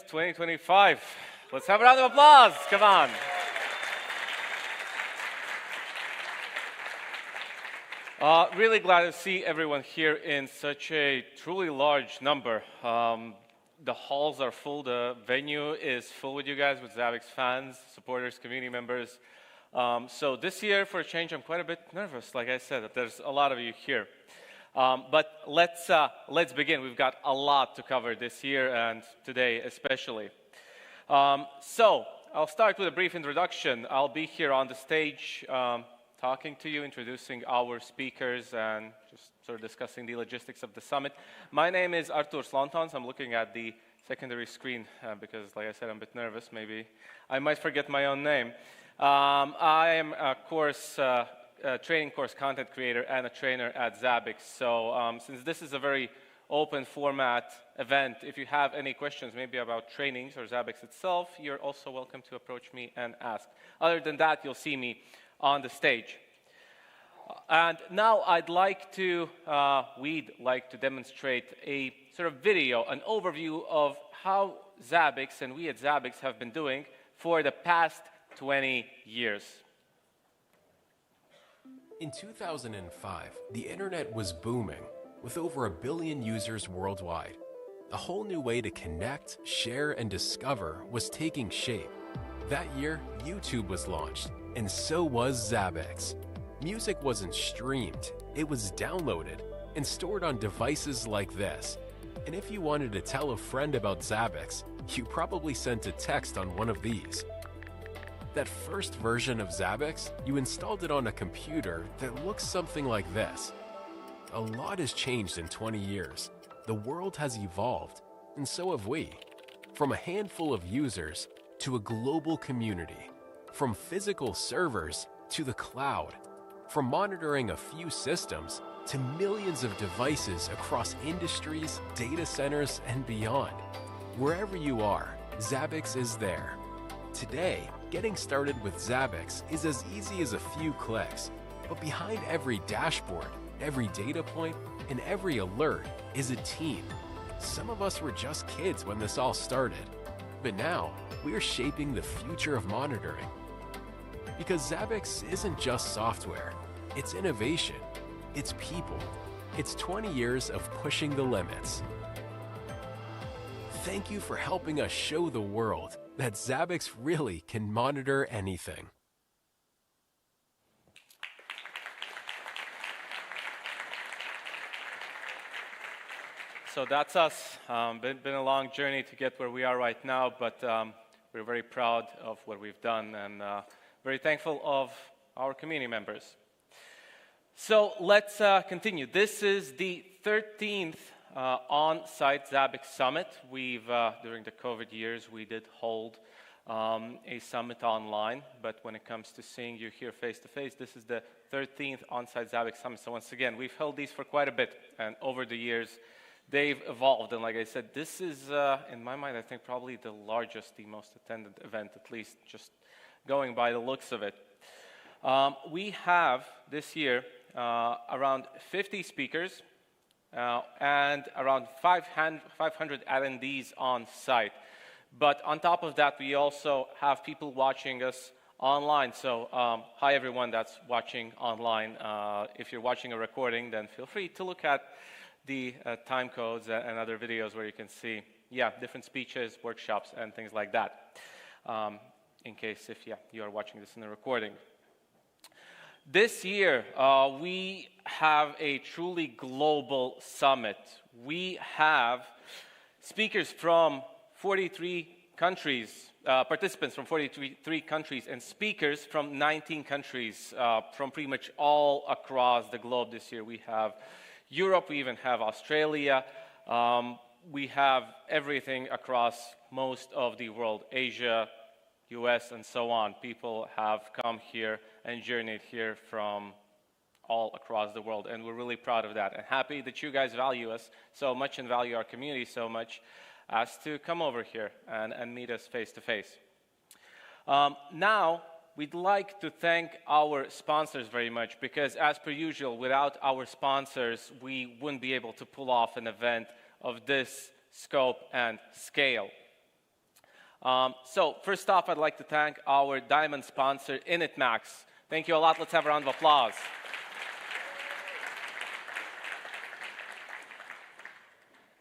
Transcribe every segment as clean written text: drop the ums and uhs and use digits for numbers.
2025. Let's have a round of applause. Come on. Really glad to see everyone here in such a truly large number. The halls are full. The venue is full with you guys, with Zabbix fans, supporters, community members. So this year, for a change, I'm quite a bit nervous. Like I said, there's a lot of you here. But let's begin. We've got a lot to cover this year and today especially. So I'll start with a brief introduction. I'll be here on the stage talking to you, introducing our speakers and just sort of discussing the logistics of the summit. My name is Artūrs Lontons. I'm looking at the secondary screen because, like I said, I'm a bit nervous. Maybe I might forget my own name. I am a training course content creator and a trainer at Zabbix. So since this is a very open format event, if you have any questions maybe about trainings or Zabbix itself, you're also welcome to approach me and ask. Other than that, you'll see me on the stage. And now we'd like to demonstrate a sort of video, an overview of how Zabbix and we at Zabbix have been doing for the past 20 years. In 2005, the internet was booming, with over 1 billion users worldwide. A whole new way to connect, share, and discover was taking shape. That year, YouTube was launched, and so was Zabbix. Music wasn't streamed, it was downloaded and stored on devices like this. And if you wanted to tell a friend about Zabbix, you probably sent a text on one of these. That first version of Zabbix, you installed it on a computer that looks something like this. A lot has changed in 20 years. The world has evolved, and so have we. From a handful of users to a global community. From physical servers to the cloud. From monitoring a few systems to millions of devices across industries, data centers, and beyond. Wherever you are, Zabbix is there. Today, getting started with Zabbix is as easy as a few clicks. But behind every dashboard, every data point, and every alert is a team. Some of us were just kids when this all started. But now, we're shaping the future of monitoring. Because Zabbix isn't just software, it's innovation, it's people, it's 20 years of pushing the limits. Thank you for helping us show the world that Zabbix really can monitor anything. So that's us. Been a long journey to get where we are right now, but we're very proud of what we've done and very thankful of our community members. So let's continue. This is the 13th on-site Zabbix Summit. During the COVID years, we did hold a summit online, but when it comes to seeing you here face-to-face, this is the 13th on-site Zabbix Summit. So once again, we've held these for quite a bit, and over the years, they've evolved. And like I said, this is, in my mind, I think probably the largest, the most attended event, at least just going by the looks of it. We have, this year, around 50 speakers, and around 500 attendees on site. But on top of that, we also have people watching us online. So hi everyone that's watching online. If you're watching a recording, then feel free to look at the time codes and other videos where you can see, different speeches, workshops, and things like that. In case if you are watching this in a recording. This year, we have a truly global summit. We have speakers from 43 countries, participants from 43 countries, and speakers from 19 countries from pretty much all across the globe this year. We have Europe, we even have Australia. We have everything across most of the world, Asia, US, and so on. People have come here and journeyed here from all across the world, and we're really proud of that and happy that you guys value us so much and value our community so much as to come over here and meet us face to face. Now, we'd like to thank our sponsors very much because, as per usual, without our sponsors, we wouldn't be able to pull off an event of this scope and scale. So first off, I'd like to thank our diamond sponsor, initMAX. Thank you a lot. Let's have a round of applause.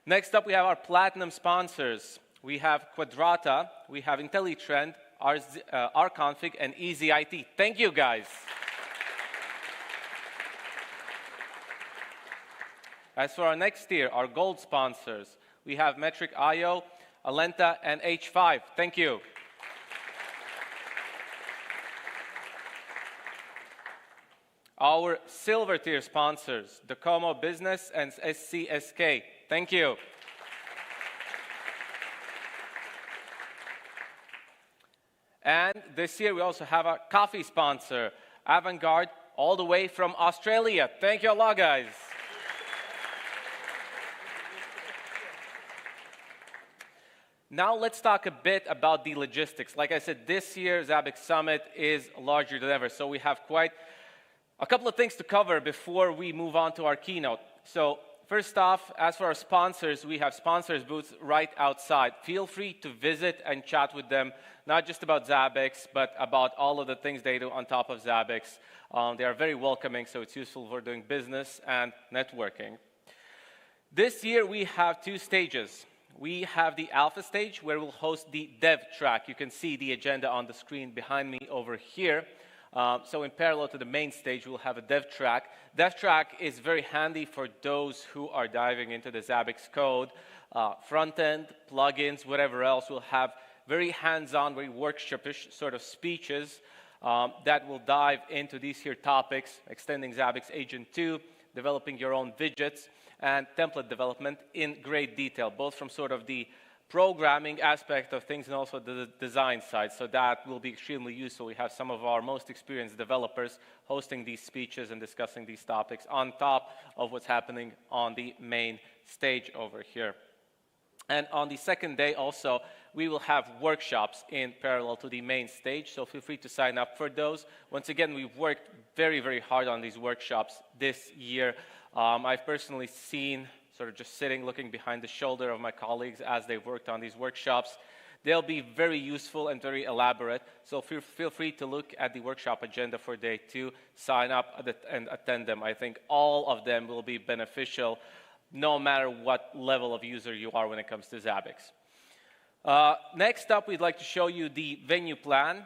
Next up, we have our platinum sponsors. We have Quadrata, we have IntelliTrend, rconfig, and EasyIT. Thank you, guys. As for our next tier, our gold sponsors, we have Metric.io, Alenta, and H5. Thank you. Our silver tier sponsors, Docomo Business and SCSK. Thank you. And this year we also have a coffee sponsor, Avantgarde, all the way from Australia. Thank you a lot, guys. Now let's talk a bit about the logistics. Like I said, this year Zabbix Summit is larger than ever, so we have quite a couple of things to cover before we move on to our keynote. So first off, as for our sponsors, we have sponsors booths right outside. Feel free to visit and chat with them, not just about Zabbix, but about all of the things they do on top of Zabbix. They are very welcoming, so it's useful for doing business and networking. This year we have two stages. We have the alpha stage where we'll host the dev track. You can see the agenda on the screen behind me over here. So in parallel to the main stage, we'll have a dev track. Dev track is very handy for those who are diving into the Zabbix code, front-end, plugins, whatever else. We'll have very hands-on, very workshop-ish sort of speeches that will dive into these here topics, extending Zabbix Agent 2, developing your own widgets, and template development in great detail, both from sort of the programming aspect of things and also the design side. So that will be extremely useful. We have some of our most experienced developers hosting these speeches and discussing these topics on top of what's happening on the main stage over here. And on the second day also, we will have workshops in parallel to the main stage, so feel free to sign up for those. Once again, we've worked very, very hard on these workshops this year. I've personally seen, sort of just sitting, looking behind the shoulder of my colleagues as they've worked on these workshops. They'll be very useful and very elaborate, so feel free to look at the workshop agenda for day 2, sign up and attend them. I think all of them will be beneficial, no matter what level of user you are when it comes to Zabbix. Next up, we'd like to show you the venue plan.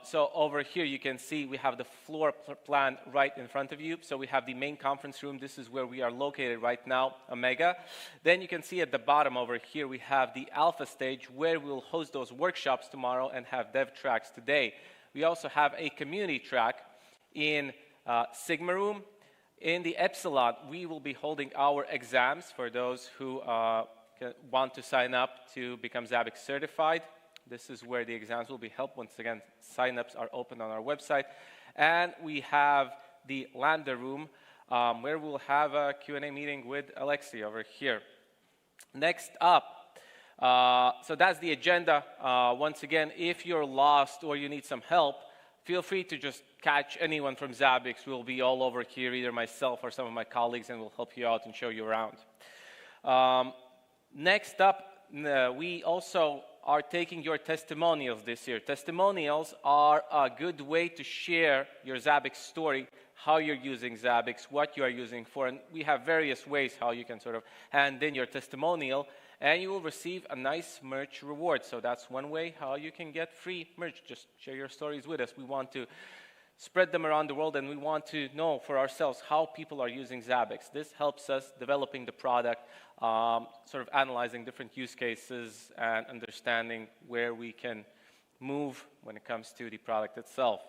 So over here, you can see we have the floor plan right in front of you. So we have the main conference room. This is where we are located right now, Omega. Then you can see at the bottom over here, we have the alpha stage where we'll host those workshops tomorrow and have dev tracks today. We also have a community track in Sigma room. In the Epsilon, we will be holding our exams for those who want to sign up to become Zabbix certified. This is where the exams will be held. Once again, signups are open on our website. And we have the Lambda room where we'll have a Q&A meeting with Alexei over here. Next up, so that's the agenda. Once again, if you're lost or you need some help, feel free to just catch anyone from Zabbix. We'll be all over here, either myself or some of my colleagues, and we'll help you out and show you around. Next up, we also are taking your testimonials this year. Testimonials are a good way to share your Zabbix story, how you're using Zabbix, what you are using for, and we have various ways how you can sort of hand in your testimonial, and you will receive a nice merch reward. So that's one way how you can get free merch. Just share your stories with us. We want to spread them around the world, and we want to know for ourselves how people are using Zabbix. This helps us developing the product, sort of analyzing different use cases and understanding where we can move when it comes to the product itself.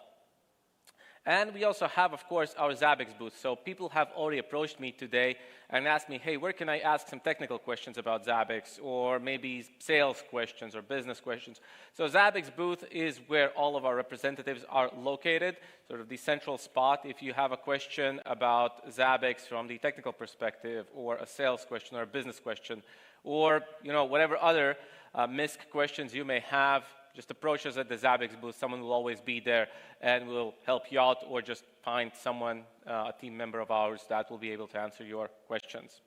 And we also have, of course, our Zabbix booth. So people have already approached me today and asked me, hey, where can I ask some technical questions about Zabbix, or maybe sales questions or business questions? So Zabbix booth is where all of our representatives are located, sort of the central spot. If you have a question about Zabbix from the technical perspective, or a sales question or a business question, or whatever other MISC questions you may have, just approach us at the Zabbix booth. Someone will always be there and will help you out, or just find someone, a team member of ours, that will be able to answer your questions.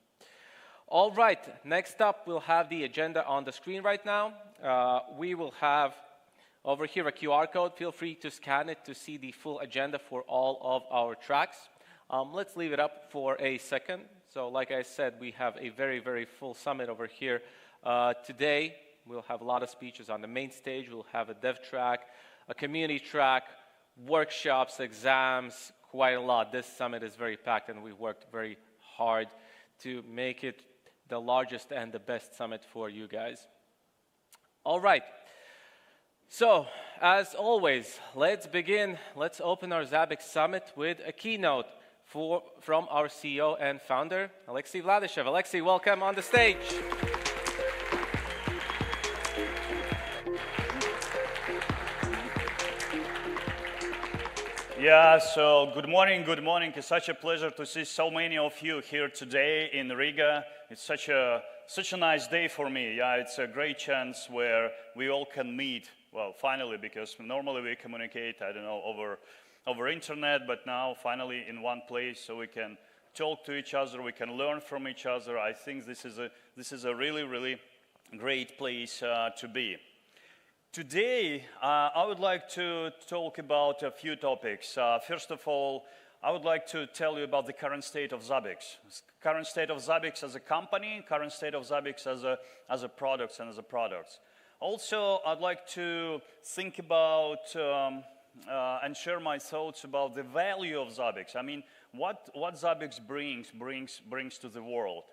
All right, next up we'll have the agenda on the screen right now. We will have over here a QR code. Feel free to scan it to see the full agenda for all of our tracks. Let's leave it up for a second. So like I said, we have a very, very full summit over here. Today, we'll have a lot of speeches on the main stage. We'll have a dev track, a community track, workshops, exams, quite a lot. This summit is very packed, and we worked very hard to make it the largest and the best summit for you guys. All right. So, as always, let's begin. Let's open our Zabbix Summit with a keynote from our CEO and founder, Alexei Vladishev. Alexei, welcome on the stage. Yeah, so good morning, good morning. It's such a pleasure to see so many of you here today in Riga. It's such a nice day for me. Yeah, it's a great chance where we all can meet. Well, finally, because normally we communicate, I don't know, over internet, but now finally in one place, so we can talk to each other, we can learn from each other. I think this is a really, really great place to be. Today, I would like to talk about a few topics. First of all, I would like to tell you about the current state of Zabbix. Current state of Zabbix as a company, current state of Zabbix as a products and as a products. Also, I'd like to think about and share my thoughts about the value of Zabbix. I mean, what Zabbix brings to the world.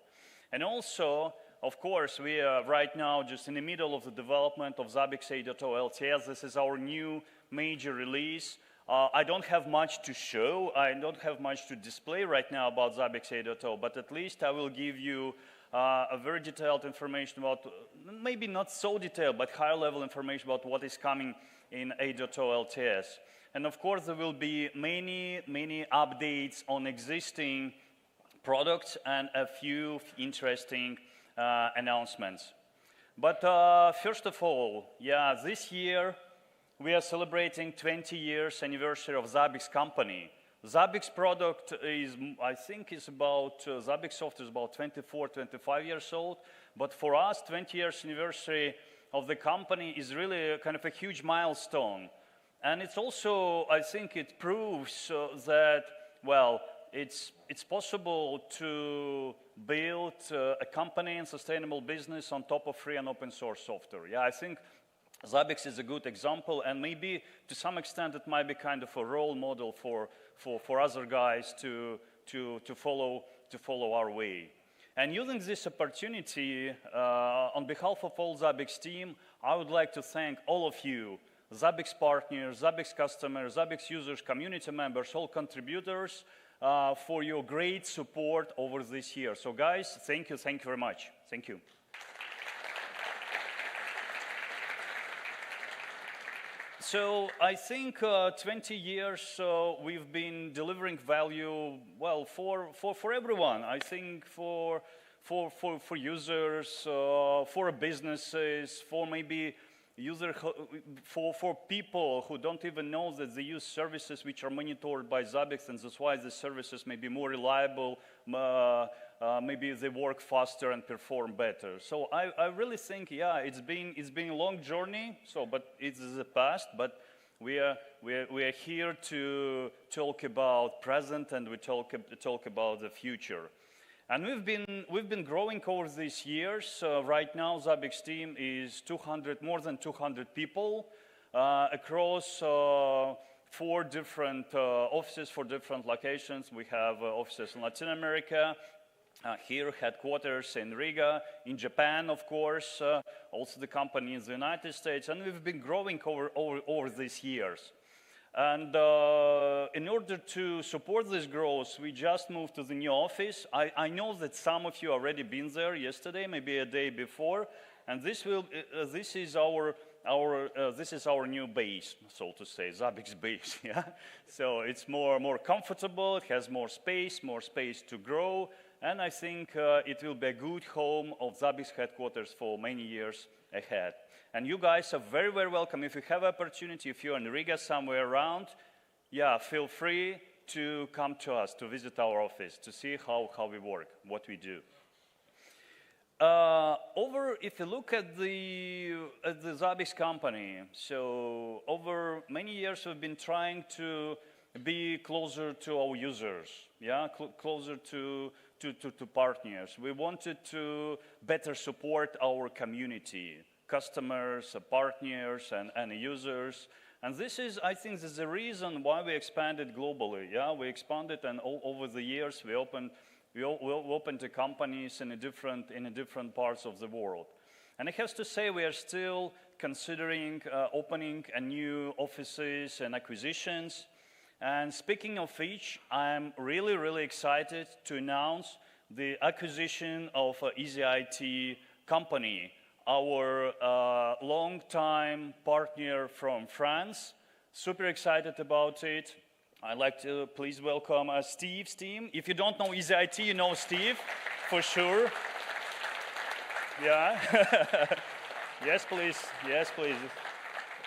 And also, of course, we are right now just in the middle of the development of Zabbix 8.0 LTS. This is our new major release. I don't have much to show. I don't have much to display right now about Zabbix 8.0, but at least I will give you a very detailed information about, maybe not so detailed, but higher level information about what is coming in 8.0 LTS. And of course, there will be many updates on existing products and a few interesting announcements. But first of all, yeah, this year we are celebrating 20 years anniversary of Zabbix company. Zabbix product is, I think, is about, Zabbix software is about 24, 25 years old. But for us, 20 years anniversary of the company is really a kind of a huge milestone. And it's also, I think it proves that, well, it's possible to build a company and sustainable business on top of free and open source software. Yeah, I think Zabbix is a good example, and maybe to some extent it might be kind of a role model for other guys to follow our way. And using this opportunity, on behalf of all Zabbix team, I would like to thank all of you, Zabbix partners, Zabbix customers, Zabbix users, community members, all contributors, for your great support over this year. So guys, thank you very much. Thank you. So I think 20 years we've been delivering value, well, for everyone. I think for users, for businesses, for maybe for people who don't even know that they use services which are monitored by Zabbix, and that's why the services may be more reliable, maybe they work faster and perform better. So I really think, yeah, it's been a long journey. So, but it's the past. But we are here to talk about present, and we talk about the future. And we've been growing over these years. Right now, Zabbix team is more than 200 people across 4 different offices for different locations. We have offices in Latin America, here headquarters in Riga, in Japan, of course, also the company in the United States, and we've been growing over these years. And in order to support this growth, we just moved to the new office. I know that some of you already been there yesterday, maybe a day before, and this is our new base, so to say, Zabbix base. Yeah, so it's more comfortable. It has more space to grow, and I think it will be a good home of Zabbix headquarters for many years ahead. And you guys are very, very welcome. If you have opportunity, if you're in Riga somewhere around, yeah, feel free to come to us, to visit our office, to see how we work, what we do. If you look at the Zabbix company, so over many years we've been trying to be closer to our users, yeah, closer to partners. We wanted to better support our community, customers, partners, and users. And this is, I think, this is the reason why we expanded globally. Yeah, we expanded, and over the years we opened the companies in different parts of the world. And I have to say, we are still considering opening new offices and acquisitions. And speaking of which, I'm really, really excited to announce the acquisition of EasyIT company, our long-time partner from France. Super excited about it. I'd like to please welcome Steve's team. If you don't know EasyIT, you know Steve, for sure. Yeah. Yes, please. Yes, please.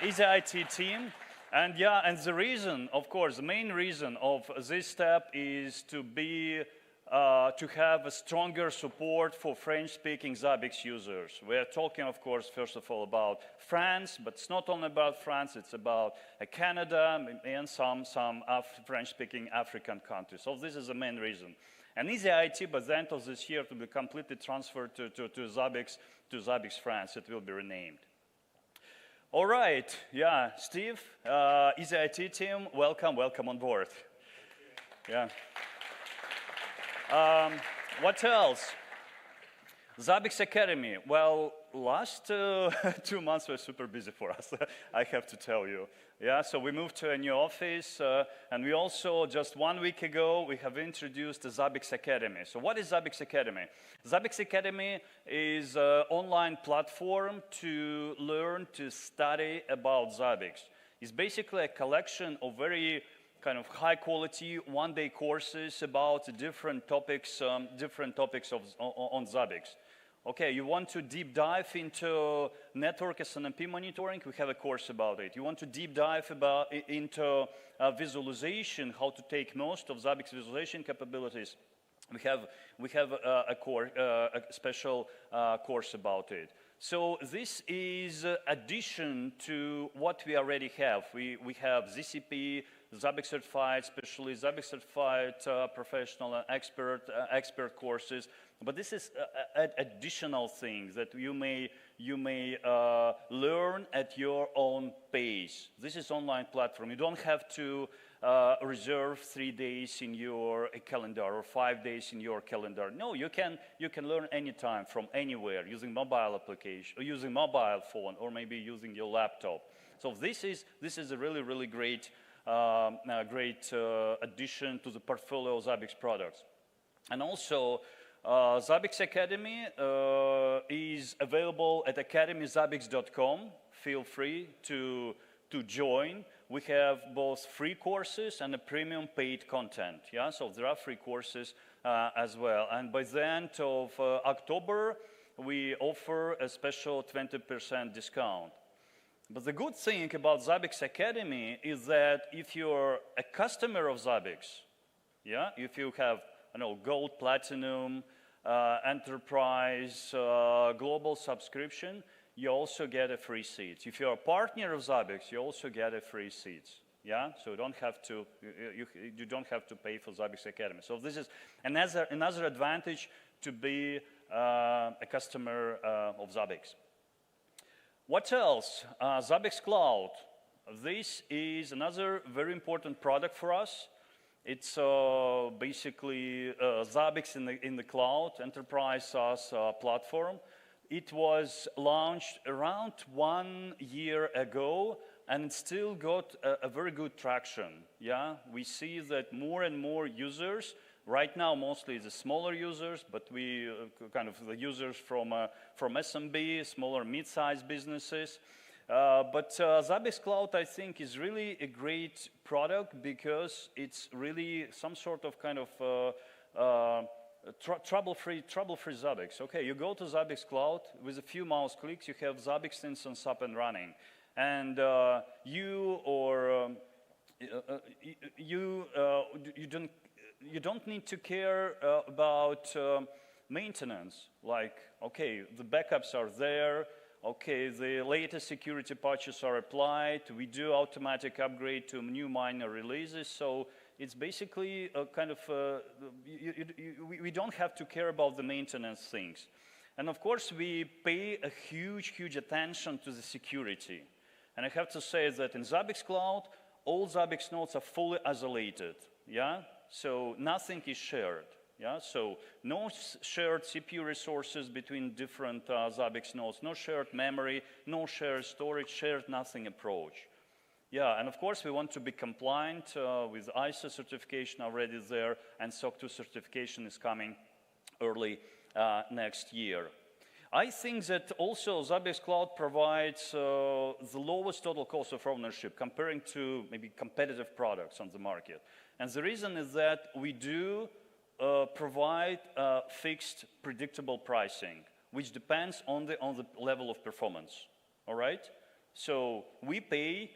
EasyIT team. And yeah, and the reason, of course, the main reason of this step is to have a stronger support for French-speaking Zabbix users. We are talking, of course, first of all about France, but it's not only about France, it's about Canada and some French-speaking African countries. So this is the main reason. And EasyIT, by the end of this year, to be completely transferred to Zabbix France. It will be renamed. All right, yeah, Steve, EasyIT team, welcome on board. Yeah. What else? Zabbix Academy. Well, last 2 months were super busy for us, I have to tell you. Yeah, so we moved to a new office, and we also, just 1 week ago, we have introduced the Zabbix Academy. So what is Zabbix Academy? Zabbix Academy is an online platform to learn, to study about Zabbix. It's basically a collection of very kind of high-quality one-day courses about different topics on Zabbix. Okay, you want to deep dive into network SNMP monitoring? We have a course about it. You want to deep dive into visualization, how to take most of Zabbix visualization capabilities? We have a special course about it. So this is addition to what we already have. We have ZCP, Zabbix certified specialist, Zabbix certified professional and expert courses. But this is additional things that you may learn at your own pace. This is online platform. You don't have to reserve 3 days in your calendar or 5 days in your calendar. No, you can learn anytime from anywhere using mobile application, or using mobile phone, or maybe using your laptop. So this is a really great addition to the portfolio of Zabbix products. And also, Zabbix Academy is available at academyzabbix.com. Feel free to join. We have both free courses and a premium paid content. Yeah, so there are free courses as well. And by the end of October, we offer a special 20% discount. But the good thing about Zabbix Academy is that if you're a customer of Zabbix, yeah, if you have, gold, platinum, enterprise, global subscription, you also get a free seat. If you're a partner of Zabbix, you also get a free seat. Yeah, so you don't have to pay for Zabbix Academy. So this is another advantage to be a customer of Zabbix. What else? Zabbix Cloud. This is another very important product for us. It's basically Zabbix in the cloud, enterprise SaaS platform. It was launched around 1 year ago, and it still got a very good traction. Yeah, we see that more and more users. Right now, mostly the smaller users, but we kind of the users from SMB, smaller mid-sized businesses. But Zabbix Cloud, I think, is really a great product because it's really some sort of kind of trouble-free Zabbix. Okay, you go to Zabbix Cloud, with a few mouse clicks, you have Zabbix instance up and running. And you don't need to care about maintenance, like, okay, the backups are there, okay, the latest security patches are applied, we do automatic upgrade to new minor releases, so it's basically a kind of, we don't have to care about the maintenance things. And of course, we pay a huge, huge attention to the security. And I have to say that in Zabbix Cloud, all Zabbix nodes are fully isolated, yeah? So nothing is shared. Yeah, so no shared CPU resources between different Zabbix nodes, no shared memory, no shared storage, shared nothing approach. Yeah, and of course we want to be compliant with ISO certification already there, and SOC 2 certification is coming early next year. I think that also Zabbix Cloud provides the lowest total cost of ownership comparing to maybe competitive products on the market. And the reason is that we do provide fixed, predictable pricing, which depends on the level of performance, all right? So we pay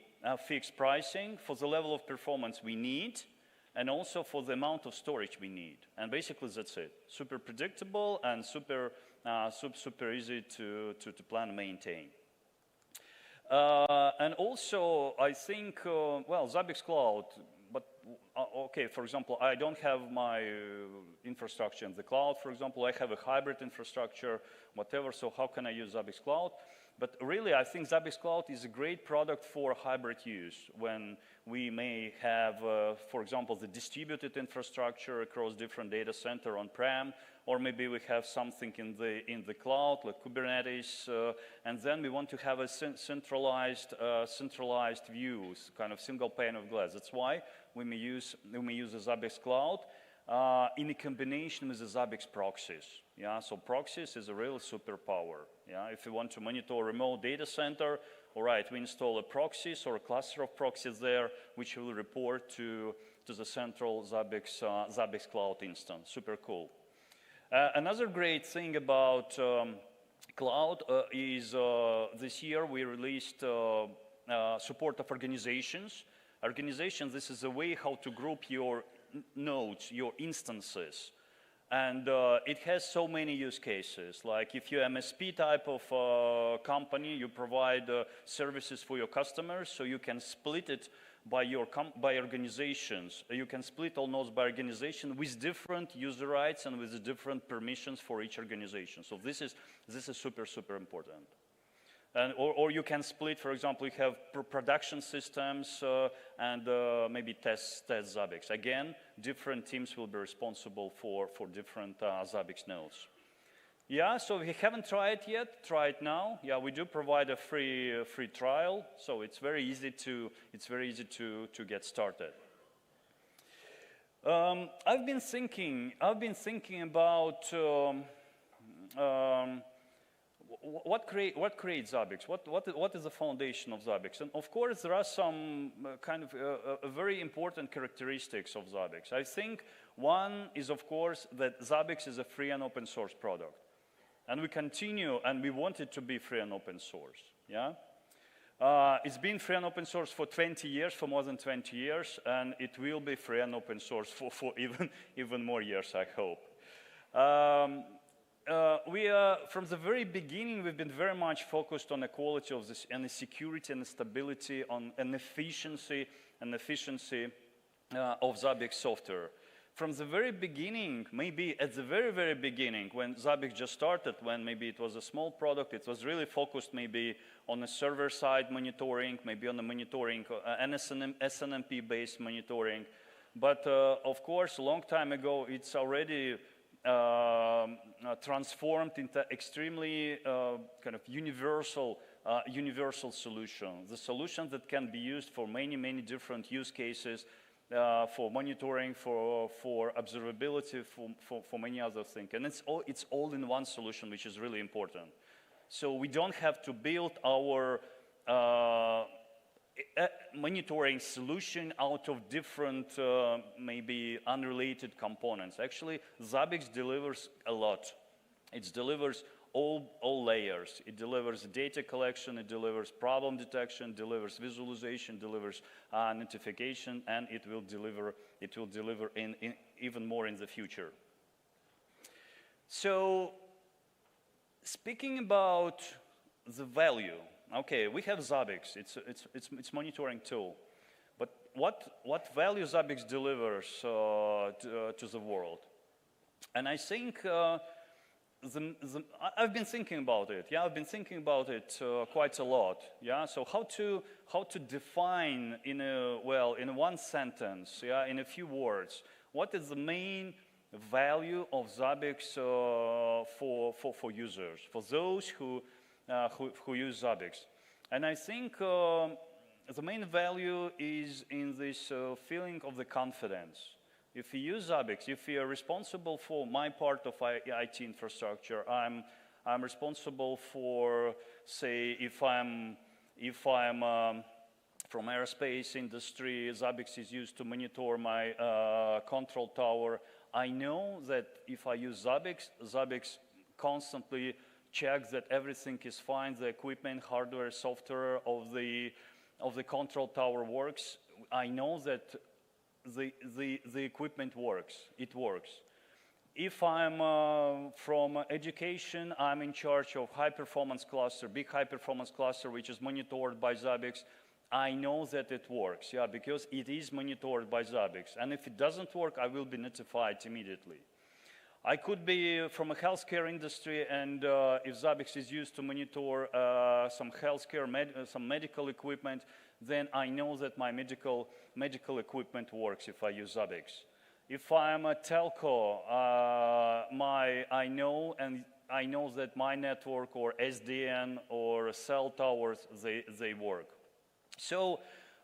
fixed pricing for the level of performance we need, and also for the amount of storage we need. And basically that's it. Super predictable and super easy to plan and maintain. And also, I think, well, Zabbix Cloud, but okay, for example, I don't have my infrastructure in the cloud, for example. I have a hybrid infrastructure, whatever, so how can I use Zabbix Cloud? But really, I think Zabbix Cloud is a great product for hybrid use when we may have, for example, the distributed infrastructure across different data center on-prem, or maybe we have something in the cloud, like Kubernetes, and then we want to have a centralized views, kind of single pane of glass. That's why we may use the Zabbix Cloud in a combination with the Zabbix proxies. Yeah, so proxies is a real superpower. Yeah, if you want to monitor a remote data center, all right, we install a proxies or a cluster of proxies there, which will report to the central Zabbix Cloud instance. Super cool. Another great thing about cloud is this year we released support of organizations. Organizations, this is a way how to group your nodes, your instances. And it has so many use cases. Like if you're MSP type of company, you provide services for your customers, so you can split it by organizations. You can split all nodes by organization with different user rights and with different permissions for each organization. So this is super, super important. And, or you can split, for example, you have production systems and maybe test Zabbix. Again, different teams will be responsible for different Zabbix nodes. Yeah, so if you haven't tried it yet, try it now. Yeah, we do provide a free trial, so it's very easy to get started. I've been thinking about what creates Zabbix? What is the foundation of Zabbix? And of course, there are some kind of very important characteristics of Zabbix. I think one is, of course, that Zabbix is a free and open source product. And we continue, and we want it to be free and open source, yeah? It's been free and open source for 20 years, for more than 20 years, and it will be free and open source for even more years, I hope. From the very beginning, we've been very much focused on the quality of this, and the security and the stability, on an efficiency of Zabbix software. From the very beginning, maybe at the very, very beginning, when Zabbix just started, when maybe it was a small product, it was really focused maybe on the server-side monitoring, maybe on the monitoring, SNMP-based monitoring. But of course, a long time ago, it's already transformed into extremely kind of universal solution. The solution that can be used for many, many different use cases, for monitoring, for observability, for many other things. And it's all in one solution, which is really important. So we don't have to build our monitoring solution out of different, maybe unrelated components. Actually, Zabbix delivers a lot. It delivers all layers. It delivers data collection, it delivers problem detection, delivers visualization, delivers notification, and it will deliver in even more in the future. So, speaking about the value, okay, we have Zabbix. It's monitoring tool. But what value Zabbix delivers to the world? And I think I've been thinking about it. Yeah, I've been thinking about it quite a lot. Yeah, so how to define in one sentence, yeah, in a few words, what is the main value of Zabbix for users, for those who use Zabbix? And I think the main value is in this feeling of the confidence. If you use Zabbix, if you are responsible for my part of IT infrastructure, I'm responsible for, say, if I'm from aerospace industry, Zabbix is used to monitor my control tower. I know that if I use Zabbix, Zabbix constantly checks that everything is fine, the equipment, hardware, software of the control tower works. I know that the equipment works, it works. If I'm from education, I'm in charge of high-performance cluster, big high-performance cluster, which is monitored by Zabbix. I know that it works, yeah, because it is monitored by Zabbix. And if it doesn't work, I will be notified immediately. I could be from a healthcare industry, and if Zabbix is used to monitor some healthcare, some medical equipment, then I know that my medical equipment works if I use Zabbix. If I'm a telco, I know that my network or SDN or cell towers, they work. So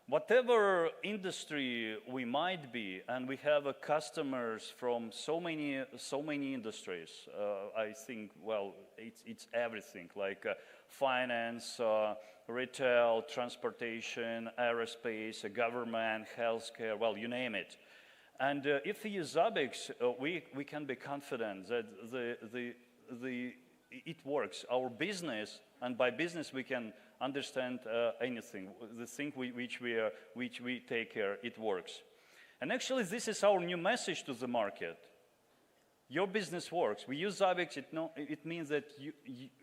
whatever industry we might be, and we have customers from so many industries, I think, well, it's everything, like finance, retail, transportation, aerospace, government, healthcare, well, you name it. And if we use Zabbix, we can be confident that it works. Our business, and by business we can understand anything. The thing which we take care, it works. And actually, this is our new message to the market. Your business works. We use Zabbix, it means that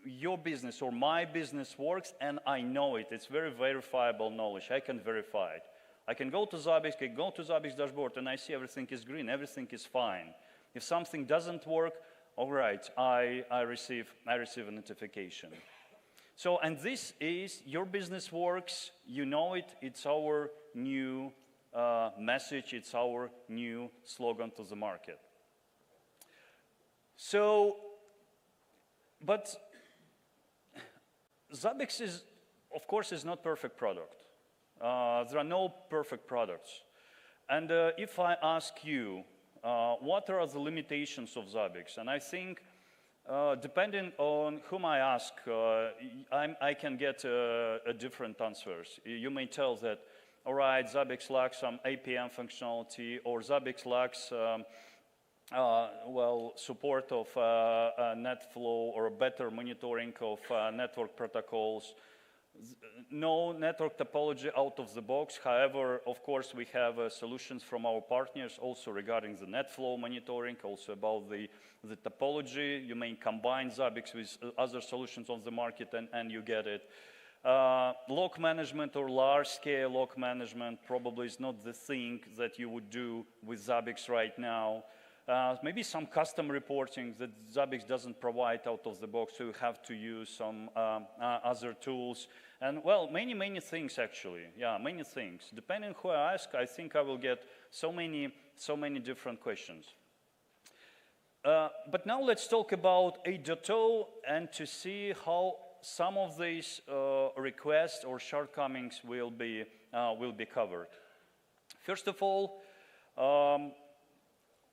your business or my business works, and I know it. It's very verifiable knowledge. I can verify it. I can go to Zabbix, I go to Zabbix dashboard, and I see everything is green, everything is fine. If something doesn't work, all right, I receive a notification. So, and this is, your business works, you know it, it's our new message, it's our new slogan to the market. So, but Zabbix is, of course, is not perfect product. There are no perfect products. And if I ask you, what are the limitations of Zabbix? And I think, depending on whom I ask, I can get different answers. You may tell that, all right, Zabbix lacks some APM functionality, or Zabbix lacks support of NetFlow or better monitoring of network protocols. No network topology out of the box. However, of course, we have solutions from our partners also regarding the NetFlow monitoring, also about the topology. You may combine Zabbix with other solutions on the market and you get it. Log management or large-scale log management probably is not the thing that you would do with Zabbix right now. Maybe some custom reporting that Zabbix doesn't provide out of the box, so you have to use some other tools. And well, many things actually, yeah, many things. Depending who I ask, I think I will get so many different questions. But now let's talk about 8.0 and to see how some of these requests or shortcomings will be covered. First of all,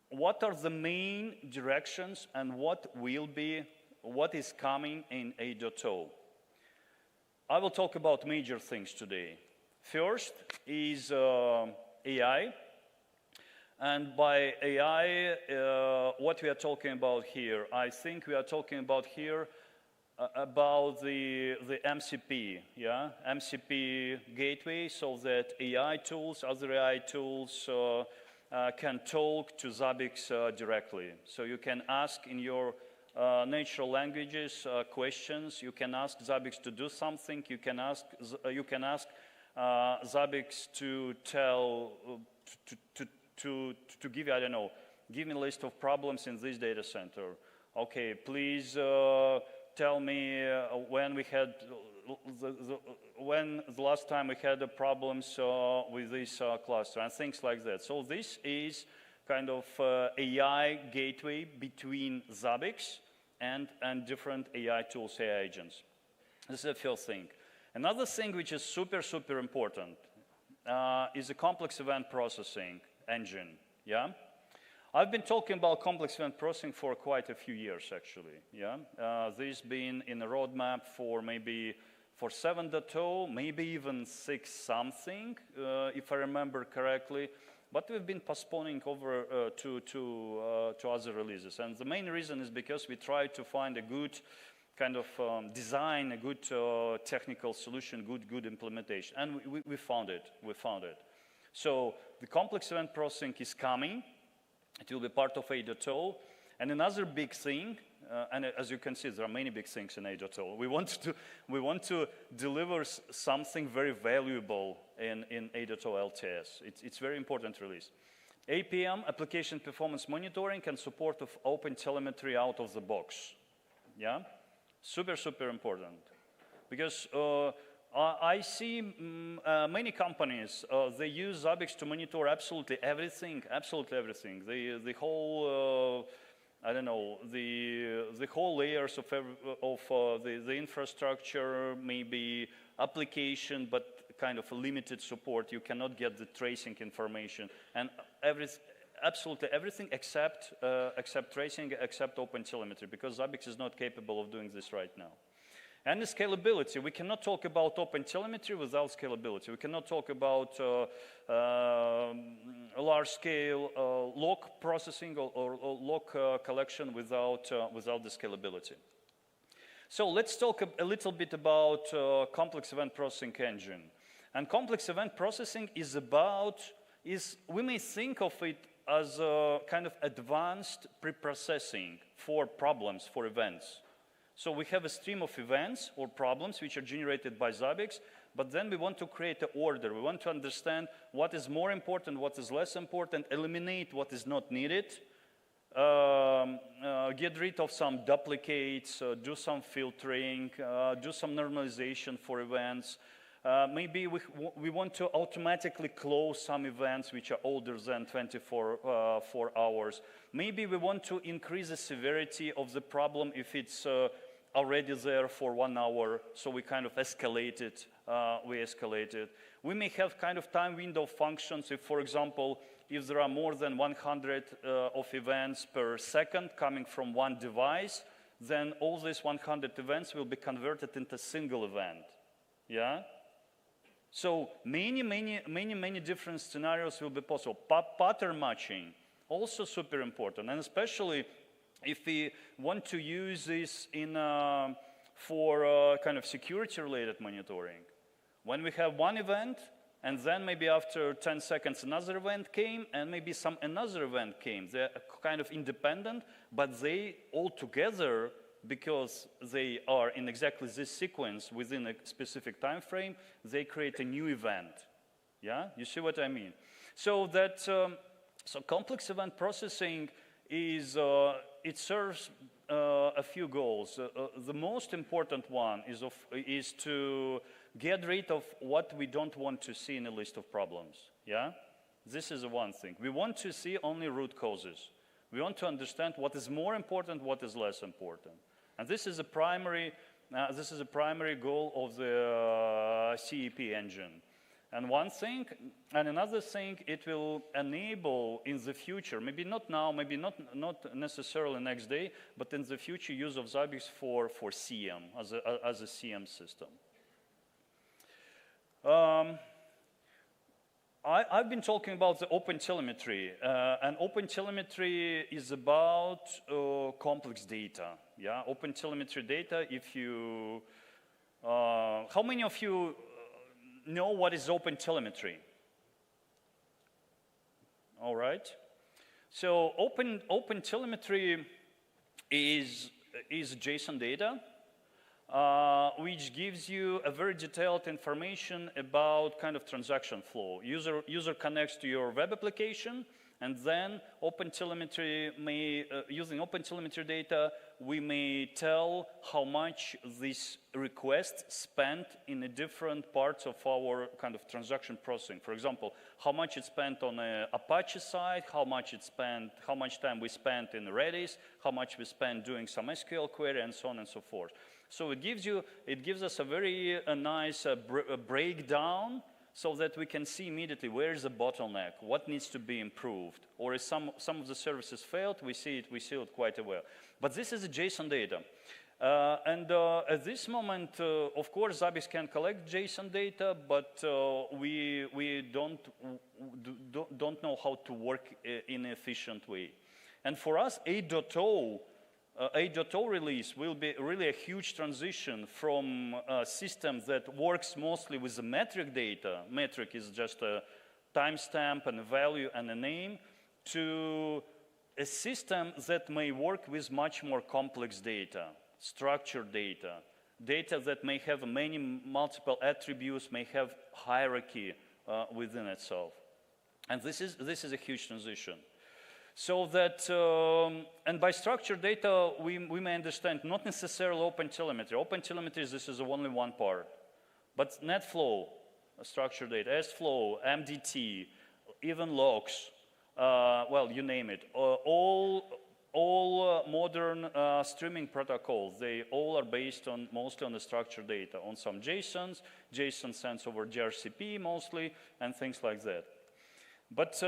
what are the main directions and what is coming in 8.0? I will talk about major things today. First is AI. And by AI, what we are talking about here, I think we are talking about here about the MCP, yeah? MCP gateway, so that AI tools, other AI tools, can talk to Zabbix directly. So you can ask in your natural languages questions. You can ask Zabbix to do something. You can ask Zabbix to tell to give you, I don't know, give me a list of problems in this data center. Okay, please tell me when the last time we had problems with this cluster and things like that. So this is kind of AI gateway between Zabbix and different AI tools, AI agents. This is the first thing. Another thing which is super, super important is a complex event processing engine, yeah? I've been talking about complex event processing for quite a few years, actually, yeah? This has been in the roadmap for maybe for 7.0, maybe even 6 something, if I remember correctly. But we've been postponing over to other releases. And the main reason is because we tried to find a good kind of design, a good technical solution, good implementation. And we found it, So the complex event processing is coming. It will be part of 8.0. And another big thing, and as you can see, there are many big things in 8.0. We want to deliver something very valuable in 8.0 LTS. It's very important release. APM, application performance monitoring, and support of open telemetry out of the box. Yeah, super, super important. Because I see many companies, they use Zabbix to monitor absolutely everything. The whole, I don't know, the whole layers of the infrastructure, maybe application, but kind of a limited support. You cannot get the tracing information. And absolutely everything except tracing, except open telemetry, because Zabbix is not capable of doing this right now. And the scalability. We cannot talk about open telemetry without scalability. We cannot talk about large-scale log processing or log collection without the scalability. So let's talk a little bit about complex event processing engine. And complex event processing is we may think of it as a kind of advanced preprocessing for problems, for events. So we have a stream of events or problems which are generated by Zabbix, but then we want to create an order. We want to understand what is more important, what is less important, eliminate what is not needed, get rid of some duplicates, do some filtering, do some normalization for events. Maybe we want to automatically close some events which are older than 24 hours. Maybe we want to increase the severity of the problem if it's already there for 1 hour, so we kind of escalate it. We may have kind of time window functions if, for example, if there are more than 100 of events per second coming from one device, then all these 100 events will be converted into a single event. Yeah? So many different scenarios will be possible. Pattern matching, also super important, and especially if we want to use this for kind of security-related monitoring. When we have one event, and then maybe after 10 seconds another event came, and maybe another event came. They're kind of independent, but they all together, because they are in exactly this sequence within a specific time frame, they create a new event. Yeah, you see what I mean? So that so complex event processing is it serves a few goals. The most important one is to get rid of what we don't want to see in a list of problems. Yeah, this is one thing. We want to see only root causes. We want to understand what is more important, what is less important. And this is a primary goal of the CEP engine. And another thing, it will enable in the future, maybe not now, maybe not necessarily next day, but in the future use of Zabbix for CM, as a CM system. I've been talking about the open telemetry, and open telemetry is about complex data. Yeah, open telemetry data. If you, how many of you know what is open telemetry? All right. So open telemetry is is JSON data, which gives you a very detailed information about kind of transaction flow. User connects to your web application, and then OpenTelemetry may, using OpenTelemetry data, we may tell how much this request spent in the different parts of our kind of transaction processing. For example, how much it spent on an Apache side, how much time we spent in Redis, how much we spent doing some SQL query, and so on and so forth. So it gives us a very nice breakdown, so that we can see immediately where is the bottleneck, what needs to be improved, or if some of the services failed, we see it quite well. But this is a JSON data. At this moment, of course, Zabbix can collect JSON data, but we don't know how to work in an efficient way. And for us, 8.0 release will be really a huge transition from a system that works mostly with the metric data. Metric is just a timestamp and a value and a name, to a system that may work with much more complex data, structured data, data that may have multiple attributes, may have hierarchy within itself. And this is a huge transition. So that, and by structured data, we may understand not necessarily OpenTelemetry. OpenTelemetry, this is only one part. But NetFlow, structured data, SFlow, MDT, even logs, well, you name it. All modern streaming protocols, they all are based on mostly on the structured data, on some JSONs. JSON sends over gRCP mostly, and things like that. But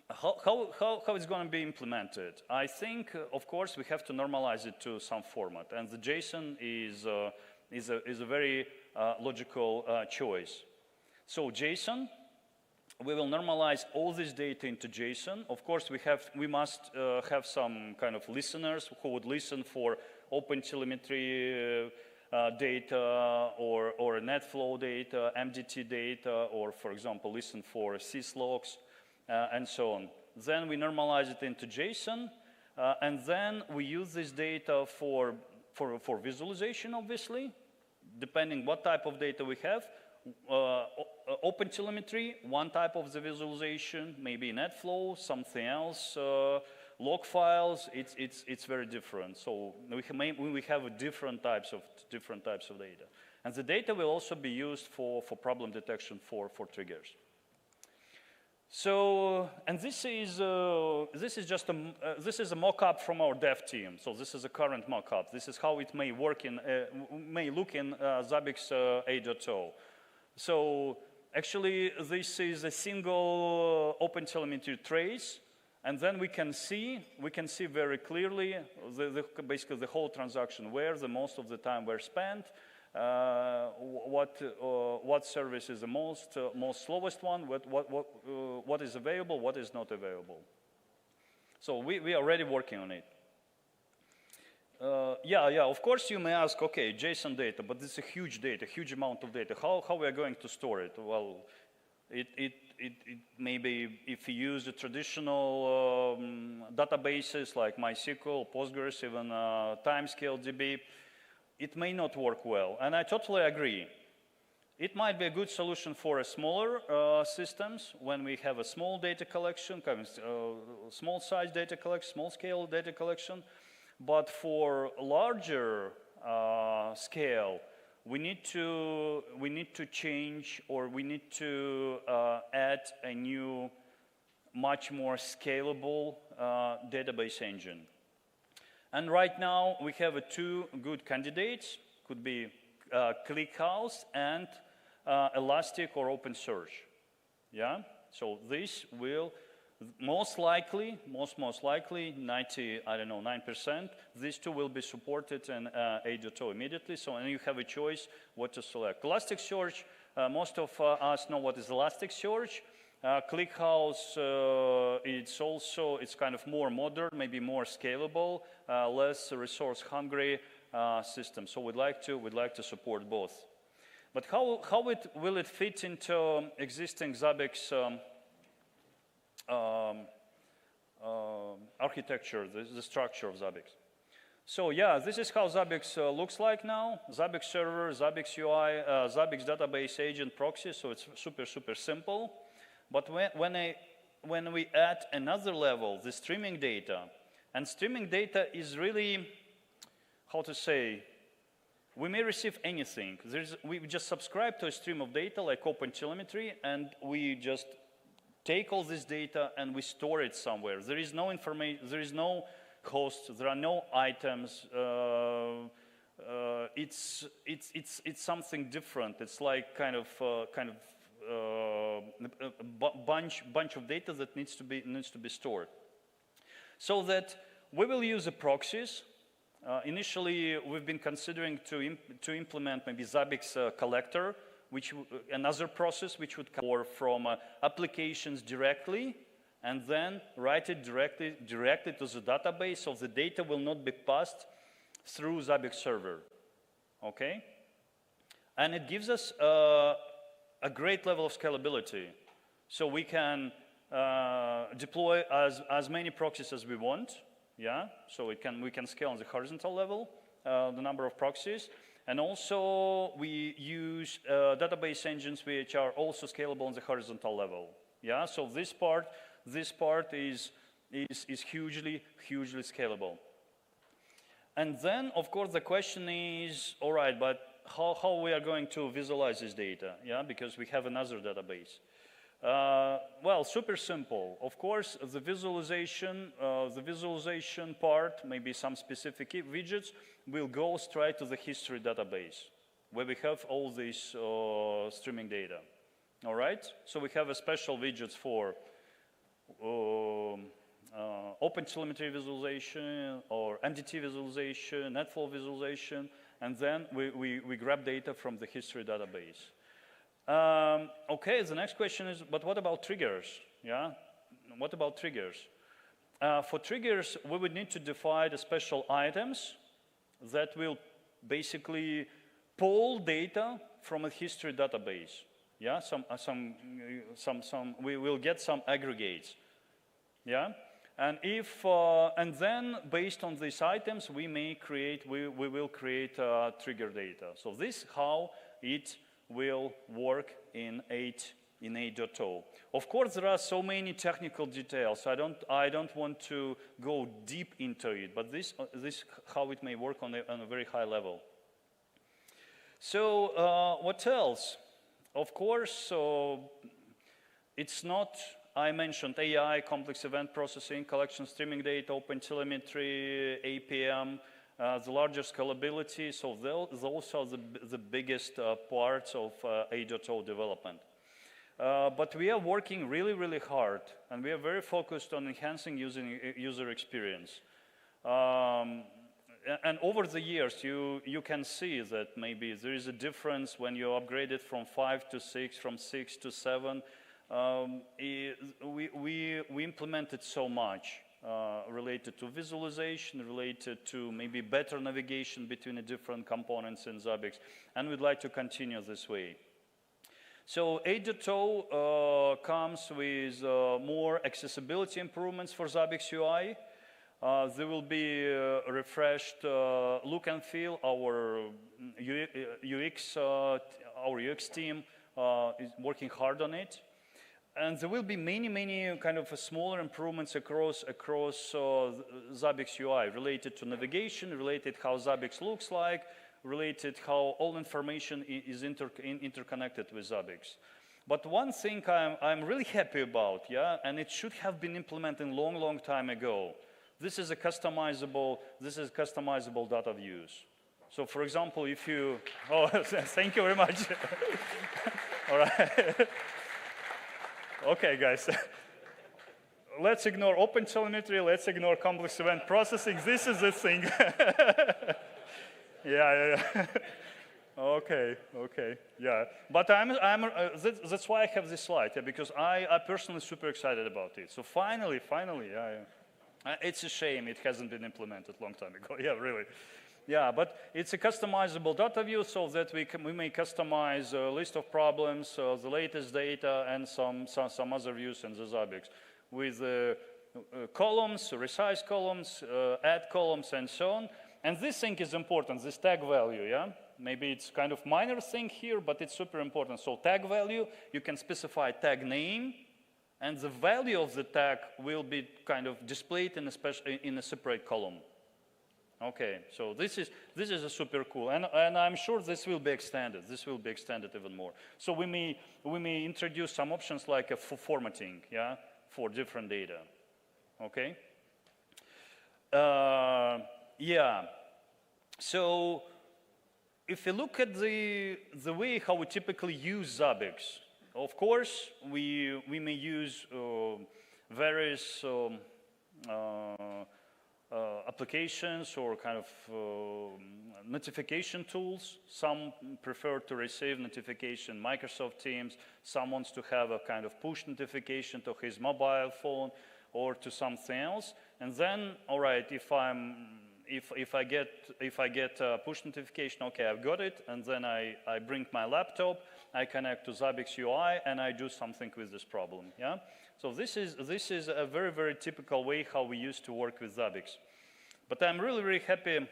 how it's going to be implemented? I think, of course, we have to normalize it to some format, and the JSON is a very logical choice. So JSON, we will normalize all this data into JSON. Of course, we must have some kind of listeners who would listen for OpenTelemetry data or NetFlow data, MDT data, or, for example, listen for syslogs. And so on. Then we normalize it into JSON, and then we use this data for visualization, obviously, depending what type of data we have. OpenTelemetry, one type of the visualization, maybe NetFlow, something else, log files, it's very different. So we have different types of data. And the data will also be used for problem detection for triggers. So, and this is just a mock-up from our dev team. So this is a current mock-up. This is how it may look in Zabbix 8.0. So actually, this is a single OpenTelemetry trace, and then we can see very clearly basically the whole transaction, where the most of the time were spent. What service is the most slowest one, what is available, what is not available. So we are already working on it. Yeah, of course you may ask, okay, JSON data, but this is a huge amount of data. How we are going to store it? Well, it maybe if you use the traditional databases like MySQL, Postgres, even Timescale DB, it may not work well, and I totally agree. It might be a good solution for a smaller systems when we have a small data collection, kind of small size data collection, small scale data collection. But for larger scale, we need to change, or we need to add a new, much more scalable database engine. And right now, we have two good candidates. Could be ClickHouse and Elastic or OpenSearch. Yeah? So this will most likely, 9%, these two will be supported in 8.0 immediately. So and you have a choice what to select. Elasticsearch, most of us know what is Elasticsearch. ClickHouse, it's kind of more modern, maybe more scalable, less resource hungry system. So we'd like to support both. But how will it fit into existing Zabbix architecture, the structure of Zabbix? So yeah, this is how Zabbix looks like now. Zabbix server, Zabbix UI, Zabbix database agent proxy, so it's super, super simple. But when we add another level, the streaming data, and streaming data is really, how to say, we may receive anything. We just subscribe to a stream of data like OpenTelemetry, and we just take all this data and we store it somewhere. There is no information, there is no host, there are no items. It's something different. It's like kind of a bunch of data that needs to be stored. So that we will use the proxies. Initially, we've been considering to implement maybe Zabbix collector, which another process which would come from applications directly, and then write it directly to the database, so the data will not be passed through Zabbix server. Okay, and it gives us a great level of scalability, so we can deploy as many proxies as we want. Yeah, so we can scale on the horizontal level, the number of proxies. And also we use database engines which are also scalable on the horizontal level. Yeah, so this part is hugely scalable. And then, of course, the question is, all right, but how we are going to visualize this data? Yeah, because we have another database. Well, super simple. Of course, the visualization part, maybe some specific widgets, will go straight to the history database, where we have all this streaming data. All right? So we have a special widgets for OpenTelemetry visualization, or MDT visualization, NetFlow visualization, and then we grab data from the history database. Okay, the next question is, but what about triggers? Yeah, what about triggers? For triggers, we would need to define the special items that will basically pull data from a history database. Yeah, we will get some aggregates. Yeah, and and then based on these items, we will create trigger data. So this is how it will work in 8.0. Of course, there are so many technical details. I don't want to go deep into it, but this how it may work on a very high level. So what else? Of course, it's not. I mentioned AI, complex event processing, collection streaming data, OpenTelemetry, APM. The larger scalability, so those are the biggest parts of 8.0 development. But we are working really hard, and we are very focused on enhancing user experience. And over the years, you can see that maybe there is a difference when you upgrade it from 5 to 6, from 6 to 7. We implemented so much. Related to visualization, related to maybe better navigation between the different components in Zabbix, and we'd like to continue this way. So 8.0 comes with more accessibility improvements for Zabbix UI. There will be a refreshed look and feel. Our UX team is working hard on it. And there will be many kind of smaller improvements across Zabbix UI, related to navigation, related how Zabbix looks like, related how all information is interconnected with Zabbix. But one thing I'm really happy about, yeah, and it should have been implemented a long time ago. This is customizable data views. So, for example, if you, thank you very much. All right. Okay, guys, let's ignore OpenTelemetry, let's ignore complex event processing. This is the thing. Yeah. Okay, yeah. But that's why I have this slide, yeah, because I personally super excited about it. So finally, yeah. It's a shame it hasn't been implemented a long time ago. Yeah, really. Yeah, but it's a customizable data view, so that we may customize a list of problems, the latest data, and some other views in the Zabbix with columns, resize columns, add columns, and so on. And this thing is important, this tag value, yeah? Maybe it's kind of minor thing here, but it's super important. So tag value, you can specify tag name, and the value of the tag will be kind of displayed in a separate column. Okay, so this is a super cool, and I'm sure this will be extended. This will be extended even more. So we may introduce some options like for formatting, yeah, for different data. Okay. Yeah. So if you look at the way how we typically use Zabbix, of course we may use various applications or kind of notification tools. Some prefer to receive notification Microsoft Teams. Some wants to have a kind of push notification to his mobile phone or to something else. And then, all right, if I get a push notification, okay, I've got it, and then I bring my laptop, I connect to Zabbix UI, and I do something with this problem. Yeah. So this is a very, very typical way how we used to work with Zabbix. But I'm really, really happy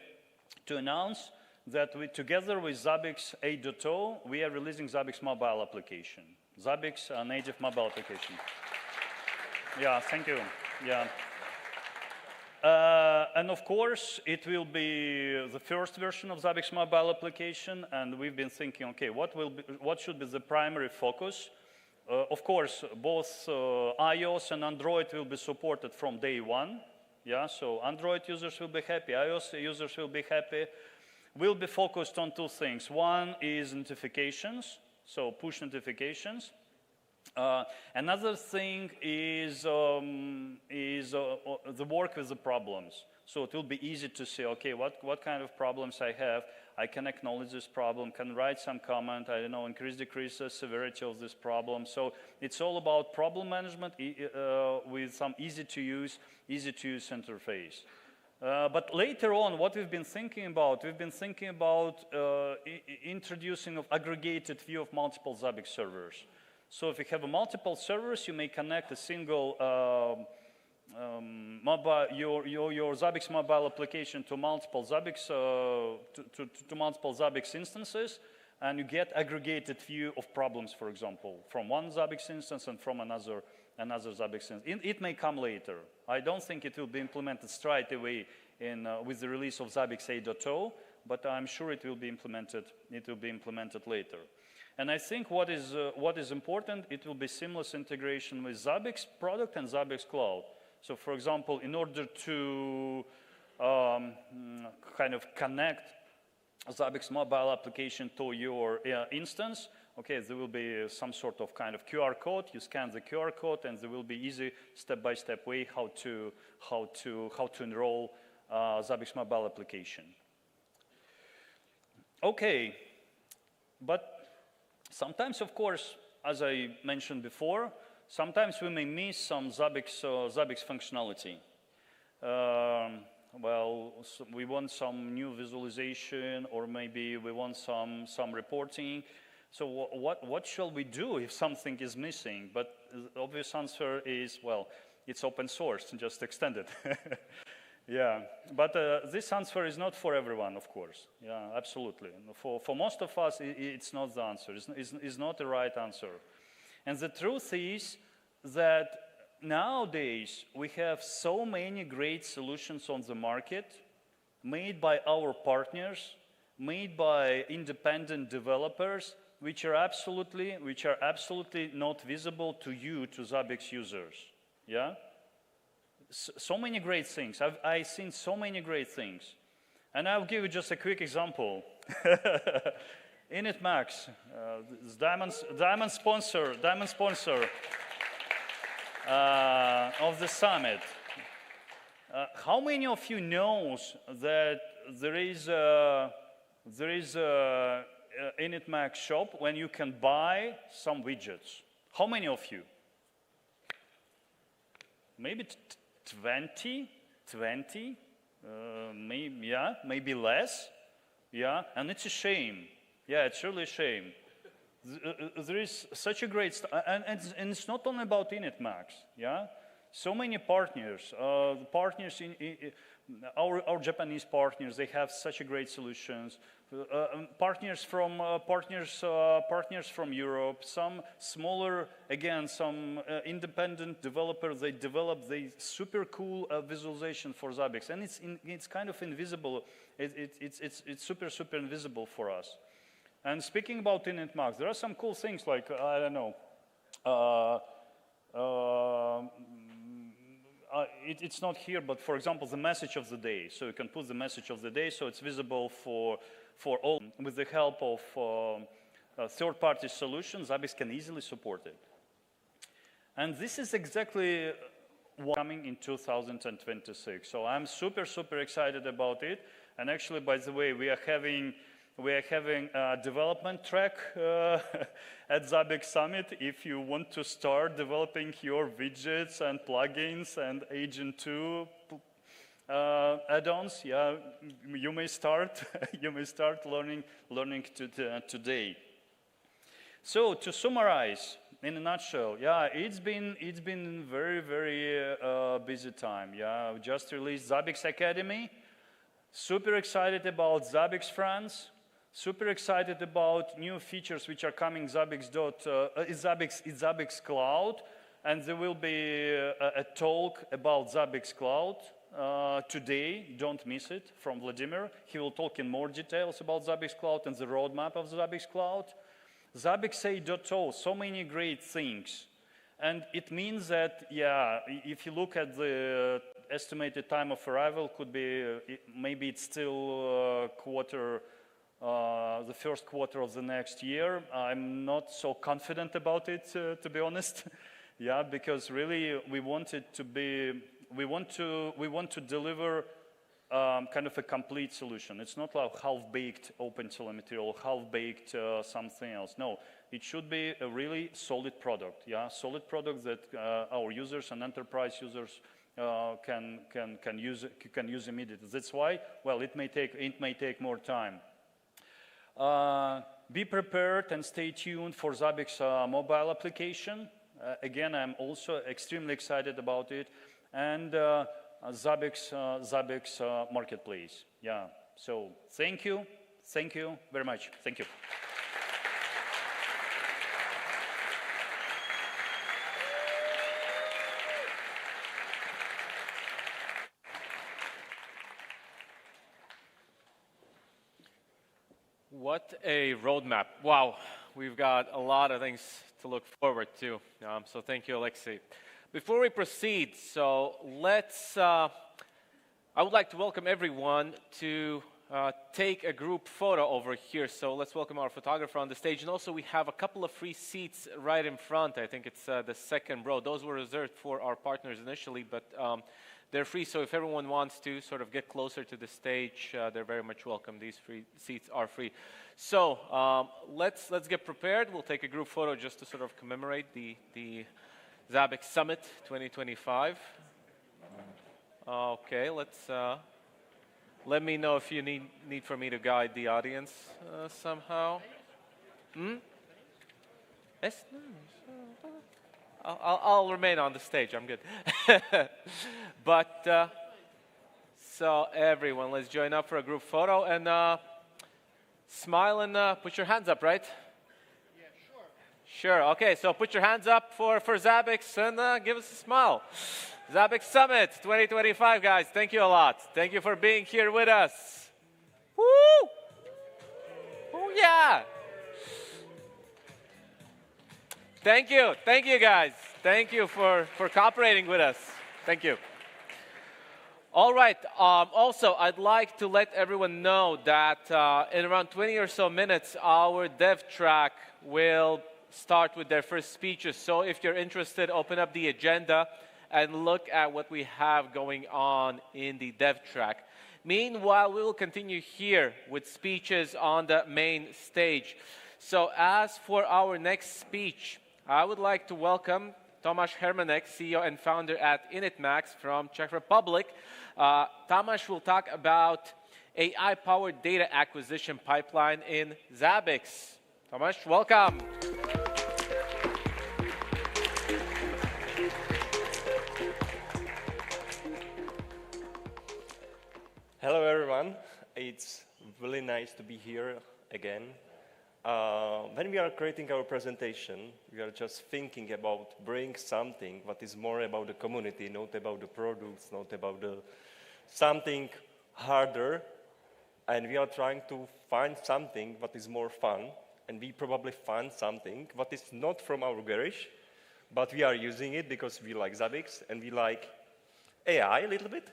to announce that together with Zabbix 8.0, we are releasing Zabbix mobile application. Zabbix native mobile application. Yeah, thank you. Yeah. And of course, it will be the first version of Zabbix mobile application, and we've been thinking, okay, what should be the primary focus? Of course, both iOS and Android will be supported from day one. Yeah, so Android users will be happy, iOS users will be happy. We'll be focused on two things. One is notifications, so push notifications. Another thing is the work with the problems. So it will be easy to see, okay, what kind of problems I have. I can acknowledge this problem, can write some comment, I don't know, increase, decrease the severity of this problem. So it's all about problem management with some easy-to-use interface. But later on, what we've been thinking about introducing of aggregated view of multiple Zabbix servers. So if you have multiple servers, you may connect a single your Zabbix mobile application to multiple Zabbix multiple Zabbix instances, and you get aggregated view of problems, for example, from one Zabbix instance and from another Zabbix instance. It may come later. I don't think it will be implemented straight away with the release of Zabbix 8.0, but I'm sure it will be implemented. It will be implemented later. And I think what is important, it will be seamless integration with Zabbix product and Zabbix cloud. So, for example, in order to kind of connect Zabbix mobile application to your instance, okay, there will be some sort of kind of QR code. You scan the QR code, and there will be easy step-by-step way how to enroll Zabbix mobile application. Okay, but sometimes, of course, as I mentioned before, sometimes we may miss some Zabbix functionality. Well, we want some new visualization, or maybe we want some reporting. So what shall we do if something is missing? But the obvious answer is, well, it's open source, just extend it. Yeah, but this answer is not for everyone, of course. Yeah, absolutely. For most of us, it's not the answer. It's not the right answer. And the truth is that nowadays we have so many great solutions on the market, made by our partners, made by independent developers, which are absolutely not visible to you, to Zabbix users. Yeah. So many great things. I've seen so many great things. And I'll give you just a quick example. initMAX, diamond sponsor of the summit. How many of you knows that there is a initMAX shop when you can buy some widgets? How many of you? Maybe 20, maybe less, yeah, and it's a shame. Yeah, it's really a shame. There is such a great and it's not only about initMAX, yeah. So many partners, our Japanese partners, they have such a great solutions. Partners from Europe, some smaller, again, some independent developers. They develop the super cool visualization for Zabbix, and it's kind of invisible. It's super invisible for us. And speaking about initMAX, there are some cool things like I don't know. It's not here, but for example, the message of the day. So you can put the message of the day, so it's visible for all. With the help of third-party solutions, Zabbix can easily support it. And this is exactly what's coming in 2026. So I'm super excited about it. And actually, by the way, we are having a development track at Zabbix Summit. If you want to start developing your widgets and plugins and Agent 2 add-ons, yeah, you may start. You may start learning today. So to summarize, in a nutshell, yeah, it's been very busy time. Yeah, we just released Zabbix Academy. Super excited about Zabbix France. Super excited about new features which are coming Zabbix Cloud, and there will be a talk about Zabbix Cloud today. Don't miss it, from Vladimir. He will talk in more details about Zabbix Cloud and the roadmap of Zabbix Cloud. Zabbix 8.0, so many great things, and it means that, yeah, if you look at the estimated time of arrival, could be maybe it's still the first quarter of the next year. I'm not so confident about it, to be honest. Yeah, because really we want it to be, we want to deliver kind of a complete solution. It's not like half-baked OpenTelemetry or half-baked something else. No, it should be a really solid product. Yeah, solid product that our users and enterprise users can use immediately. That's why, well, it may take more time. Be prepared and stay tuned for Zabbix mobile application. Again, I'm also extremely excited about it, and Zabbix Marketplace. Yeah. So thank you very much. Thank you. What a roadmap. Wow, we've got a lot of things to look forward to. So thank you, Alexei. Before we proceed, so I would like to welcome everyone to take a group photo over here. So let's welcome our photographer on the stage. And also we have a couple of free seats right in front. I think it's the second row. Those were reserved for our partners initially, but they're free, so if everyone wants to sort of get closer to the stage, they're very much welcome. These free seats are free. So let's get prepared. We'll take a group photo just to sort of commemorate the Zabbix Summit 2025. Okay, let me know if you need for me to guide the audience somehow. Yes? I'll remain on the stage. I'm good. But so everyone, let's join up for a group photo and smile and put your hands up, right? Yeah, sure. Sure. Okay. So put your hands up for Zabbix and give us a smile. Zabbix Summit 2025, guys. Thank you a lot. Thank you for being here with us. Woo! Oh yeah. Thank you, guys. Thank you for cooperating with us. Thank you. All right. Also, I'd like to let everyone know that in around 20 or so minutes, our dev track will start with their first speeches. So if you're interested, open up the agenda and look at what we have going on in the dev track. Meanwhile, we will continue here with speeches on the main stage. So as for our next speech, I would like to welcome Tomas Hermanek, CEO and founder at initMAX from Czech Republic. Tomas will talk about AI-powered data acquisition pipeline in Zabbix. Tomas, welcome. Hello, everyone. It's really nice to be here again. When we are creating our presentation, we are just thinking about bring something what is more about the community, not about the products, not about the something harder. And we are trying to find something what is more fun. And we probably find something what is not from our garage, but we are using it because we like Zabbix and we like AI a little bit.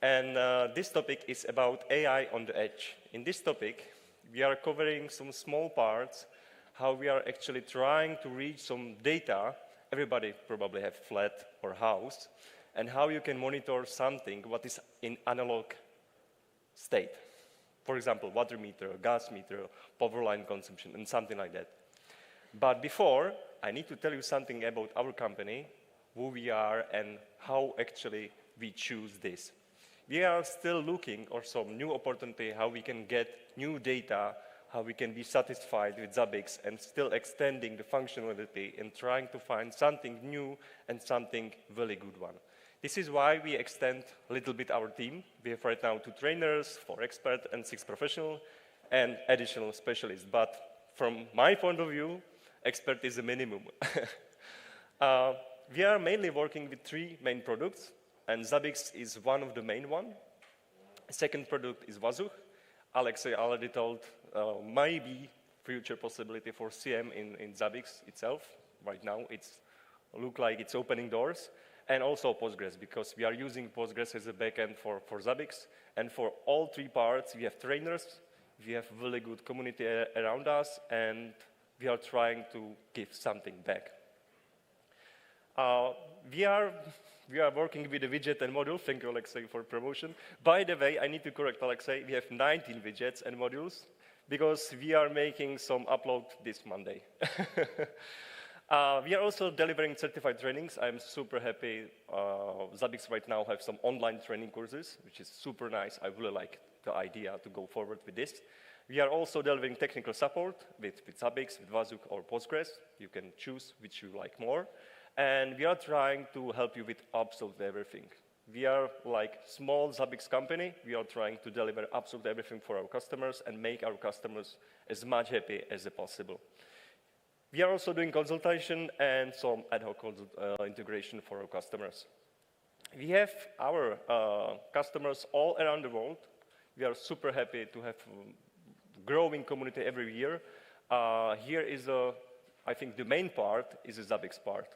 And this topic is about AI on the edge. In this topic, we are covering some small parts, how we are actually trying to reach some data. Everybody probably have flat or house, and how you can monitor something what is in analog state. For example, water meter, gas meter, power line consumption, and something like that. But before, I need to tell you something about our company, who we are, and how actually we choose this. We are still looking for some new opportunity, how we can get new data, how we can be satisfied with Zabbix and still extending the functionality and trying to find something new and something really good one. This is why we extend a little bit our team. We have right now 2 trainers, 4 experts, and 6 professionals, and additional specialists. But from my point of view, expert is a minimum. We are mainly working with 3 main products, and Zabbix is one of the main one. Second product is Vazuch. Alexei already told maybe future possibility for CM in Zabbix itself. Right now, it's look like it's opening doors. And also Postgres, because we are using Postgres as a backend for Zabbix. And for all 3 parts, we have trainers, we have really good community around us, and we are trying to give something back. We are working with a widget and module. Thank you, Alexei, for promotion. By the way, I need to correct Alexei. We have 19 widgets and modules because we are making some upload this Monday. We are also delivering certified trainings. I'm super happy. Zabbix right now have some online training courses, which is super nice. I really like the idea to go forward with this. We are also delivering technical support with Zabbix, with Vazuch, or Postgres. You can choose which you like more. And we are trying to help you with absolutely everything. We are like small Zabbix company. We are trying to deliver absolutely everything for our customers and make our customers as much happy as possible. We are also doing consultation and some ad hoc integration for our customers. We have our customers all around the world. We are super happy to have a growing community every year. Here is, I think the main part is the Zabbix part.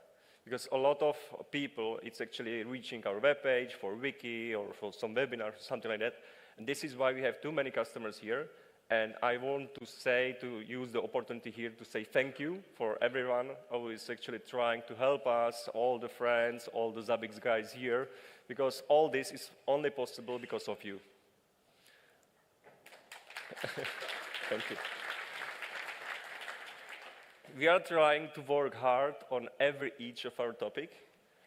Because a lot of people, it's actually reaching our webpage for wiki or for some webinar, something like that. And this is why we have too many customers here. And I want to use the opportunity here to say thank you for everyone who is actually trying to help us, all the friends, all the Zabbix guys here, because all this is only possible because of you. Thank you. We are trying to work hard on each of our topic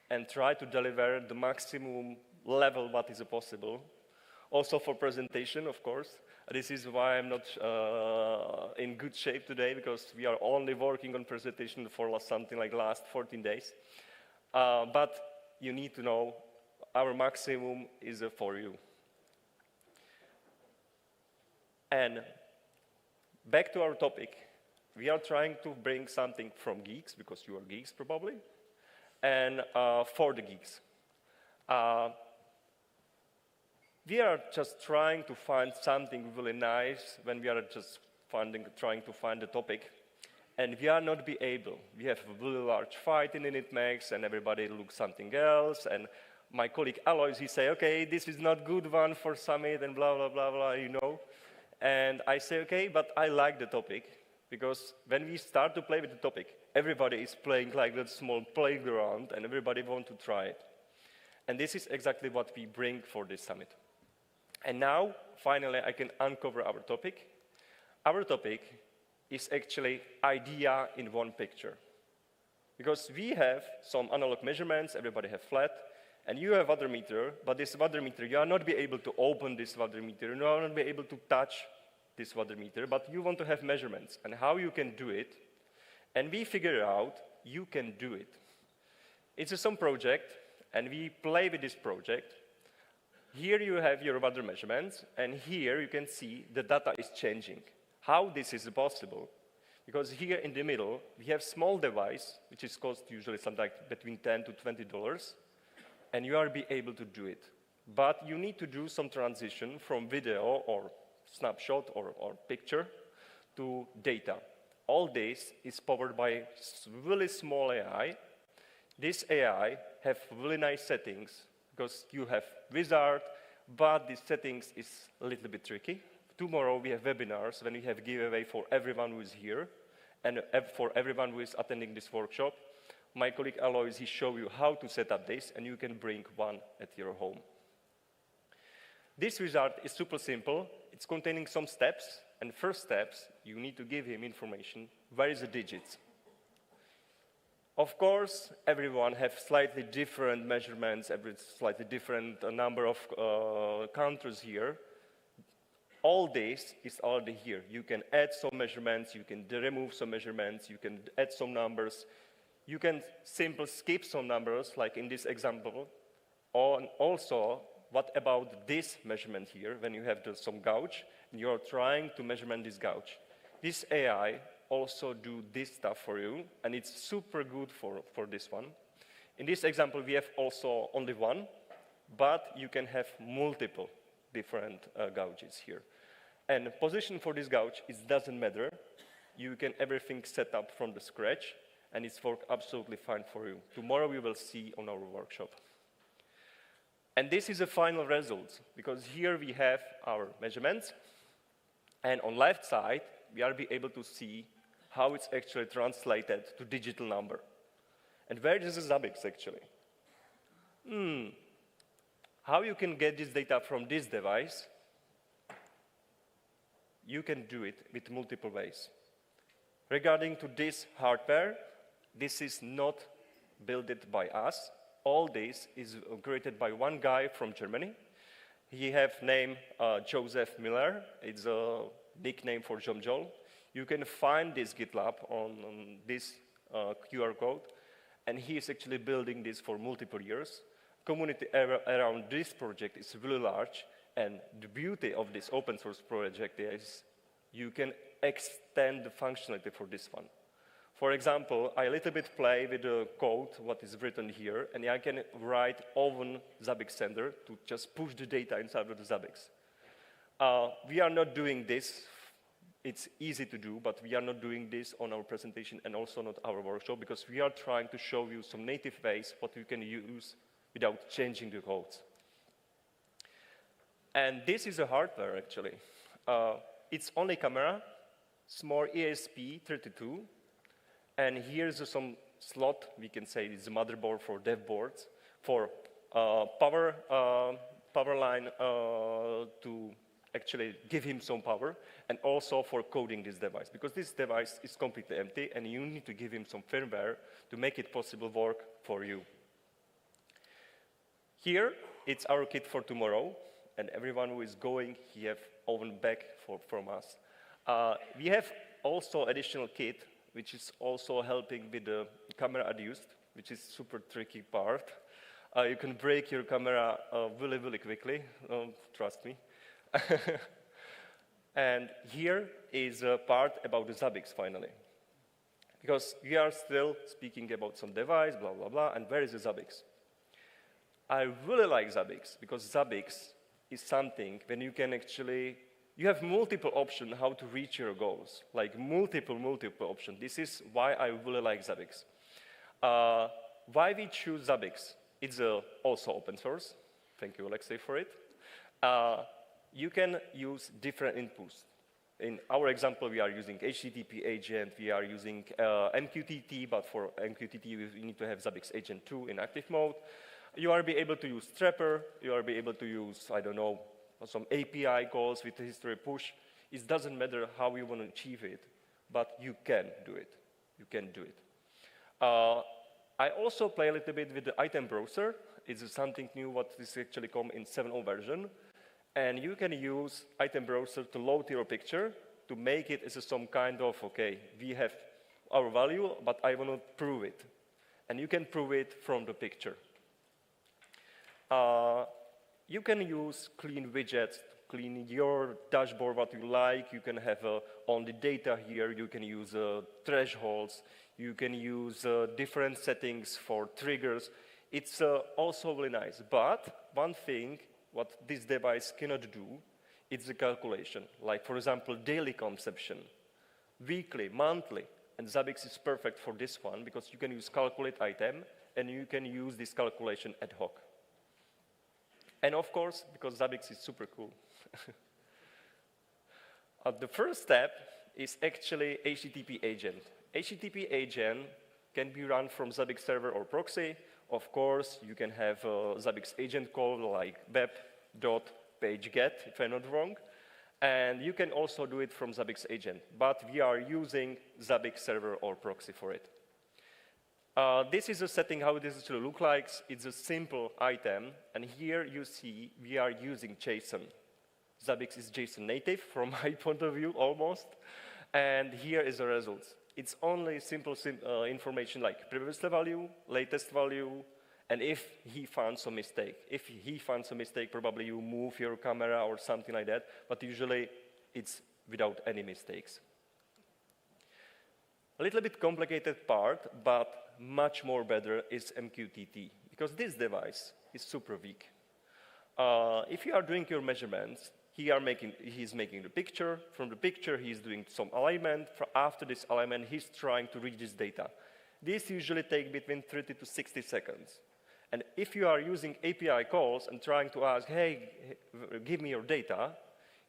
and try to deliver the maximum level what is possible. Also for presentation, of course. This is why I'm not in good shape today, because we are only working on presentation for something like last 14 days. But you need to know our maximum is for you. And back to our topic. We are trying to bring something from geeks, because you are geeks probably, and for the geeks. We are just trying to find something really nice when we are just trying to find a topic, and we are not be able. We have a really large fight in initMAX, and everybody looks something else, and my colleague Alois, he say, okay, this is not good one for Summit, and blah, blah, blah, blah, you know. And I say, okay, but I like the topic. Because when we start to play with the topic, everybody is playing like that small playground, and everybody wants to try it. And this is exactly what we bring for this summit. And now, finally, I can uncover our topic. Our topic is actually idea in one picture. Because we have some analog measurements, everybody have flat, and you have water meter, but this water meter, you are not be able to open this water meter, you are not be able to touch this water meter, but you want to have measurements and how you can do it. And we figure out you can do it. It's some project, and we play with this project. Here you have your weather measurements, and here you can see the data is changing. How this is possible? Because here in the middle, we have small device, which is cost usually something like between $10 to $20, and you are be able to do it. But you need to do some transition from video or snapshot or picture to data. All this is powered by really small AI. This AI have really nice settings because you have wizard, but these settings is a little bit tricky. Tomorrow we have webinars when we have giveaway for everyone who is here and for everyone who is attending this workshop. My colleague Alois, he show you how to set up this, and you can bring one at your home. This wizard is super simple. It's containing some steps, and first steps, you need to give him information. Where is the digits? Of course, everyone has slightly different measurements, slightly different number of counters here. All this is already here. You can add some measurements, you can remove some measurements, you can add some numbers. You can simply skip some numbers, like in this example. Also, what about this measurement here, when you have some gauge, and you're trying to measure this gauge? This AI also do this stuff for you, and it's super good for this one. In this example, we have also only one, but you can have multiple different gauges here. And position for this gauge, it doesn't matter. You can everything set up from the scratch, and it's work absolutely fine for you. Tomorrow we will see on our workshop. And this is the final result, because here we have our measurements, and on left side, we are be able to see how it's actually translated to digital number. And where is the Zabbix actually? How you can get this data from this device? You can do it with multiple ways. Regarding to this hardware, this is not built by us. All this is created by one guy from Germany. He have name Joseph Miller. It's a nickname for Jomjol. You can find this GitLab on this QR code, and he is actually building this for multiple years. Community around this project is really large, and the beauty of this open source project is you can extend the functionality for this one. For example, I a little bit play with the code, what is written here, and I can write own Zabbix sender to just push the data inside of the Zabbix. We are not doing this. It's easy to do, but we are not doing this on our presentation and also not our workshop, because we are trying to show you some native ways what you can use without changing the codes. And this is a hardware, actually. It's only camera, small ESP32, and here's some slot, we can say it's a motherboard for dev boards, for power line to actually give him some power, and also for coding this device, because this device is completely empty, and you need to give him some firmware to make it possible work for you. Here, it's our kit for tomorrow, and everyone who is going, he have oven back from us. We have also additional kit, which is also helping with the camera adduced, which is super tricky part. You can break your camera really, really quickly, trust me. And here is a part about the Zabbix, finally. Because we are still speaking about some device, blah, blah, blah, and where is the Zabbix? I really like Zabbix, because Zabbix is something when you can actually, you have multiple options how to reach your goals, like multiple options. This is why I really like Zabbix. Why we choose Zabbix? It's also open source. Thank you, Alexei, for it. You can use different inputs. In our example, we are using HTTP agent, we are using MQTT, but for MQTT, we need to have Zabbix agent 2 in active mode. You are be able to use Trapper, you are be able to use, I don't know, some API calls with history push. It doesn't matter how you want to achieve it, but you can do it. You can do it. I also play a little bit with the item browser. It's something new what is actually come in 7.0 version. And you can use item browser to load your picture to make it as some kind of, okay, we have our value, but I want to prove it. And you can prove it from the picture. You can use clean widgets to clean your dashboard what you like. You can have only data here. You can use thresholds. You can use different settings for triggers. It's also really nice. But one thing what this device cannot do, it's the calculation. Like, for example, daily consumption, weekly, monthly. And Zabbix is perfect for this one because you can use calculate item and you can use this calculation ad hoc. And of course, because Zabbix is super cool. The first step is actually HTTP agent. HTTP agent can be run from Zabbix server or proxy. Of course, you can have a Zabbix agent call like web.pageGet, if I'm not wrong. And you can also do it from Zabbix agent. But we are using Zabbix server or proxy for it. This is a setting how this will look like. It's a simple item. And here you see we are using JSON. Zabbix is JSON native from my point of view, almost. And here is the results. It's only simple information like previous value, latest value, and if he found some mistake. If he found some mistake, probably you move your camera or something like that. But usually it's without any mistakes. A little bit complicated part, but much more better is MQTT, because this device is super weak. If you are doing your measurements, he's making the picture. From the picture, he's doing some alignment. After this alignment, he's trying to read this data. This usually takes between 30 to 60 seconds. And if you are using API calls and trying to ask, hey, give me your data,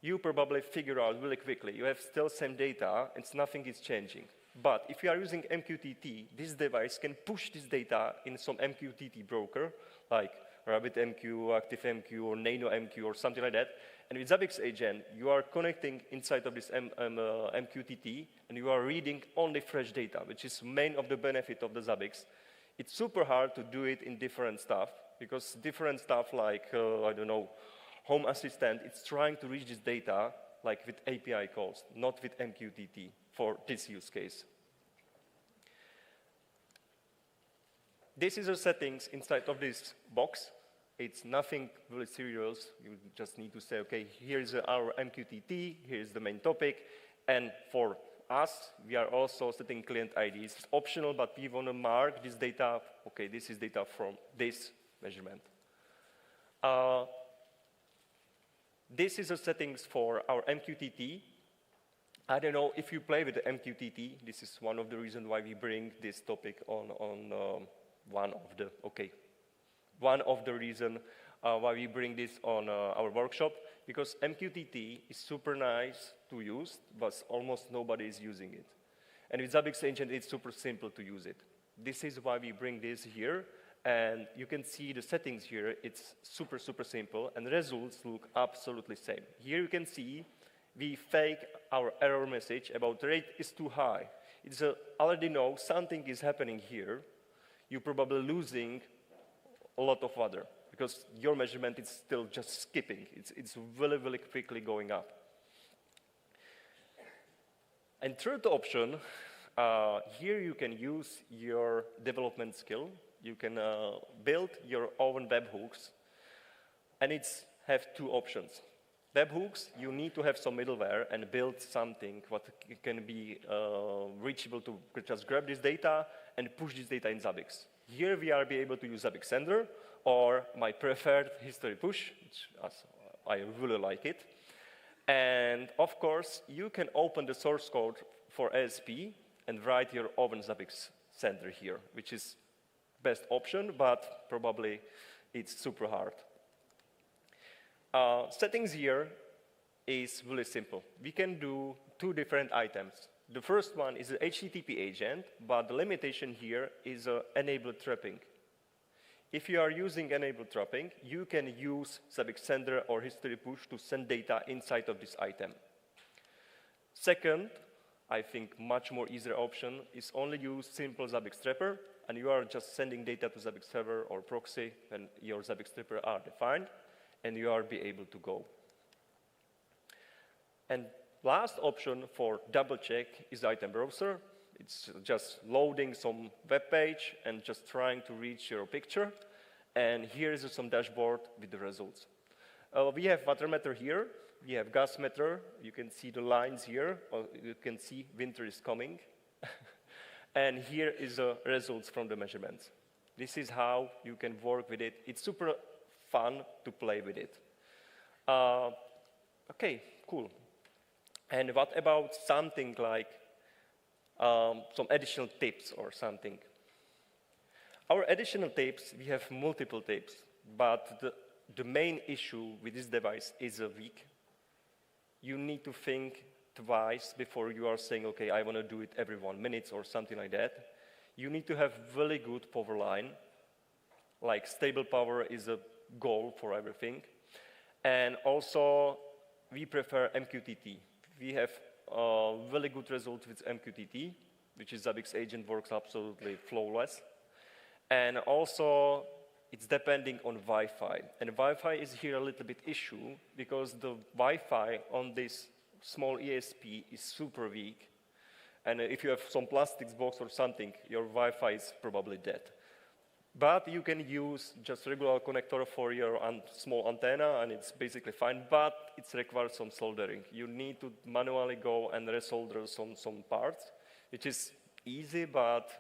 you probably figure out really quickly. You have still same data, and nothing is changing. But if you are using MQTT, this device can push this data in some MQTT broker, like RabbitMQ, ActiveMQ, or NanoMQ, or something like that. And with Zabbix agent, you are connecting inside of this MQTT, and you are reading only fresh data, which is main of the benefit of the Zabbix. It's super hard to do it in different stuff, because different stuff like, I don't know, Home Assistant, it's trying to reach this data like with API calls, not with MQTT for this use case. This is the settings inside of this box. It's nothing really serious. You just need to say, okay, here's our MQTT, here's the main topic, and for us, we are also setting client IDs. It's optional, but we want to mark this data. Okay, this is data from this measurement. This is the settings for our MQTT. I don't know if you play with the MQTT. This is one of the reasons why we bring this topic on one of the reasons why we bring this on our workshop, because MQTT is super nice to use, but almost nobody is using it. And with Zabbix agent, it's super simple to use it. This is why we bring this here, and you can see the settings here. It's super, super simple, and the results look absolutely same. Here you can see we fake our error message about rate is too high. It's already know something is happening here. You're probably losing a lot of water because your measurement is still just skipping. It's really, really quickly going up. And third option, here you can use your development skill. You can build your own webhooks, and it's have two options. Webhooks, you need to have some middleware and build something what can be reachable to just grab this data and push this data in Zabbix. Here we are able to use Zabbix Sender or my preferred history push, which I really like it. And of course, you can open the source code for ASP and write your own Zabbix Sender here, which is best option, but probably it's super hard. Settings here is really simple. We can do two different items. The first one is the HTTP agent, but the limitation here is enable trapping. If you are using enable trapping, you can use Zabbix Sender or history push to send data inside of this item. Second, I think much more easier option is only use simple Zabbix trapper, and you are just sending data to Zabbix server or proxy, and your Zabbix trapper are defined, and you are be able to go. And last option for double check is the item browser. It's just loading some web page and just trying to reach your picture. And here is some dashboard with the results. We have water meter here. We have gas meter. You can see the lines here. Or you can see winter is coming. And here is the results from the measurements. This is how you can work with it. It's super fun to play with it. Okay, cool. And what about something like some additional tips or something? Our additional tips, we have multiple tips, but the main issue with this device is a weak. You need to think twice before you are saying, okay, I want to do it every 1 minute or something like that. You need to have really good power line. Like stable power is a goal for everything. And also, we prefer MQTT. We have really good results with MQTT, which is Zabbix agent, works absolutely flawless. And also, it's depending on Wi-Fi. And Wi-Fi is here a little bit issue because the Wi-Fi on this small ESP is super weak. And if you have some plastics box or something, your Wi-Fi is probably dead. But you can use just regular connector for your small antenna, and it's basically fine, but it requires some soldering. You need to manually go and resolder some parts, which is easy, but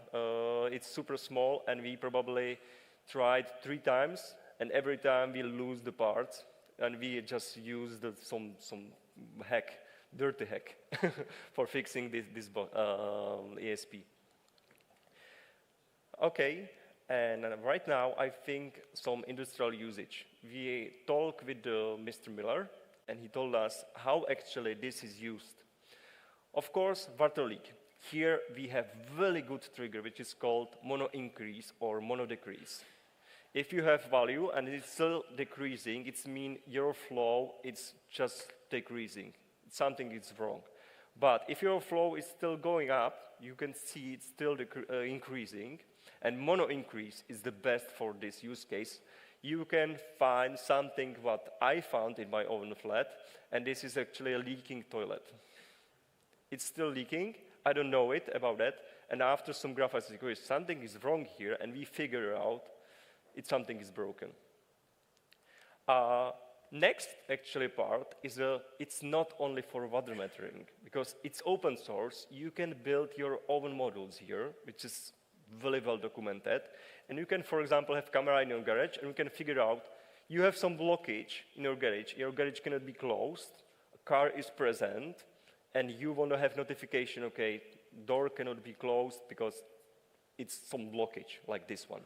it's super small, and we probably tried 3 times, and every time we lose the parts, and we just use some hack, dirty hack, for fixing this ESP. Okay. And right now, I think some industrial usage. We talked with Mr. Miller, and he told us how actually this is used. Of course, water leak. Here we have really good trigger, which is called mono increase or mono decrease. If you have value and it's still decreasing, it means your flow is just decreasing. Something is wrong. But if your flow is still going up, you can see it's still increasing. And mono increase is the best for this use case. You can find something what I found in my own flat, and this is actually a leaking toilet. It's still leaking. I don't know about that. And after some graphics, something is wrong here, and we figure out something is broken. Next, actually, part is it's not only for water metering, because it's open source. You can build your own modules here, which is really well documented. And you can, for example, have camera in your garage, and you can figure out you have some blockage in your garage cannot be closed, a car is present, and you want to have notification, okay, door cannot be closed because it's some blockage like this one.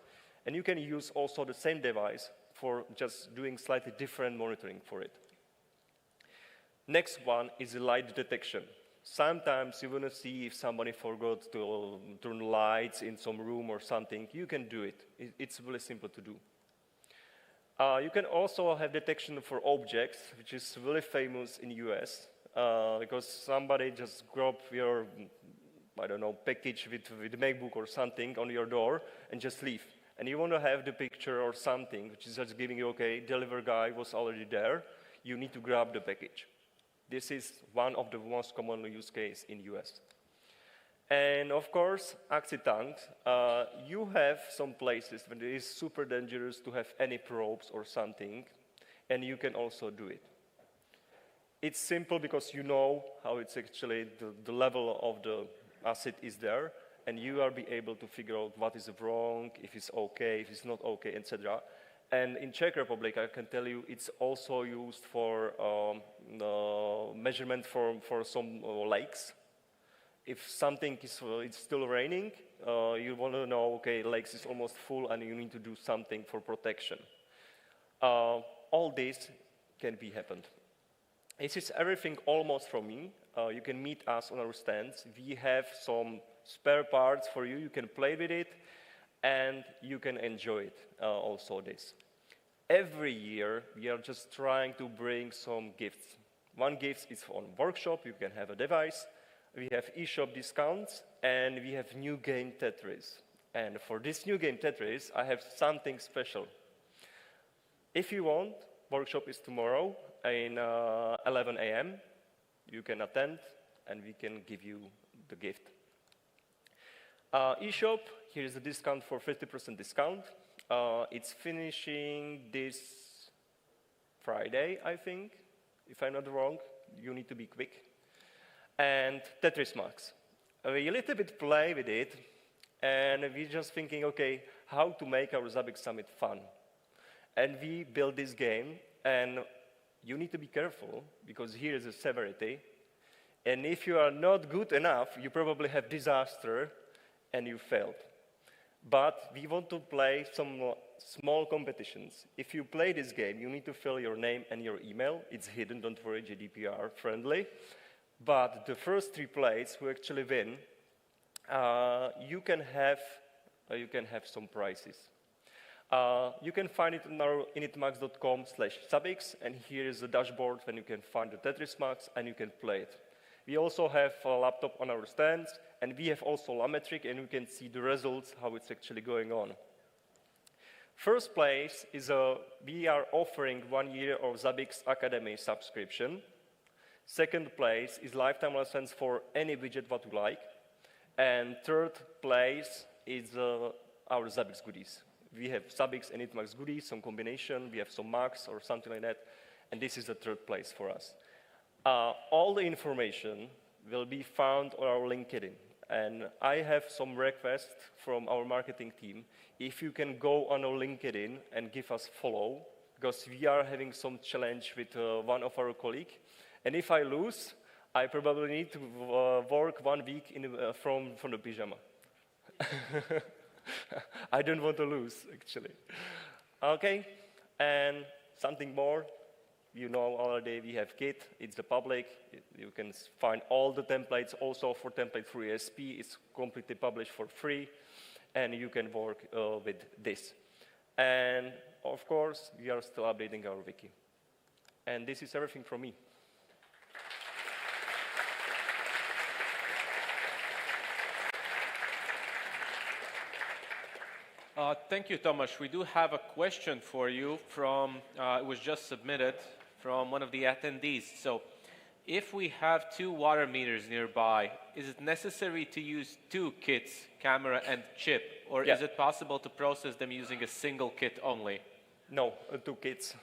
And you can use also the same device for just doing slightly different monitoring for it. Next one is light detection. Sometimes you want to see if somebody forgot to turn lights in some room or something. You can do it. It's really simple to do. You can also have detection for objects, which is really famous in US, because somebody just grabbed your, I don't know, package with a MacBook or something on your door and just leave. And you want to have the picture or something, which is just giving you, okay, delivery guy was already there. You need to grab the package. This is one of the most common use cases in US. And of course, accident. You have some places where it is super dangerous to have any probes or something, and you can also do it. It's simple because you know how it's actually the level of the acid is there, and you will be able to figure out what is wrong, if it's okay, if it's not okay, etc. And in Czech Republic, I can tell you, it's also used for measurement for some lakes. If something is it's still raining, you want to know, okay, lakes is almost full, and you need to do something for protection. All this can be happened. This is everything almost from me. You can meet us on our stands. We have some spare parts for you. You can play with it, and you can enjoy it, also this. Every year, we are just trying to bring some gifts. One gift is on workshop. You can have a device. We have eShop discounts, and we have new game Tetris. And for this new game Tetris, I have something special. If you want, workshop is tomorrow in 11 a.m. You can attend, and we can give you the gift. eShop, here is a discount for 50% discount. It's finishing this Friday, I think, if I'm not wrong. You need to be quick. And initMAX. We a little bit play with it, and we're just thinking, okay, how to make our Zabbix Summit fun. And we built this game, and you need to be careful, because here is a severity. And if you are not good enough, you probably have disaster, and you failed. But we want to play some small competitions. If you play this game, you need to fill your name and your email. It's hidden, don't worry, GDPR friendly. But the first 3 plays who actually win, you can have some prizes. You can find it on our initMAX.com/Zabbix, and here is the dashboard when you can find the initMAX and you can play it. We also have a laptop on our stands, and we have also Lametric, and you can see the results, how it's actually going on. First place is we are offering 1 year of Zabbix Academy subscription. Second place is lifetime license for any widget what you like. And third place is our Zabbix goodies. We have Zabbix and initMAX goodies, some combination. We have some Max or something like that. And this is the third place for us. All the information will be found on our LinkedIn. And I have some requests from our marketing team. If you can go on our LinkedIn and give us follow, because we are having some challenge with one of our colleagues. And if I lose, I probably need to work 1 week from the pyjama. I don't want to lose, actually. Okay, and something more. You know already we have Git, it's the public. You can find all the templates, also for template through ESP. It's completely published for free, and you can work with this. And of course, we are still updating our wiki. And this is everything from me. Thank you, Tomas. We do have a question for you from, it was just submitted from one of the attendees. So, if we have 2 water meters nearby, is it necessary to use 2 kits, camera and chip? Or is it possible to process them using a single kit only? No, 2 kits,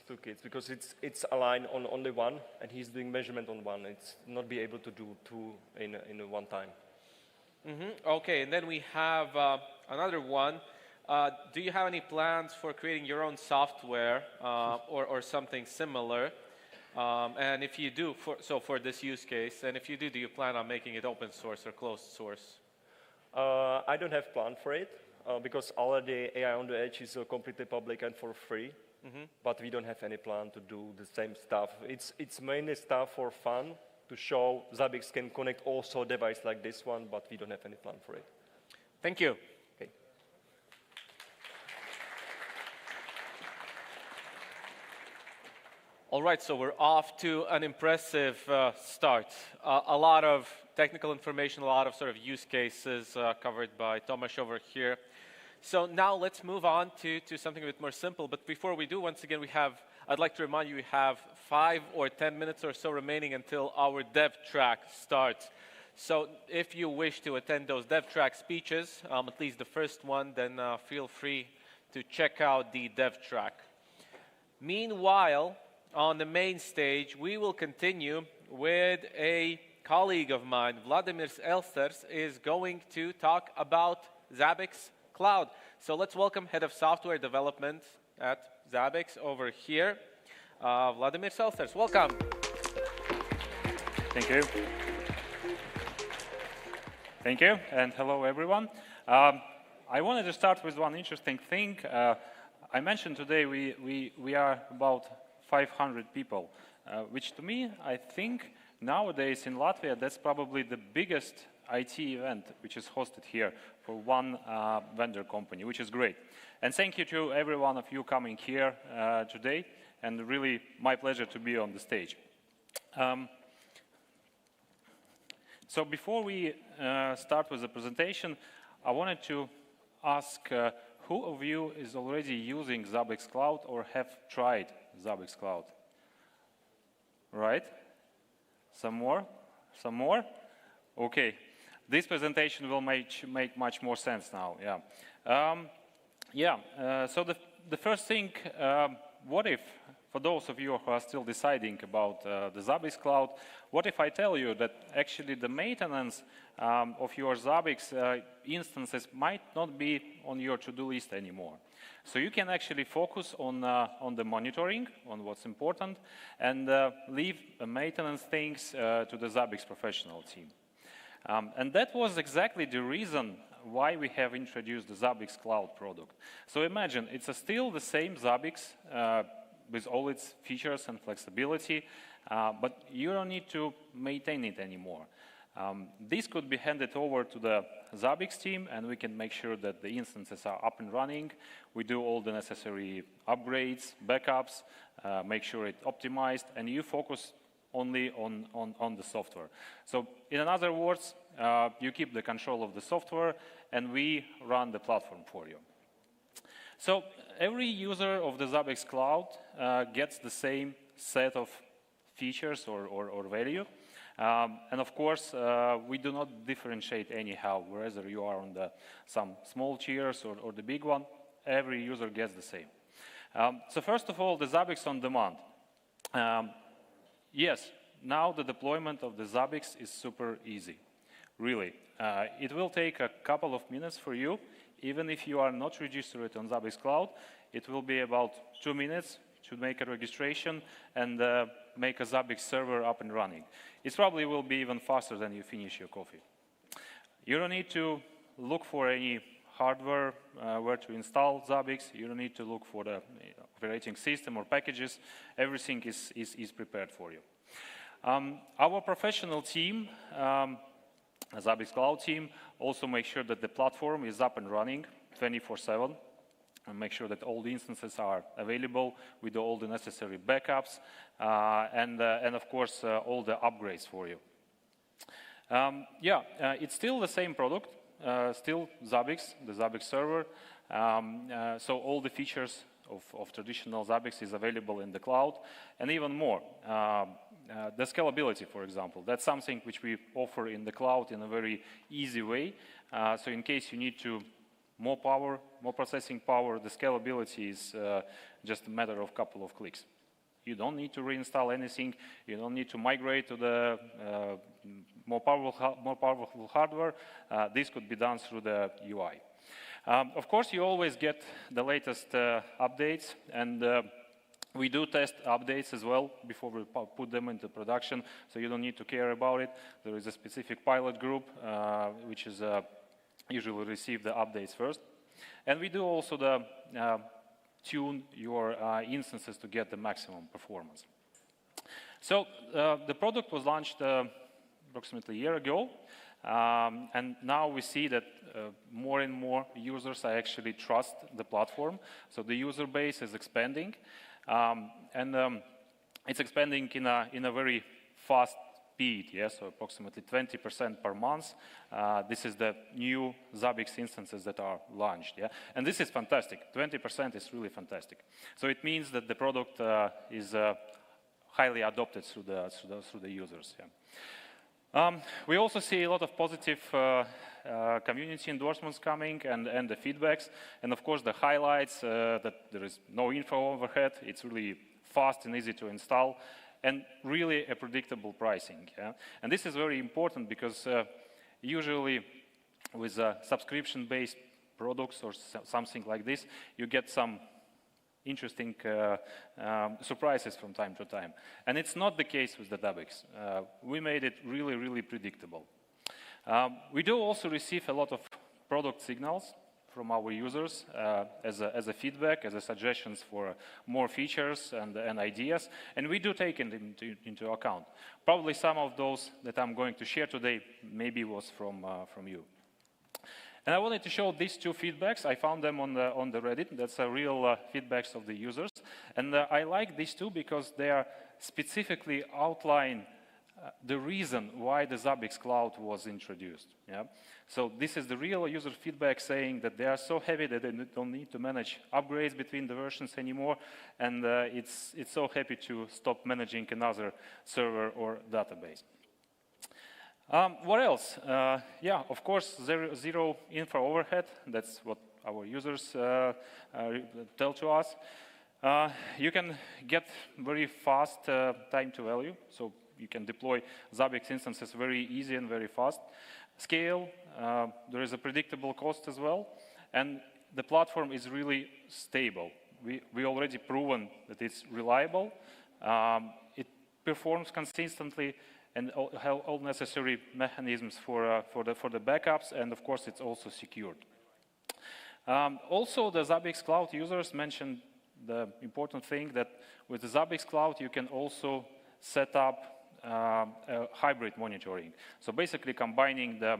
because it's aligned on only one, and he's doing measurement on one. It's not be able to do 2 in one time. Okay, and then we have another one. Do you have any plans for creating your own software or something similar? And if you do, for this use case, and if you do you plan on making it open source or closed source? I don't have plan for it, because already AI on the Edge is completely public and for free, but we don't have any plan to do the same stuff. It's mainly stuff for fun, to show Zabbix can connect also a device like this one, but we don't have any plan for it. Thank you. All right, so we're off to an impressive start. A lot of technical information, a lot of sort of use cases covered by Tomas over here. So now let's move on to something a bit more simple. But before we do, once again, I'd like to remind you we have 5 or 10 minutes or so remaining until our dev track starts. So if you wish to attend those dev track speeches, at least the first one, then feel free to check out the dev track. Meanwhile, on the main stage, we will continue with a colleague of mine, Vladimirs Elsters, is going to talk about Zabbix Cloud. So let's welcome Head of Software Development at Zabbix over here, Vladimirs Elsters. Welcome. Thank you. Thank you, and hello everyone. I wanted to start with one interesting thing. I mentioned today we are about 500 people, which to me, I think nowadays in Latvia, that's probably the biggest IT event which is hosted here for one vendor company, which is great. And thank you to every one of you coming here today, and really my pleasure to be on the stage. So before we start with the presentation, I wanted to ask who of you is already using Zabbix Cloud or have tried Zabbix Cloud? Right? Some more? Some more? Okay. This presentation will make much more sense now. Yeah. So the first thing, what if for those of you who are still deciding about the Zabbix cloud, what if I tell you that actually the maintenance of your Zabbix instances might not be on your to-do list anymore? So you can actually focus on the monitoring, on what's important, and leave the maintenance things to the Zabbix professional team. And that was exactly the reason why we have introduced the Zabbix Cloud product. So imagine, it's still the same Zabbix with all its features and flexibility, but you don't need to maintain it anymore. This could be handed over to the Zabbix team, and we can make sure that the instances are up and running. We do all the necessary upgrades, backups, make sure it's optimized, and you focus only on the software. So in other words, you keep the control of the software, and we run the platform for you. So every user of the Zabbix Cloud gets the same set of features or value. And of course, we do not differentiate anyhow, whether you are on some small tiers or the big one, every user gets the same. So first of all, the Zabbix on demand. Yes, now the deployment of the Zabbix is super easy, really. It will take a couple of minutes for you. Even if you are not registered on Zabbix Cloud, it will be about 2 minutes to make a registration and make a Zabbix server up and running. It probably will be even faster than you finish your coffee. You don't need to look for any hardware where to install Zabbix. You don't need to look for the operating system or packages. Everything is prepared for you. Our professional team, Zabbix Cloud team, also make sure that the platform is up and running 24/7 and make sure that all the instances are available with all the necessary backups and of course all the upgrades for you. It's still the same product, still Zabbix, the Zabbix server. So all the features of traditional Zabbix is available in the cloud, and even more. The scalability, for example, that's something which we offer in the cloud in a very easy way. So in case you need more power, more processing power, the scalability is just a matter of a couple of clicks. You don't need to reinstall anything. You don't need to migrate to the more powerful hardware. This could be done through the UI. Of course, you always get the latest updates, and we do test updates as well before we put them into production, so you don't need to care about it. There is a specific pilot group which is usually receive the updates first. And we do also tune your instances to get the maximum performance. So the product was launched approximately a year ago, and now we see that more and more users actually trust the platform. So the user base is expanding, and it's expanding in a very fast speed, yes, so approximately 20% per month. This is the new Zabbix instances that are launched, yeah, and this is fantastic. 20% is really fantastic. So it means that the product is highly adopted through the users. Yeah. We also see a lot of positive community endorsements coming and the feedbacks, and of course the highlights that there is no info overhead. It's really fast and easy to install, and really a predictable pricing. Yeah? And this is very important because usually with subscription-based products or something like this, you get some interesting surprises from time to time. And it's not the case with the Zabbix. We made it really, really predictable. We do also receive a lot of product signals from our users as a feedback, as a suggestions for more features and ideas, and we do take it into account. Probably some of those that I'm going to share today maybe was from you. And I wanted to show these two feedbacks. I found them on the Reddit. That's real feedbacks of the users, and I like these two because they are specifically outline the reason why the Zabbix Cloud was introduced. Yeah? So this is the real user feedback saying that they are so happy that they don't need to manage upgrades between the versions anymore, and it's so happy to stop managing another server or database. What else? Yeah, of course, zero infra overhead. That's what our users tell to us. You can get very fast time to value, so you can deploy Zabbix instances very easy and very fast. Scale, there is a predictable cost as well, and the platform is really stable. We already proven that it's reliable, it performs consistently, and have all necessary mechanisms for the backups, and of course it's also secured. Also, the Zabbix Cloud users mentioned the important thing that with the Zabbix Cloud you can also set up hybrid monitoring. So basically combining the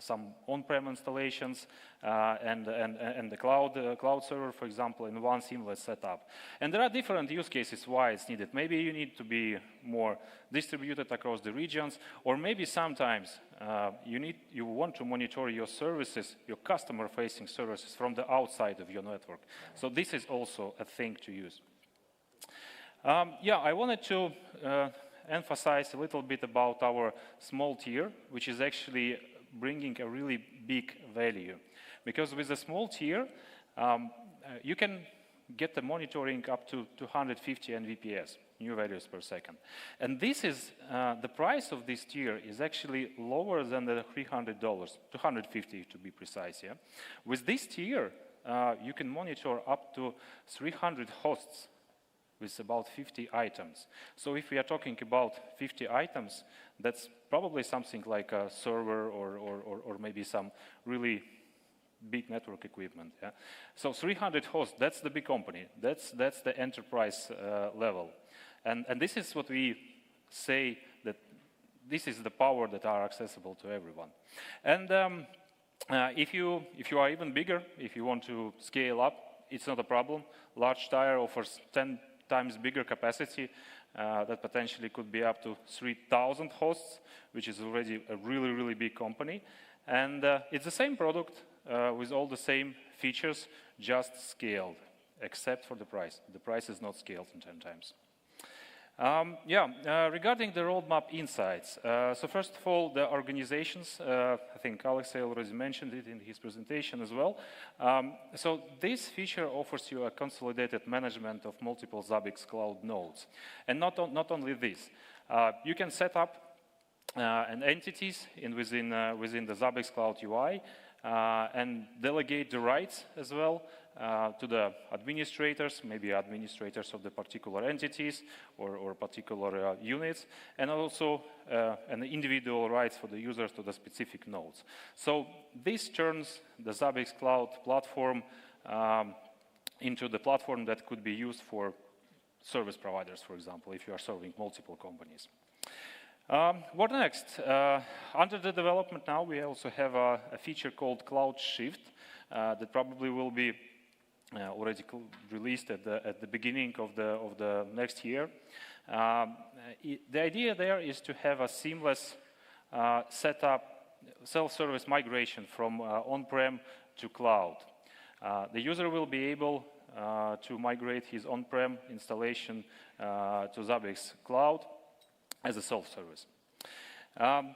some on-prem installations and the cloud server, for example, in one seamless setup. And there are different use cases why it's needed. Maybe you need to be more distributed across the regions, or maybe sometimes you want to monitor your services, your customer-facing services from the outside of your network. So this is also a thing to use. Yeah, I wanted to emphasize a little bit about our small tier, which is actually bringing a really big value. Because with a small tier, you can get the monitoring up to 250 NVPS, new values per second. And this is, the price of this tier is actually lower than the $300, $250 to be precise, yeah? With this tier, you can monitor up to 300 hosts with about 50 items. So if we are talking about 50 items, that's probably something like a server or maybe some really big network equipment. Yeah? So 300 hosts, that's the big company. That's the enterprise level. And this is what we say, that this is the power that are accessible to everyone. And if you are even bigger, if you want to scale up, it's not a problem. Large tier offers 10 times bigger capacity that potentially could be up to 3,000 hosts, which is already a really big company. And it's the same product with all the same features, just scaled, except for the price. The price is not scaled in 10 times. Regarding the roadmap insights. So first of all, the organizations, I think Alexei already mentioned it in his presentation as well. So this feature offers you a consolidated management of multiple Zabbix Cloud nodes. And not only this, you can set up an entities within the Zabbix Cloud UI and delegate the rights as well to the administrators, maybe administrators of the particular entities or particular units, and also an individual rights for the users to the specific nodes. So this turns the Zabbix Cloud platform into the platform that could be used for service providers, for example, if you are serving multiple companies. What next? Under the development now, we also have a feature called Cloud Shift that probably will be already released at the beginning of the next year. The idea there is to have a seamless setup, self-service migration from on-prem to cloud. The user will be able to migrate his on-prem installation to Zabbix Cloud as a self-service.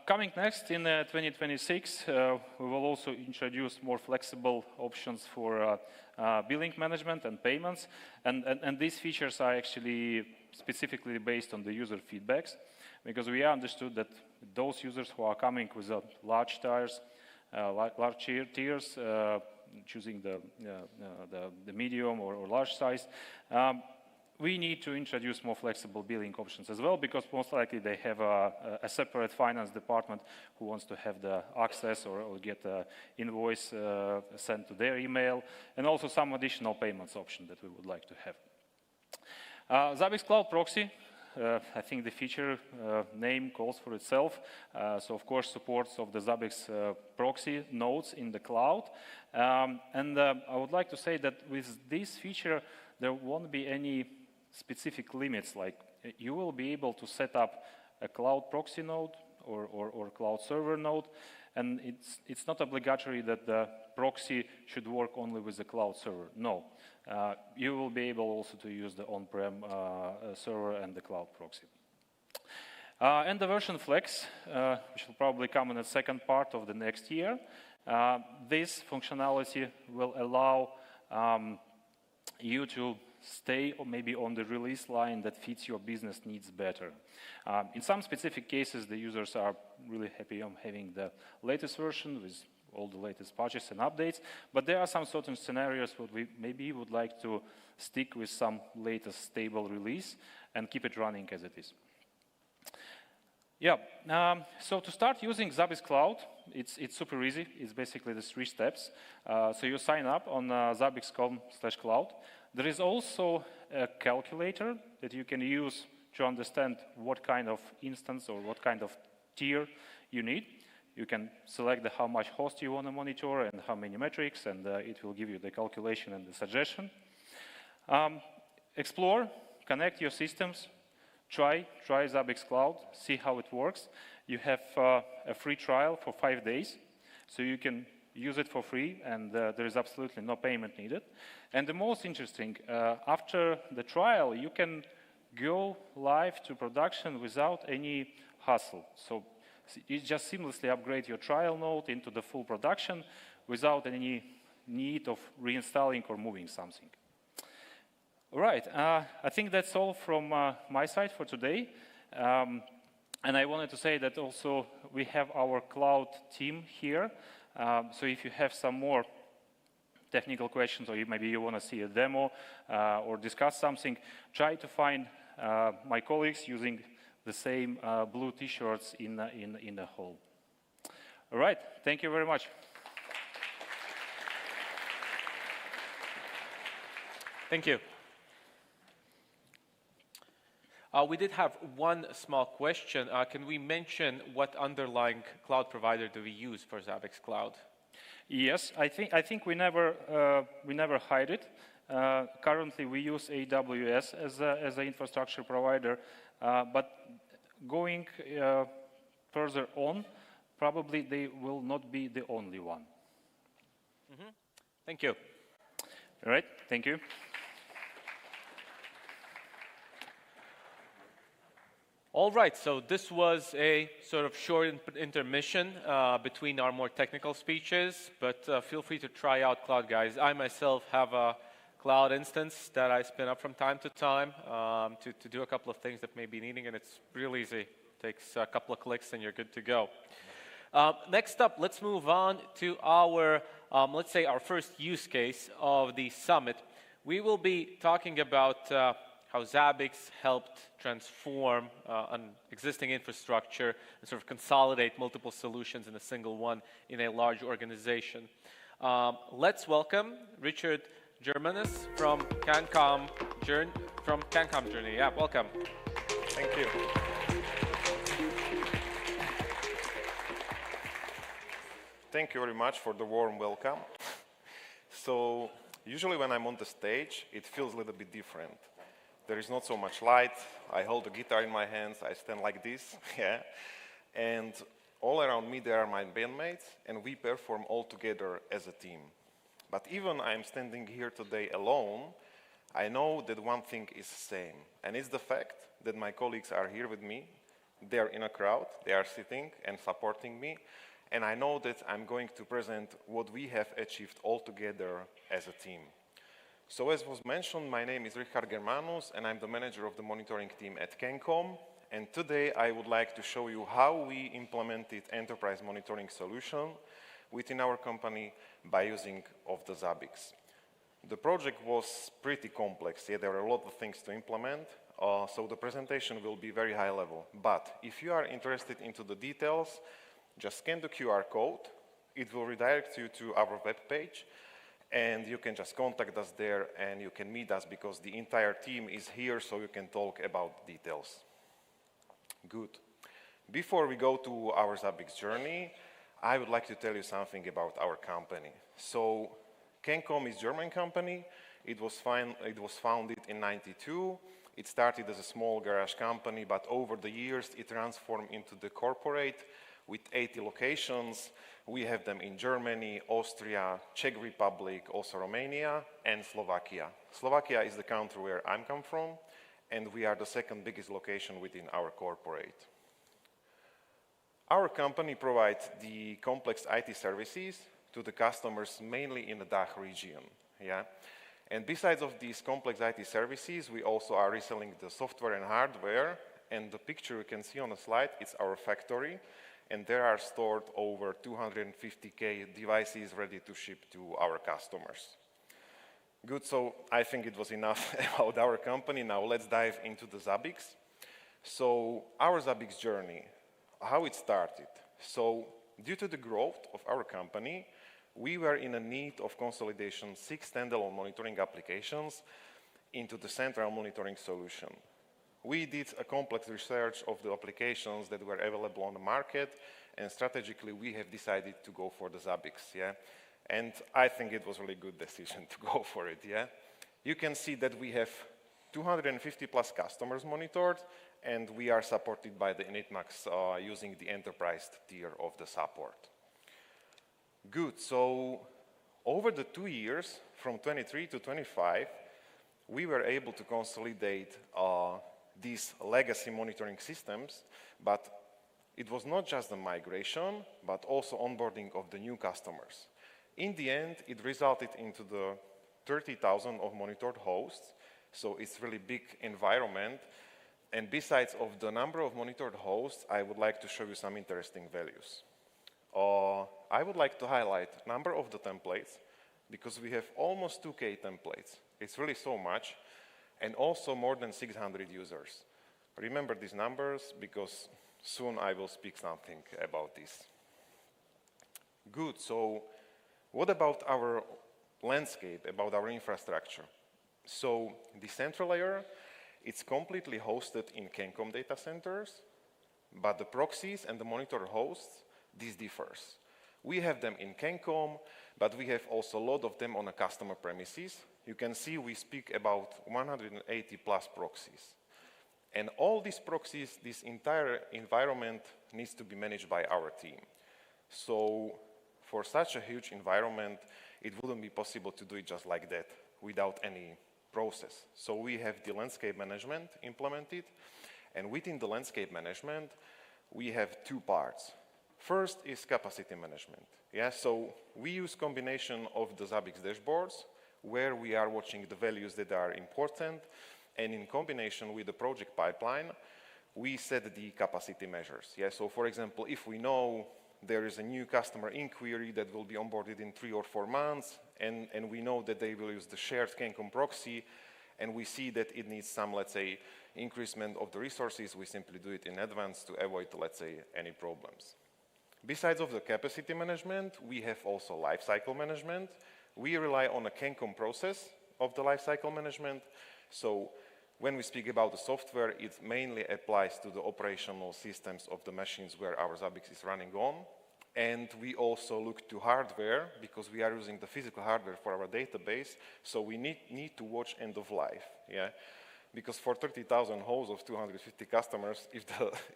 Coming next in 2026, we will also introduce more flexible options for billing management and payments. And these features are actually specifically based on the user feedbacks, because we understood that those users who are coming with large tiers, choosing the medium or large size, we need to introduce more flexible billing options as well, because most likely they have a separate finance department who wants to have the access or get an invoice sent to their email, and also some additional payments option that we would like to have. Zabbix Cloud Proxy, I think the feature name calls for itself. So of course supports of the Zabbix proxy nodes in the cloud. And I would like to say that with this feature, there won't be any specific limits, like you will be able to set up a cloud proxy node or cloud server node, and it's not obligatory that the proxy should work only with the cloud server. No, you will be able also to use the on-prem server and the cloud proxy. And the version flex, which will probably come in the second part of the next year. This functionality will allow you to stay or maybe on the release line that fits your business needs better. In some specific cases, the users are really happy on having the latest version with all the latest patches and updates, but there are some certain scenarios where we maybe would like to stick with some latest stable release and keep it running as it is. Yeah, so to start using Zabbix Cloud, it's super easy. It's basically the 3 steps. So you sign up on zabbix.com/cloud. There is also a calculator that you can use to understand what kind of instance or what kind of tier you need. You can select how much host you want to monitor and how many metrics, and it will give you the calculation and the suggestion. Explore, connect your systems, try Zabbix Cloud, see how it works. You have a free trial for 5 days, so you can use it for free, and there is absolutely no payment needed. And the most interesting, after the trial, you can go live to production without any hassle. So you just seamlessly upgrade your trial node into the full production without any need of reinstalling or moving something. All right, I think that's all from my side for today. And I wanted to say that also we have our cloud team here. So if you have some more technical questions, or maybe you want to see a demo or discuss something, try to find my colleagues using the same blue t-shirts in the hall. All right, thank you very much. Thank you. We did have one small question. Can we mention what underlying cloud provider do we use for Zabbix Cloud? Yes, I think we never hide it. Currently, we use AWS as an infrastructure provider, but going further on, probably they will not be the only one. Mm-hmm. Thank you. All right, thank you. All right, so this was a sort of short intermission between our more technical speeches, but feel free to try out Cloud, guys. I myself have a Cloud instance that I spin up from time to time to do a couple of things that may be needing, and it's real easy. Takes a couple of clicks and you're good to go. Next up, let's move on to our, let's say, our first use case of the summit. We will be talking about how Zabbix helped transform an existing infrastructure and sort of consolidate multiple solutions in a single one in a large organization. Let's welcome Richard Germanus from CANCOM Journey. Yeah, welcome. Thank you. Thank you very much for the warm welcome. So usually when I'm on the stage, it feels a little bit different. There is not so much light. I hold the guitar in my hands. I stand like this, yeah. And all around me there are my bandmates, and we perform all together as a team. But even I'm standing here today alone, I know that one thing is the same, and it's the fact that my colleagues are here with me. They're in a crowd. They are sitting and supporting me, and I know that I'm going to present what we have achieved all together as a team. So as was mentioned, my name is Richard Germanus, and I'm the manager of the monitoring team at CANCOM. And today I would like to show you how we implemented enterprise monitoring solution within our company by using of the Zabbix. The project was pretty complex. Yeah, there are a lot of things to implement, so the presentation will be very high level. But if you are interested into the details, just scan the QR code. It will redirect you to our web page. And you can just contact us there and you can meet us because the entire team is here so you can talk about details. Good. Before we go to our Zabbix journey, I would like to tell you something about our company. So CANCOM is a German company. It was founded in '92. It started as a small garage company, but over the years it transformed into the corporate with 80 locations. We have them in Germany, Austria, Czech Republic, also Romania, and Slovakia. Slovakia is the country where I come from, and we are the second biggest location within our corporate. Our company provides the complex IT services to the customers mainly in the DACH region. Yeah? And besides of these complex IT services, we also are reselling the software and hardware. And the picture you can see on the slide, it's our factory. And there are stored over 250K devices ready to ship to our customers. Good, so I think it was enough about our company. Now let's dive into the Zabbix. So our Zabbix journey, how it started. So due to the growth of our company, we were in a need of consolidation 6 standalone monitoring applications into the central monitoring solution. We did a complex research of the applications that were available on the market, and strategically we have decided to go for the Zabbix, yeah? And I think it was a really good decision to go for it, yeah? You can see that we have 250 plus customers monitored, and we are supported by the initMAX using the enterprise tier of the support. Good, so over the 2 years, from 23 to 25, we were able to consolidate these legacy monitoring systems, but it was not just the migration, but also onboarding of the new customers. In the end, it resulted into the 30,000 of monitored hosts, so it's really big environment. And besides of the number of monitored hosts, I would like to show you some interesting values. I would like to highlight number of the templates, because we have almost 2K templates. It's really so much, and also more than 600 users. Remember these numbers, because soon I will speak something about this. Good, so what about our landscape, about our infrastructure? So the central layer, it's completely hosted in CANCOM data centers, but the proxies and the monitor hosts, this differs. We have them in CANCOM, but we have also a lot of them on a customer premises. You can see we speak about 180 plus proxies. And all these proxies, this entire environment needs to be managed by our team. So for such a huge environment, it wouldn't be possible to do it just like that without any process. So we have the landscape management implemented, and within the landscape management, we have 2 parts. First is capacity management. Yeah, so we use combination of the Zabbix dashboards, where we are watching the values that are important, and in combination with the project pipeline, we set the capacity measures. Yeah, so for example, if we know there is a new customer inquiry that will be onboarded in 3 or 4 months, and we know that they will use the shared CANCOM proxy, and we see that it needs some, let's say, increasement of the resources, we simply do it in advance to avoid, let's say, any problems. Besides of the capacity management, we have also lifecycle management. We rely on a CANCOM process of the lifecycle management. So when we speak about the software, it mainly applies to the operational systems of the machines where our Zabbix is running on. And we also look to hardware, because we are using the physical hardware for our database, so we need to watch end of life. Yeah? Because for 30,000 hosts of 250 customers,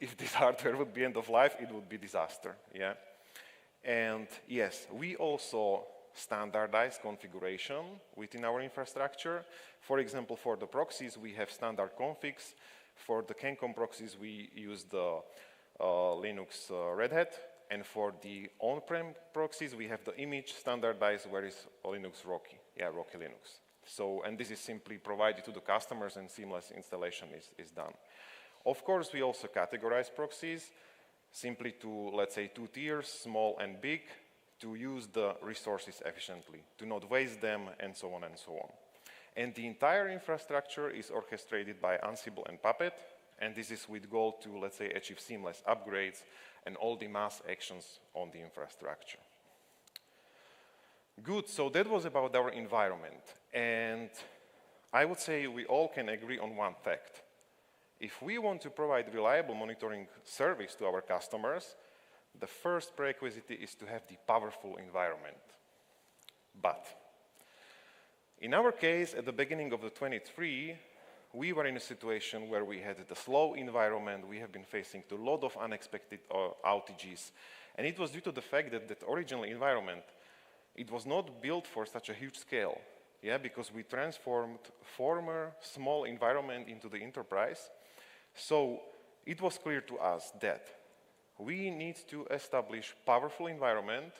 if this hardware would be end of life, it would be disaster. Yeah? And yes, we also standardize configuration within our infrastructure. For example, for the proxies, we have standard configs. For the CANCOM proxies, we use the Linux Red Hat. And for the on-prem proxies, we have the image standardized, where is Linux Rocky. Yeah, Rocky Linux. So, and this is simply provided to the customers, and seamless installation is done. Of course, we also categorize proxies simply to, let's say, 2 tiers, small and big, to use the resources efficiently, to not waste them, and so on and so on. And the entire infrastructure is orchestrated by Ansible and Puppet, and this is with goal to, let's say, achieve seamless upgrades and all the mass actions on the infrastructure. Good, so that was about our environment. And I would say we all can agree on one fact. If we want to provide reliable monitoring service to our customers, the first prerequisite is to have the powerful environment. But in our case, at the beginning of the 23, we were in a situation where we had the slow environment. We have been facing a lot of unexpected outages. And it was due to the fact that that original environment, it was not built for such a huge scale. Yeah, because we transformed former small environment into the enterprise. So it was clear to us that we need to establish powerful environment.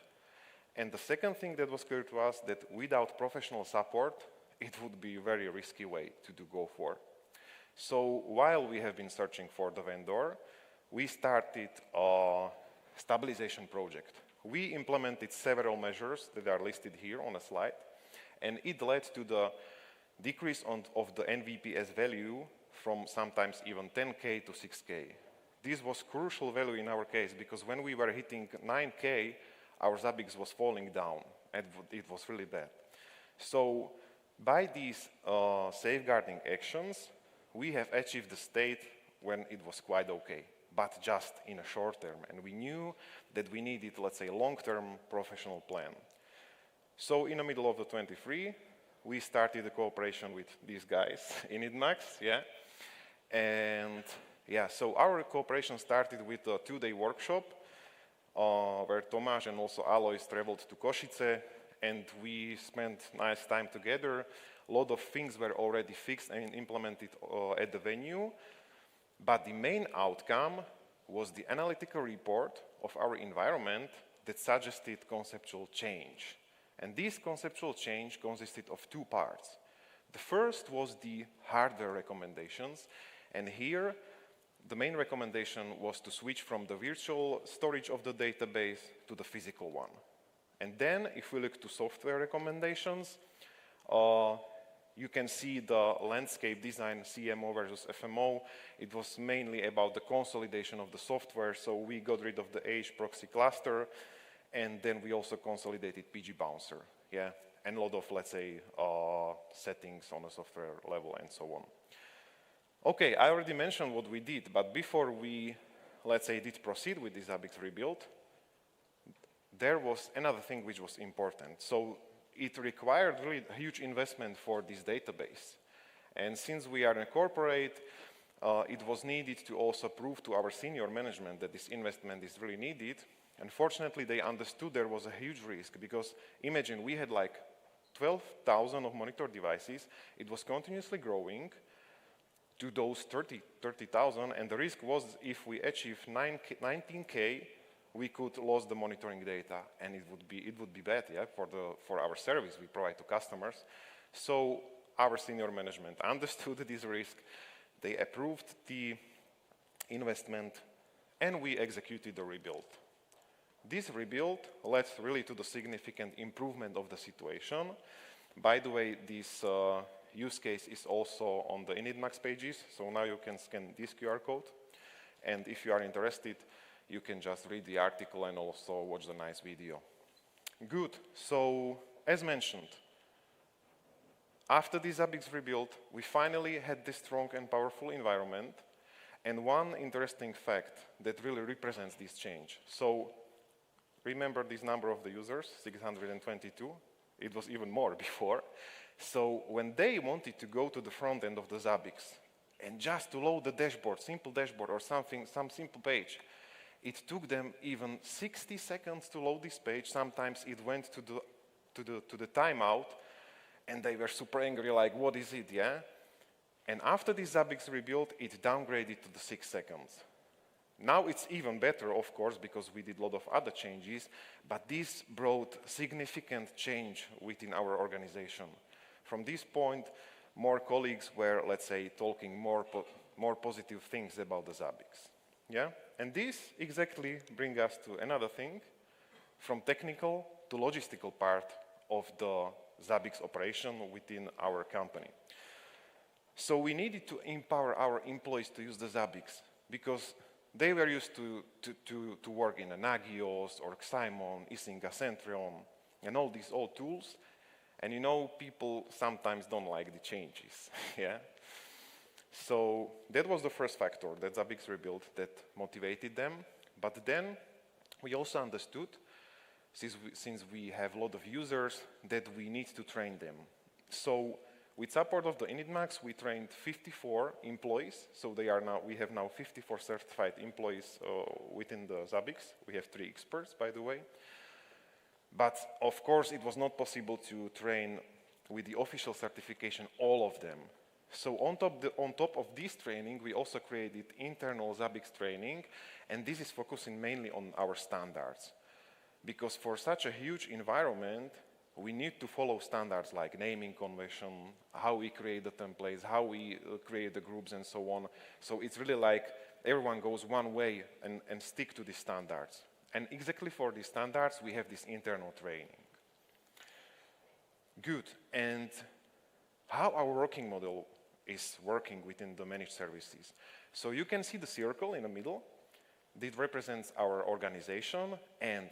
And the second thing that was clear to us, that without professional support, it would be a very risky way to go for. So while we have been searching for the vendor, we started a stabilization project. We implemented several measures that are listed here on a slide, and it led to the decrease of the NVPS value from sometimes even 10K to 6K. This was crucial value in our case because when we were hitting 9K, our Zabbix was falling down, and it was really bad. So by these safeguarding actions, we have achieved the state when it was quite okay, but just in a short term. And we knew that we needed, let's say, a long-term professional plan. So in the middle of the 23, we started a cooperation with these guys, initMAX, yeah. And yeah, so our cooperation started with a 2-day workshop where Tomas and also Alois traveled to Košice, and we spent nice time together. A lot of things were already fixed and implemented at the venue, but the main outcome was the analytical report of our environment that suggested conceptual change. And this conceptual change consisted of 2 parts. The first was the hardware recommendations, and here the main recommendation was to switch from the virtual storage of the database to the physical one. And then, if we look to software recommendations, you can see the landscape design, CMO versus FMO. It was mainly about the consolidation of the software, so we got rid of the H proxy cluster, and then we also consolidated PG Bouncer, yeah, and a lot of, let's say, settings on a software level and so on. Okay, I already mentioned what we did, but before we, let's say, did proceed with this Zabbix rebuild, there was another thing which was important. So it required really a huge investment for this database. And since we are a corporate, it was needed to also prove to our senior management that this investment is really needed. Unfortunately, they understood there was a huge risk because imagine we had like 12,000 of monitor devices. It was continuously growing to those 30,000, and the risk was if we achieve 19K, we could lose the monitoring data, and it would be bad, yeah, for our service we provide to customers. So our senior management understood this risk. They approved the investment, and we executed the rebuild. This rebuild led really to the significant improvement of the situation. By the way, this use case is also on the initMAX pages, so now you can scan this QR code, and if you are interested, you can just read the article and also watch the nice video. Good, so as mentioned, after this Zabbix rebuild, we finally had this strong and powerful environment, and one interesting fact that really represents this change. So remember this number of the users, 622, it was even more before. So when they wanted to go to the front end of the Zabbix and just to load the dashboard, simple dashboard or something, some simple page, it took them even 60 seconds to load this page. Sometimes it went to the timeout, and they were super angry, like, what is it, yeah? And after this Zabbix rebuild, it downgraded to the 6 seconds. Now it's even better, of course, because we did a lot of other changes, but this brought significant change within our organization. From this point, more colleagues were, let's say, talking more positive things about the Zabbix. Yeah? And this exactly brings us to another thing, from technical to logistical part of the Zabbix operation within our company. So we needed to empower our employees to use the Zabbix because they were used to work in a Nagios or Xymon, Isinga, Centrion, and all these old tools. And you know, people sometimes don't like the changes, yeah? So that was the first factor, that Zabbix rebuild, that motivated them. But then we also understood, since we have a lot of users, that we need to train them. So with support of the initMAX, we trained 54 employees. So we have now 54 certified employees within the Zabbix. We have 3 experts, by the way. But of course, it was not possible to train with the official certification all of them. So on top of this training, we also created internal Zabbix training, and this is focusing mainly on our standards. Because for such a huge environment, we need to follow standards like naming convention, how we create the templates, how we create the groups and so on. So it's really like everyone goes one way and stick to these standards. And exactly for these standards, we have this internal training. Good. And how our working model is working within the managed services. So you can see the circle in the middle. This represents our organization, and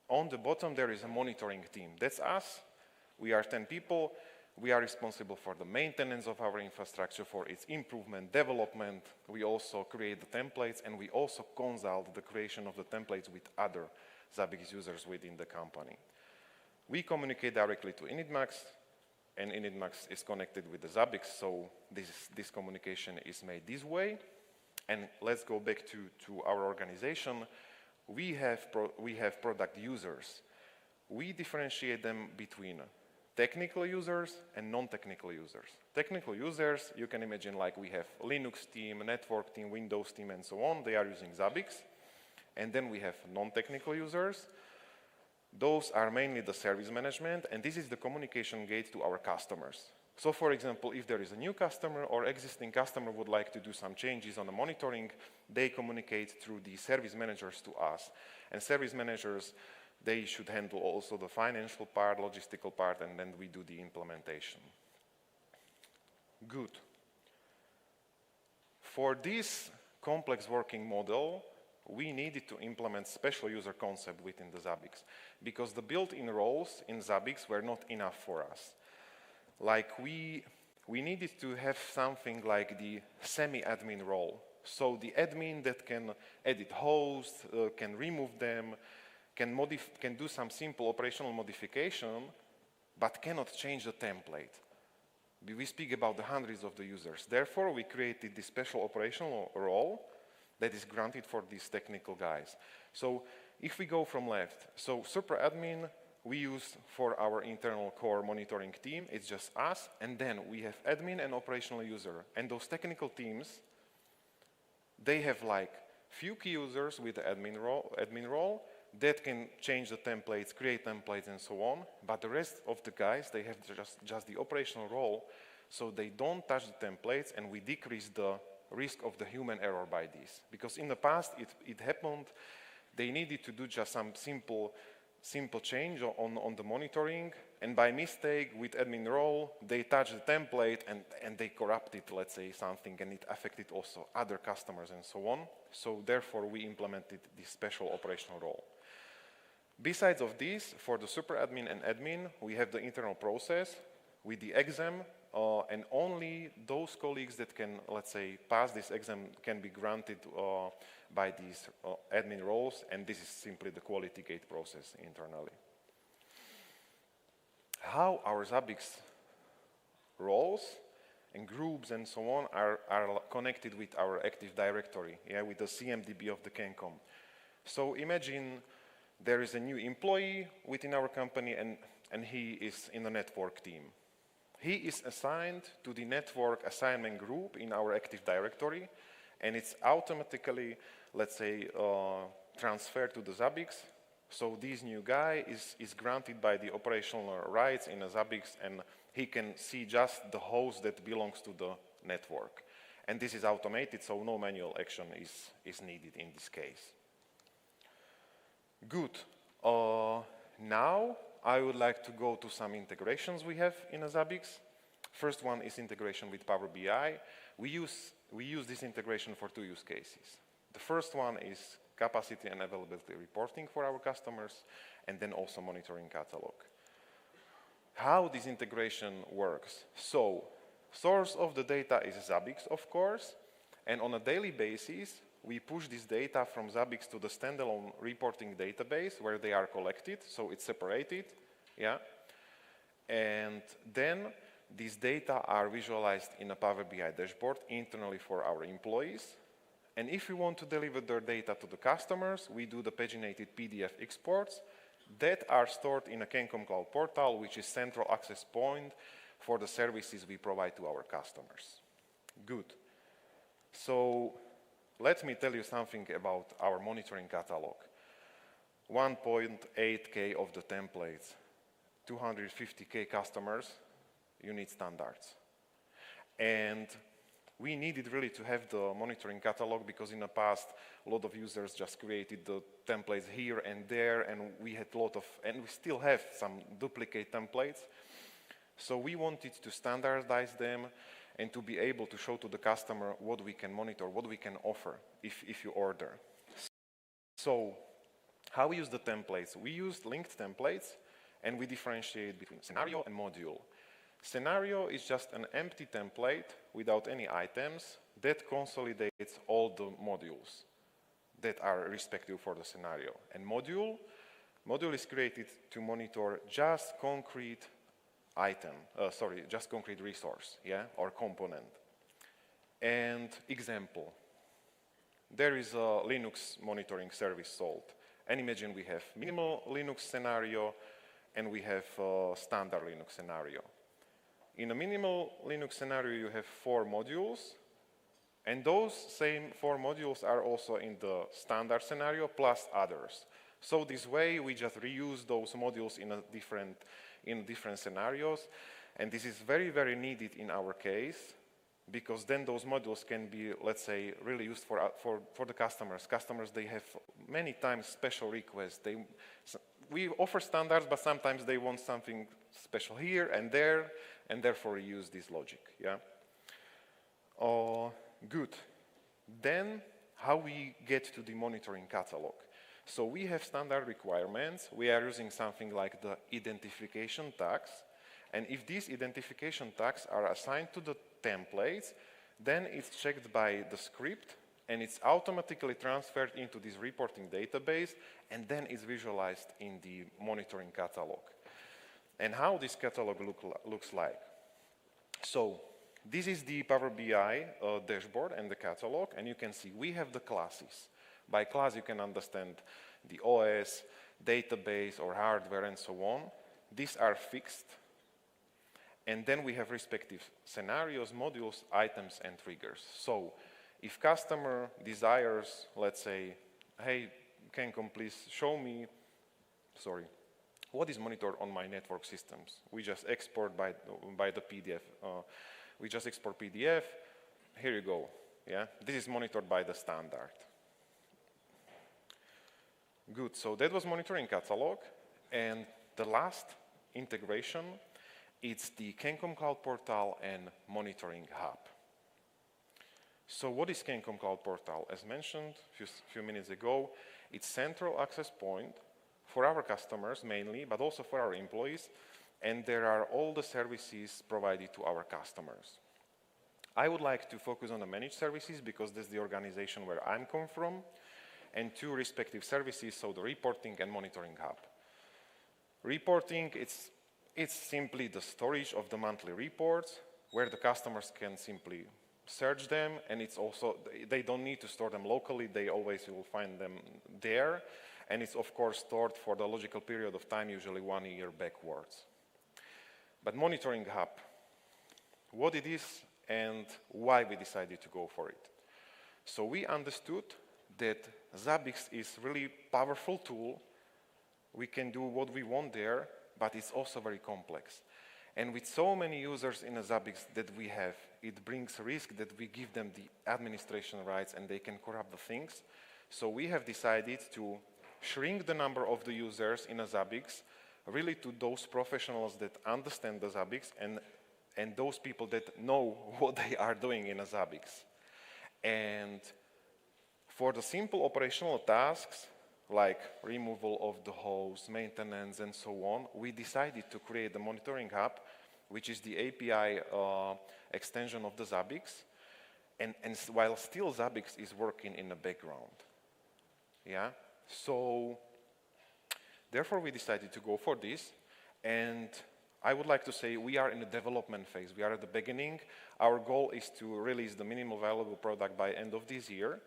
on the bottom there is a monitoring team. That's us. We are 10 people. We are responsible for the maintenance of our infrastructure, for its improvement, development. We also create the templates, and we also consult the creation of the templates with other Zabbix users within the company. We communicate directly to initMAX, and initMAX is connected with the Zabbix, so this communication is made this way. And let's go back to our organization. We have product users. We differentiate them between technical users and non-technical users. Technical users, you can imagine like we have Linux team, network team, Windows team, and so on. They are using Zabbix. And then we have non-technical users. Those are mainly the service management, and this is the communication gate to our customers. So for example, if there is a new customer or existing customer would like to do some changes on the monitoring, they communicate through the service managers to us. And service managers, they should handle also the financial part, logistical part, and then we do the implementation. Good. For this complex working model, we needed to implement special user concept within the Zabbix because the built-in roles in Zabbix were not enough for us. Like we needed to have something like the semi-admin role. So the admin that can edit hosts, can remove them, can do some simple operational modification, but cannot change the template. We speak about the hundreds of the users. Therefore, we created this special operational role that is granted for these technical guys. So if we go from left, so super admin we use for our internal core monitoring team, it's just us, and then we have admin and operational user. And those technical teams, they have like few key users with the admin role that can change the templates, create templates and so on, but the rest of the guys, they have just the operational role, so they don't touch the templates, and we decrease the risk of the human error by this. Because in the past, it happened, they needed to do just some simple change on the monitoring, and by mistake with admin role, they touched the template and they corrupted, let's say, something, and it affected also other customers and so on. So therefore, we implemented this special operational role. Besides of this, for the super admin and admin, we have the internal process with the exam, and only those colleagues that can, let's say, pass this exam can be granted by these admin roles, and this is simply the quality gate process internally. How our Zabbix roles and groups and so on are connected with our Active Directory, with the CMDB of the CANCOM. So imagine there is a new employee within our company, and he is in the network team. He is assigned to the network assignment group in our Active Directory, and it's automatically, let's say, transferred to the Zabbix. So this new guy is granted by the operational rights in a Zabbix, and he can see just the host that belongs to the network. And this is automated, so no manual action is needed in this case. Good. Now I would like to go to some integrations we have in a Zabbix. First one is integration with Power BI. We use this integration for two use cases. The first one is capacity and availability reporting for our customers, and then also monitoring catalog. How this integration works? So, source of the data is Zabbix, of course, and on a daily basis, we push this data from Zabbix to the standalone reporting database where they are collected, so it's separated, and then these data are visualized in a Power BI dashboard internally for our employees. And if we want to deliver their data to the customers, we do the paginated PDF exports that are stored in a CANCOM Cloud portal, which is central access point for the services we provide to our customers. Good. So let me tell you something about our monitoring catalog. 1.8K of the templates. 250K customers, you need standards. And we needed really to have the monitoring catalog because in the past, a lot of users just created the templates here and there, and we had a lot of, and we still have some duplicate templates. So we wanted to standardize them and to be able to show to the customer what we can monitor, what we can offer if you order. So how we use the templates? We used linked templates, and we differentiate between scenario and module. Scenario is just an empty template without any items that consolidates all the modules that are respective for the scenario. And module is created to monitor just concrete just concrete resource, yeah, or component. And example, there is a Linux monitoring service sold. And imagine we have minimal Linux scenario and we have a standard Linux scenario. In a minimal Linux scenario, you have 4 modules, and those same 4 modules are also in the standard scenario plus others. So this way, we just reuse those modules in different scenarios, and this is very, very needed in our case, because then those modules can be, let's say, really used for the customers. Customers, they have many times special requests. We offer standards, but sometimes they want something special here and there, and therefore we use this logic, yeah? Good. Then, how we get to the monitoring catalog? So we have standard requirements. We are using something like the identification tags, and if these identification tags are assigned to the templates, then it's checked by the script, and it's automatically transferred into this reporting database, and then it's visualized in the monitoring catalog. And how this catalog looks like. So this is the Power BI dashboard and the catalog, and you can see we have the classes. By class, you can understand the OS, database, or hardware, and so on. These are fixed. And then we have respective scenarios, modules, items, and triggers. So if customer desires, let's say, hey, CANCOM, please show me, what is monitored on my network systems? We just export by the PDF. We just export PDF. Here you go. Yeah, this is monitored by the standard. Good. So that was monitoring catalog, and the last integration, it's the CANCOM Cloud Portal and Monitoring Hub. So what is CANCOM Cloud Portal? As mentioned a few minutes ago, it's central access point for our customers mainly, but also for our employees, and there are all the services provided to our customers. I would like to focus on the managed services because that's the organization where I come from, and 2 respective services, so the reporting and monitoring hub. Reporting, it's simply the storage of the monthly reports where the customers can simply search them, and it's also, they don't need to store them locally, they always will find them there, and it's of course stored for the logical period of time, usually 1 year backwards. But monitoring hub, what it is and why we decided to go for it. So we understood that Zabbix is really powerful tool. We can do what we want there, but it's also very complex. And with so many users in a Zabbix that we have, it brings risk that we give them the administration rights and they can corrupt the things. So we have decided to shrink the number of the users in a Zabbix really to those professionals that understand the Zabbix and those people that know what they are doing in a Zabbix. And for the simple operational tasks, like removal of the host, maintenance, and so on, we decided to create the monitoring hub, which is the API extension of the Zabbix, and while still Zabbix is working in the background. Yeah, so therefore we decided to go for this, and I would like to say we are in the development phase. We are at the beginning. Our goal is to release the minimal viable product by end of this year,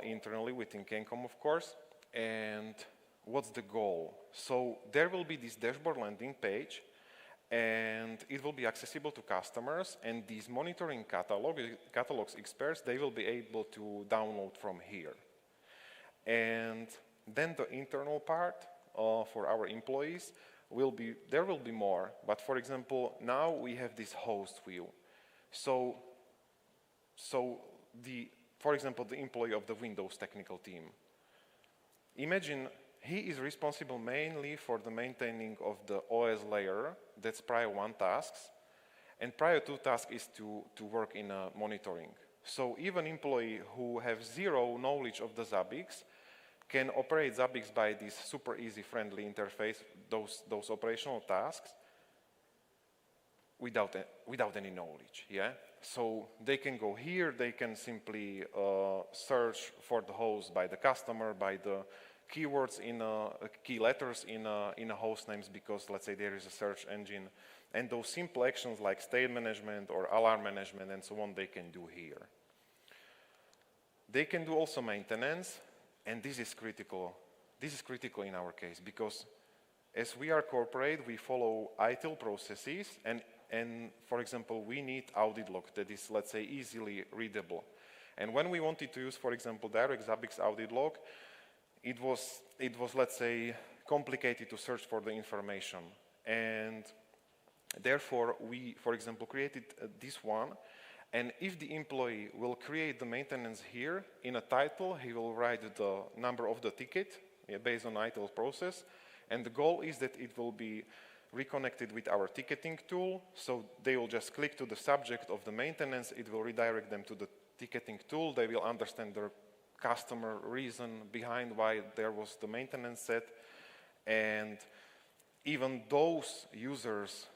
internally within CANCOM, of course. And what's the goal? So there will be this dashboard landing page, and it will be accessible to customers, and these monitoring catalogs experts, they will be able to download from here. And then the internal part for our employees, there will be more. But for example, now we have this host view. So for example, the employee of the Windows technical team. Imagine he is responsible mainly for the maintaining of the OS layer, that's prior 1 tasks, and prior 2 task is to work in monitoring. So even employee who have zero knowledge of the Zabbix can operate Zabbix by this super easy, friendly interface, those operational tasks, without any knowledge, yeah? So they can go here, they can simply search for the host by the customer, by the keywords in key letters in a host names, because let's say there is a search engine, and those simple actions like state management or alarm management and so on, they can do here. They can do also maintenance, and this is critical. This is critical in our case, because as we are corporate, we follow ITIL processes, and for example, we need audit log that is, let's say, easily readable. And when we wanted to use, for example, direct Zabbix audit log, it was, let's say, complicated to search for the information. And therefore, we, for example, created this one. And if the employee will create the maintenance here, in a title, he will write the number of the ticket based on ITIL process. And the goal is that it will be reconnected with our ticketing tool. So they will just click to the subject of the maintenance. It will redirect them to the ticketing tool. They will understand the customer reason behind why there was the maintenance set. And even those users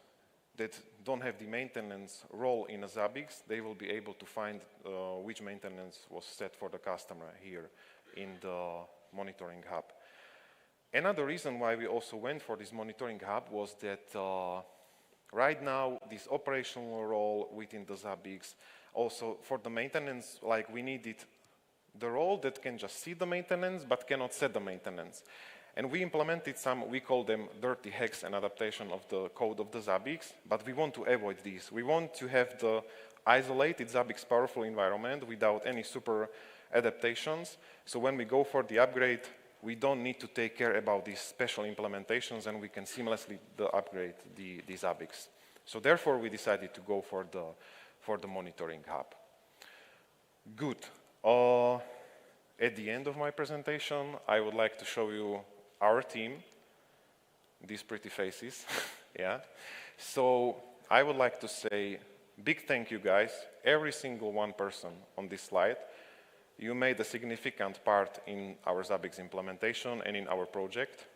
that don't have the maintenance role in a Zabbix, they will be able to find which maintenance was set for the customer here in the monitoring hub. Another reason why we also went for this monitoring hub was that right now this operational role within the Zabbix, also for the maintenance, like we needed the role that can just see the maintenance but cannot set the maintenance. And we implemented some, we call them dirty hacks and adaptation of the code of the Zabbix, but we want to avoid this. We want to have the isolated Zabbix powerful environment without any super adaptations. So when we go for the upgrade, we don't need to take care about these special implementations, and we can seamlessly upgrade the Zabbix. So therefore, we decided to go for the monitoring hub. Good. At the end of my presentation, I would like to show you our team, these pretty faces, yeah. So I would like to say big thank you guys, every single one person on this slide. You made a significant part in our Zabbix implementation and in our project.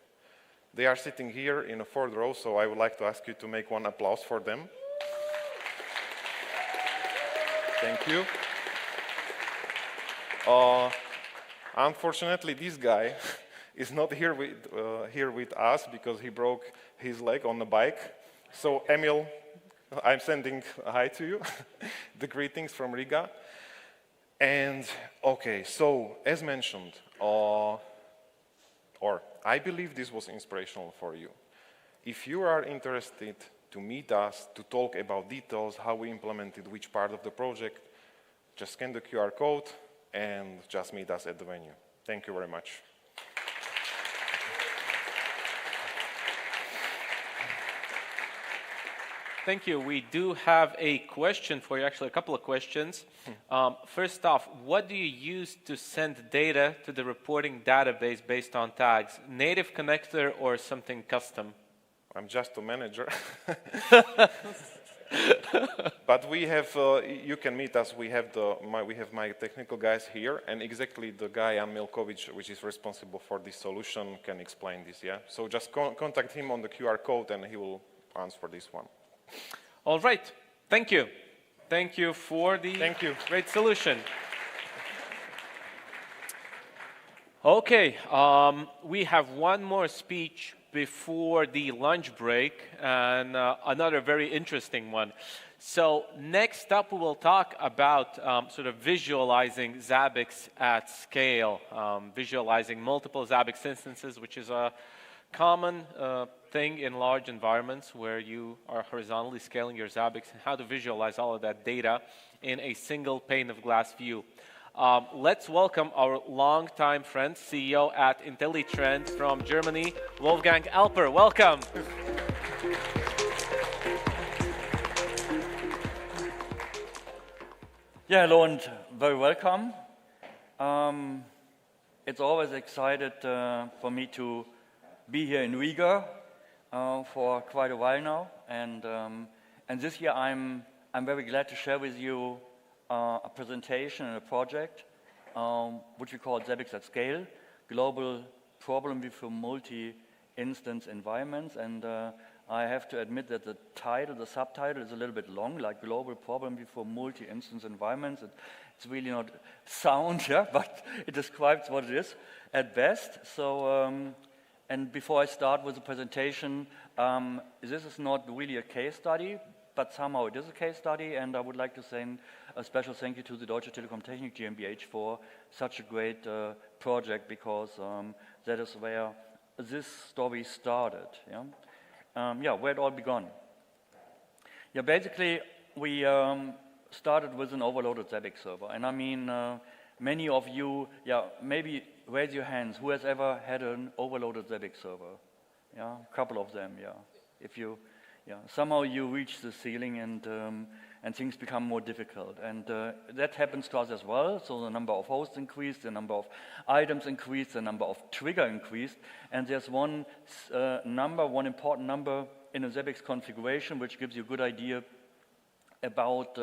They are sitting here in a 4th row, so I would like to ask you to make one applause for them. Thank you. Unfortunately, this guy is not here with us because he broke his leg on the bike. So Emil, I'm sending a hi to you. The greetings from Riga. And okay, so as mentioned, or I believe this was inspirational for you. If you are interested to meet us, to talk about details, how we implemented which part of the project, just scan the QR code and just meet us at the venue. Thank you very much. Thank you. We do have a question for you, actually a couple of questions. First off, what do you use to send data to the reporting database based on tags? Native connector or something custom? I'm just a manager. But we have, you can meet us, we have my technical guys here, and exactly the guy, Lukovics, which is responsible for this solution, can explain this, yeah? So just contact him on the QR code and he will answer this one. All right. Thank you. Thank you for the great solution. Okay. We have one more speech before the lunch break, and another very interesting one. So next up, we will talk about sort of visualizing Zabbix at scale, visualizing multiple Zabbix instances, which is a common thing in large environments where you are horizontally scaling your Zabbix, and how to visualize all of that data in a single pane of glass view. Let's welcome our longtime friend, CEO at IntelliTrend from Germany, Wolfgang Alper. Welcome. Yeah, hello and very welcome. It's always excited for me to be here in Riga for quite a while now, and this year I'm very glad to share with you a presentation and a project which we call Zabbix at Scale, Global Problem with Multi-Instance Environments. And I have to admit that the subtitle is a little bit long, like Global Problem before Multi-Instance Environments. It's really not sound, yeah, but it describes what it is at best. So, and before I start with the presentation, this is not really a case study, but somehow it is a case study, and I would like to send a special thank you to the Deutsche Telekom-Technik GmbH for such a great project, because that is where this story started. Yeah, where it all began. Yeah, basically we started with an overloaded Zabbix server, and I mean many of you, yeah, maybe raise your hands. Who has ever had an overloaded Zabbix server? Yeah, a couple of them. Yeah, if you. Yeah, somehow you reach the ceiling and things become more difficult, and that happens to us as well. So the number of hosts increased, the number of items increased, the number of trigger increased, and there's one important number in a Zabbix configuration which gives you a good idea about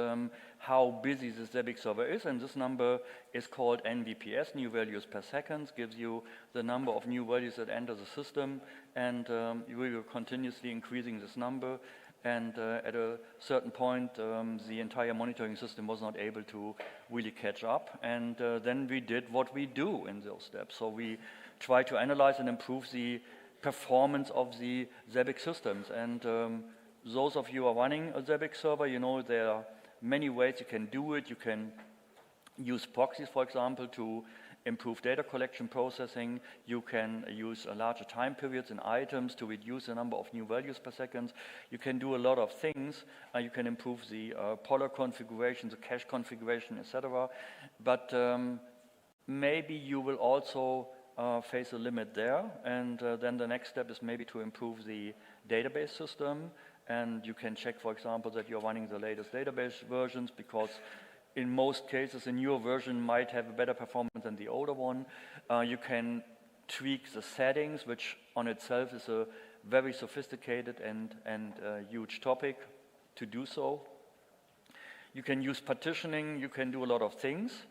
how busy the Zabbix server is, and this number is called NVPS, new values per second, gives you the number of new values that enter the system, and we were continuously increasing this number, and at a certain point the entire monitoring system was not able to really catch up, and then we did what we do in those steps. So we try to analyze and improve the performance of the Zabbix systems, and those of you who are running a Zabbix server, you know there are many ways you can do it. You can use proxies, for example, to improve data collection processing. You can use larger time periods in items to reduce the number of new values per second. You can do a lot of things. You can improve the poller configuration, the cache configuration, etc. But maybe you will also face a limit there. And then the next step is maybe to improve the database system. And you can check, for example, that you're running the latest database versions, because in most cases, a newer version might have a better performance than the older one. You can tweak the settings, which on itself is a very sophisticated and huge topic to do so. You can use partitioning, you can do a lot of things,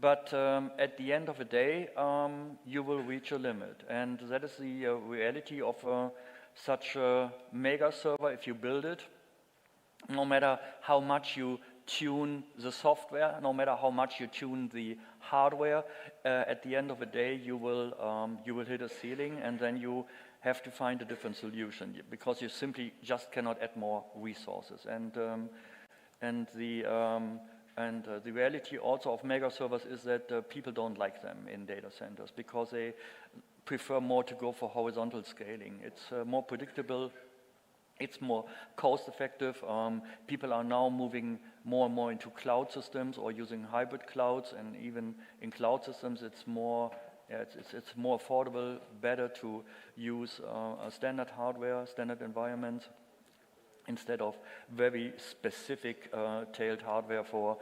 but at the end of the day, you will reach a limit. And that is the reality of such a mega server. If you build it, no matter how much you tune the software, no matter how much you tune the hardware, at the end of the day you will hit a ceiling, and then you have to find a different solution, because you simply just cannot add more resources. And the reality also of mega servers is that people don't like them in data centers, because they prefer more to go for horizontal scaling. It's more predictable, it's more cost effective. People are now moving more and more into cloud systems or using hybrid clouds, and even in cloud systems it's more affordable, better to use a standard hardware, standard environment, instead of very specific tailed hardware for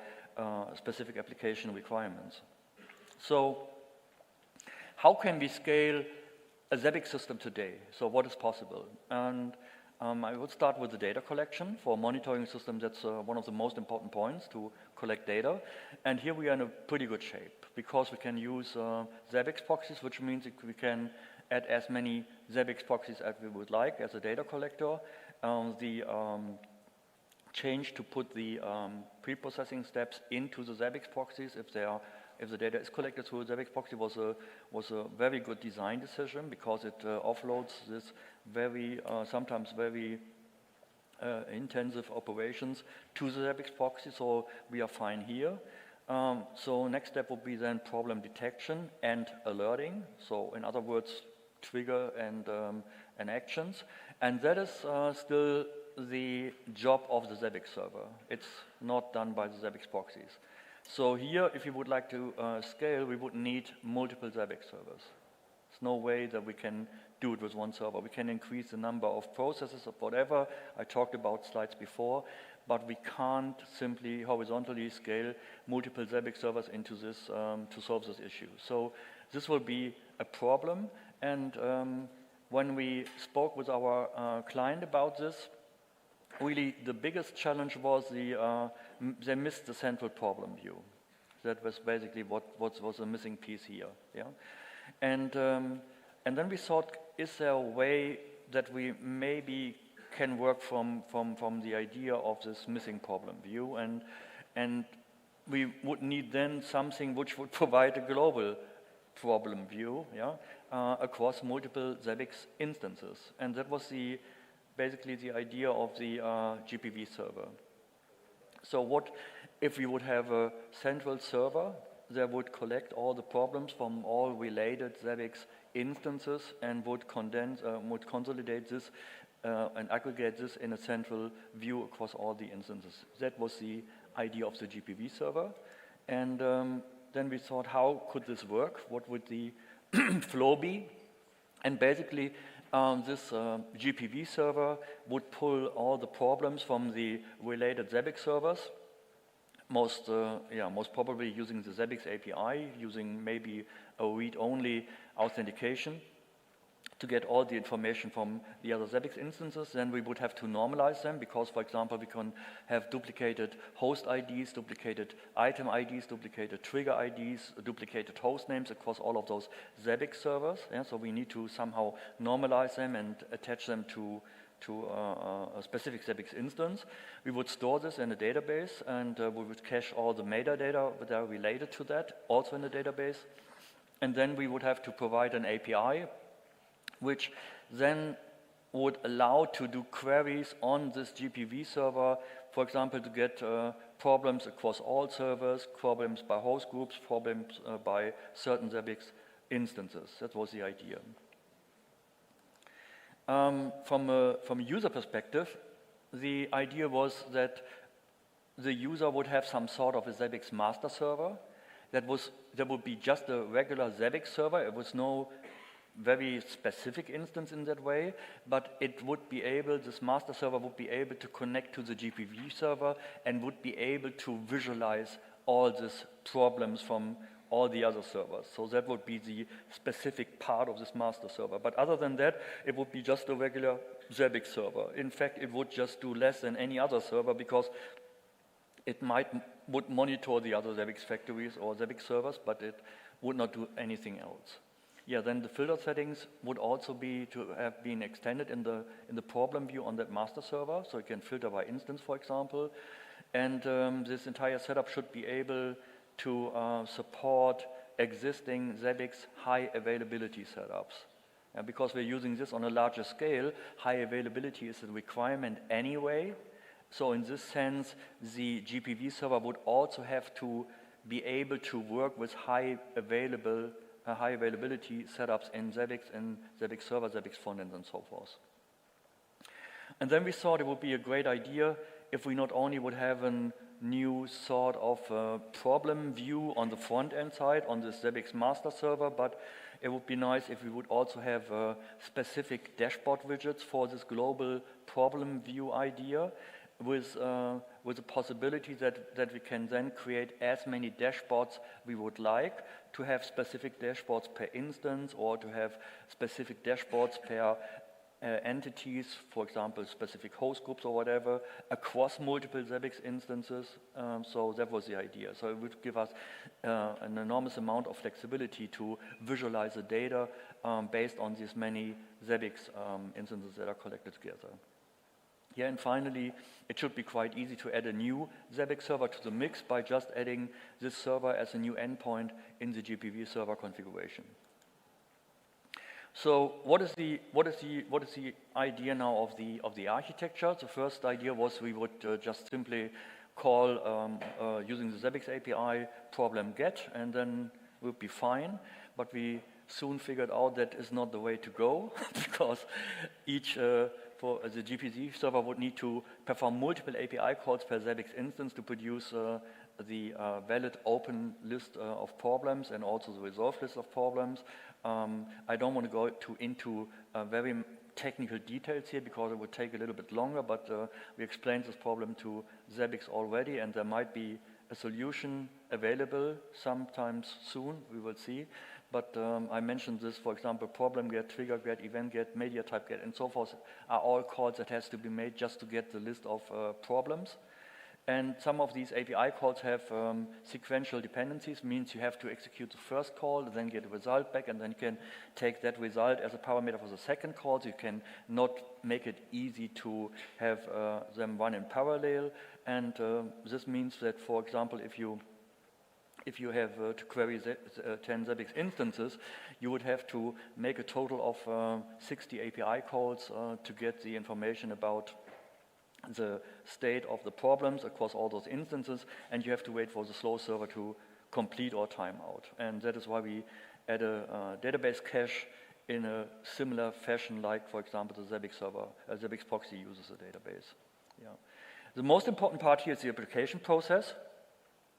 specific application requirements. So how can we scale a Zabbix system today? So what is possible? And I would start with the data collection. For a monitoring system, that's one of the most important points, to collect data. And here we are in a pretty good shape, because we can use Zabbix proxies, which means that we can add as many Zabbix proxies as we would like as a data collector. The change to put the pre-processing steps into the Zabbix proxies, if the data is collected through a Zabbix proxy, was a very good design decision, because it offloads this sometimes very intensive operations to the Zabbix proxy, so we are fine here. So next step will be then problem detection and alerting. So in other words, trigger and actions, and that is still the job of the Zabbix server. It's not done by the Zabbix proxies. So here, if you would like to scale, we would need multiple Zabbix servers. There's no way that we can do it with one server. We can increase the number of processes or whatever. I talked about slides before, but we can't simply horizontally scale multiple Zabbix servers into this to solve this issue. So this will be a problem. And when we spoke with our client about this, really the biggest challenge was they missed the central problem view. That was basically what was a missing piece here. Yeah? And then we thought, is there a way that we maybe can work from the idea of this missing problem view, and we would need then something which would provide a global problem view, yeah, across multiple Zabbix instances. And that was basically the idea of the GPV server. So what if we would have a central server that would collect all the problems from all related Zabbix instances and would consolidate this and aggregate this in a central view across all the instances. That was the idea of the GPV server. And then we thought, how could this work? What would the flow be? And basically, this GPV server would pull all the problems from the related Zabbix servers, most probably using the Zabbix API, using maybe a read-only authentication to get all the information from the other Zabbix instances. Then we would have to normalize them because, for example, we can have duplicated host IDs, duplicated item IDs, duplicated trigger IDs, duplicated host names across all of those Zabbix servers. Yeah? So we need to somehow normalize them and attach them to a specific Zabbix instance. We would store this in a database, and we would cache all the metadata that are related to that, also in the database. And then we would have to provide an API, which then would allow to do queries on this GPV server, for example, to get problems across all servers, problems by host groups, problems by certain Zabbix instances. That was the idea. From a user perspective, the idea was that the user would have some sort of a Zabbix master server that would be just a regular Zabbix server. It was no very specific instance in that way, but it would be able, this master server would be able to connect to the GPV server and would be able to visualize all these problems from all the other servers. So that would be the specific part of this master server. But other than that, it would be just a regular Zabbix server. In fact, it would just do less than any other server because it would monitor the other Zabbix factories or Zabbix servers, but it would not do anything else. Yeah, then the filter settings would also be to have been extended in the problem view on that master server, so you can filter by instance, for example. And this entire setup should be able to support existing Zabbix high availability setups. Because we're using this on a larger scale, high availability is a requirement anyway. So in this sense, the GPV server would also have to be able to work with high availability setups in Zabbix server, Zabbix frontend, and so forth. And then we thought it would be a great idea if we not only would have a new sort of problem view on the front-end side, on the Zabbix master server, but it would be nice if we would also have specific dashboard widgets for this global problem view idea, with the possibility that we can then create as many dashboards we would like, to have specific dashboards per instance, or to have specific dashboards per entities, for example, specific host groups or whatever, across multiple Zabbix instances. So that was the idea. So it would give us an enormous amount of flexibility to visualize the data based on these many Zabbix instances that are collected together. Yeah, and finally, it should be quite easy to add a new Zabbix server to the mix by just adding this server as a new endpoint in the GPV server configuration. So what is the idea now of the architecture? The first idea was we would just simply call using the Zabbix API problem get, and then we'll be fine. But we soon figured out that is not the way to go because for the GPV server would need to perform multiple API calls per Zabbix instance to produce the valid open list of problems and also the resolved list of problems. I don't want to go into very technical details here because it would take a little bit longer, but we explained this problem to Zabbix already, and there might be a solution available sometimes soon, we will see. But I mentioned this, for example, problem get, trigger get, event get, media type get, and so forth are all calls that has to be made just to get the list of problems. And some of these API calls have sequential dependencies, means you have to execute the first call, then get a result back, and then you can take that result as a parameter for the second call. So you can not make it easy to have them run in parallel. And this means that, for example, if you have to query 10 Zabbix instances, you would have to make a total of 60 API calls to get the information about the state of the problems across all those instances, and you have to wait for the slow server to complete or timeout. And that is why we add a database cache in a similar fashion, like, for example, the Zabbix server, Zabbix proxy uses a database. Yeah. The most important part here is the application process.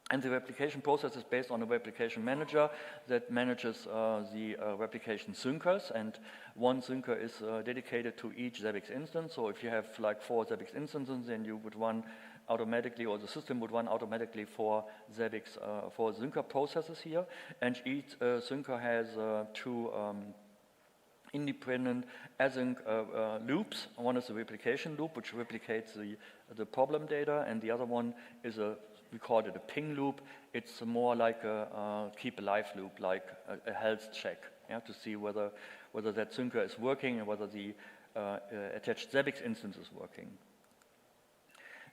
And the replication process is based on a replication manager that manages the replication syncers, and one syncer is dedicated to each Zabbix instance. So if you have like 4 Zabbix instances, then you would run automatically, or the system would run automatically for Zabbix, for syncer processes here. And each syncer has 2 independent async loops. One is the replication loop, which replicates the problem data, and the other one is we call it a ping loop. It's more like a keep alive loop, like a health check, yeah, to see whether that syncer is working and whether the attached Zabbix instance is working.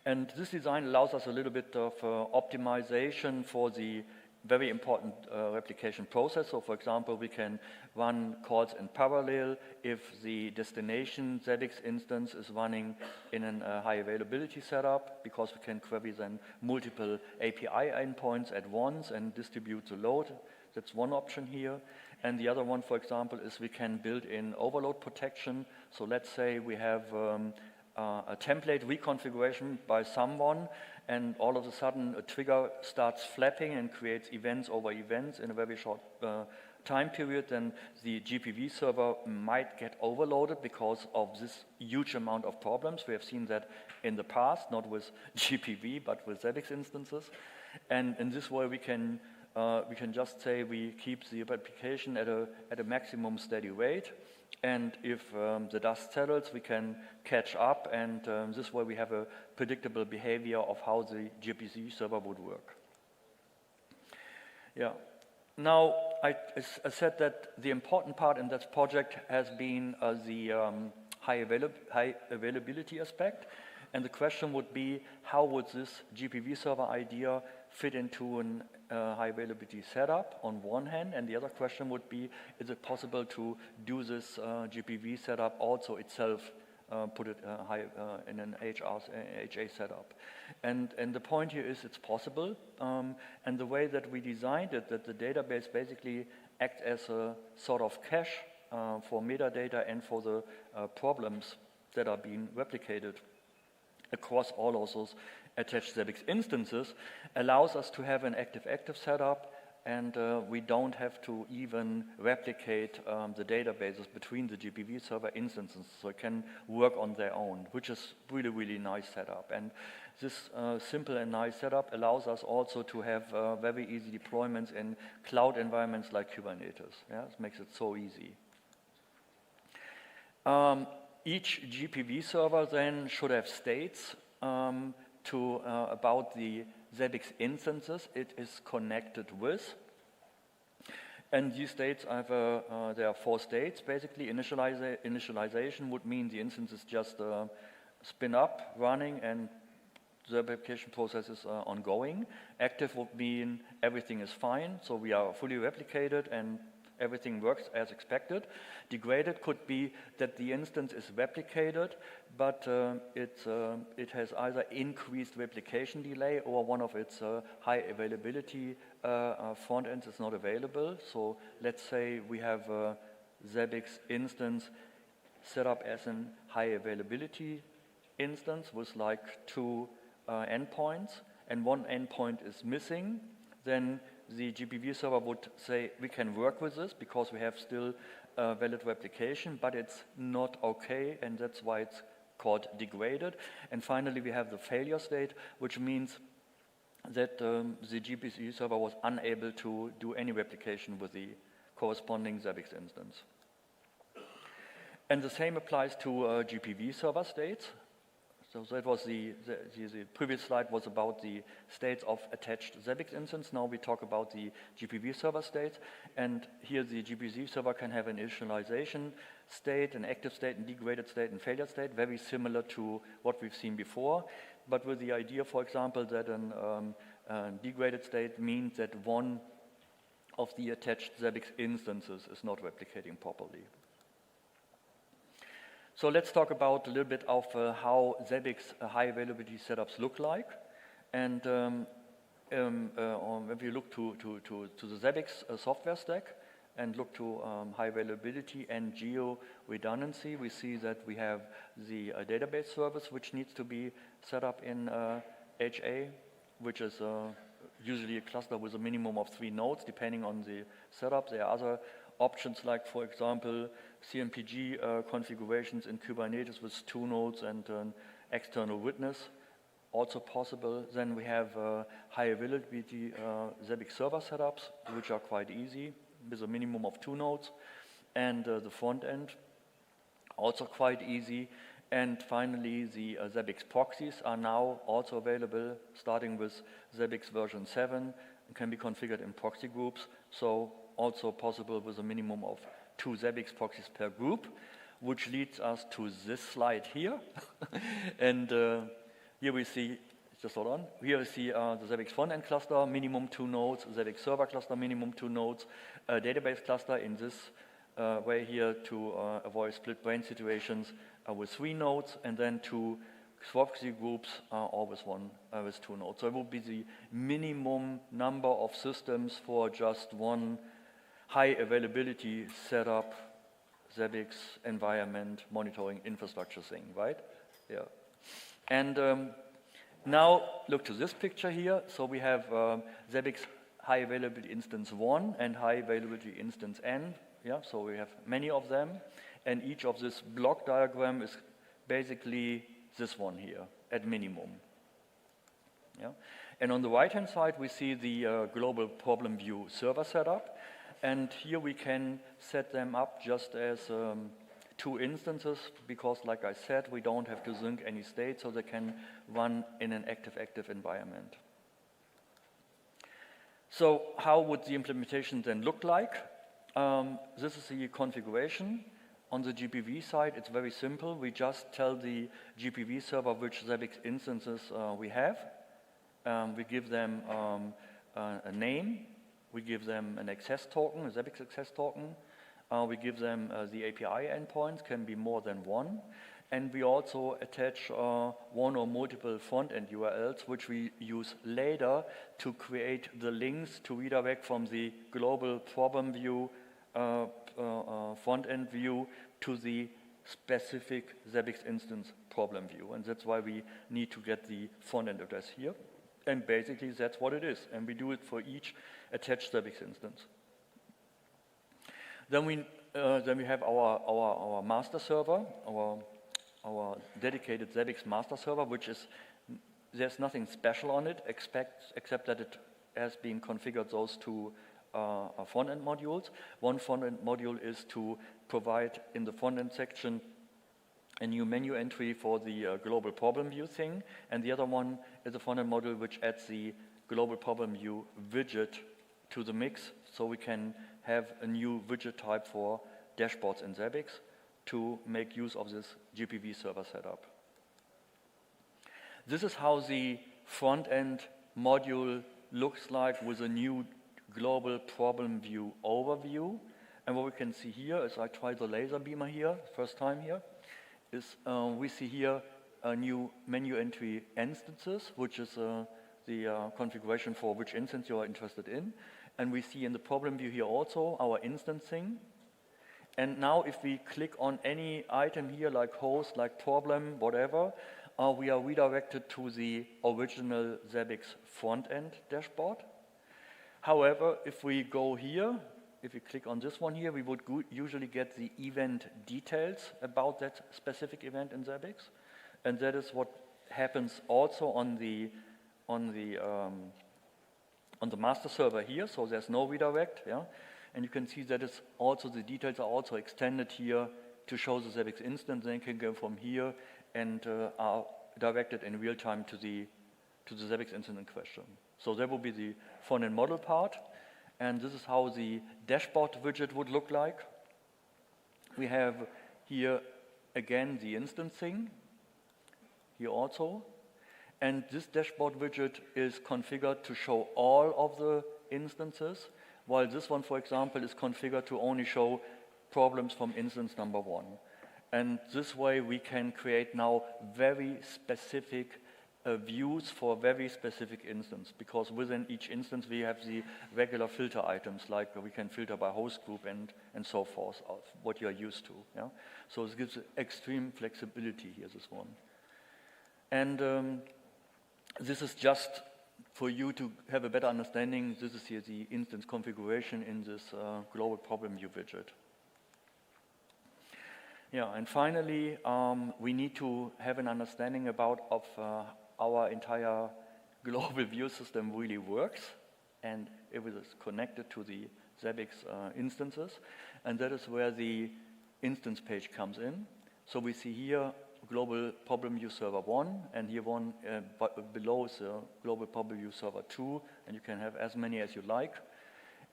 And this design allows us a little bit of optimization for the very important replication process. So, for example, we can run calls in parallel if the destination Zabbix instance is running in a high availability setup, because we can query then multiple API endpoints at once and distribute the load. That's one option here. And the other one, for example, is we can build in overload protection. So let's say we have a template reconfiguration by someone, and all of a sudden a trigger starts flapping and creates events over events in a very short time period, then the GPV server might get overloaded because of this huge amount of problems. We have seen that in the past, not with GPV, but with Zabbix instances. And in this way we can just say we keep the replication at a maximum steady rate. And if the dust settles, we can catch up, and this way we have a predictable behavior of how the GPV server would work. Yeah. Now, I said that the important part in this project has been the high availability aspect. And the question would be, how would this GPV server idea fit into a high availability setup on one hand? And the other question would be, is it possible to do this GPV setup also itself, put it in an HA setup? And the point here is it's possible. And the way that we designed it, that the database basically acts as a sort of cache for metadata and for the problems that are being replicated across all of those attached Zabbix instances, allows us to have an active-active setup, and we don't have to even replicate the databases between the GPV server instances, so it can work on their own, which is really, really nice setup. And this simple and nice setup allows us also to have very easy deployments in cloud environments like Kubernetes. Yeah, it makes it so easy. Each GPV server then should have states about the Zabbix instances it is connected with. And these states have there are 4 states basically. Initialization would mean the instance is just spin up, running, and the application process is ongoing. Active would mean everything is fine, so we are fully replicated and everything works as expected. Degraded could be that the instance is replicated, but it has either increased replication delay or one of its high availability front ends is not available. So let's say we have a Zabbix instance set up as a high availability instance with like 2 endpoints, and one endpoint is missing, then the GPV server would say, we can work with this because we have still a valid replication, but it's not okay, and that's why it's called degraded. And finally, we have the failure state, which means that the GPV server was unable to do any replication with the corresponding Zabbix instance. And the same applies to GPV server states. So that was the previous slide was about the states of attached Zabbix instance. Now we talk about the GPV server states. And here the GPV server can have an initialization state, an active state, and degraded state, and failure state, very similar to what we've seen before. But with the idea, for example, that a degraded state means that one of the attached Zabbix instances is not replicating properly. So let's talk about a little bit of how Zabbix high availability setups look like. And if you look to the Zabbix software stack and look to high availability and geo redundancy, we see that we have the database service, which needs to be set up in HA, which is usually a cluster with a minimum of 3 nodes, depending on the setup. There are other options like, for example, CMPG configurations in Kubernetes with 2 nodes and an external witness, also possible. Then we have high availability Zabbix server setups, which are quite easy with a minimum of 2 nodes. And the front end, also quite easy. And finally, the Zabbix proxies are now also available, starting with Zabbix version 7, and can be configured in proxy groups. So also possible with a minimum of 2 Zabbix proxies per group, which leads us to this slide here. And here we see, just hold on, here we see the Zabbix front-end cluster, minimum 2 nodes, Zabbix server cluster, minimum 2 nodes, a database cluster in this way here to avoid split brain situations with 3 nodes, and then 2 proxy groups always with 2 nodes. So it will be the minimum number of systems for just one high availability setup, Zabbix environment monitoring infrastructure thing, right? Yeah. And now look to this picture here. So we have Zabbix high availability instance 1 and high availability instance n. Yeah, so we have many of them. And each of this block diagram is basically this one here at minimum. Yeah. And on the right-hand side, we see the global problem view server setup. And here we can set them up just as 2 instances, because like I said, we don't have to sync any state, so they can run in an active environment. So how would the implementation then look like? This is the configuration. On the GPV side, it's very simple. We just tell the GPV server which Zabbix instances we have. We give them a name. We give them an access token, a Zabbix access token. We give them the API endpoints, can be more than 1. And we also attach 1 or multiple front-end URLs, which we use later to create the links to redirect from the global problem view, front-end view, to the specific Zabbix instance problem view. And that's why we need to get the front-end address here. And basically, that's what it is. And we do it for each attached Zabbix instance. Then we have our master server, our dedicated Zabbix master server, which is, there's nothing special on it, except that it has been configured those 2 front-end modules. One front-end module is to provide in the front-end section a new menu entry for the global problem view thing, and the other one is a front-end module which adds the global problem view widget to the mix, so we can have a new widget type for dashboards in Zabbix to make use of this GPV server setup. This is how the front-end module looks like with a new global problem view overview. And what we can see here is, I tried the laser beamer here, first time here, is we see here a new menu entry instances, which is the configuration for which instance you are interested in. And we see in the problem view here also our instancing. And now if we click on any item here, like host, like problem, whatever, we are redirected to the original Zabbix front-end dashboard. However, if we go here, if you click on this one here, we would usually get the event details about that specific event in Zabbix. And that is what happens also on the master server here, so there's no redirect, yeah? And you can see that it's also, the details are also extended here to show the Zabbix instance. Then you can go from here and are directed in real time to the Zabbix instance in question. So that will be the front-end model part. And this is how the dashboard widget would look like. We have here, again, the instance thing, here also. And this dashboard widget is configured to show all of the instances, while this one, for example, is configured to only show problems from instance number 1. And this way we can create now very specific views for very specific instance, because within each instance we have the regular filter items, like we can filter by host group and so forth, of what you're used to. Yeah? So this gives extreme flexibility here, this one. And this is just for you to have a better understanding. This is here the instance configuration in this global problem view widget. Yeah, and finally, we need to have an understanding about of our entire global view system really works, and it is connected to the Zabbix instances, and that is where the instance page comes in. So we see here global problem view server 1, and here one below is global problem view server 2, and you can have as many as you like.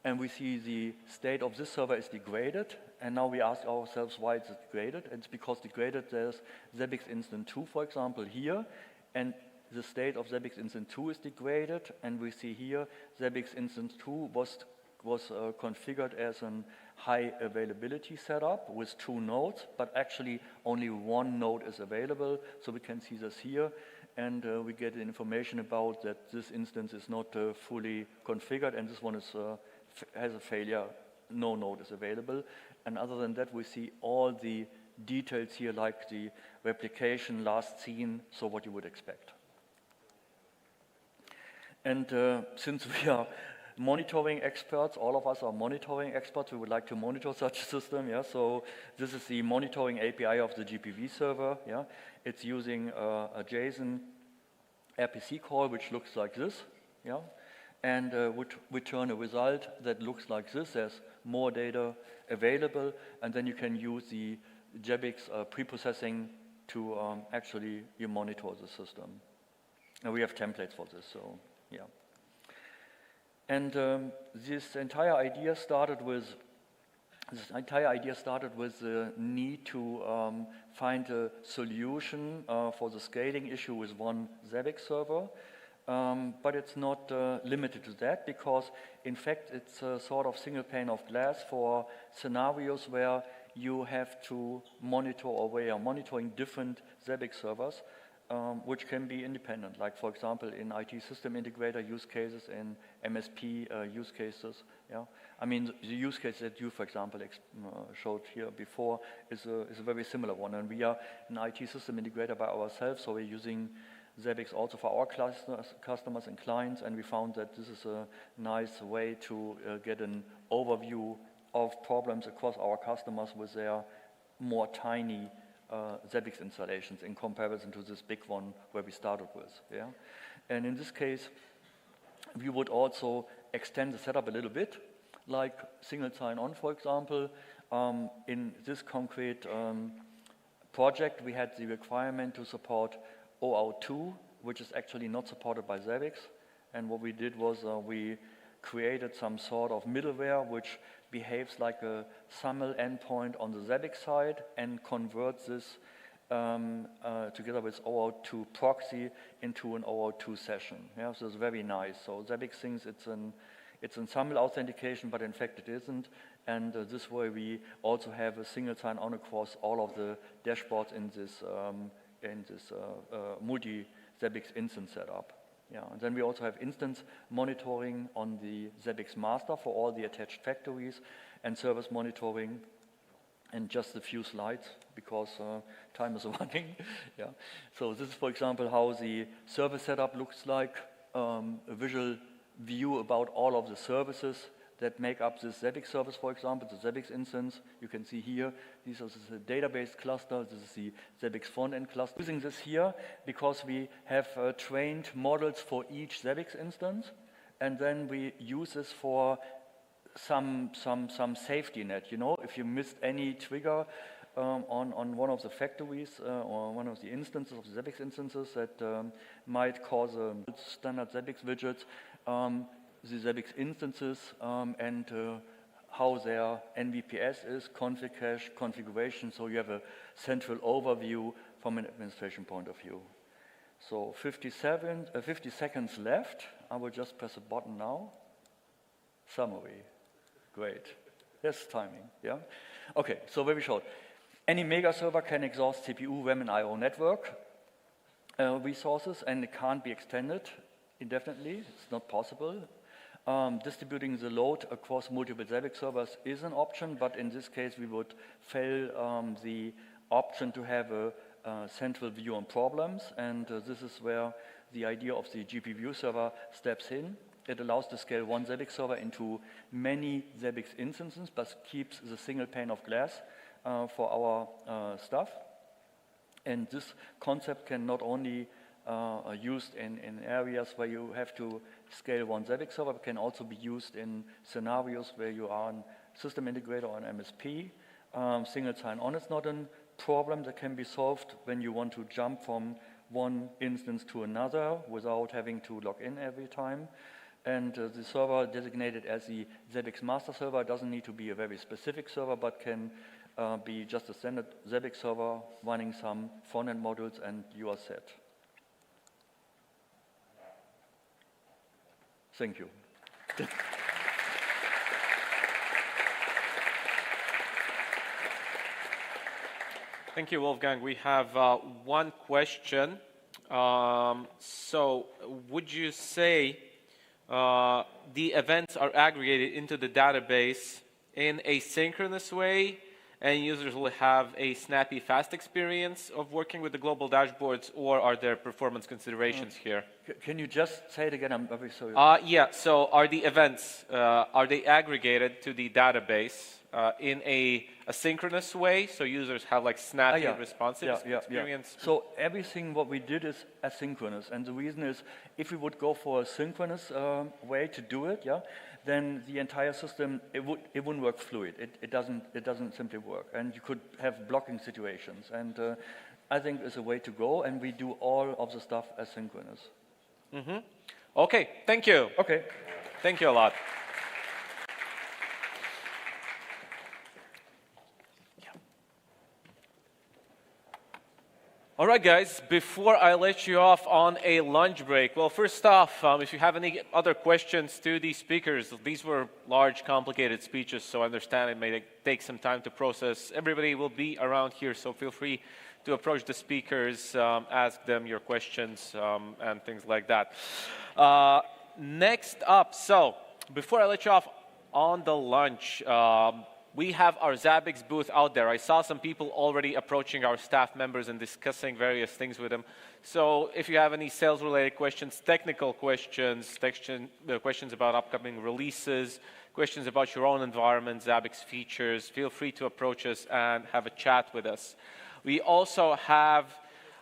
And we see the state of this server is degraded, and now we ask ourselves why it's degraded. It's because degraded there's Zabbix instance 2, for example, here, and the state of Zabbix instance 2 is degraded, and we see here Zabbix instance 2 was configured as a high availability setup with 2 nodes, but actually only 1 node is available. So we can see this here, and we get information about that this instance is not fully configured, and this one is, has a failure, no node is available. And other than that, we see all the details here, like the replication, last seen, so what you would expect. And since we are monitoring experts, all of us are monitoring experts, we would like to monitor such a system, yeah? So this is the monitoring API of the GPV server, yeah? It's using a JSON RPC call, which looks like this, yeah? And would return a result that looks like this. There's more data available, and then you can use the Zabbix preprocessing to actually monitor the system. And we have templates for this, so yeah. And this entire idea started with the need to find a solution for the scaling issue with one Zabbix server. But it's not limited to that, because in fact it's a sort of single pane of glass for scenarios where you have to monitor, or where you're monitoring different Zabbix servers, which can be independent, like for example in IT system integrator use cases, in MSP use cases. Yeah, I mean the use case that you, for example, showed here before is a very similar one, and we are an IT system integrator by ourselves, so we're using Zabbix also for our customers and clients, and we found that this is a nice way to get an overview of problems across our customers with their more tiny Zabbix installations in comparison to this big one where we started with. Yeah? And in this case, we would also extend the setup a little bit, like single sign-on, for example. In this concrete project, we had the requirement to support OAuth2, which is actually not supported by Zabbix. And what we did was we created some sort of middleware which behaves like a SAML endpoint on the Zabbix side and converts this together with OAuth2 proxy into an OAuth2 session. Yeah, so it's very nice. So Zabbix thinks it's an SAML authentication, but in fact it isn't. And this way we also have a single sign-on across all of the dashboards in this multi-Zabbix instance setup. Yeah, and then we also have instance monitoring on the Zabbix master for all the attached factories, and service monitoring And just a few slides, because time is running. Yeah. So this is, for example, how the service setup looks like, a visual view about all of the services that make up this Zabbix service, for example, the Zabbix instance. You can see here, this is the database cluster, this is the Zabbix front-end cluster. Using this here because we have trained models for each Zabbix instance, and then we use this for some safety net, you know, if you missed any trigger on one of the factories or one of the instances of the Zabbix instances that might cause standard Zabbix widgets, the Zabbix instances and how their NVPS is, config cache, configuration, so you have a central overview from an administration point of view. So 50 seconds left. I will just press a button now. Summary. Great. Yes, timing, yeah? Okay, so very short. Any mega server can exhaust CPU, RAM, and I/O network resources, and it can't be extended indefinitely. It's not possible. Distributing the load across multiple Zabbix servers is an option, but in this case, we would fail the option to have a central view on problems, and this is where the idea of the GPU server steps in. It allows to scale one Zabbix server into many Zabbix instances, but keeps the single pane of glass for our stuff. And this concept can not only used in areas where you have to scale one Zabbix server, but can also be used in scenarios where you are a system integrator or an MSP. Single sign-on is not a problem that can be solved when you want to jump from one instance to another without having to log in every time. And the server designated as the Zabbix master server doesn't need to be a very specific server, but can be just a standard Zabbix server running some front-end modules, and you are set. Thank you. Thank you, Wolfgang. We have one question. So would you say the events are aggregated into the database in a synchronous way, and users will have a snappy, fast experience of working with the global dashboards, or are there performance considerations here? Can you just say it again? I'm very sorry. Yeah, so are the events, are they aggregated to the database in a synchronous way, so users have like snappy, responsive experience? Yeah. So everything what we did is asynchronous, and the reason is if we would go for a synchronous way to do it, then the entire system, it wouldn't work fluid. It doesn't simply work, and you could have blocking situations. And I think it's a way to go, and we do all of the stuff asynchronous. Mm-hmm. Okay, thank you. Okay, thank you a lot. All right, guys, before I let you off on a lunch break, well, first off, if you have any other questions to these speakers, these were large, complicated speeches, so I understand it may take some time to process. Everybody will be around here, so feel free to approach the speakers, ask them your questions, and things like that. Next up, so before I let you off on the lunch, we have our Zabbix booth out there. I saw some people already approaching our staff members and discussing various things with them. So if you have any sales-related questions, technical questions, questions about upcoming releases, questions about your own environment, Zabbix features, feel free to approach us and have a chat with us. We also have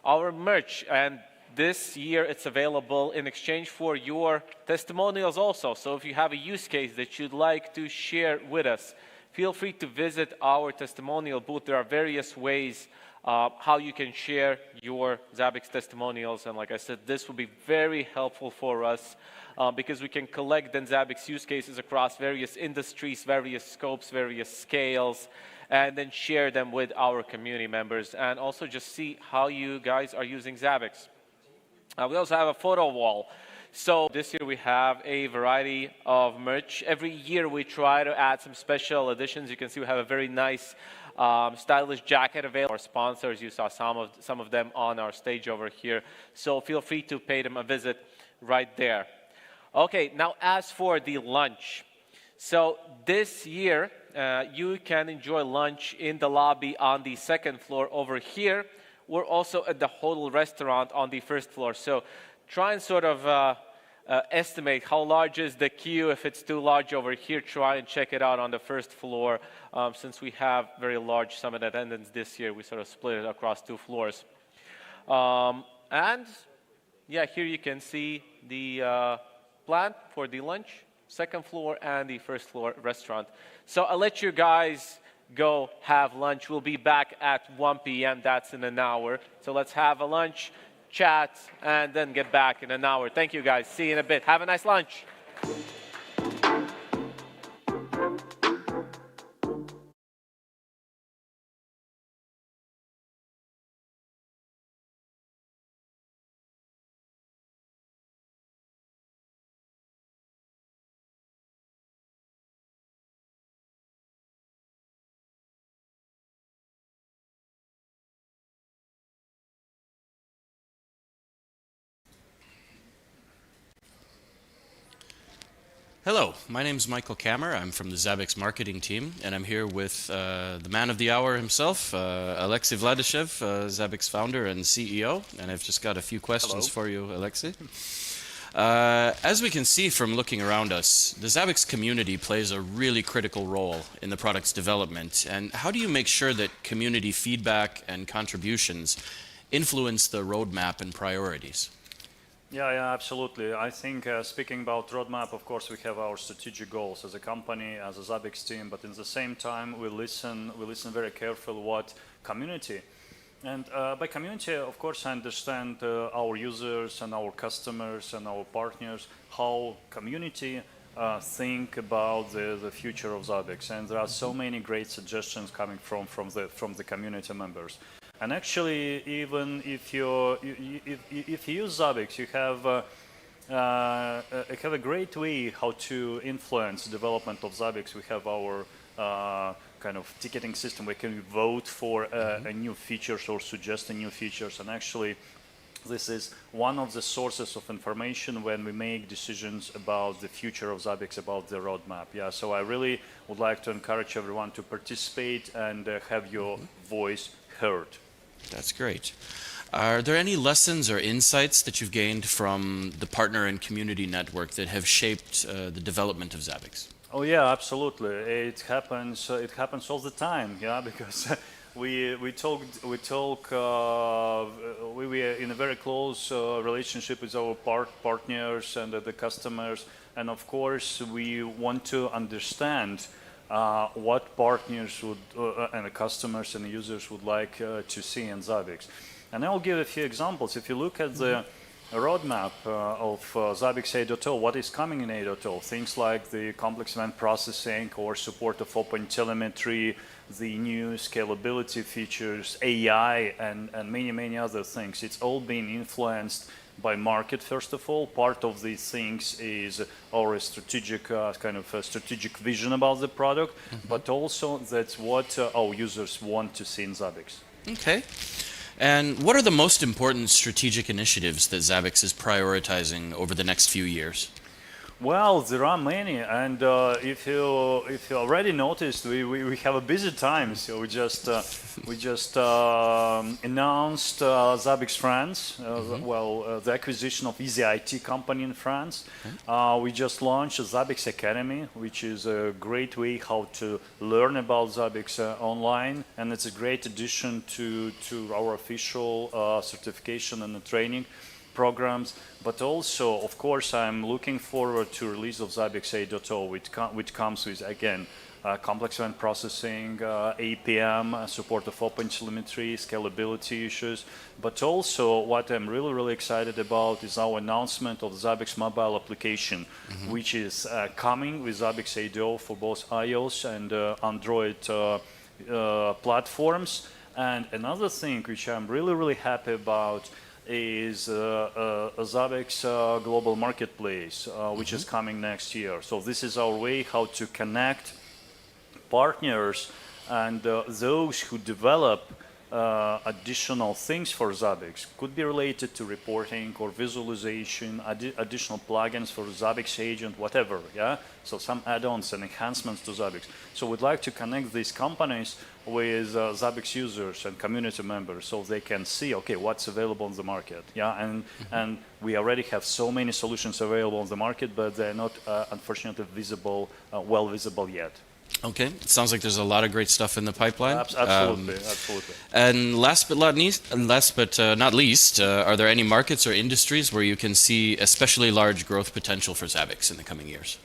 our merch, and this year it's available in exchange for your testimonials also. So if you have a use case that you'd like to share with us, feel free to visit our testimonial booth. There are various ways how you can share your Zabbix testimonials. And like I said, this will be very helpful for us because we can collect then Zabbix use cases across various industries, various scopes, various scales, and then share them with our community members and also just see how you guys are using Zabbix. We also have a photo wall. So this year we have a variety of merch. Every year we try to add some special editions. You can see we have a very nice stylish jacket available. Our sponsors, you saw some of them on our stage over here. So feel free to pay them a visit right there. Okay, now as for the lunch. So this year you can enjoy lunch in the lobby on the second floor over here. We're also at the hotel restaurant on the first floor. So try and sort of estimate how large is the queue. If it's too large over here, try and check it out on the first floor. Since we have very large summit attendance this year, we sort of split it across 2 floors. And yeah, here you can see the plan for the lunch, second floor and the first floor restaurant. So I'll let you guys go have lunch. We'll be back at 1 p.m. That's in an hour. So let's have a lunch, chat, and then get back in an hour. Thank you, guys. See you in a bit. Have a nice lunch. Hello, my name is Michael Kammer. I'm from the Zabbix marketing team, and I'm here with the man of the hour himself, Alexei Vladishev, Zabbix founder and CEO. And I've just got a few questions for you, Alexei. As we can see from looking around us, the Zabbix community plays a really critical role in the product's development. And how do you make sure that community feedback and contributions influence the roadmap and priorities? Yeah, absolutely. I think speaking about roadmap, of course, we have our strategic goals as a company, as a Zabbix team, but in the same time, we listen very carefully what community. And by community, of course, I understand our users and our customers and our partners, how community think about the future of Zabbix. And there are so many great suggestions coming from the community members. And actually, even if you use Zabbix, you have a great way how to influence the development of Zabbix. We have our kind of ticketing system. We can vote for a new features or suggest new features. And actually, this is one of the sources of information when we make decisions about the future of Zabbix, about the roadmap. Yeah, so I really would like to encourage everyone to participate and have your voice heard. That's great. Are there any lessons or insights that you've gained from the partner and community network that have shaped the development of Zabbix? Oh yeah, absolutely. It happens all the time. Yeah, because we were in a very close relationship with our partners and the customers, and of course we want to understand what partners would and the customers and the users would like to see in Zabbix. And I'll give a few examples. If you look at the roadmap of Zabbix 8.0, what is coming in 8.0, things like the complex event processing or support of open telemetry, the new scalability features, AI, and many other things. It's all being influenced by market, first of all. Part of these things is our strategic kind of strategic vision about the product, but also that's what our users want to see in Zabbix. Okay. And what are the most important strategic initiatives that Zabbix is prioritizing over the next few years? Well, there are many, and if you already noticed, we have a busy time. So we just announced Zabbix France, the acquisition of Easy IT company in France. We just launched a Zabbix Academy, which is a great way how to learn about Zabbix online, and it's a great addition to our official certification and training programs. But also, of course, I'm looking forward to release of Zabbix 8.0, which comes with, again, complex event processing, APM, support of open telemetry, scalability issues. But also, what I'm really excited about is our announcement of the Zabbix mobile application, which is coming with Zabbix 8.0 for both iOS and Android platforms. And another thing which I'm really happy about is a Zabbix global marketplace, which is coming next year. So this is our way how to connect partners and those who develop additional things for Zabbix. Could be related to reporting or visualization, additional plugins for Zabbix agent, whatever, yeah? So some add-ons and enhancements to Zabbix. So we'd like to connect these companies with Zabbix users and community members so they can see, okay, what's available in the market, yeah? And we already have so many solutions available on the market, but they're not, unfortunately, visible, well visible yet. Okay, it sounds like there's a lot of great stuff in the pipeline. Absolutely, absolutely. And last but not least, are there any markets or industries where you can see especially large growth potential for Zabbix in the coming years?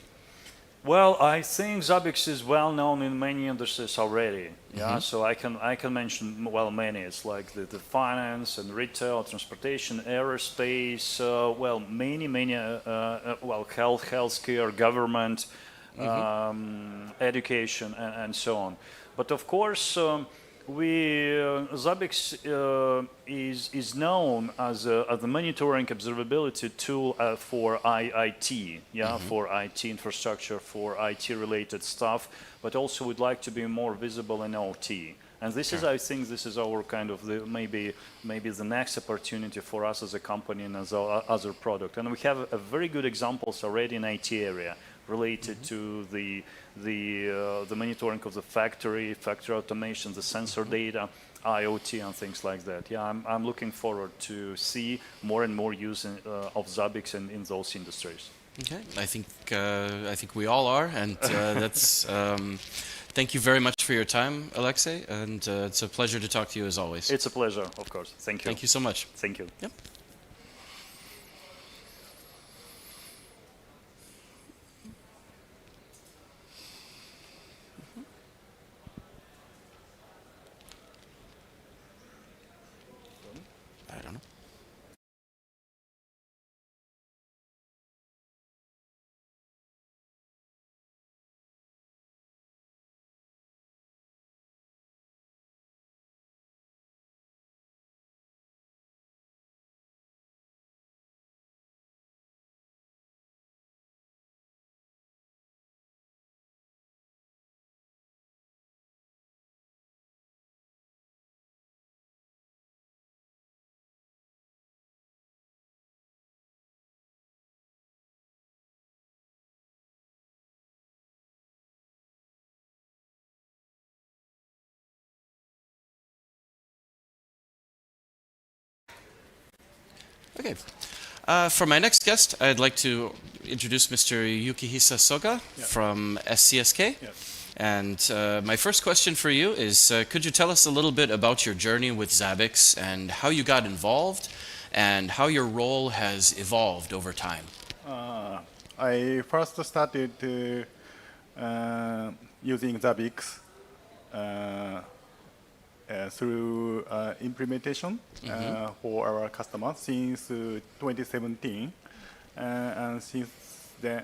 Well, I think Zabbix is well known in many industries already. Yeah, so I can mention well many. It's like the finance and retail, transportation, aerospace. Well, many well healthcare, government. Education and so on. But of course, Zabbix is known as a monitoring observability tool for IIT, yeah, for IT infrastructure, for IT related stuff, but also we'd like to be more visible in OT. And this is, I think, this is our kind of maybe the next opportunity for us as a company and as our other product. And we have a very good examples already in IT area related to the monitoring of the factory automation, the sensor data, IoT, and things like that. Yeah, I'm looking forward to see more and more use of Zabbix in those industries. Okay, I think we all are, and that's. Thank you very much for your time, Alexei, and it's a pleasure to talk to you as always. It's a pleasure, of course. Thank you. Thank you so much. Thank you. Yep. I don't know. Okay. For my next guest, I'd like to introduce Mr. Yukihisa Soga from SCSK. And my first question for you is, could you tell us a little bit about your journey with Zabbix and how you got involved and how your role has evolved over time? I first started using Zabbix through implementation for our customers since 2017, and since then,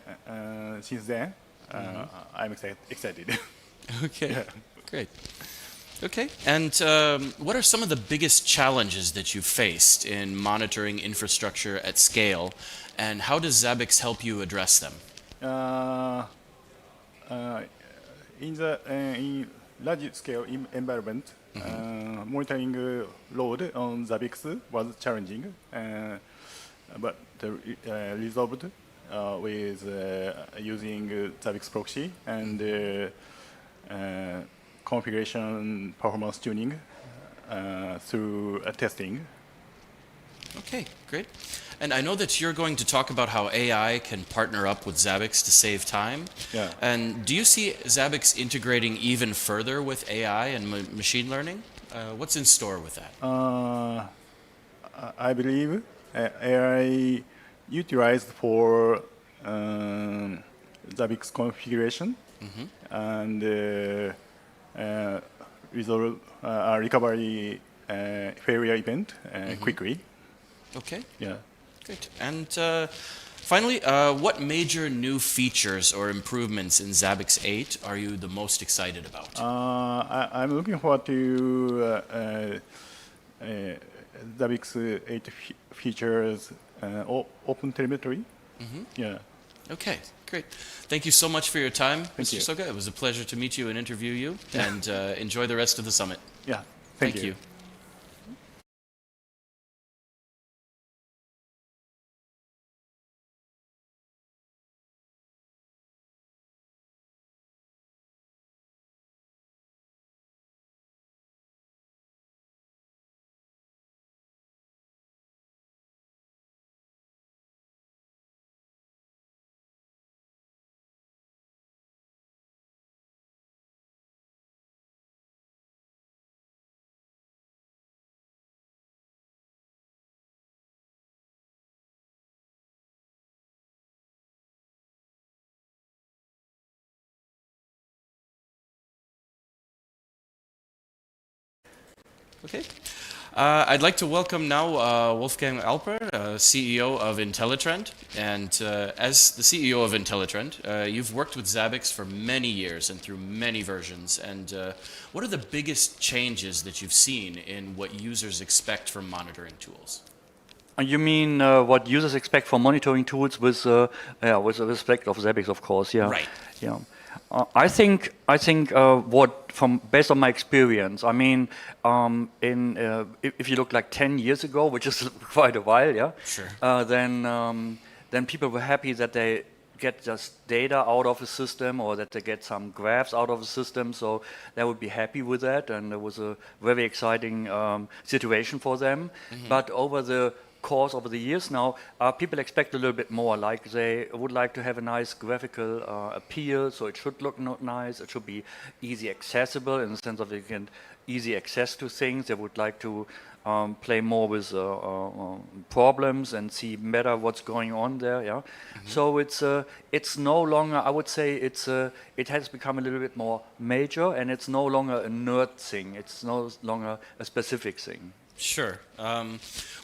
I'm excited. Okay, great. Okay, and what are some of the biggest challenges that you've faced in monitoring infrastructure at scale, and how does Zabbix help you address them? In large scale environment, monitoring load on Zabbix was challenging, but resolved with using Zabbix proxy and configuration performance tuning through testing. Okay, great. And I know that you're going to talk about how AI can partner up with Zabbix to save time. Yeah. And do you see Zabbix integrating even further with AI and machine learning? What's in store with that? I believe AI utilized for Zabbix configuration and resolve recovery failure event quickly. Okay. Yeah. Great. And finally, what major new features or improvements in Zabbix 8 are you the most excited about? I'm looking forward to Zabbix 8 features open telemetry. Yeah. Okay, great. Thank you so much for your time, Thank Mr. you. Soga. It was a pleasure to meet you and interview you, and enjoy the rest of the summit. Yeah. Thank you. Okay. I'd like to welcome now Wolfgang Alper, CEO of IntelliTrend. And as the CEO of IntelliTrend, you've worked with Zabbix for many years and through many versions. And what are the biggest changes that you've seen in what users expect from monitoring tools? You mean what users expect from monitoring tools with respect of Zabbix, of course, yeah. Right. Yeah. I think based on my experience, I mean, if you look like 10 years ago, which is quite a while, yeah. Sure. Then people were happy that they get just data out of a system or that they get some graphs out of a system, so they would be happy with that, and it was a very exciting situation for them. Mm-hmm. But over the course over the years now, people expect a little bit more, like they would like to have a nice graphical appeal, so it should look nice, it should be easy accessible in the sense of they can easy access to things. They would like to play more with problems and see better what's going on there, yeah. Mm-hmm. So it's no longer, I would say it has become a little bit more major, and it's no longer a nerd thing, it's no longer a specific thing. Sure.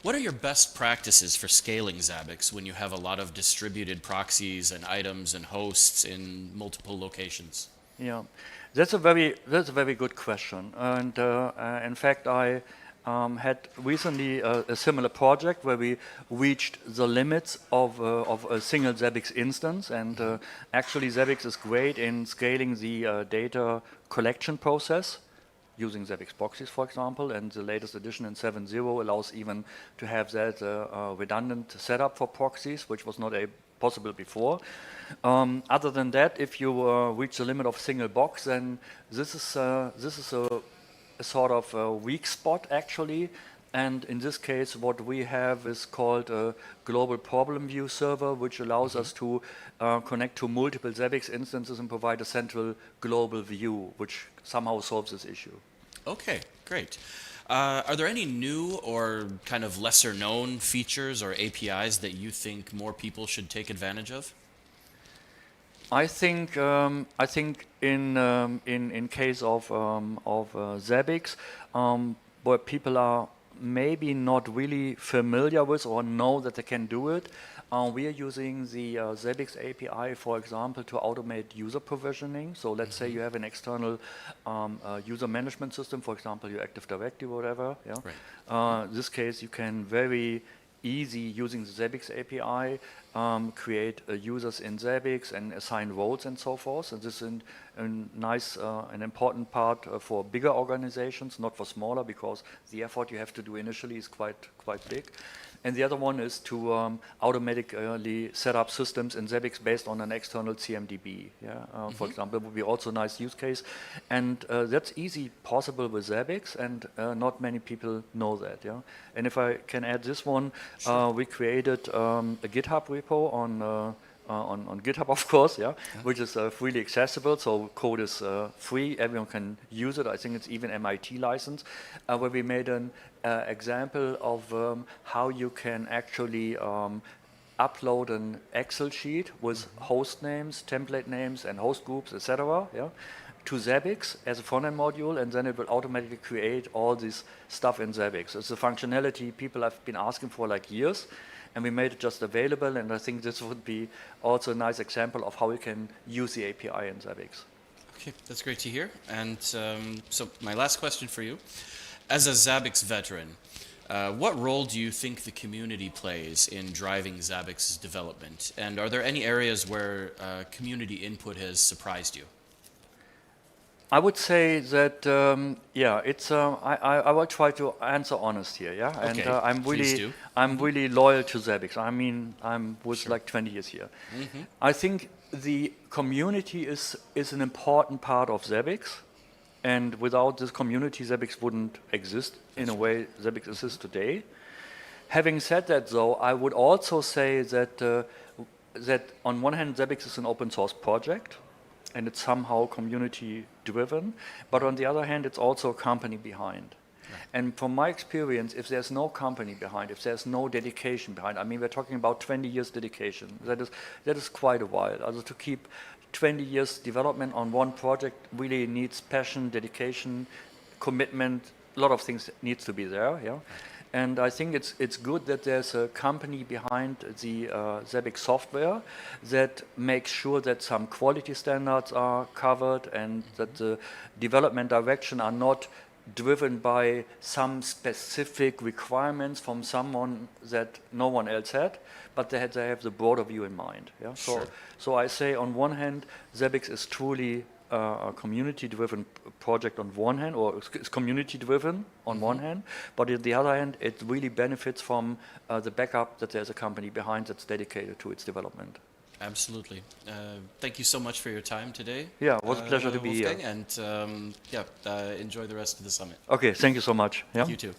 What are your best practices for scaling Zabbix when you have a lot of distributed proxies and items and hosts in multiple locations? Yeah, that's a very good question. And in fact, I had recently a similar project where we reached the limits of a single Zabbix instance. And actually, Zabbix is great in scaling the data collection process, using Zabbix proxies, for example, and the latest edition in 7.0 allows even to have that redundant setup for proxies, which was not possible before. Other than that, if you reach the limit of single box, then this is a sort of a weak spot, actually. And in this case, what we have is called a global problem view server, which allows us to connect to multiple Zabbix instances and provide a central global view, which somehow solves this issue. Okay, great. Are there any new or kind of lesser known features or APIs that you think more people should take advantage of? I think in case of Zabbix, where people are maybe not really familiar with or know that they can do it, we are using the Zabbix API, for example, to automate user provisioning. So let's say you have an external user management system, for example, your Active Directory or whatever. Yeah. Right. In this case, you can very easy, using the Zabbix API, create users in Zabbix and assign roles and so forth. And this is an important part for bigger organizations, not for smaller, because the effort you have to do initially is quite big. And the other one is to automatically set up systems in Zabbix based on an external CMDB. Yeah? For example, would be also a nice use case. And that's easy possible with Zabbix, and not many people know that. Yeah? And if I can add this one, sure. We created a GitHub repo on GitHub, of course, yeah, which is freely accessible. So code is free; everyone can use it. I think it's even MIT licensed. Where we made an example of how you can actually upload an Excel sheet with host names, template names, and host groups, etc. Yeah, to Zabbix as a front-end module, and then it will automatically create all this stuff in Zabbix. It's a functionality people have been asking for like years. And we made it just available, and I think this would be also a nice example of how we can use the API in Zabbix. Okay, that's great to hear. And so my last question for you. As a Zabbix veteran, what role do you think the community plays in driving Zabbix's development? And are there any areas where community input has surprised you? I would say that, yeah, it's. I will try to answer honest here, yeah. Okay, and I'm really loyal to Zabbix. I mean, I'm with like 20 years here. Mm-hmm. I think the community is an important part of Zabbix, and without this community, Zabbix wouldn't exist in a way Zabbix exists today. Having said that, though, I would also say that that on one hand, Zabbix is an open source project, and it's somehow community driven, but on the other hand, it's also a company behind. Right. And from my experience, if there's no company behind, if there's no dedication behind, I mean, we're talking about 20 years dedication. That is quite a while. Also, to keep 20 years development on one project really needs passion, dedication, commitment, lot of things needs to be there, yeah. And I think it's good that there's a company behind the Zabbix software that makes sure that some quality standards are covered and that the development direction are not driven by some specific requirements from someone that no one else had, but they have the broader view in mind. Yeah? Sure. So I say on one hand, Zabbix is truly a community-driven project on one hand, or it's community-driven on one hand, but on the other hand, it really benefits from the backup that there's a company behind that's dedicated to its development. Absolutely. Thank you so much for your time today. Yeah, it was a pleasure to be Wolfgang, here. And enjoy the rest of the summit. Okay, thank you so much. Yeah? You too.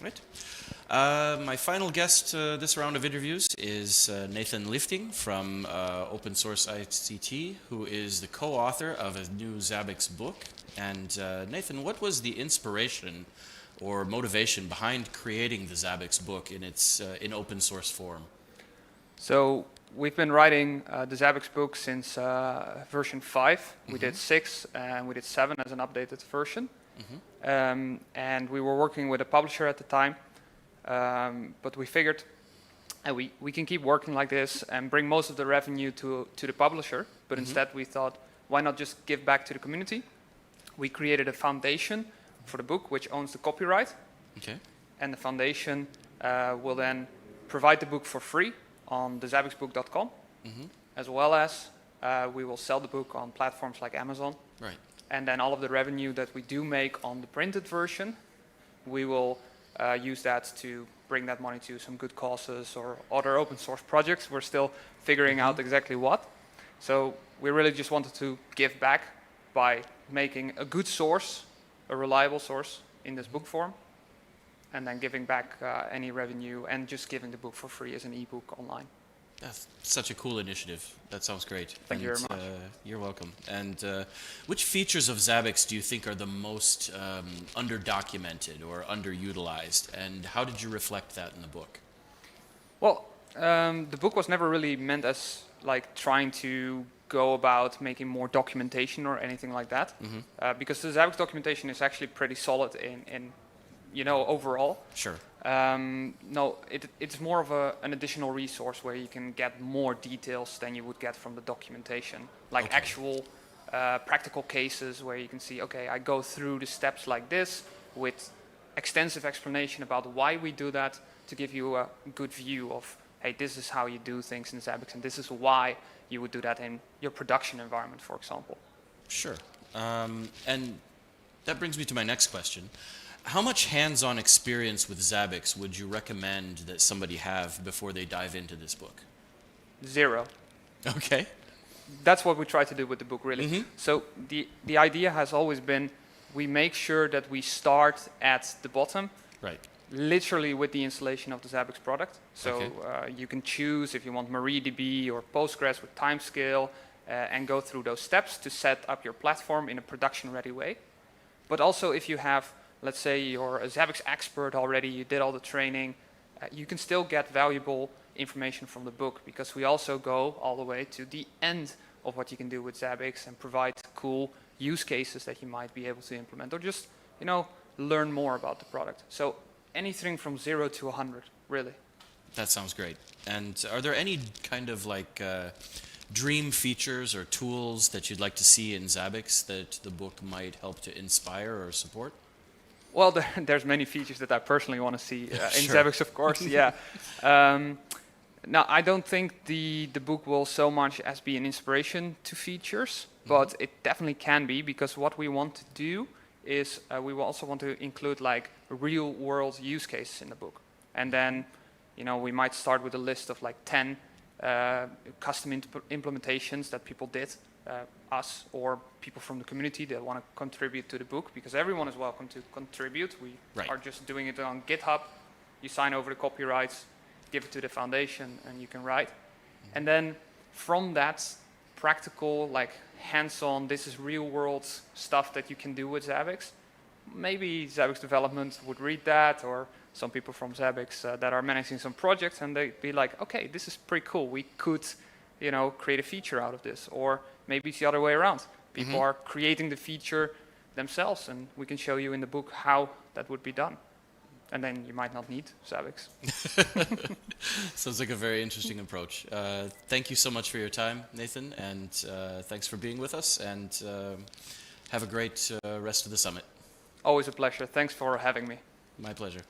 Right. My final guest this round of interviews is Nathan Lifting from Open Source ICT, who is the co-author of a new Zabbix book. And Nathan, what was the inspiration or motivation behind creating the Zabbix book in its in open source form? So we've been writing the Zabbix book since version 5. We did 6 and we did 7 as an updated version. And we were working with a publisher at the time, but we figured we can keep working like this and bring most of the revenue to the publisher, but instead we thought, why not just give back to the community? We created a foundation for the book, which owns the copyright. Okay. And the foundation will then provide the book for free on the zabbixbook.com, as well as we will sell the book on platforms like Amazon. Right. And then all of the revenue that we do make on the printed version, we will use that to bring that money to some good causes or other open source projects. We're still figuring out exactly what. So we really just wanted to give back by making a good source, a reliable source in this book form, and then giving back any revenue and just giving the book for free as an ebook online. That's such a cool initiative. That sounds great. Thank you very much. You're welcome. And which features of Zabbix do you think are the most under-documented or underutilized? And how did you reflect that in the book? Well, the book was never really meant as like trying to go about making more documentation or anything like that, because the Zabbix documentation is actually pretty solid in overall. Sure. No, it's more of an additional resource where you can get more details than you would get from the documentation, like actual practical cases where you can see, okay, I go through the steps like this with extensive explanation about why we do that to give you a good view of, hey, this is how you do things in Zabbix and this is why you would do that in your production environment, for example. Sure. And that brings me to my next question. How much hands-on experience with Zabbix would you recommend that somebody have before they dive into this book? 0. Okay. That's what we try to do with the book, really. So the idea has always been, we make sure that we start at the bottom, right? Literally with the installation of the Zabbix product. So you can choose if you want MariaDB or Postgres with timescale, and go through those steps to set up your platform in a production-ready way. But also if you have, let's say you're a Zabbix expert already, you did all the training, you can still get valuable information from the book, because we also go all the way to the end of what you can do with Zabbix and provide cool use cases that you might be able to implement, or just, learn more about the product. So anything from 0 to 100, really. That sounds great. And are there any kind of like dream features or tools that you'd like to see in Zabbix that the book might help to inspire or support? Well, there's many features that I personally want to see in Zabbix, of course. Yeah. Now, I don't think the book will so much as be an inspiration to features, but it definitely can be, because what we want to do is we will also want to include like real world use cases in the book. And then, you know, we might start with a list of like 10 custom implementations that people did, us or people from the community that want to contribute to the book, because everyone is welcome to contribute. We are just doing it on GitHub. You sign over the copyrights, give it to the foundation, and you can write. And then from that practical, like hands-on, this is real-world stuff that you can do with Zabbix. Maybe Zabbix development would read that, or some people from Zabbix that are managing some projects, and they'd be like, okay, this is pretty cool. We could, you know, create a feature out of this. Or maybe it's the other way around. People are creating the feature themselves, and we can show you in the book how that would be done. And then you might not need Zabbix. Sounds like a very interesting approach. Thank you so much for your time, Nathan, and thanks for being with us, and have a great rest of the summit. Always a pleasure. Thanks for having me. My pleasure.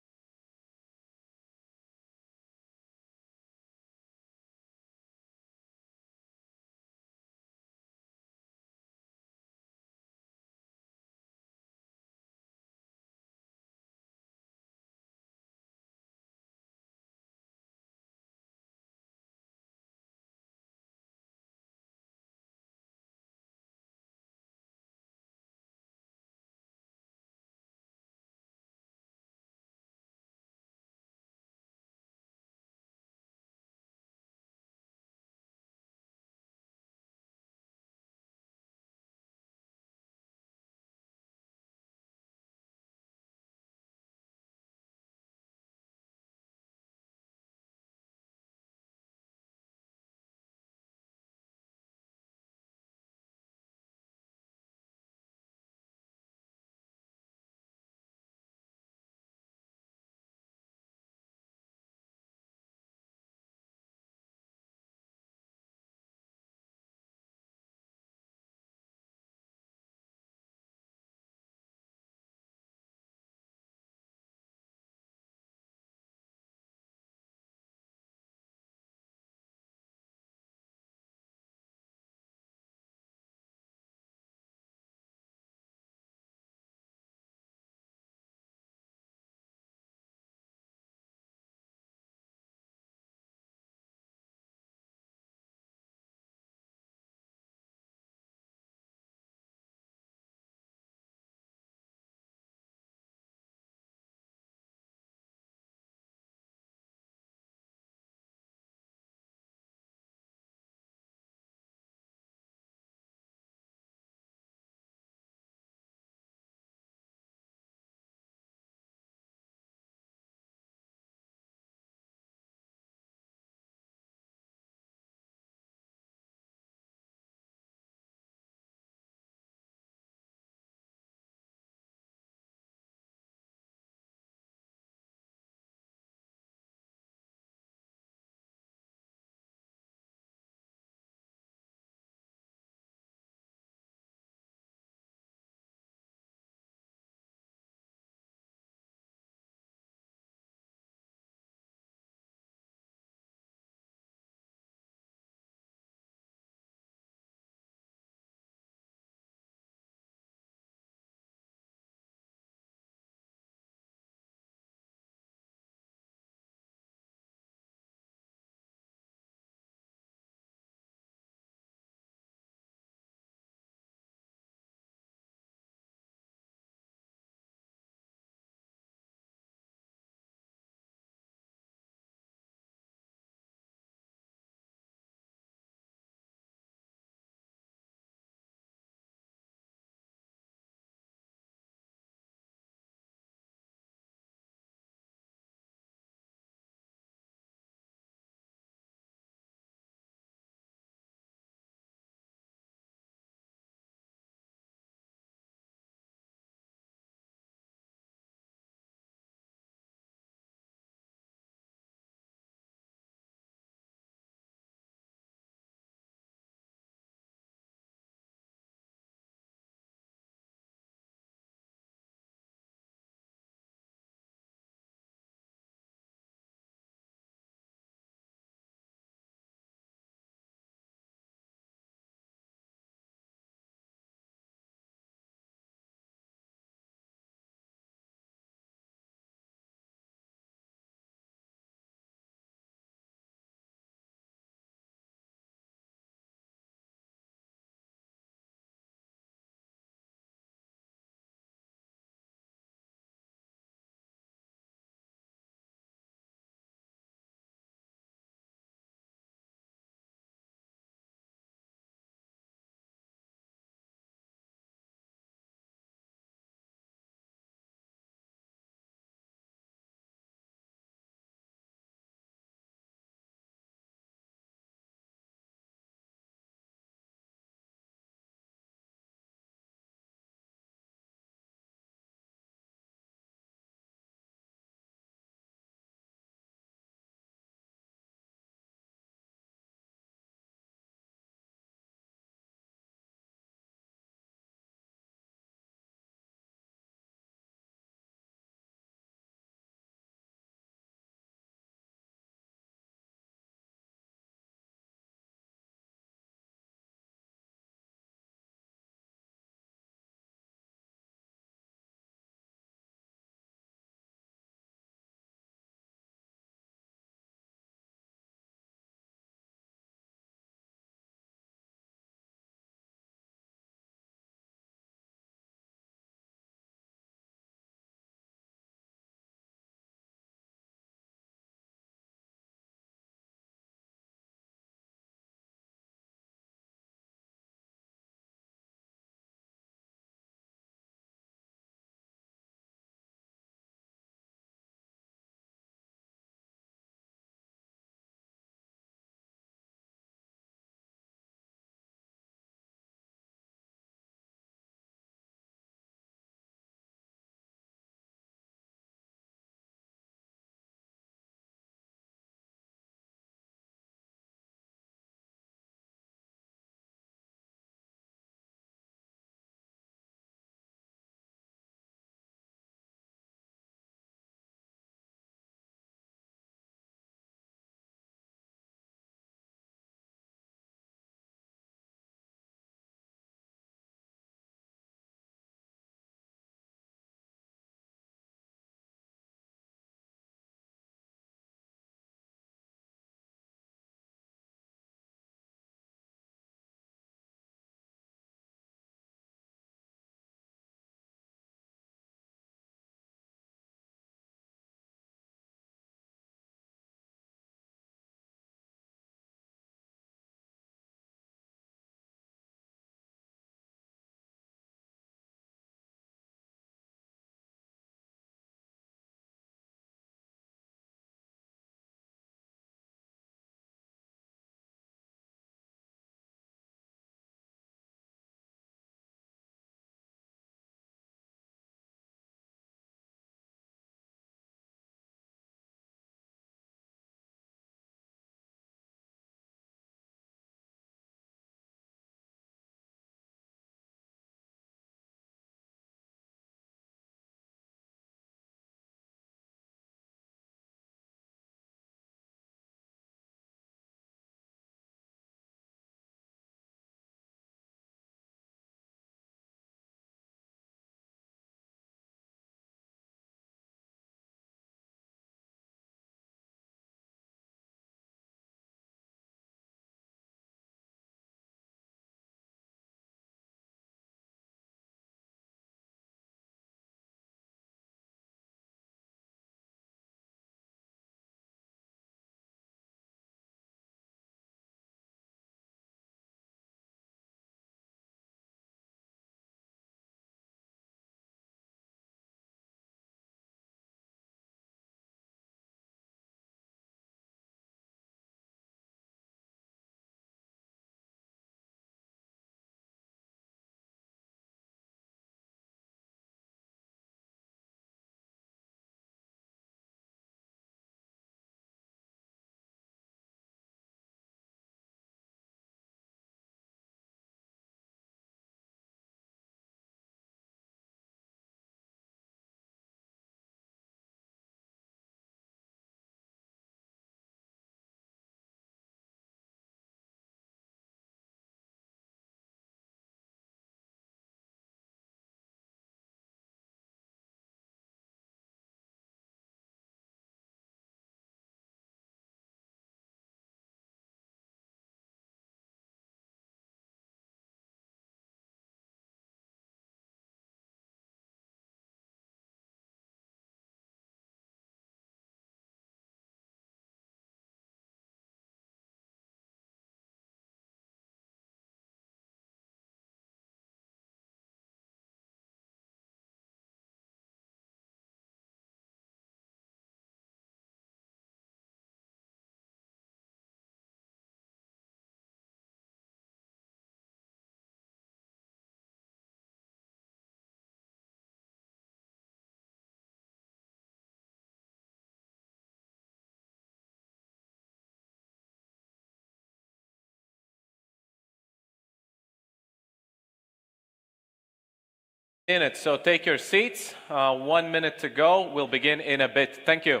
minutes, so take your seats. 1 minute to go. We'll begin in a bit. Thank you.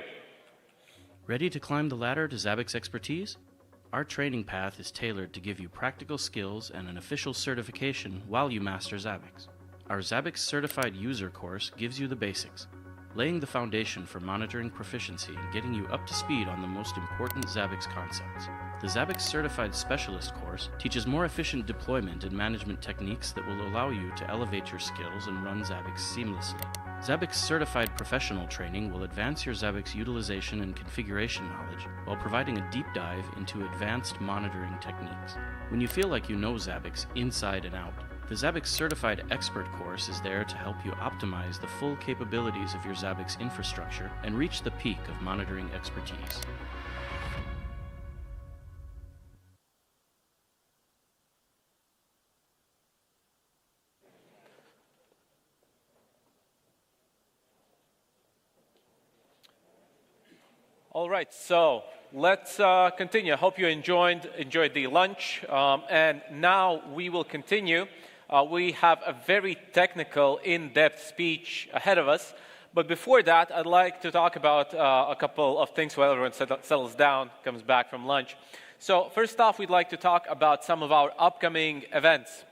Ready to climb the ladder to Zabbix expertise? Our training path is tailored to give you practical skills and an official certification while you master Zabbix. Our Zabbix Certified User course gives you the basics, laying the foundation for monitoring proficiency and getting you up to speed on the most important Zabbix concepts. The Zabbix Certified Specialist course teaches more efficient deployment and management techniques that will allow you to elevate your skills and run Zabbix seamlessly. Zabbix Certified Professional Training will advance your Zabbix utilization and configuration knowledge while providing a deep dive into advanced monitoring techniques. When you feel like you know Zabbix inside and out, the Zabbix Certified Expert course is there to help you optimize the full capabilities of your Zabbix infrastructure and reach the peak of monitoring expertise. All right, so let's continue. I hope you enjoyed the lunch, and now we will continue. We have a very technical, in-depth speech ahead of us, but before that, I'd like to talk about a couple of things while everyone settles down, comes back from lunch. So first off, we'd like to talk about some of our upcoming events.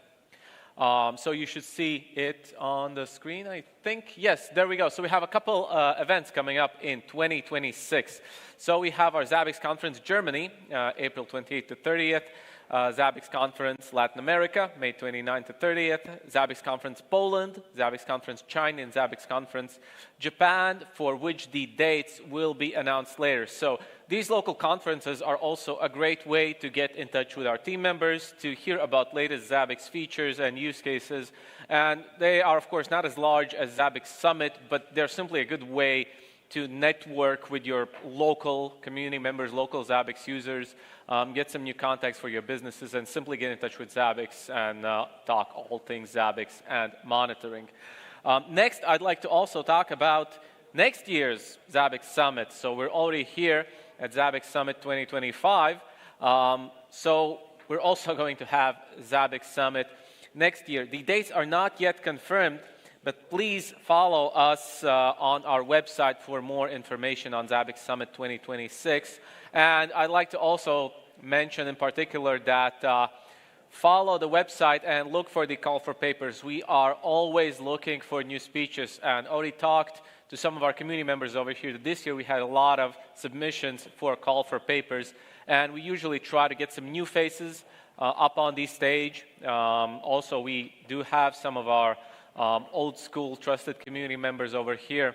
So you should see it on the screen, I think. Yes, there we go. So we have a couple events coming up in 2026. So we have our Zabbix Conference Germany, April 28th to 30th. Zabbix Conference Latin America, May 29th to 30th. Zabbix Conference Poland, Zabbix Conference China, and Zabbix Conference Japan, for which the dates will be announced later. So these local conferences are also a great way to get in touch with our team members, to hear about latest Zabbix features and use cases. And they are, of course, not as large as Zabbix Summit, but they're simply a good way to network with your local community members, local Zabbix users, get some new contacts for your businesses, and simply get in touch with Zabbix and talk all things Zabbix and monitoring. Next, I'd like to also talk about next year's Zabbix Summit. So we're already here at Zabbix Summit 2025. So we're also going to have Zabbix Summit next year. The dates are not yet confirmed, but please follow us on our website for more information on Zabbix Summit 2026. And I'd like to also mention in particular that follow the website and look for the call for papers. We are always looking for new speeches, and already talked to some of our community members over here. This year we had a lot of submissions for call for papers, and we usually try to get some new faces up on the stage. Also, we do have some of our old school trusted community members over here,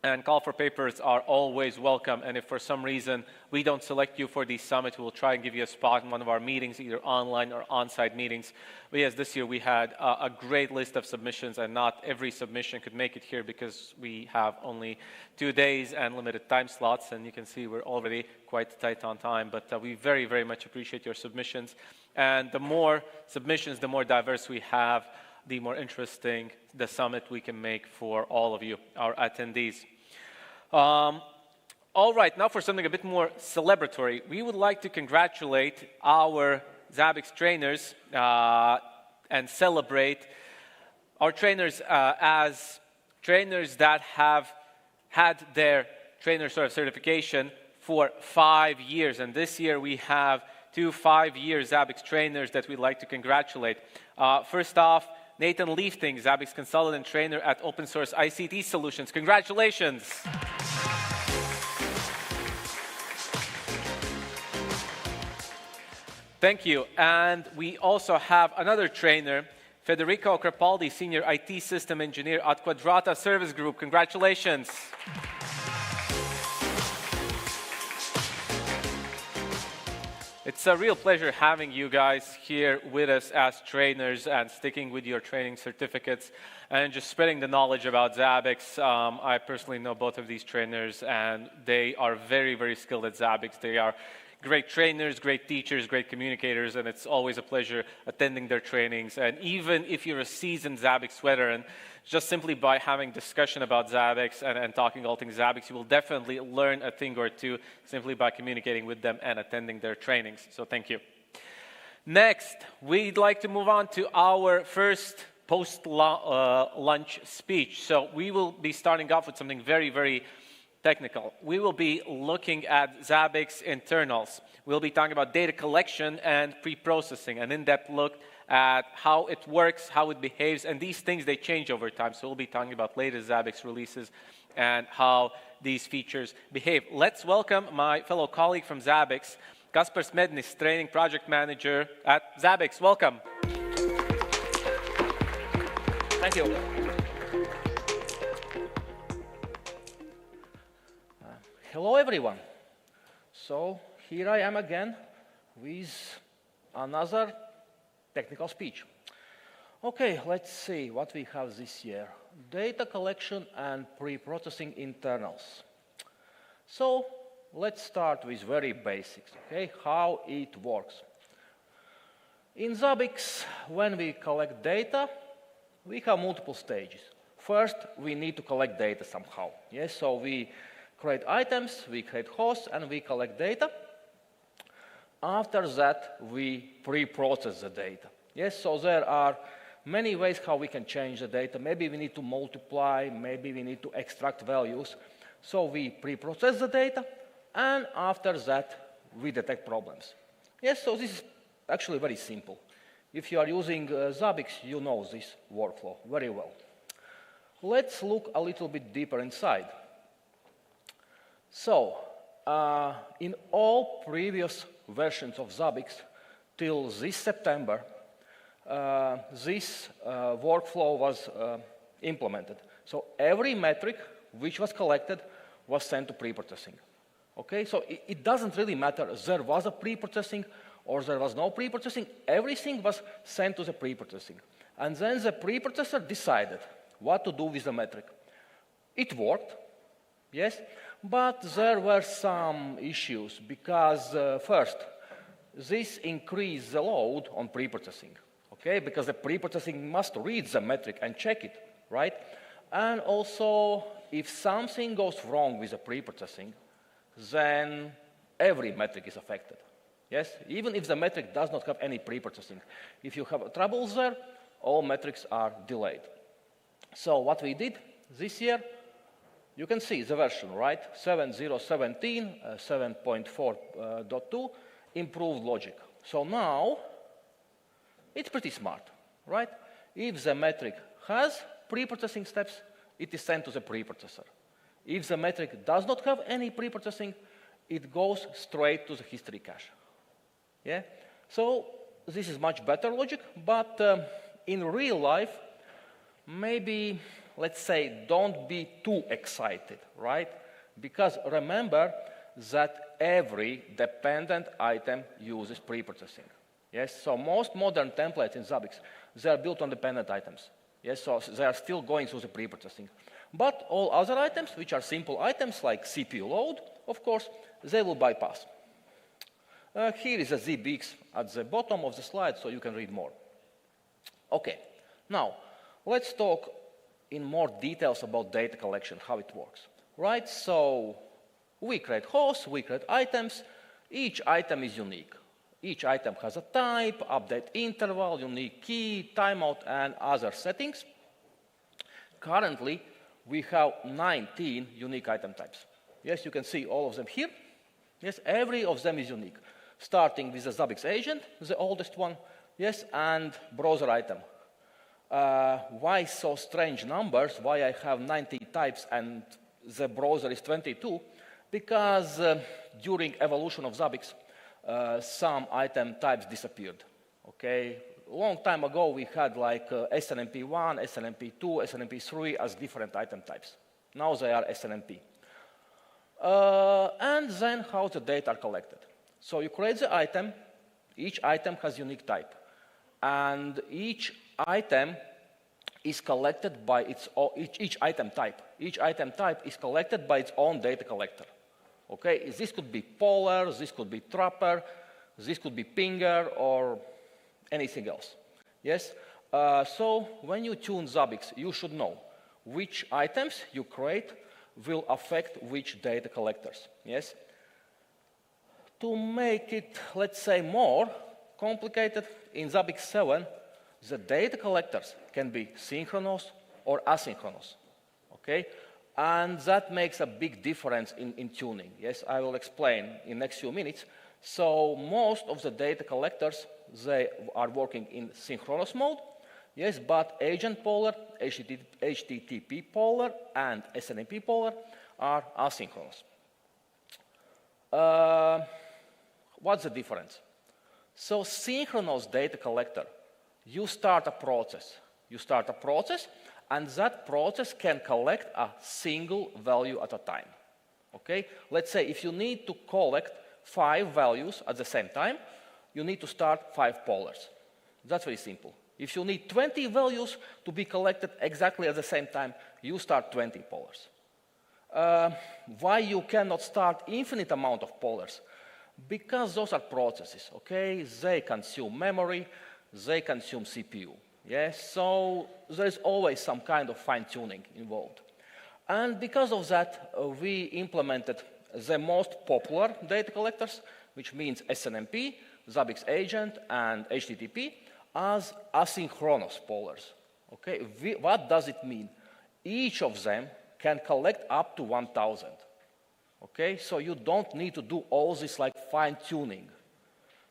and call for papers are always welcome. And if for some reason we don't select you for the summit, we'll try and give you a spot in one of our meetings, either online or on-site meetings. But yes, this year we had a great list of submissions, and not every submission could make it here because we have only 2 days and limited time slots, and you can see we're already quite tight on time. But we very, very much appreciate your submissions, and the more submissions, the more diverse we have, the more interesting the summit we can make for all of you, our attendees. All right, now for something a bit more celebratory. We would like to congratulate our Zabbix trainers and celebrate our trainers as trainers that have had their trainer certification for 5 years. And this year we have 2 5-year Zabbix trainers that we'd like to congratulate. First off, Nathan Liefting, Zabbix consultant and trainer at Open Source ICT Solutions. Congratulations. Thank you. And we also have another trainer, Federico Crepaldi, senior IT system engineer at Quadrata Service Group. Congratulations. It's a real pleasure having you guys here with us as trainers and sticking with your training certificates and just spreading the knowledge about Zabbix. I personally know both of these trainers, and they are very, very skilled at Zabbix. They are great trainers, great teachers, great communicators, and it's always a pleasure attending their trainings. And even if you're a seasoned Zabbix veteran, just simply by having discussion about Zabbix and talking all things Zabbix, you will definitely learn a thing or two simply by communicating with them and attending their trainings. So thank you. Next, we'd like to move on to our first post-lunch speech. So we will be starting off with something very, very technical. We will be looking at Zabbix internals. We'll be talking about data collection and pre-processing, an in-depth look at how it works, how it behaves, and these things, they change over time. So we'll be talking about latest Zabbix releases and how these features behave. Let's welcome my fellow colleague from Zabbix, Kaspars Mednis, training project manager at Zabbix. Welcome. Thank you. Hello, everyone. So here I am again with another technical speech. Okay, let's see what we have this year. Data collection and pre-processing internals. So let's start with very basics, okay, how it works. In Zabbix, when we collect data, we have multiple stages. First, we need to collect data somehow. Yes, so we create items, we create hosts, and we collect data. After that, we pre-process the data. Yes, so there are many ways how we can change the data. Maybe we need to multiply, maybe we need to extract values. So we pre-process the data, and after that, we detect problems. Yes, so this is actually very simple. If you are using Zabbix, you know this workflow very well. Let's look a little bit deeper inside. So, in all previous versions of Zabbix, till this September, this workflow was implemented. So every metric which was collected was sent to pre-processing. Okay, so it doesn't really matter if there was a pre-processing or there was no pre-processing. Everything was sent to the pre-processing. And then the pre-processor decided what to do with the metric. It worked, yes, but there were some issues because first, this increased the load on pre-processing, okay, because the pre-processing must read the metric and check it, right? And also, if something goes wrong with the pre-processing, then every metric is affected. Yes, even if the metric does not have any pre-processing. If you have troubles there, all metrics are delayed. So what we did this year, you can see the version, right? 7.0.17, 7.4.2, improved logic. So now, it's pretty smart, right? If the metric has pre-processing steps, it is sent to the pre-processor. If the metric does not have any pre-processing, it goes straight to the history cache. Yeah? So this is much better logic, but in real life, maybe, let's say, don't be too excited, right? Because remember that every dependent item uses pre-processing. Yes, so most modern templates in Zabbix, they are built on dependent items. Yes, so they are still going through the pre-processing. But all other items, which are simple items like CPU load, of course, they will bypass. Here is a Zabbix at the bottom of the slide, so you can read more. Okay, now let's talk in more details about data collection, how it works. Right, so we create hosts, we create items. Each item is unique. Each item has a type, update interval, unique key, timeout, and other settings. Currently, we have 19 unique item types. Yes, you can see all of them here. Yes, every of them is unique. Starting with the Zabbix agent, the oldest one, yes, and browser item. Why so strange numbers? Why I have 90 types and the browser is 22? Because during evolution of Zabbix, some item types disappeared. Okay, a long time ago we had like SNMP1, SNMP2, SNMP3 as different item types. Now they are SNMP. And then how the data are collected. So you create the item. Each item has unique type, and each item is collected by its own, each item type. Each item type is collected by its own data collector. Okay, this could be Polar, this could be Trapper, this could be Pinger, or anything else. Yes. So when you tune Zabbix, you should know which items you create will affect which data collectors. Yes. To make it, let's say, more complicated, in Zabbix 7, the data collectors can be synchronous or asynchronous, okay? And that makes a big difference in tuning. Yes, I will explain in the next few minutes. So most of the data collectors, they are working in synchronous mode. Yes, but agent polar, HTTP polar, and SNMP polar are asynchronous. What's the difference? So synchronous data collector, you start a process. You start a process, and that process can collect a single value at a time. Okay? Let's say if you need to collect 5 values at the same time, you need to start 5 polars. That's very simple. If you need 20 values to be collected exactly at the same time, you start 20 polars. Why you cannot start infinite amount of polars? Because those are processes, okay? They consume memory, they consume CPU. Yes, so there's always some kind of fine-tuning involved. And because of that, we implemented the most popular data collectors, which means SNMP, Zabbix Agent, and HTTP, as asynchronous polars. Okay, what does it mean? Each of them can collect up to 1,000. Okay, so you don't need to do all this like fine-tuning.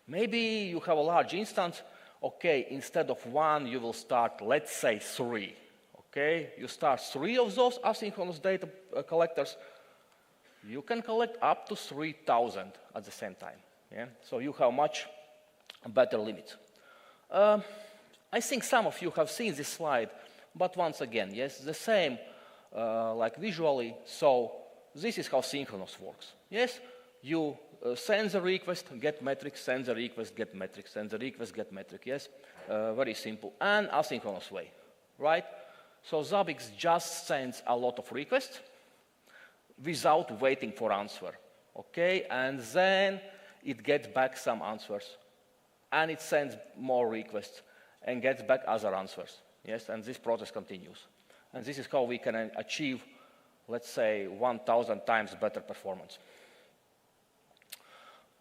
Maybe you have a large instance. Okay, instead of 1, you will start, let's say, 3. Okay, you start 3 of those asynchronous data collectors. You can collect up to 3,000 at the same time. Yeah? So you have much better limits. I think some of you have seen this slide, but once again, yes, the same, like visually. So this is how synchronous works. Yes, you send the request, get metric, send the request, get metric, send the request, get metric. Yes, very simple and asynchronous way, right? So Zabbix just sends a lot of requests without waiting for answer, okay? And then it gets back some answers, and it sends more requests and gets back other answers. Yes, and this process continues. And this is how we can achieve, let's say, 1,000 times better performance.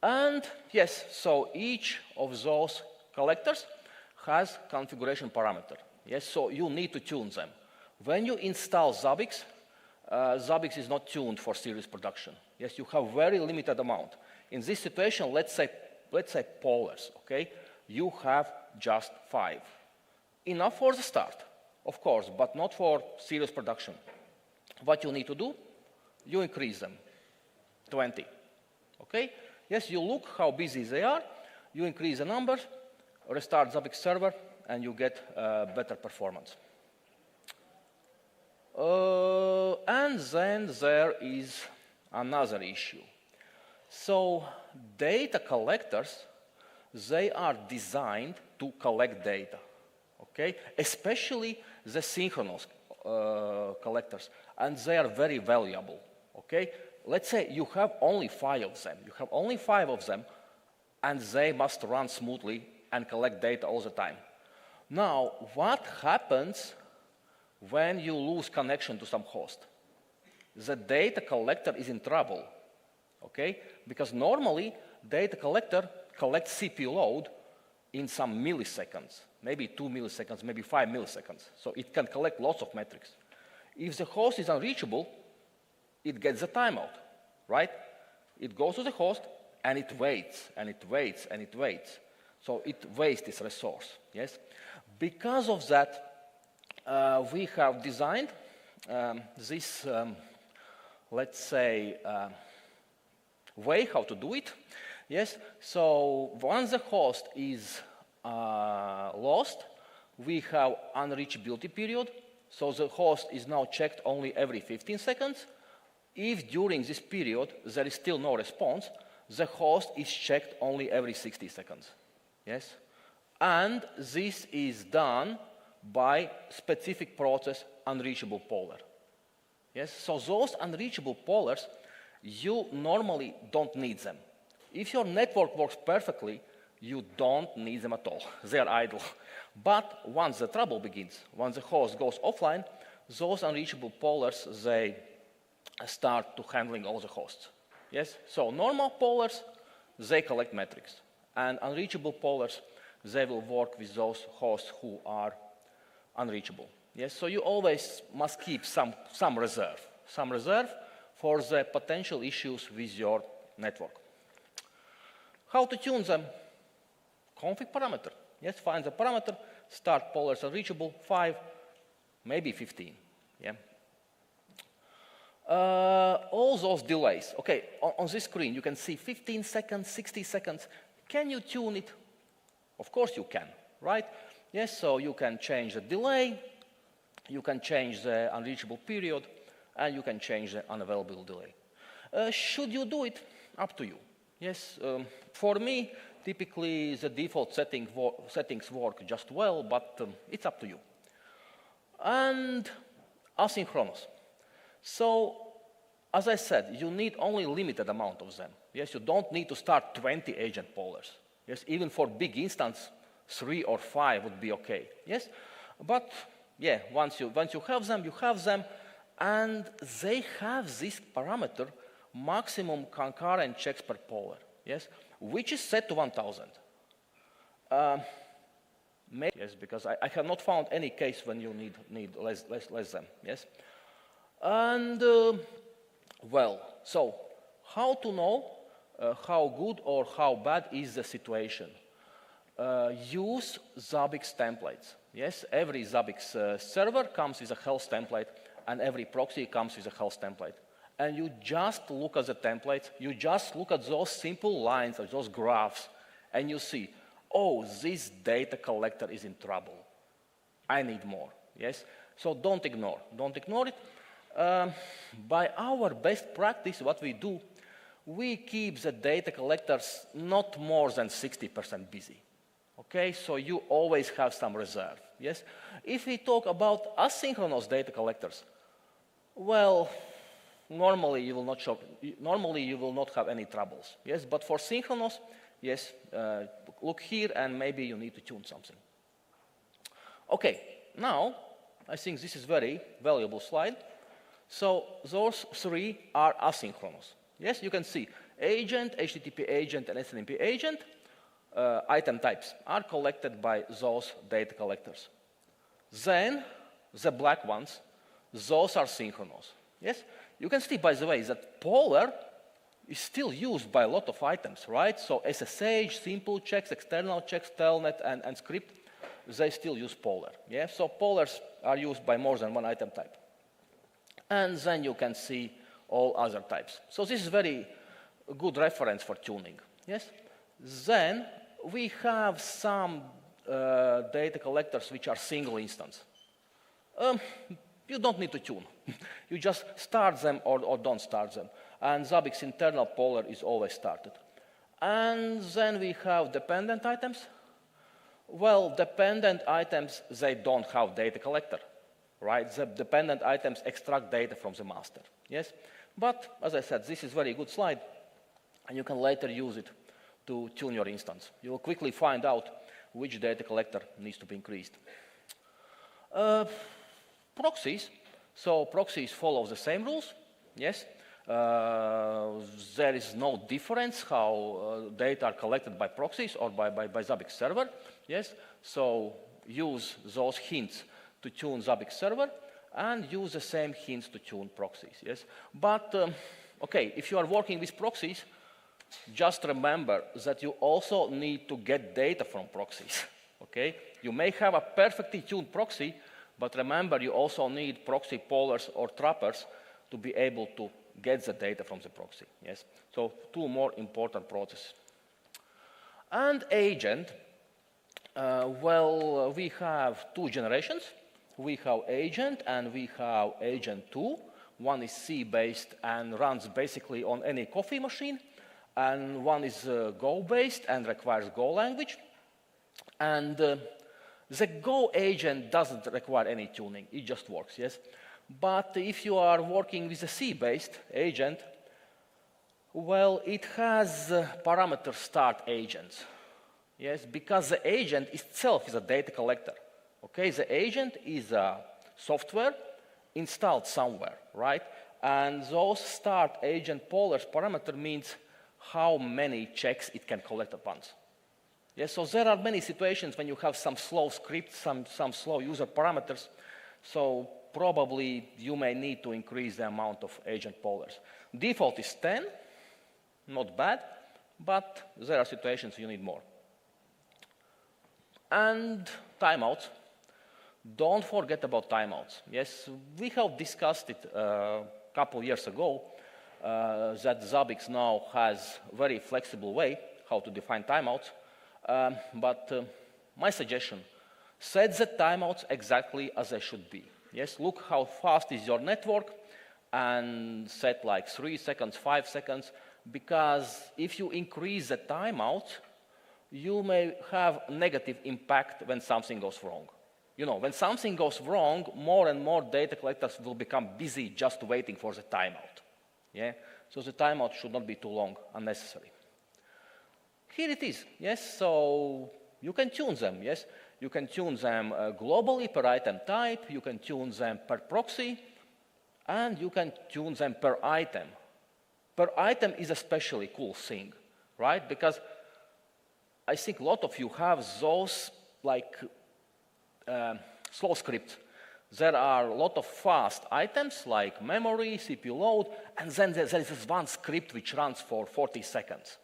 And yes, so each of those collectors has configuration parameter. Yes, so you need to tune them. When you install Zabbix, Zabbix is not tuned for serious production. Yes, you have very limited amount. In this situation, let's say polars, okay? You have just 5. Enough for the start, of course, but not for serious production. What you need to do, you increase them, 20, okay? Yes, you look how busy they are, you increase the numbers, restart Zabbix server, and you get better performance. And then there is another issue. So data collectors, they are designed to collect data, okay? Especially the synchronous collectors, and they are very valuable, okay? Let's say you have only 5 of them. You have only 5 of them, and they must run smoothly and collect data all the time. Now, what happens when you lose connection to some host? The data collector is in trouble, okay? Because normally, data collector collects CPU load in some milliseconds, maybe 2 milliseconds, maybe 5 milliseconds. So it can collect lots of metrics. If the host is unreachable, it gets a timeout, right? It goes to the host, and it waits, and it waits, and it waits. So it wastes its resource, yes? Because of that, we have designed this, let's say, way how to do it. Yes, so once the host is lost, we have unreachability period. So the host is now checked only every 15 seconds. If during this period there is still no response, the host is checked only every 60 seconds. Yes, and this is done by specific process unreachable polar. Yes, so those unreachable polars, you normally don't need them. If your network works perfectly, you don't need them at all. They are idle. But once the trouble begins, once the host goes offline, those unreachable polars, they start to handling all the hosts. Yes, so normal polars, they collect metrics. And unreachable polars, they will work with those hosts who are unreachable. Yes, so you always must keep some reserve for the potential issues with your network. How to tune them? Config parameter. Yes, find the parameter, start polars unreachable, 5, maybe 15. Yeah. All those delays. Okay, on this screen you can see 15 seconds, 60 seconds. Can you tune it? Of course you can, right? Yes, so you can change the delay, you can change the unreachable period, and you can change the unavailable delay. Should you do it? Up to you. Yes, for me, typically the default settings work just well, but it's up to you. And asynchronous. So, as I said, you need only limited amount of them. Yes, you don't need to start 20 agent polars. Yes, even for big instance, 3 or 5 would be okay. Yes, but yeah, once you have them, and they have this parameter, maximum concurrent checks per polar. Yes, which is set to 1,000. Yes, because I have not found any case when you need less than. Yes, and well, so how to know how good or how bad is the situation? Use Zabbix templates. Yes, every Zabbix server comes with a health template, and every proxy comes with a health template. And you just look at the templates, you just look at those simple lines or those graphs, and you see, oh, this data collector is in trouble. I need more. Yes, so don't ignore it. By our best practice, what we do, we keep the data collectors not more than 60% busy. Okay, so you always have some reserve. Yes, if we talk about asynchronous data collectors, well, normally you will not have any troubles. Yes, but for synchronous, yes, look here and maybe you need to tune something. Okay, now I think this is very valuable slide. So those 3 are asynchronous. Yes, you can see agent, HTTP agent, and SNMP agent. Item types are collected by those data collectors. Then the black ones, those are synchronous. Yes, you can see, by the way, that polar is still used by a lot of items, right? So SSH, simple checks, external checks, telnet, and script, they still use polar. Yeah, so polars are used by more than one item type. And then you can see all other types. So this is very good reference for tuning. Yes. Then we have some data collectors which are single instance. You don't need to tune. You just start them or don't start them. And Zabbix internal polar is always started. And then we have dependent items. Well, dependent items, they don't have data collector, right? The dependent items extract data from the master. Yes. But as I said, this is a very good slide, and you can later use it to tune your instance. You will quickly find out which data collector needs to be increased. Proxies. So proxies follow the same rules. Yes. There is no difference how data are collected by proxies or by Zabbix server. Yes. So use those hints to tune Zabbix server, and use the same hints to tune proxies. Yes. But okay, if you are working with proxies, just remember that you also need to get data from proxies. Okay, you may have a perfectly tuned proxy, but remember you also need proxy pollers or trappers to be able to get the data from the proxy. Yes, so 2 more important processes. And agent, well, we have 2 generations. We have agent and we have agent 2. One is C-based and runs basically on any coffee machine. And one is Go-based and requires Go language. And the Go agent doesn't require any tuning. It just works, yes? But if you are working with a C-based agent, well, it has parameter start agents. Yes, because the agent itself is a data collector. Okay, the agent is a software installed somewhere, right? And those start agent pollers parameter means how many checks it can collect at once. Yes, so there are many situations when you have some slow scripts, some slow user parameters. So probably you may need to increase the amount of agent pollers. Default is 10, not bad, but there are situations you need more. And timeouts. Don't forget about timeouts. Yes, we have discussed it a couple years ago that Zabbix now has a very flexible way how to define timeouts. But my suggestion, set the timeouts exactly as they should be. Yes, look how fast is your network and set like 3 seconds, 5 seconds, because if you increase the timeout, you may have negative impact when something goes wrong. You know, when something goes wrong, more and more data collectors will become busy just waiting for the timeout. Yeah? So the timeout should not be too long, unnecessary. Here it is, yes, so you can tune them, yes. You can tune them globally per item type, you can tune them per proxy, and you can tune them per item. Per item is a especially cool thing, right? Because I think a lot of you have those like slow scripts. There are a lot of fast items like memory, CPU load, and then there is this one script which runs for 40 seconds.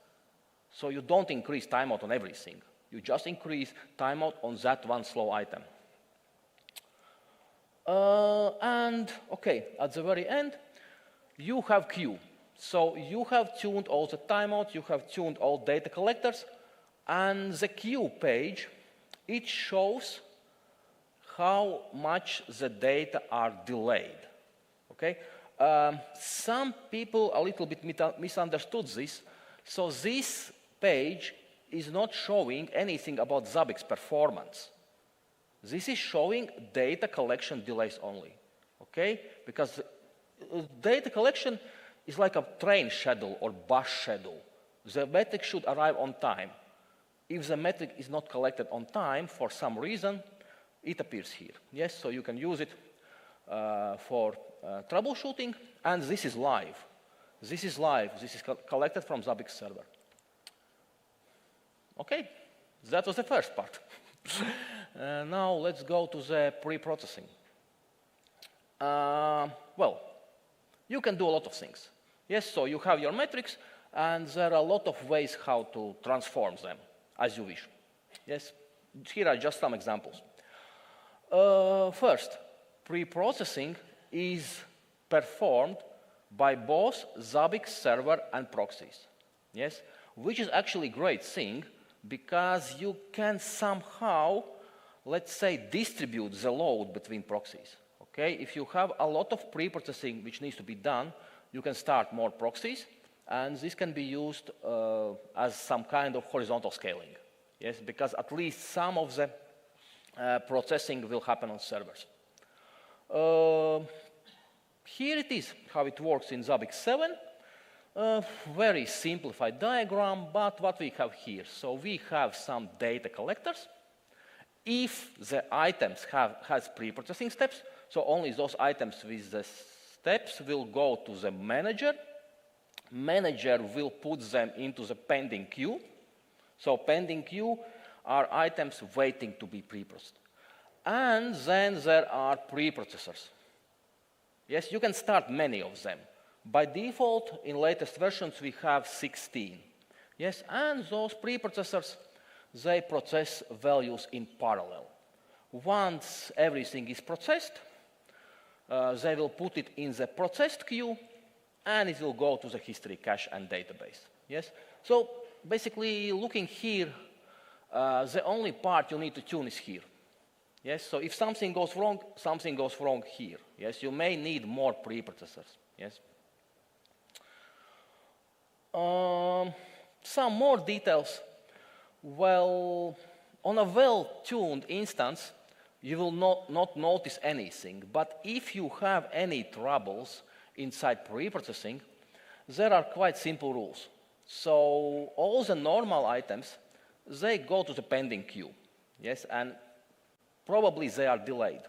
So you don't increase timeout on everything. You just increase timeout on that one slow item. And okay, at the very end, you have queue. So you have tuned all the timeout, you have tuned all data collectors, and the queue page, it shows how much the data are delayed. Okay? Some people a little bit misunderstood this. So this page is not showing anything about Zabbix performance. This is showing data collection delays only, okay? Because data collection is like a train schedule or bus schedule. The metric should arrive on time. If the metric is not collected on time for some reason, it appears here. Yes, so you can use it for troubleshooting, and this is live. This is live. This is collected from Zabbix server. Okay, that was the first part. Now let's go to the pre-processing. Well, you can do a lot of things. Yes, so you have your metrics, and there are a lot of ways how to transform them as you wish. Yes, here are just some examples. First, pre-processing is performed by both Zabbix server and proxies. Yes, which is actually a great thing, because you can somehow, let's say, distribute the load between proxies. Okay? If you have a lot of pre-processing which needs to be done, you can start more proxies, and this can be used as some kind of horizontal scaling. Yes? Because at least some of the processing will happen on servers. Here it is, how it works in Zabbix 7. Very simplified diagram, but what we have here. So we have some data collectors. If the items has pre-processing steps, so only those items with the steps will go to the manager. Manager will put them into the pending queue. So pending queue are items waiting to be pre-processed. And then there are pre-processors. Yes, you can start many of them. By default, in latest versions, we have 16. Yes, and those preprocessors, they process values in parallel. Once everything is processed, they will put it in the processed queue, and it will go to the history cache and database. Yes, so basically, looking here, the only part you need to tune is here. Yes, so if something goes wrong here. Yes, you may need more preprocessors. Yes. Some more details. Well, on a well-tuned instance, you will not notice anything. But if you have any troubles inside preprocessing, there are quite simple rules. So all the normal items, they go to the pending queue. Yes, and probably they are delayed.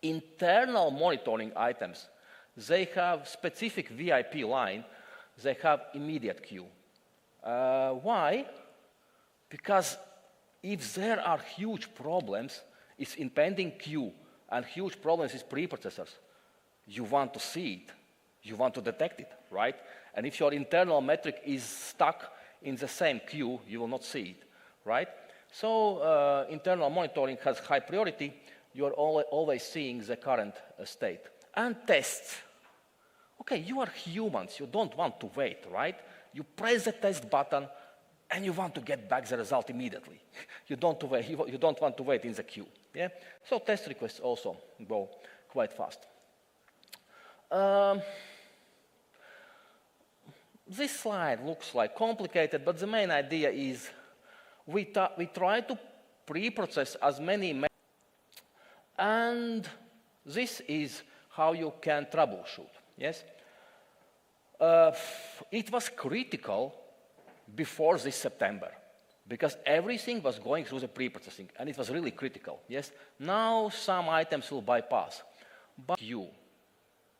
Internal monitoring items, they have specific VIP line. They have immediate queue. Why? Because if there are huge problems, it's in pending queue, and huge problems is preprocessors, you want to see it. You want to detect it, right? And if your internal metric is stuck in the same queue, you will not see it, right? So internal monitoring has high priority. You're always seeing the current state. And tests. Okay, you are humans. You don't want to wait, right? You press the test button, and you want to get back the result immediately. You don't want to wait in the queue. Yeah? So test requests also go quite fast. This slide looks like complicated, but the main idea is we try to pre-process as many, and this is how you can troubleshoot. Yes, it was critical before this September because everything was going through the pre-processing, and it was really critical. Yes, now some items will bypass, but you,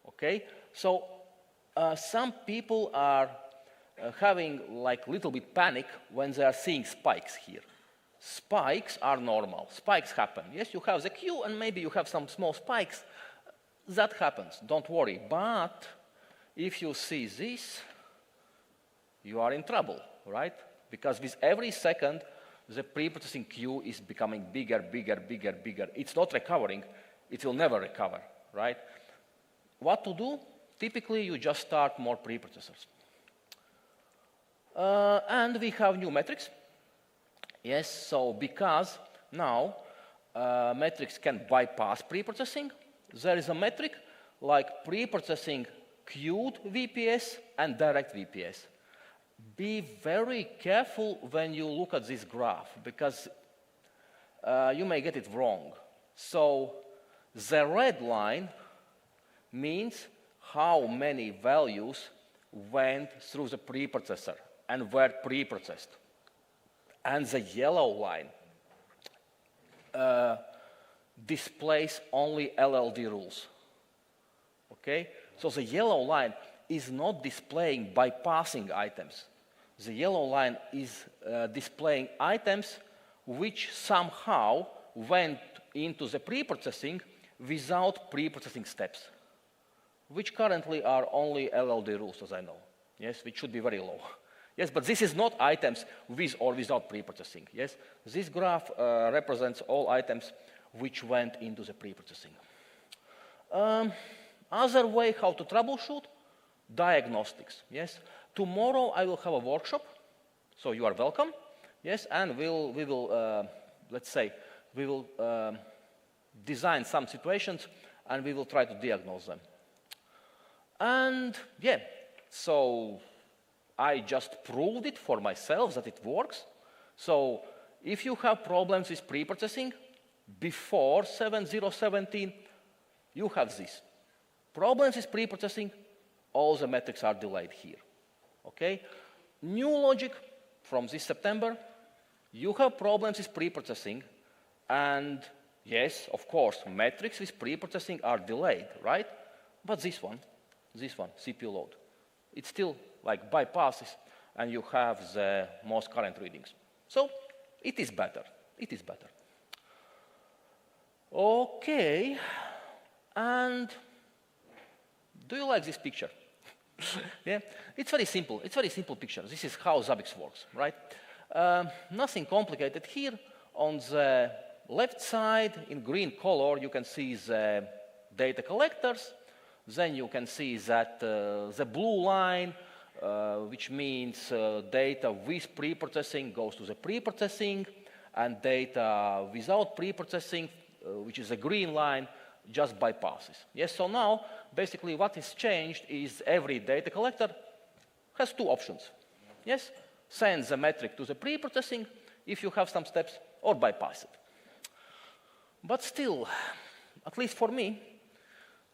okay? So some people are having like little bit panic when they are seeing spikes here. Spikes are normal. Spikes happen. Yes, you have the queue and maybe you have some small spikes. That happens. Don't worry. But if you see this, you are in trouble, right? Because with every second, the pre-processing queue is becoming bigger, bigger, bigger, bigger. It's not recovering. It will never recover, right? What to do? Typically, you just start more preprocessors. And we have new metrics. Yes, so because now metrics can bypass preprocessing, there is a metric like preprocessing queued VPS and direct VPS. Be very careful when you look at this graph because you may get it wrong. So the red line means how many values went through the preprocessor and were preprocessed. And the yellow line displays only LLD rules. Okay? So the yellow line is not displaying bypassing items. The yellow line is displaying items which somehow went into the preprocessing without preprocessing steps, which currently are only LLD rules, as I know. Yes, which should be very low. Yes, but this is not items with or without preprocessing. Yes, this graph represents all items which went into the preprocessing. Other way how to troubleshoot, diagnostics. Yes, tomorrow I will have a workshop, so you are welcome. Yes, and we will let's say we will design some situations and we will try to diagnose them. And yeah, so I just proved it for myself that it works. So if you have problems with preprocessing before 7.0.17, you have this. Problems with preprocessing, all the metrics are delayed here. Okay? New logic from this September, you have problems with preprocessing, and yes, of course, metrics with preprocessing are delayed, right? But this one, CPU load, it still like bypasses, and you have the most current readings. So it is better. It is better. Okay, and do you like this picture? Yeah, it's very simple. It's a very simple picture. This is how Zabbix works, right? Nothing complicated here. On the left side, in green color, you can see the data collectors. Then you can see that the blue line, which means data with preprocessing goes to the preprocessing, and data without preprocessing, which is a green line, just bypasses. Yes, so now, basically what is changed is every data collector has two options. Yes, send the metric to the preprocessing if you have some steps, or bypass it. But still, at least for me,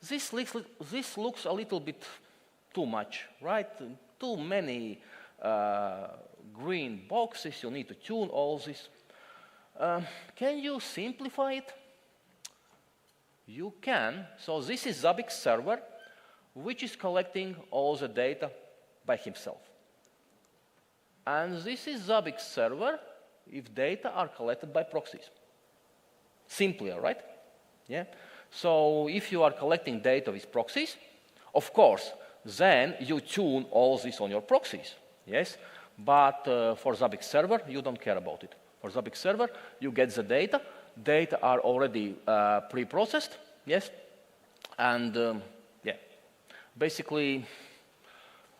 this looks a little bit too much, right? Too many green boxes, you need to tune all this. Can you simplify it? You can. So this is Zabbix server, which is collecting all the data by himself. And this is Zabbix server, if data are collected by proxies. Simpler, right? Yeah. So if you are collecting data with proxies, of course, then you tune all this on your proxies. Yes. But for Zabbix server, you don't care about it. For Zabbix server, you get the data. Data are already pre-processed. Yes. And yeah, basically,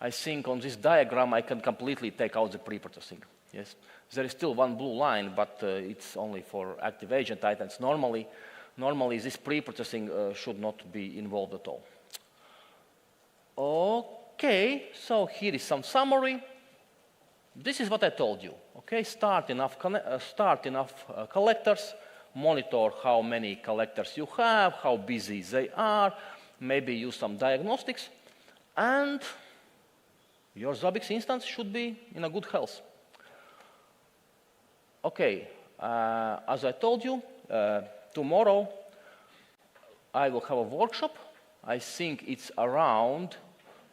I think on this diagram, I can completely take out the pre-processing. Yes. There is still one blue line, but it's only for active agent items. Normally this pre-processing should not be involved at all. Okay, so here is some summary. This is what I told you. Okay, start enough collectors, monitor how many collectors you have, how busy they are, maybe use some diagnostics, and your Zabbix instance should be in a good health. Okay, as I told you, tomorrow I will have a workshop. I think it's around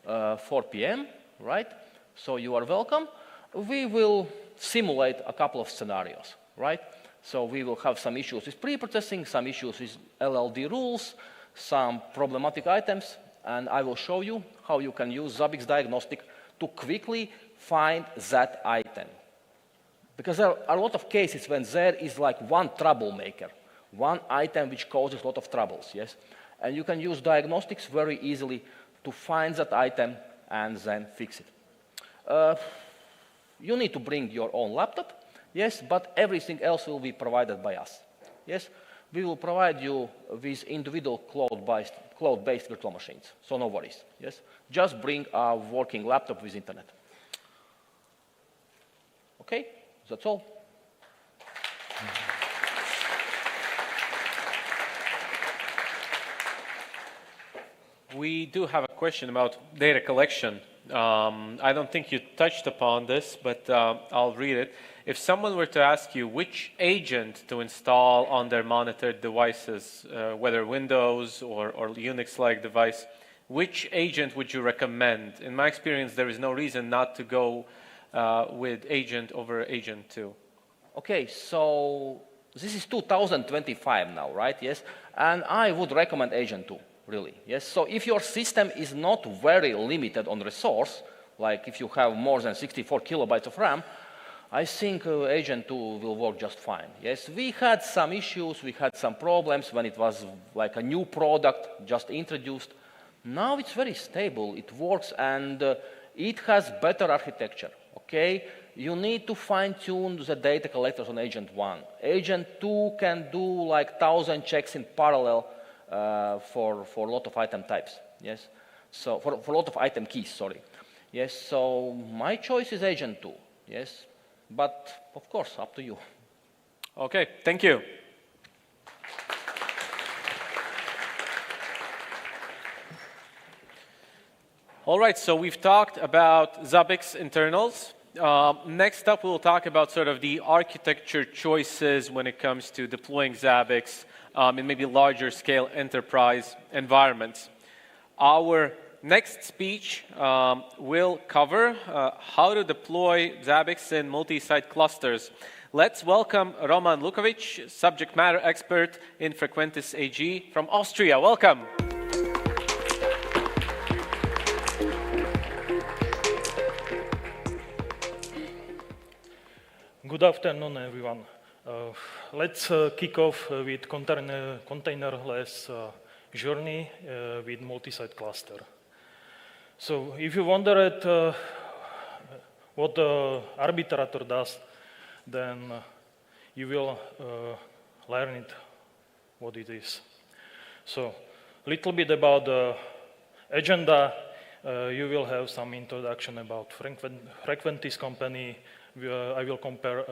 4 p.m., right? So you are welcome. We will simulate a couple of scenarios, right? So we will have some issues with pre-processing, some issues with LLD rules, some problematic items, and I will show you how you can use Zabbix diagnostic to quickly find that item. Because there are a lot of cases when there is like one troublemaker, one item which causes a lot of troubles, yes? And you can use diagnostics very easily to find that item and then fix it. You need to bring your own laptop, yes, but everything else will be provided by us, yes? We will provide you with individual cloud-based virtual machines, so no worries, yes? Just bring a working laptop with internet. Okay, that's all. We do have a question about data collection. I don't think you touched upon this, but I'll read it. If someone were to ask you which agent to install on their monitored devices, whether Windows or Unix-like device, which agent would you recommend? In my experience, there is no reason not to go with agent over agent 2. Okay, so this is 2025 now, right? Yes, and I would recommend agent 2. Really, yes. So if your system is not very limited on resource, like if you have more than 64 kilobytes of RAM, I think agent 2 will work just fine. Yes, we had some issues, we had some problems when it was like a new product just introduced. Now it's very stable, it works, and it has better architecture, okay? You need to fine-tune the data collectors on agent 1. Agent 2 can do like 1,000 checks in parallel for a lot of item types, yes? So for a lot of item keys, sorry. Yes, so my choice is agent 2, yes? But of course, up to you. Okay, thank you. All right, so we've talked about Zabbix internals. Next up, we'll talk about sort of the architecture choices when it comes to deploying Zabbix in maybe larger scale enterprise environments. Our next speech will cover how to deploy Zabbix in multi-site clusters. Let's welcome Roman Lukovics, subject matter expert in Frequentis AG from Austria. Welcome. Good afternoon, everyone. Let's kick off with containerless journey with multi-site cluster. So if you wonder at what the arbitrator does, then you will learn it, what it is. So a little bit about the agenda. You will have some introduction about Frequentis company. I will compare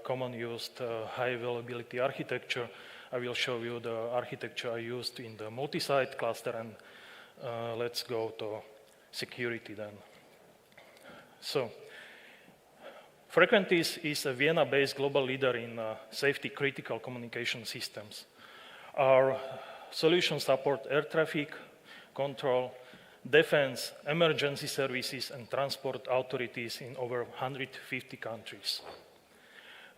common used high availability architecture. I will show you the architecture I used in the multi-site cluster, and let's go to security then. So Frequentis is a Vienna-based global leader in safety critical communication systems. Our solutions support air traffic control, defense, emergency services, and transport authorities in over 150 countries.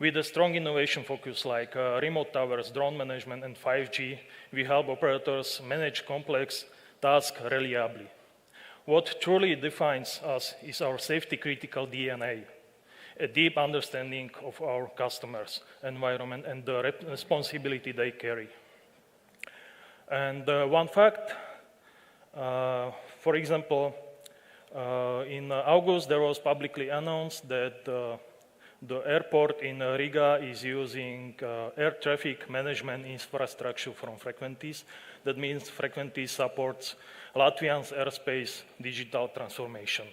With a strong innovation focus like remote towers, drone management, and 5G, we help operators manage complex tasks reliably. What truly defines us is our safety-critical DNA, a deep understanding of our customers' environment and the responsibility they carry. And one fact, for example, in August there was publicly announced that the airport in Riga is using air traffic management infrastructure from Frequentis. That means Frequentis supports Latvia's airspace digital transformation.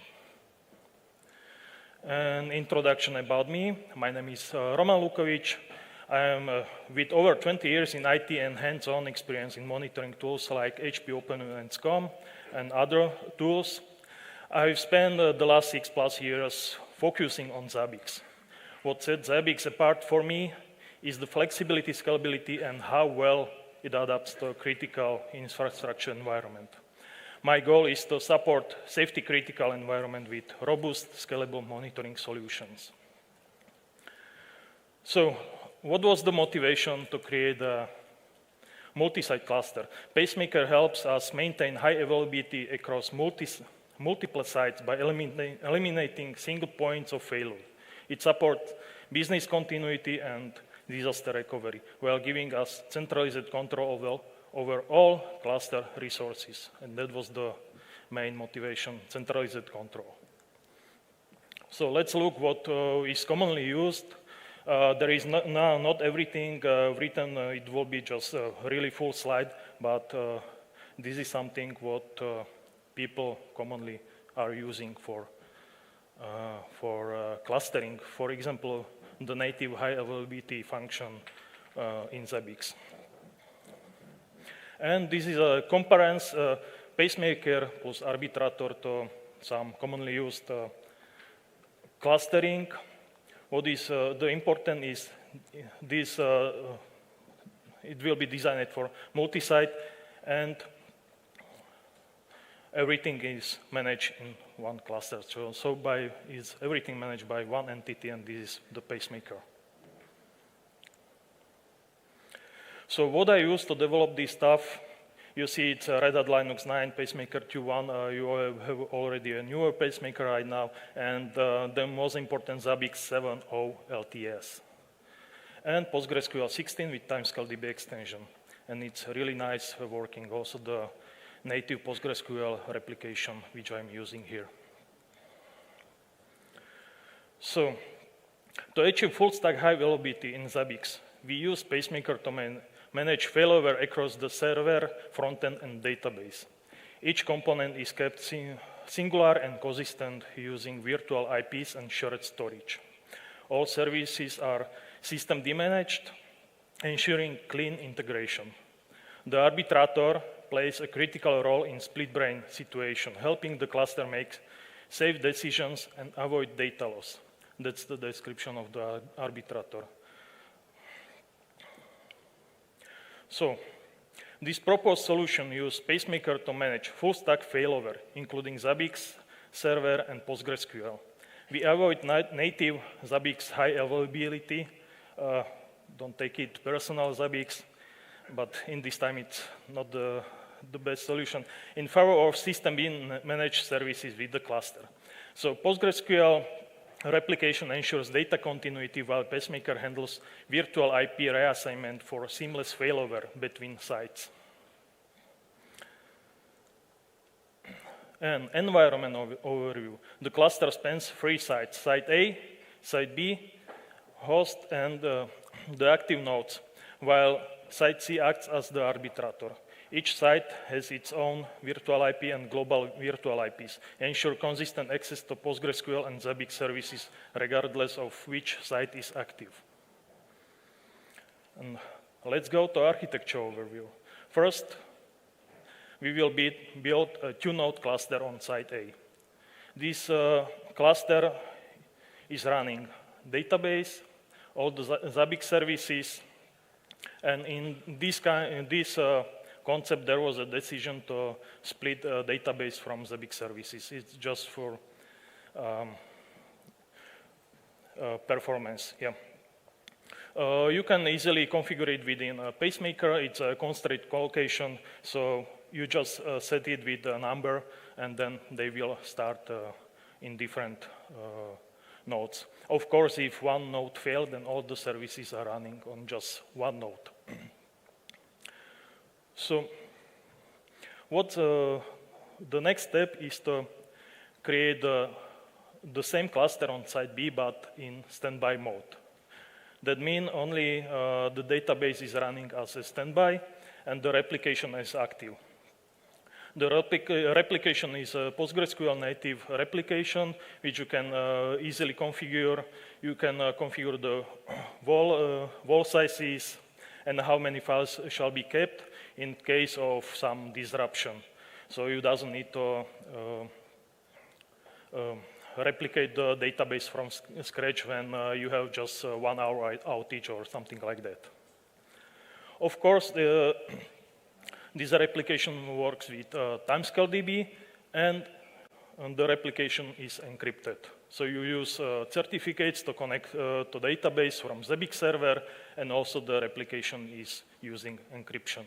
An introduction about me. My name is Lukovics. I am with over 20 years in IT and hands-on experience in monitoring tools like HP OpenEvents.com and other tools. I've spent the last 6+ years focusing on Zabbix. What sets Zabbix apart for me is the flexibility, scalability, and how well it adapts to a critical infrastructure environment. My goal is to support safety-critical environment with robust, scalable monitoring solutions. So, what was the motivation to create a multi-site cluster? Pacemaker helps us maintain high availability across multiple sites by eliminating single points of failure. It supports business continuity and disaster recovery while giving us centralized control over all cluster resources. And that was the main motivation, centralized control. So let's look what is commonly used. There is not everything written. It will be just a really full slide, but this is something what people commonly are using for clustering. For example, the native high availability function in Zabbix. And this is a comparison pacemaker plus arbitrator to some commonly used clustering. What is the important is this, it will be designed for multi-site and everything is managed in one cluster. So is everything managed by one entity, and this is the pacemaker. So what I use to develop this stuff, you see it's a Red Hat Linux 9 pacemaker Q1. You have already a newer pacemaker right now, and the most important Zabbix 7.0 LTS. And PostgreSQL 16 with timescale DB extension. And it's really nice working. Also the native PostgreSQL replication, which I'm using here. So, to achieve full stack high availability in Zabbix, we use pacemaker to manage failover across the server, frontend, and database. Each component is kept singular and consistent using virtual IPs and shared storage. All services are systemd managed, ensuring clean integration. The arbitrator plays a critical role in split brain situation, helping the cluster make safe decisions and avoid data loss. That's the description of the arbitrator. So, this proposed solution uses pacemaker to manage full stack failover, including Zabbix, server, and PostgreSQL. We avoid native Zabbix high availability. Don't take it personal, Zabbix, but in this time it's not the best solution. In favor of systemd managed services with the cluster. So PostgreSQL replication ensures data continuity while pacemaker handles virtual IP reassignment for seamless failover between sites. An environment overview. The cluster spans 3 sites, site A, site B, host, and the active nodes, while site C acts as the arbitrator. Each site has its own virtual IP and global virtual IPs, ensure consistent access to PostgreSQL and Zabbix services regardless of which site is active. And let's go to architecture overview. First, we will build a 2-node cluster on site A. This cluster is running database, all the Zabbix services, and in this concept, there was a decision to split database from Zabbix services. It's just for performance, yeah. You can easily configure it within a pacemaker. It's a constraint collocation, so you just set it with a number, and then they will start in different nodes. Of course, if one node failed, then all the services are running on just one node. So what the next step is to create the same cluster on site B, but in standby mode. That means only the database is running as a standby, and the replication is active. The replication is a PostgreSQL native replication, which you can easily configure. You can configure the wall sizes and how many files shall be kept in case of some disruption. So you doesn't need to replicate the database from scratch when you have just 1 hour outage or something like that. Of course, this replication works with timescale DB, and the replication is encrypted. So you use certificates to connect to database from Zabbix server, and also the replication is using encryption.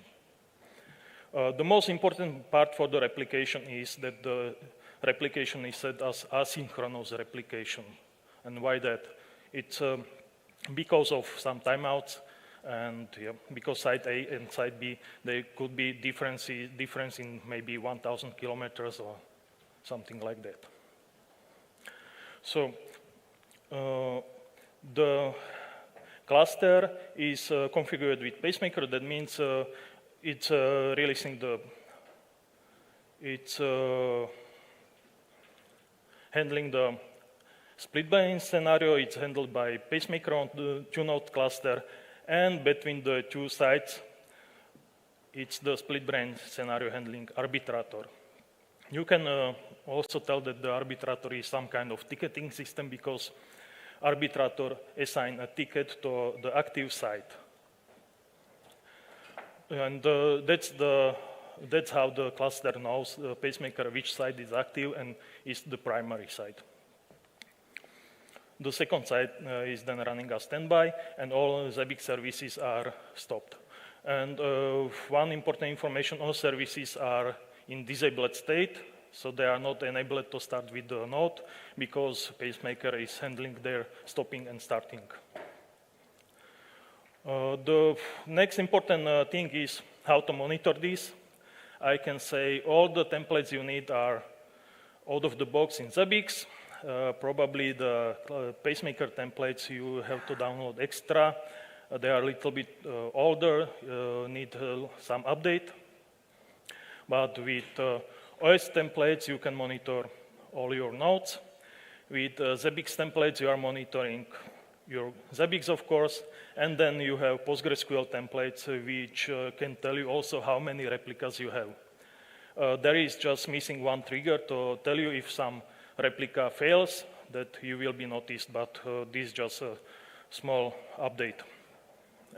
The most important part for the replication is that the replication is set as asynchronous replication. And why that? It's because of some timeouts, and because site A and site B, there could be difference in maybe 1,000 kilometers or something like that. So the cluster is configured with pacemaker. That means it's releasing it's handling the split brain scenario. It's handled by pacemaker on the 2-node cluster, and between the 2 sites, it's the split brain scenario handling arbitrator. You can also tell that the arbitrator is some kind of ticketing system, because arbitrator assigns a ticket to the active site. And that's how the cluster knows, the pacemaker, which site is active and is the primary site. The second site is then running as standby, and all Zabbix services are stopped. And one important information, all services are in disabled state, so they are not enabled to start with the node, because pacemaker is handling their stopping and starting. The next important thing is how to monitor this. I can say all the templates you need are out of the box in Zabbix. Probably the pacemaker templates you have to download extra. They are a little bit older, need some update. But with OS templates, you can monitor all your nodes. With Zabbix templates, you are monitoring your Zabbix, of course, and then you have PostgreSQL templates, which can tell you also how many replicas you have. There is just missing one trigger to tell you if some replica fails, that you will be noticed, but this is just a small update.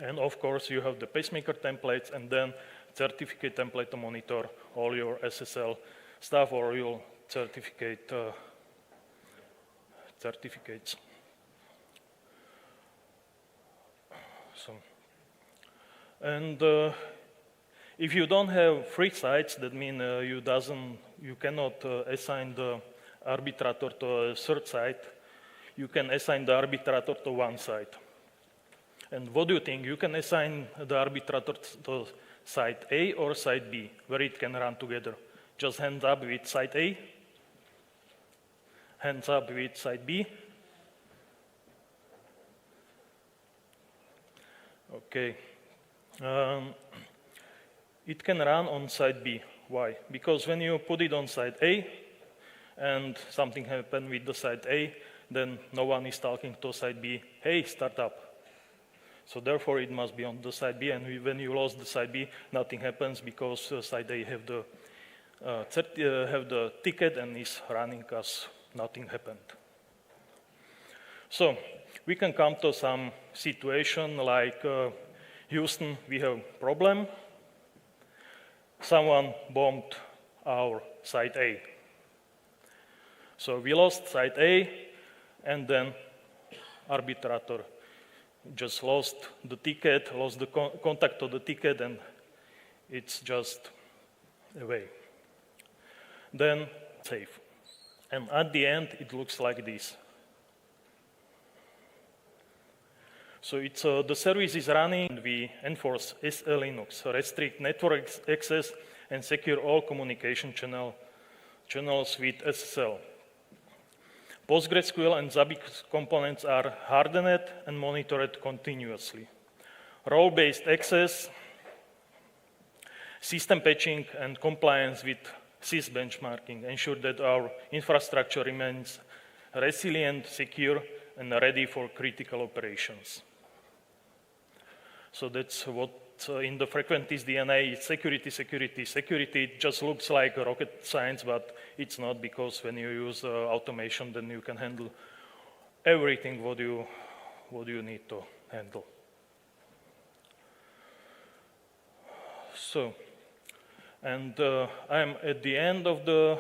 And of course, you have the pacemaker templates, and then certificate template to monitor all your SSL stuff or your certificates. And if you don't have free sites, that means you cannot assign the arbitrator to a third site. You can assign the arbitrator to one site. And what do you think? You can assign the arbitrator to site A or site B, where it can run together. Just hands up with site A, hands up with site B. Okay. It can run on site B. Why? Because when you put it on site A and something happened with the site A, then no one is talking to site B, hey, start up. So therefore, it must be on the site B, and when you lost the site B, nothing happens, because site A have the ticket and is running as nothing happened. So we can come to some situation like Houston, we have problem. Someone bombed our site A. So we lost site A, and then arbitrator just lost the ticket, lost the contact of the ticket, and it's just away. Then save. And at the end, it looks like this. So it's, the service is running, and we enforce SE Linux, restrict network access, and secure all communication channels with SSL. PostgreSQL and Zabbix components are hardened and monitored continuously. Role-based access, system patching, and compliance with SYS benchmarking ensure that our infrastructure remains resilient, secure, and ready for critical operations. So that's what in the Frequentis DNA is security, security, security. It just looks like rocket science, but it's not, because when you use automation, then you can handle everything what you need to handle. So, and I'm at the end of the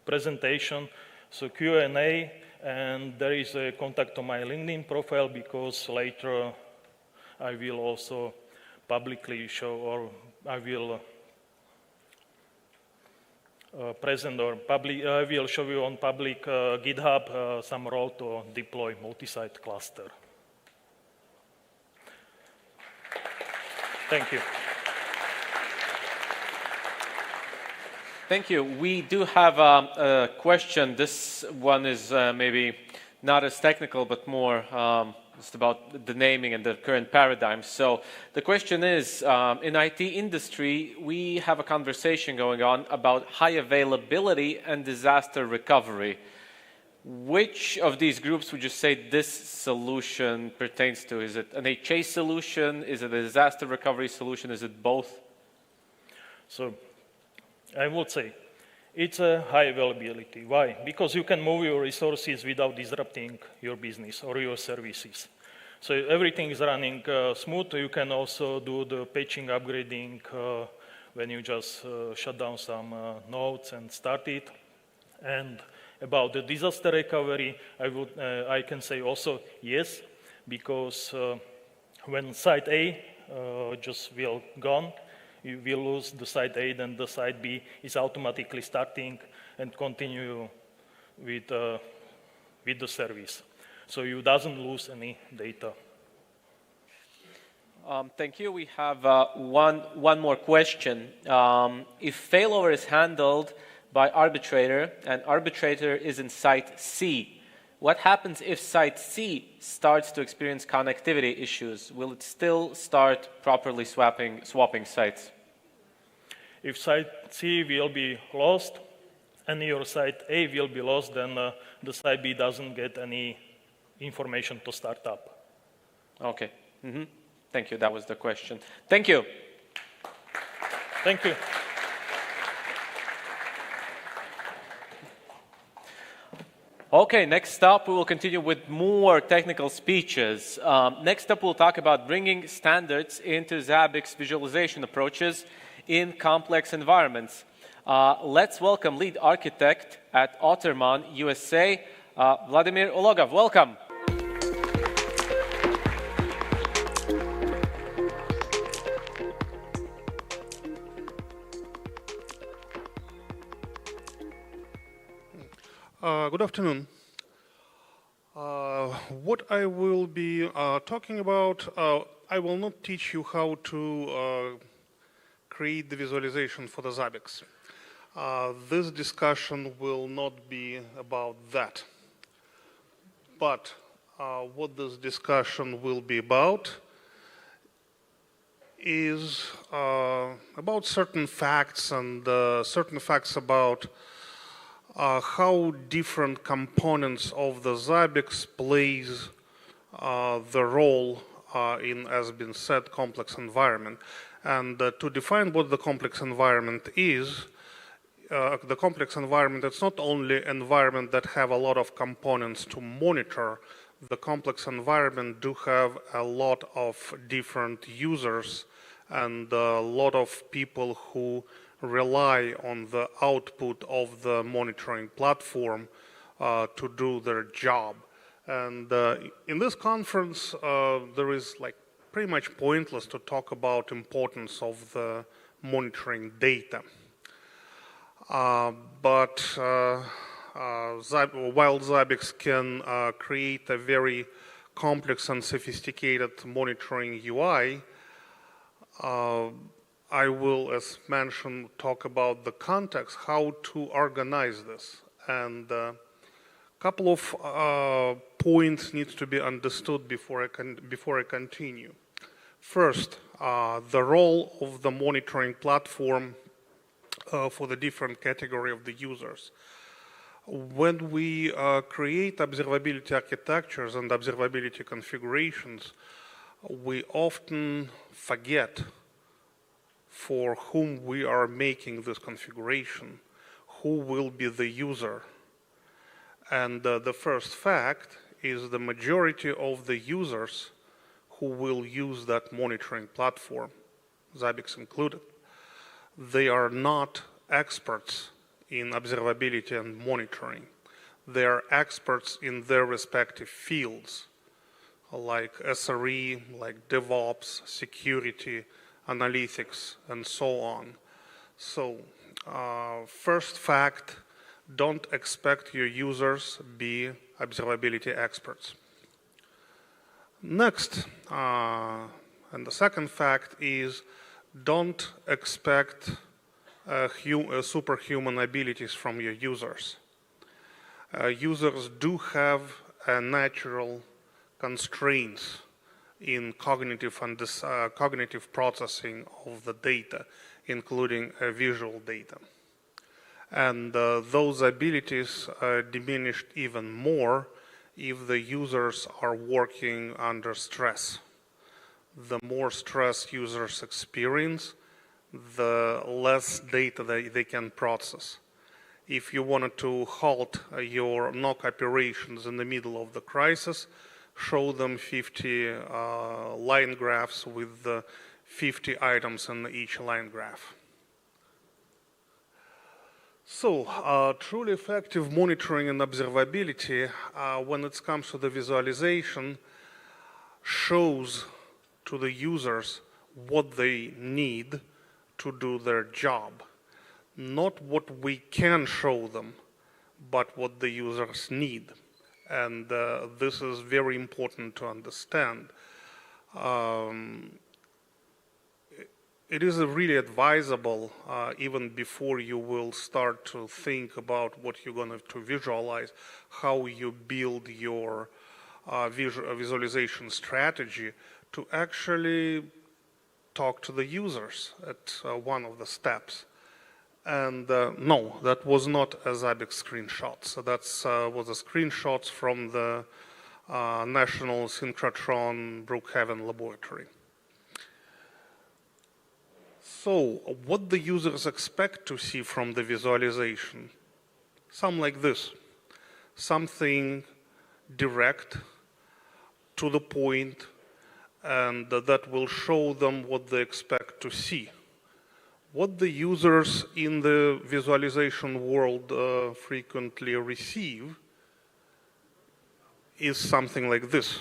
presentation, so Q&A, and there is a contact on my LinkedIn profile, because later I will also publicly show, or I will present, or I will show you on public GitHub some role to deploy multi-site cluster. Thank you. Thank you. We do have a question. This one is maybe not as technical, but more just about the naming and the current paradigm. So the question is, in IT industry, we have a conversation going on about high availability and disaster recovery. Which of these groups would you say this solution pertains to? Is it an HA solution? Is it a disaster recovery solution? Is it both? So I would say it's a high availability. Why? Because you can move your resources without disrupting your business or your services. So everything is running smooth. You can also do the patching, upgrading when you just shut down some nodes and start it. And about the disaster recovery, I can say also yes, because when site A just will gone, you will lose the site A, then the site B is automatically starting and continue with the service. So you doesn't lose any data. Thank you. We have one more question. If failover is handled by arbitrator and arbitrator is in site C, what happens if site C starts to experience connectivity issues? Will it still start properly swapping sites? If site C will be lost and your site A will be lost, then the site B doesn't get any information to start up. Okay. Mm-hmm. Thank you. That was the question. Thank you. Thank you. Okay, next up, we will continue with more technical speeches. Next up, we'll talk about bringing standards into Zabbix visualization approaches in complex environments. Let's welcome lead architect at OtterMon USA, Vladimir Ulogov. Welcome. Good afternoon. What I will be talking about, I will not teach you how to create the visualization for the Zabbix. This discussion will not be about that. But what this discussion will be about is about certain facts and certain facts about how different components of the Zabbix plays the role in, as been said, complex environment. And to define what the complex environment is, the complex environment, it's not only environment that have a lot of components to monitor. The complex environment do have a lot of different users and a lot of people who rely on the output of the monitoring platform to do their job. And in this conference, there is like pretty much pointless to talk about importance of the monitoring data. But while Zabbix can create a very complex and sophisticated monitoring UI, I will, as mentioned, talk about the context, how to organize this. And a couple of points need to be understood before I continue. First, the role of the monitoring platform for the different category of the users. When we create observability architectures and observability configurations, we often forget for whom we are making this configuration, who will be the user. And the first fact is the majority of the users who will use that monitoring platform, Zabbix included, they are not experts in observability and monitoring. They are experts in their respective fields, like SRE, like DevOps, security, analytics, and so on. So, first fact, don't expect your users be observability experts. Next, and the second fact is, don't expect superhuman abilities from your users. Users do have natural constraints in cognitive and cognitive processing of the data, including visual data. And those abilities are diminished even more if the users are working under stress. The more stress users experience, the less data they can process. If you wanted to halt your NOC operations in the middle of the crisis, show them 50 line graphs with 50 items in each line graph. So, truly effective monitoring and observability, when it comes to the visualization, shows to the users what they need to do their job. Not what we can show them, but what the users need. And this is very important to understand. It is really advisable, even before you will start to think about what you're going to visualize, how you build your visualization strategy, to actually talk to the users at one of the steps. And no, that was not a Zabbix screenshot. So that was a screenshots from the National Synchrotron Brookhaven Laboratory. So what the users expect to see from the visualization? Something like this. Something direct, to the point, and that will show them what they expect to see. What the users in the visualization world frequently receive is something like this.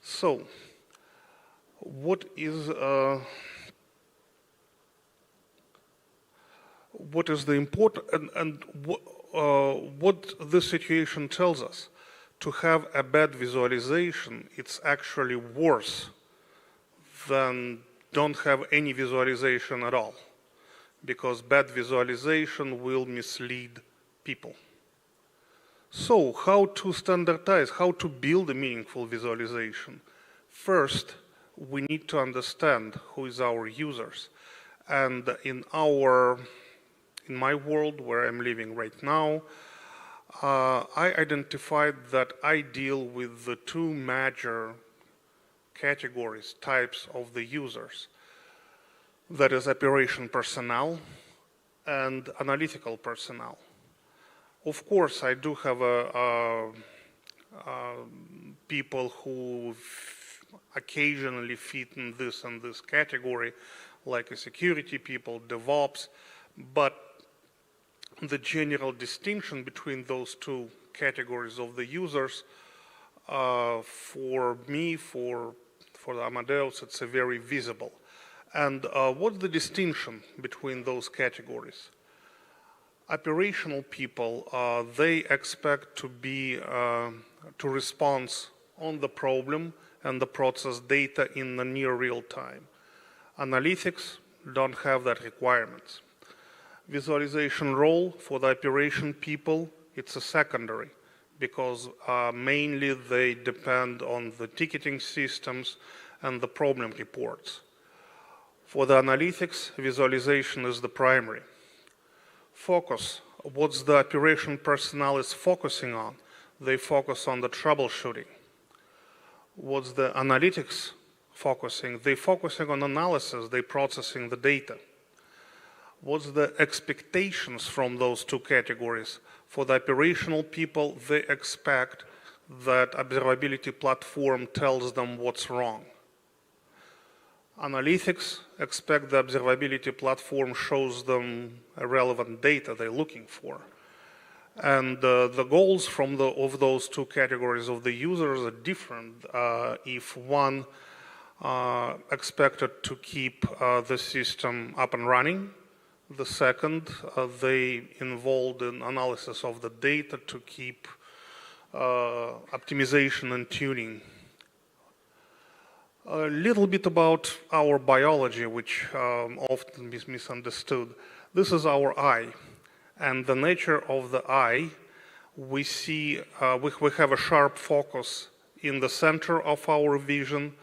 So, what is the important, and what this situation tells us? To have a bad visualization, it's actually worse than don't have any visualization at all, because bad visualization will mislead people. So how to standardize, how to build a meaningful visualization? First, we need to understand who is our users. And in my world where I'm living right now, I identified that I deal with the two major categories, types of the users. That is operation personnel and analytical personnel. Of course, I do have people who occasionally fit in this and this category, like security people, DevOps, but the general distinction between those two categories of the users, for me, for the Amadeus, it's very visible. And what's the distinction between those categories? Operational people, they expect to be to respond on the problem and the process data in the near real time. Analytics don't have that requirements. Visualization role for the operation people, it's a secondary, because mainly they depend on the ticketing systems and the problem reports. For the analytics, visualization is the primary. Focus, what's the operation personnel is focusing on? They focus on the troubleshooting. What's the analytics focusing? They're focusing on analysis, they're processing the data. What's the expectations from those two categories? For the operational people, they expect that observability platform tells them what's wrong. Analytics expect the observability platform shows them relevant data they're looking for. And the goals of those two categories of the users are different. If one expected to keep the system up and running, the second, they involved in analysis of the data to keep optimization and tuning. A little bit about our biology, which often is misunderstood. This is our eye, and the nature of the eye, we see, we have a sharp focus in the center of our vision,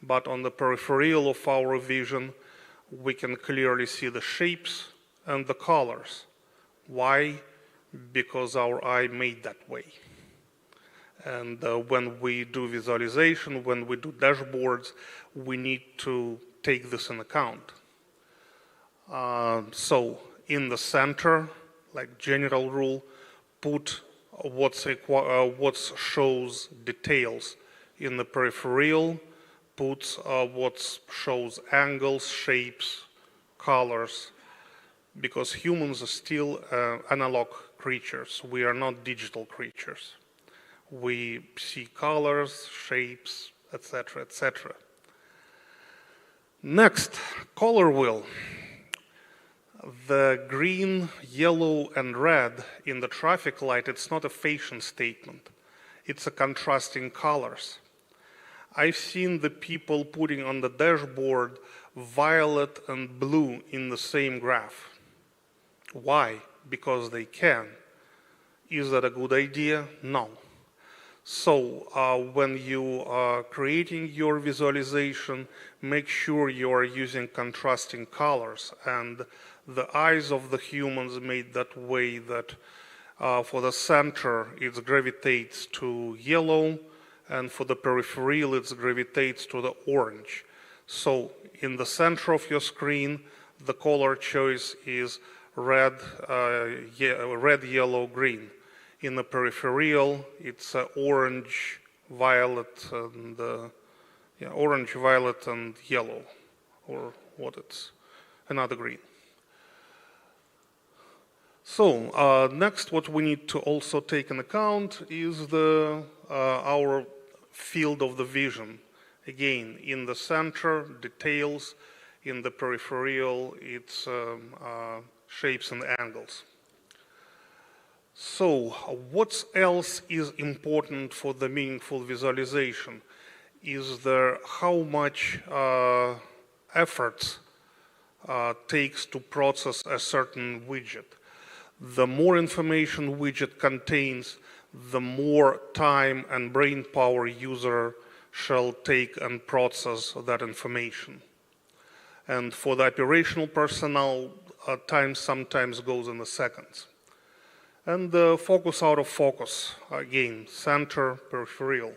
but on the peripheral of our vision, we can clearly see the shapes and the colors. Why? Because our eye made that way. And when we do visualization, when we do dashboards, we need to take this in account. So in the center, like general rule, put what shows details. In the peripheral, put what shows angles, shapes, colors, because humans are still analog creatures. We are not digital creatures. We see colors, shapes, etc., etc. Next, color wheel. The green, yellow, and red in the traffic light, it's not a fashion statement. It's a contrasting colors. I've seen the people putting on the dashboard violet and blue in the same graph. Why? Because they can. Is that a good idea? No. So when you are creating your visualization, make sure you are using contrasting colors, and the eyes of the humans made that way that for the center it gravitates to yellow, and for the peripheral it gravitates to the orange. So in the center of your screen, the color choice is red, yellow, green. In the peripheral, it's orange, violet, and orange, violet, and yellow, or what it's another green. So next, what we need to also take into account is our field of the vision. Again, in the center, details. In the peripheral, it's shapes and angles. So what else is important for the meaningful visualization? Is there how much effort takes to process a certain widget? The more information widget contains, the more time and brain power user shall take and process that information. And for the operational personnel, time sometimes goes in the seconds. And the focus out of focus, again, center, peripheral.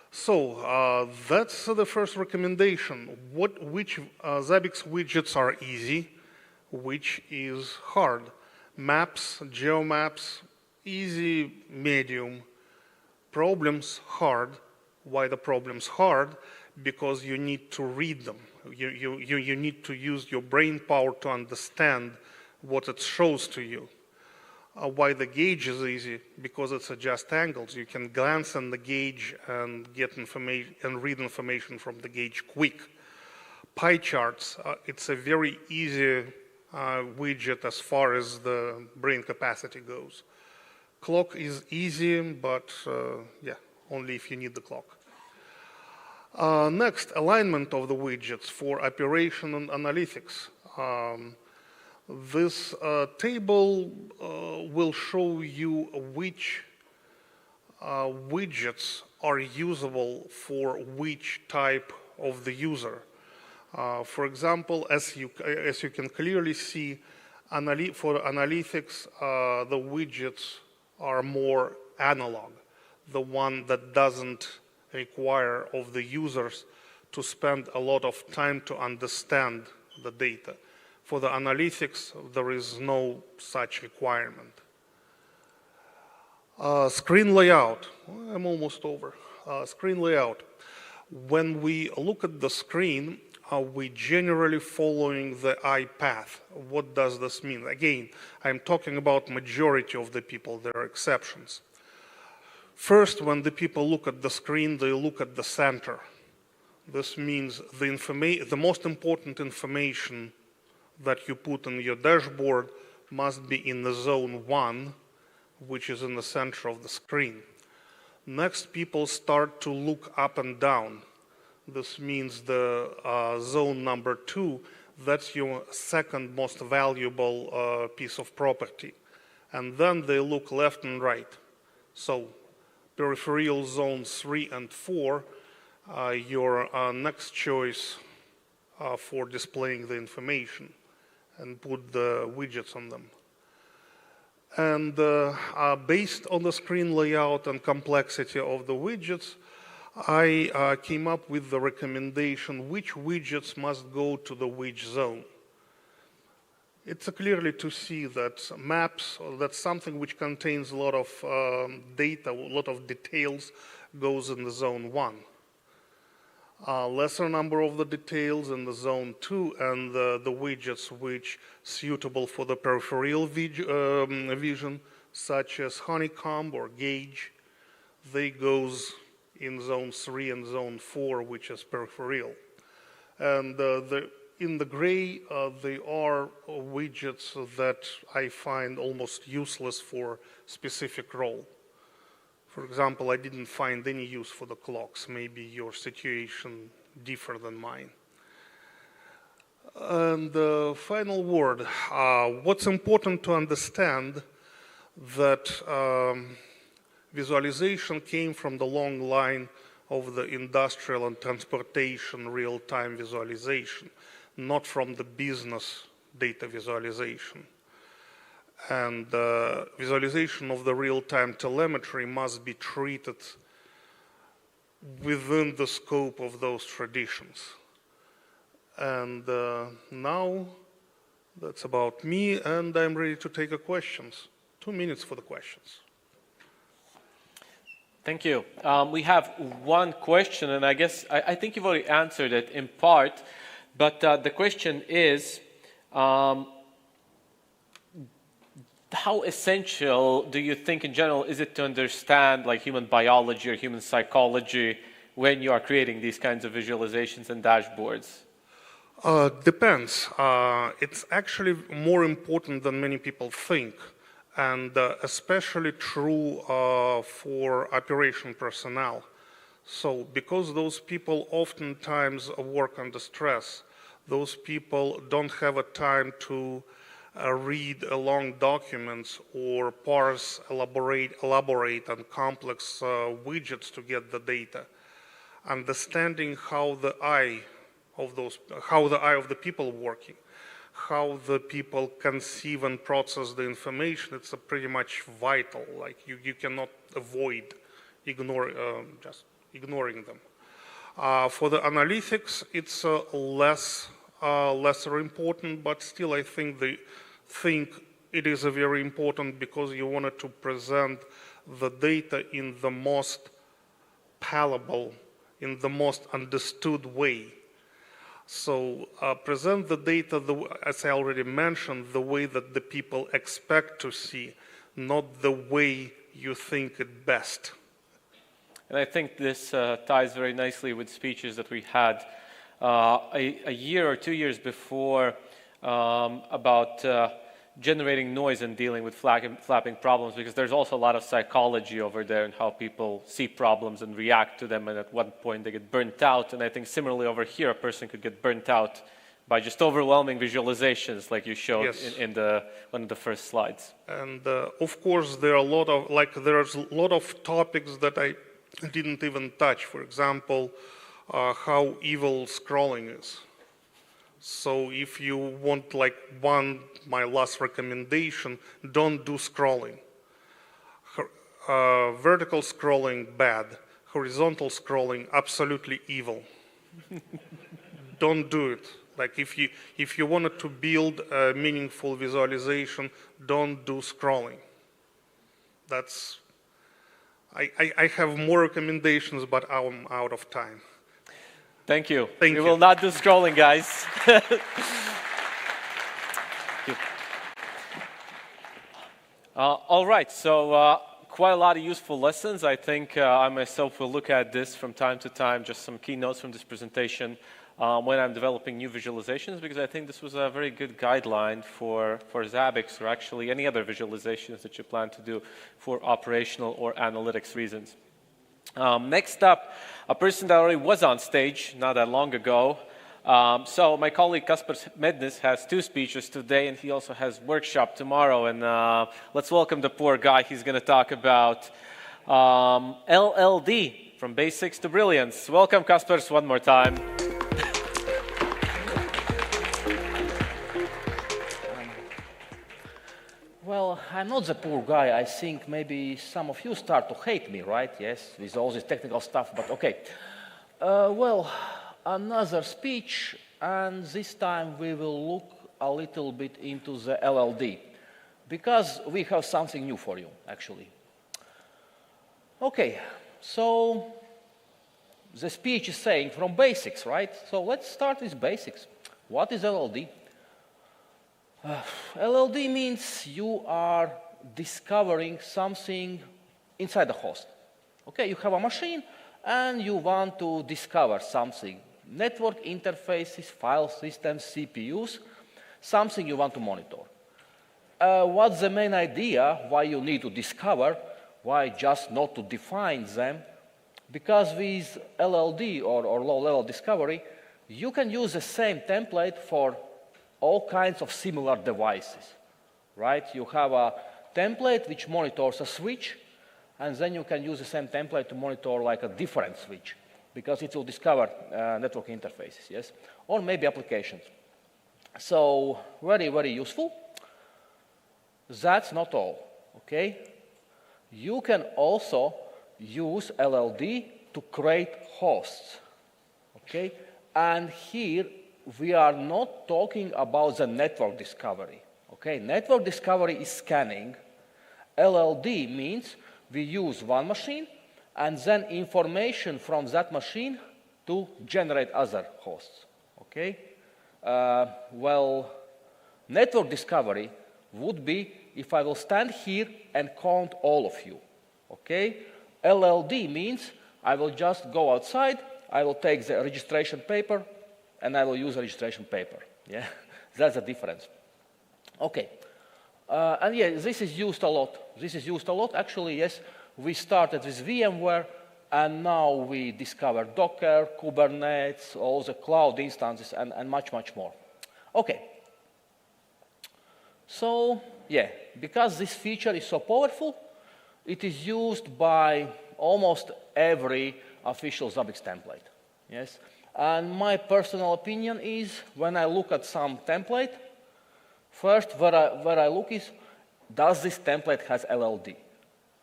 So that's the first recommendation. Which Zabbix widgets are easy, which is hard? Maps, geomaps, easy, medium. Problems, hard. Why the problems hard? Because you need to read them. You need to use your brain power to understand what it shows to you. Why the gauge is easy? Because it's adjust angles. You can glance on the gauge and get information and read information from the gauge quick. Pie charts, it's a very easy widget as far as the brain capacity goes. Clock is easy, but yeah, only if you need the clock. Next, alignment of the widgets for operation and analytics. This table will show you which widgets are usable for which type of the user. For example, as you can clearly see, for analytics, the widgets are more analog, the one that doesn't require of the users to spend a lot of time to understand the data. For the analytics, there is no such requirement. Screen layout, I'm almost over. Screen layout. When we look at the screen, we generally following the eye path. What does this mean? Again, I'm talking about majority of the people, there are exceptions. First, when the people look at the screen, they look at the center. This means the most important information that you put in your dashboard must be in the zone 1, which is in the center of the screen. Next, people start to look up and down. This means the zone number 2, that's your second most valuable piece of property. And then they look left and right. So peripheral zones 3 and 4, your next choice for displaying the information, and put the widgets on them. And based on the screen layout and complexity of the widgets, I came up with the recommendation which widgets must go to the which zone. It's clearly to see that maps, that's something which contains a lot of data, a lot of details, goes in the zone 1. Lesser number of the details in the zone 2, and the widgets which suitable for the peripheral vision, such as honeycomb or gauge, they goes in zone 3 and zone 4, which is peripheral. And in the gray, they are widgets that I find almost useless for specific role. For example, I didn't find any use for the clocks. Maybe your situation different than mine. And the final word, what's important to understand that visualization came from the long line of the industrial and transportation real-time visualization, not from the business data visualization. And visualization of the real-time telemetry must be treated within the scope of those traditions. And now that's about me, and I'm ready to take the questions. 2 minutes for the questions. Thank you. We have one question, and I guess I think you've already answered it in part, but the question is, how essential do you think in general is it to understand like human biology or human psychology when you are creating these kinds of visualizations and dashboards? Depends. It's actually more important than many people think, and especially true for operation personnel. So because those people oftentimes work under stress, those people don't have a time to read long documents or parse, elaborate on complex widgets to get the data. Understanding how the eye of the people working, how the people conceive and process the information, it's pretty much vital. Like you cannot avoid just ignoring them. For the analytics, it's lesser important, but still I think it is very important because you wanted to present the data in the most palatable, in the most understood way. So present the data, as I already mentioned, the way that the people expect to see, not the way you think it best. And I think this ties very nicely with speeches that we had a year or 2 years before about generating noise and dealing with flapping problems, because there's also a lot of psychology over there and how people see problems and react to them, and at one point they get burnt out. And I think similarly over here, a person could get burnt out by just overwhelming visualizations like you showed Yes. in one of the first slides. And of course, there are a lot of, there's a lot of topics that I didn't even touch. For example, how evil scrolling is. So if you want my last recommendation, don't do scrolling. Vertical scrolling, bad. Horizontal scrolling, absolutely evil. Don't do it. Like if you wanted to build a meaningful visualization, don't do scrolling. That's, I have more recommendations, but I'm out of time. Thank you. Thank we you. will not do scrolling, guys. All right, so quite a lot of useful lessons. I think I myself will look at this from time to time, just some keynotes from this presentation when I'm developing new visualizations, because I think this was a very good guideline for Zabbix or actually any other visualizations that you plan to do for operational or analytics reasons. Next up, a person that already was on stage not that long ago. So my colleague Kaspars Mednis has 2 speeches today, and he also has workshop tomorrow. And let's welcome the poor guy. He's going to talk about LLD, from basics to brilliance. Welcome, Kaspars, one more time. Well, I'm not the poor guy. I think maybe some of you start to hate me, right? Yes, with all this technical stuff, but okay. Well, another speech, and this time we will look a little bit into the LLD, because we have something new for you, actually. Okay, so the speech is saying from basics, right? So let's start with basics. What is LLD? LLD means you are discovering something inside the host. Okay, you have a machine and you want to discover something. Network interfaces, file systems, CPUs, something you want to monitor. What's the main idea why you need to discover? Why just not to define them? Because with LLD or low-level discovery, you can use the same template for all kinds of similar devices, right? You have a template which monitors a switch, and then you can use the same template to monitor like a different switch, because it will discover network interfaces, yes? Or maybe applications. So very, very useful. That's not all, okay? You can also use LLD to create hosts, okay? And here, we are not talking about the network discovery, okay? Network discovery is scanning. LLD means we use one machine and then information from that machine to generate other hosts, okay? Well, network discovery would be if I will stand here and count all of you, okay? LLD means I will just go outside, I will take the registration paper, and I will use a registration paper. Yeah, that's the difference. Okay, and yeah, this is used a lot. This is used a lot. Actually, yes, we started with VMware, and now we discover Docker, Kubernetes, all the cloud instances, and much, much more. Okay. So, yeah, because this feature is so powerful, it is used by almost every official Zabbix template. Yes. And my personal opinion is, when I look at some template, first where I look is, does this template has LLD?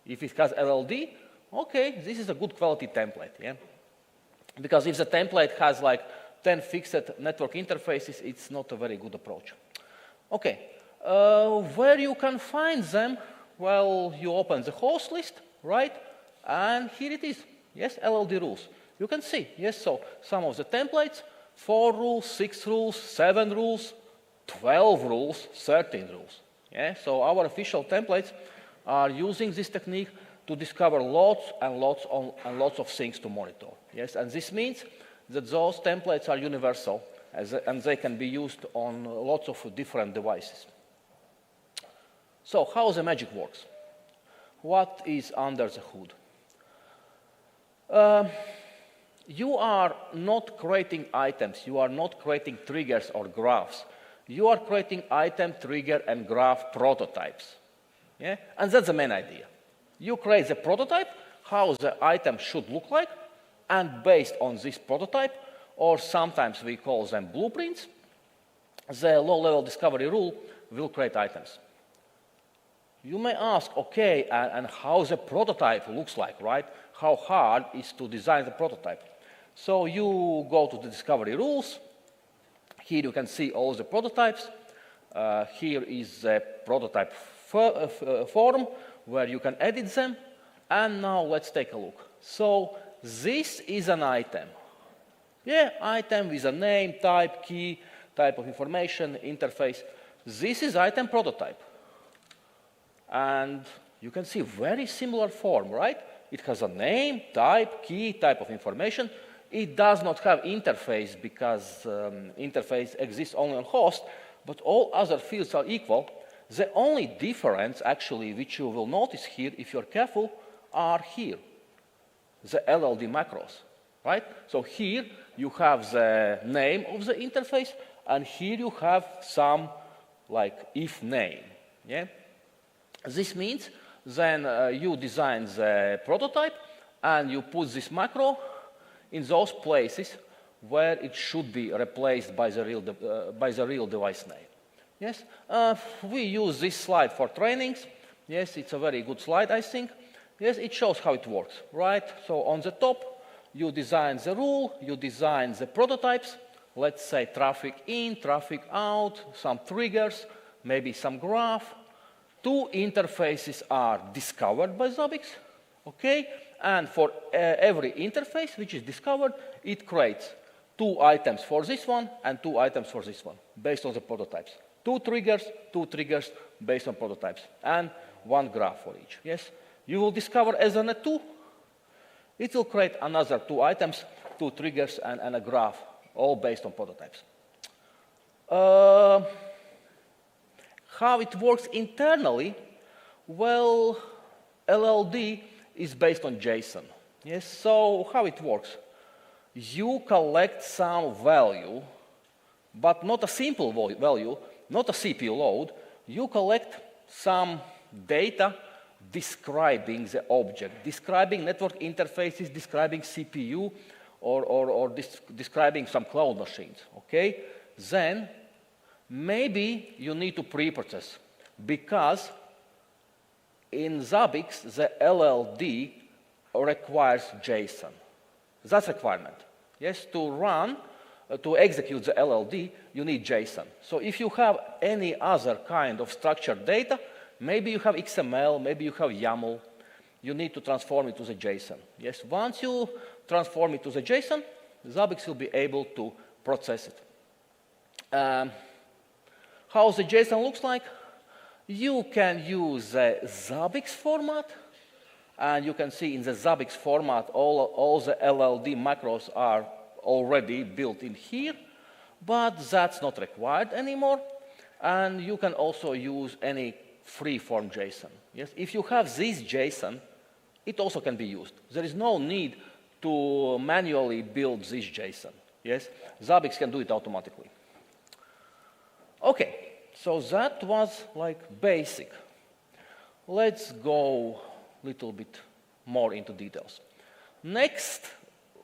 If it has LLD, okay, this is a good quality template, yeah? Because if the template has like 10 fixed network interfaces, it's not a very good approach. Okay, where you can find them? Well, you open the host list, right? And here it is, yes, LLD rules. You can see, yes, so some of the templates, 4 rules, 6 rules, 7 rules, 12 rules, 13 rules. Yeah, so our official templates are using this technique to discover lots and lots of things to monitor. Yes, and this means that those templates are universal and they can be used on lots of different devices. So how the magic works? What is under the hood? You are not creating items. You are not creating triggers or graphs. You are creating item, trigger, and graph prototypes. Yeah? And that's the main idea. You create the prototype, how the item should look like, and based on this prototype, or sometimes we call them blueprints, the low-level discovery rule will create items. You may ask, okay, and how the prototype looks like, right? How hard is to design the prototype? So you go to the discovery rules. Here you can see all the prototypes. Here is the prototype form where you can edit them. And now let's take a look. So this is an item. Yeah, item with a name, type, key, type of information, interface. This is item prototype. And you can see very similar form, right? It has a name, type, key, type of information. It does not have interface because interface exists only on host, but all other fields are equal. The only difference, actually, which you will notice here, if you're careful, are here, the LLD macros, right? So here you have the name of the interface, and here you have some, like, if name, yeah? This means then you design the prototype, and you put this macro in those places where it should be replaced by the real device name. Yes, we use this slide for trainings. Yes, it's a very good slide, I think. Yes, it shows how it works, right? So on the top, you design the rule, you design the prototypes. Let's say traffic in, traffic out, some triggers, maybe some graph. 2 interfaces are discovered by Zabbix, okay? And for every interface which is discovered, it creates 2 items for this one and 2 items for this one, based on the prototypes. 2 triggers based on prototypes, and 1 graph for each, yes? You will discover as an 2, it will create another 2 items, 2 triggers, and a graph, all based on prototypes. How it works internally? Well, LLD is based on JSON. Yes, so how it works? You collect some value, but not a simple value, not a CPU load. You collect some data describing the object, describing network interfaces, describing CPU, or describing some cloud machines, okay? Then maybe you need to pre-process, because in Zabbix, the LLD requires JSON. That's a requirement. Yes, to execute the LLD, you need JSON. So if you have any other kind of structured data, maybe you have XML, maybe you have YAML, you need to transform it to the JSON. Yes, once you transform it to the JSON, Zabbix will be able to process it. How the JSON looks like? You can use the Zabbix format, and you can see in the Zabbix format all the LLD macros are already built in here, but that's not required anymore. And you can also use any free-form JSON. Yes? If you have this JSON, it also can be used. There is no need to manually build this JSON. Yes? Zabbix can do it automatically. Okay, so that was like basic. Let's go a little bit more into details. Next,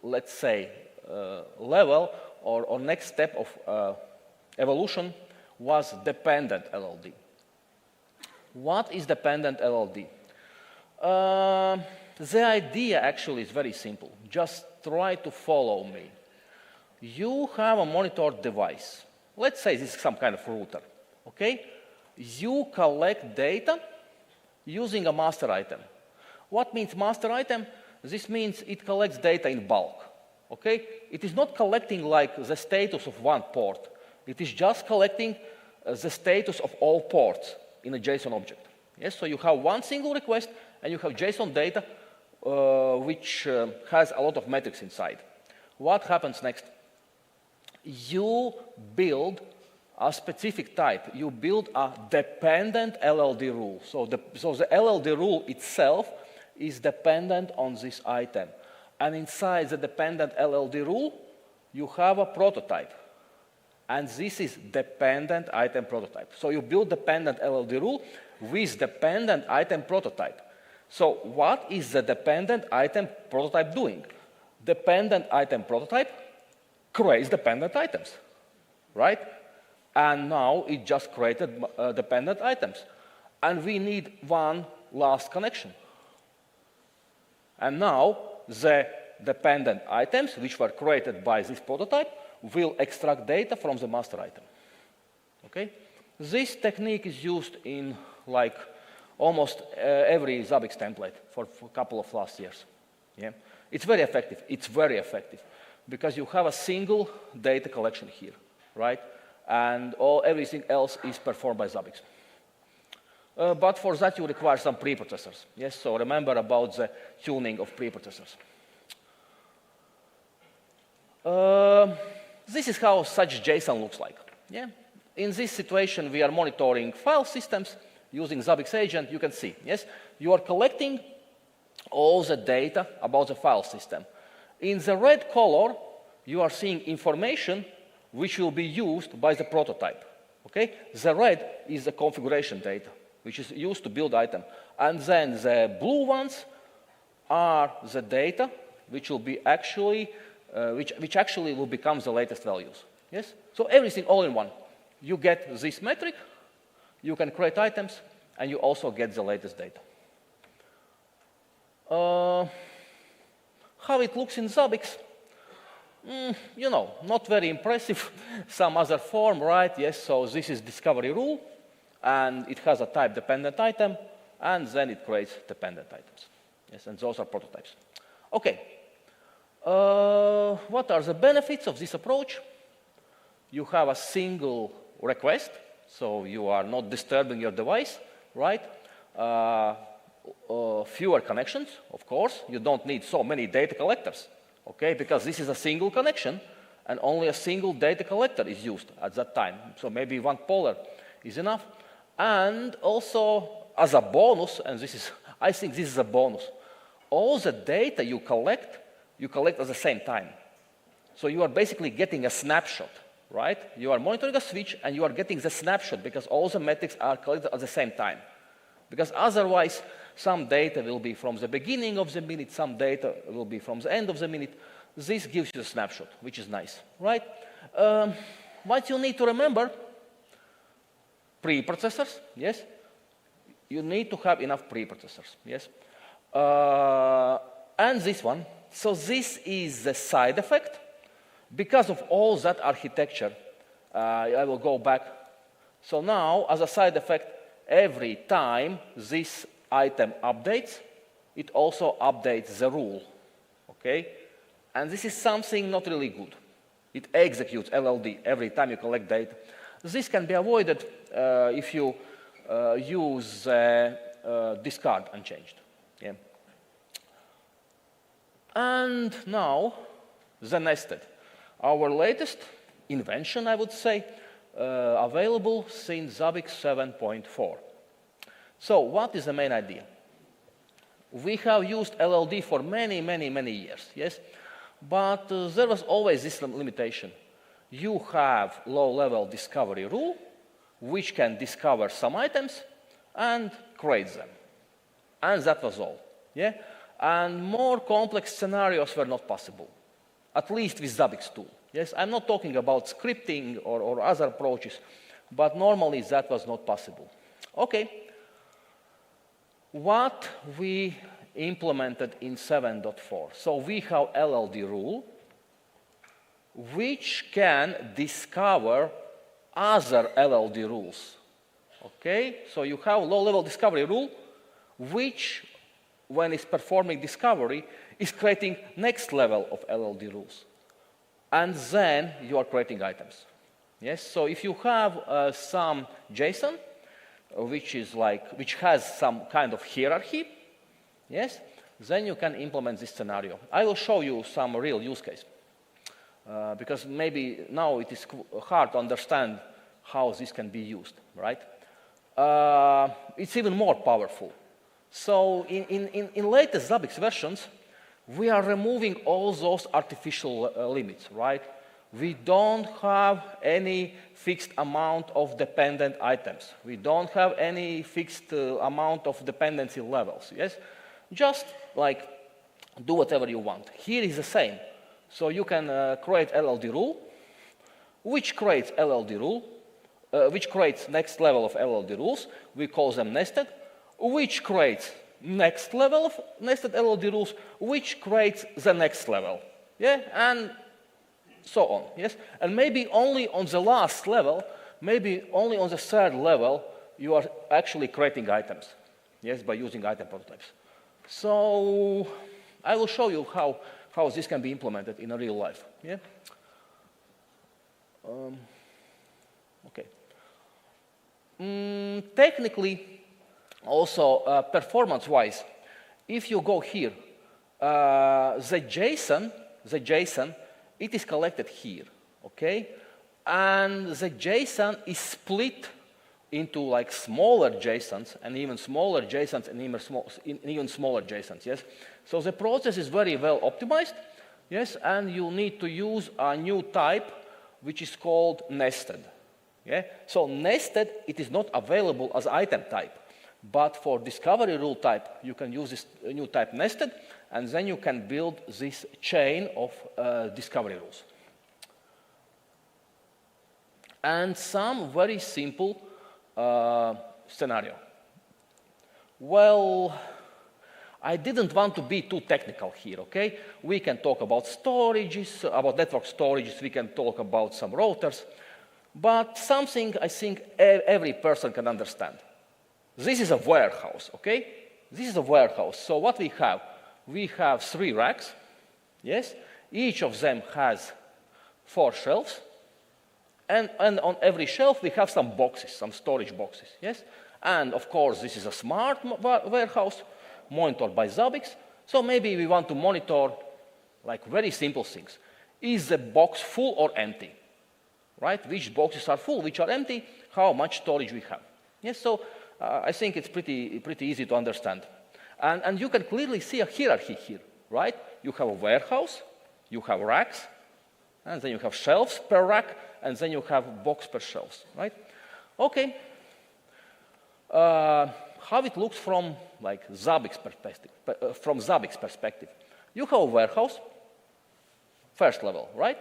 let's say, level or next step of evolution was dependent LLD. What is dependent LLD? The idea actually is very simple. Just try to follow me. You have a monitored device. Let's say this is some kind of router, okay? You collect data using a master item. What means master item? This means it collects data in bulk, okay? It is not collecting like the status of one port. It is just collecting the status of all ports in a JSON object, Yes, so you have one single request, and you have JSON data, which has a lot of metrics inside. What happens next? You build a specific type. You build a dependent LLD rule. So the LLD rule itself is dependent on this item. And inside the dependent LLD rule, you have a prototype. And this is dependent item prototype. So you build dependent LLD rule with dependent item prototype. So what is the dependent item prototype doing? Dependent item prototype creates dependent items, right? And now it just created dependent items. And we need one last connection. And now the dependent items, which were created by this prototype, will extract data from the master item. Okay? This technique is used in like almost every Zabbix template for a couple of last years. Yeah? It's very effective. It's very effective because you have a single data collection here, right? And everything else is performed by Zabbix. But for that, you require some preprocessors. Yes, so remember about the tuning of preprocessors. This is how such JSON looks like. Yeah? In this situation, we are monitoring file systems using Zabbix agent. You can see, yes, you are collecting all the data about the file system. In the red color, you are seeing information which will be used by the prototype. Okay? The red is the configuration data, which is used to build item. And then the blue ones are the data which will be actually, which actually will become the latest values. Yes? So everything all in one. You get this metric, you can create items, and you also get the latest data. How it looks in Zabbix? You know, not very impressive. Some other form, right? Yes, so this is discovery rule, and it has a type dependent item, and then it creates dependent items. Yes, and those are prototypes. Okay. What are the benefits of this approach? You have a single request, so you are not disturbing your device, right? Fewer connections, of course. You don't need so many data collectors. Okay, because this is a single connection, and only a single data collector is used at that time. So maybe one poller is enough. And also, as a bonus, and this is, I think this is a bonus, all the data you collect at the same time. So you are basically getting a snapshot, right? You are monitoring a switch, and you are getting the snapshot because all the metrics are collected at the same time. Because otherwise, some data will be from the beginning of the minute, some data will be from the end of the minute. This gives you a snapshot, which is nice, right? What you need to remember, preprocessors, yes? You need to have enough preprocessors, yes? And this one. So this is the side effect. Because of all that architecture, I will go back. So now, as a side effect, every time this item updates, it also updates the rule, okay? And this is something not really good. It executes LLD every time you collect data. This can be avoided if you use discard unchanged. Yeah. And now, the nested. Our latest invention, I would say, available since Zabbix 7.4. So what is the main idea? We have used LLD for many, many, many years, yes? But there was always this limitation. You have low-level discovery rule, which can discover some items and create them. And that was all, yeah? And more complex scenarios were not possible, at least with Zabbix tool. Yes, I'm not talking about scripting or other approaches, but normally that was not possible. Okay. What we implemented in 7.4. So we have LLD rule, which can discover other LLD rules. Okay? So you have low-level discovery rule, which, when it's performing discovery, is creating next level of LLD rules. And then you are creating items. Yes? So if you have some JSON, which has some kind of hierarchy, yes, then you can implement this scenario. I will show you some real use case, because maybe now it is hard to understand how this can be used, right? It's even more powerful. So in latest Zabbix versions, we are removing all those artificial limits, right? We don't have any fixed amount of dependent items. We don't have any fixed amount of dependency levels, yes? Just like do whatever you want. Here is the same. So you can create LLD rule, which creates LLD rule, which creates next level of LLD rules. We call them nested, which creates next level of nested LLD rules, which creates the next level, yeah, and so on, yes? And maybe only on the last level, maybe only on the third level, you are actually creating items, yes, by using item prototypes. So I will show you how this can be implemented in a real life, yeah? Okay. Technically, also performance-wise, if you go here, the JSON, it is collected here, okay? And the JSON is split into like smaller JSONs and even smaller JSONs and even smaller JSONs, yes? So the process is very well optimized, yes? And you need to use a new type which is called nested, yeah? So nested, it is not available as item type, but for discovery rule type, you can use this new type nested, and then you can build this chain of discovery rules. And some very simple scenario. Well, I didn't want to be too technical here, okay? We can talk about storages, about network storages, we can talk about some routers, but something I think every person can understand. This is a warehouse, okay? This is a warehouse. So what we have? We have 3 racks, yes? Each of them has 4 shelves. And on every shelf, we have some boxes, some storage boxes, yes? And of course, this is a smart warehouse monitored by Zabbix. So maybe we want to monitor like very simple things. Is the box full or empty? Right? Which boxes are full, which are empty, how much storage we have. Yes, so I think it's pretty easy to understand. And you can clearly see a hierarchy here, right? You have a warehouse, you have racks, and then you have shelves per rack, and then you have box per shelves, right? Okay. How it looks from like Zabbix perspective. You have a warehouse, first level, right?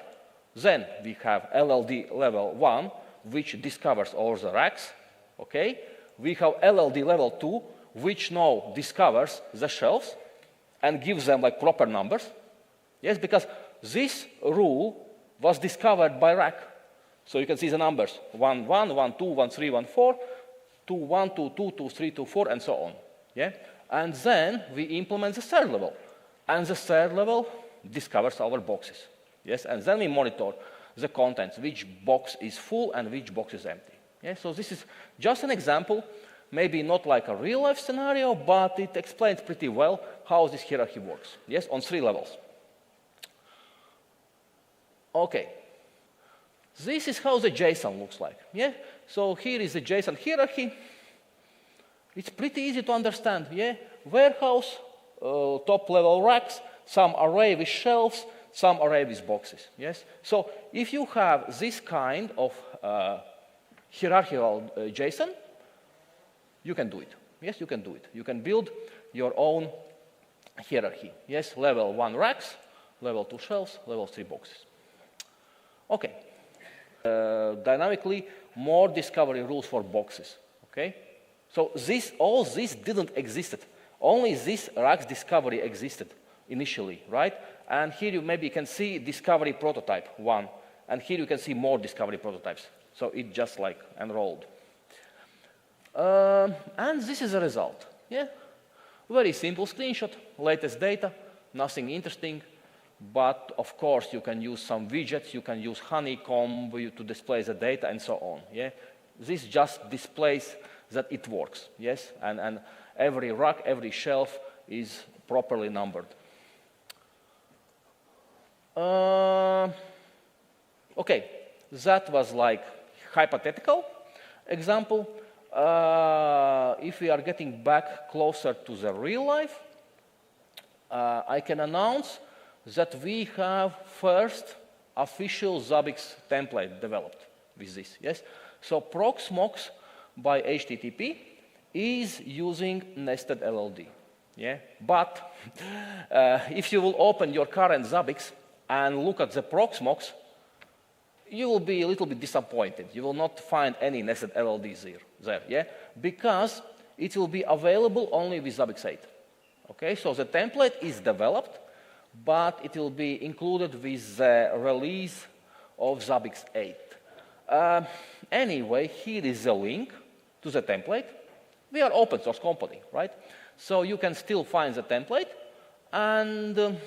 Then we have LLD level 1, which discovers all the racks, okay? We have LLD level 2, which now discovers the shelves and gives them like proper numbers. Yes, because this rule was discovered by rack. So you can see the numbers, 1, 1, 1, 2, 1, 3, 1, 4, 2, 1, 2, 2, 2, 3, 2, 4, and so on. Yeah? And then we implement the third level. And the third level discovers our boxes. Yes? And then we monitor the contents, which box is full and which box is empty. Yeah? So this is just an example, maybe not like a real-life scenario, but it explains pretty well how this hierarchy works. Yes? On 3 levels. Okay. This is how the JSON looks like. Yeah? So here is the JSON hierarchy. It's pretty easy to understand. Yeah? Warehouse, top-level racks, some array with shelves, some array with boxes. Yes? So if you have this kind of hierarchical JSON, you can do it. Yes, you can do it. You can build your own hierarchy. Yes, level 1 racks, level 2 shelves, level 3 boxes. Okay. Dynamically, more discovery rules for boxes. Okay. So all this didn't exist. Only this racks discovery existed initially, right? And here you maybe can see discovery prototype 1, and here you can see more discovery prototypes. So it just like enrolled. And this is the result. Yeah, very simple screenshot, latest data, nothing interesting. But of course, you can use some widgets, you can use honeycomb to display the data, and so on. Yeah, this just displays that it works, yes? And every rack, every shelf is properly numbered. Okay, that was like hypothetical example. If we are getting back closer to the real life, I can announce that we have first official Zabbix template developed with this, yes? So Proxmox by HTTP is using nested LLD, yeah? But if you will open your current Zabbix and look at the Proxmox, you will be a little bit disappointed. You will not find any nested LLDs there, yeah? Because it will be available only with Zabbix 8. Okay, so the template is developed, but it will be included with the release of Zabbix 8. Anyway, here is the link to the template. We are open source company, right? So you can still find the template, and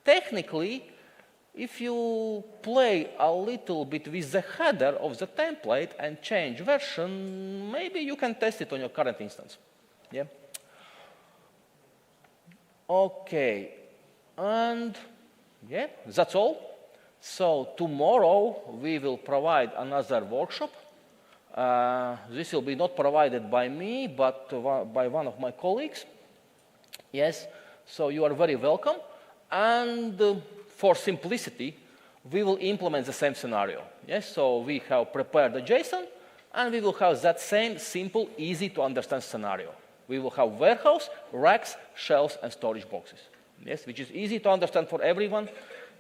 technically, if you play a little bit with the header of the template and change version, maybe you can test it on your current instance. Yeah. Okay, and yeah, that's all. So tomorrow we will provide another workshop. This will be not provided by me, but by one of my colleagues. Yes, so you are very welcome. And for simplicity, we will implement the same scenario. Yes, so we have prepared the JSON, and we will have that same simple, easy to understand scenario. We will have warehouse, racks, shelves, and storage boxes. Yes, which is easy to understand for everyone,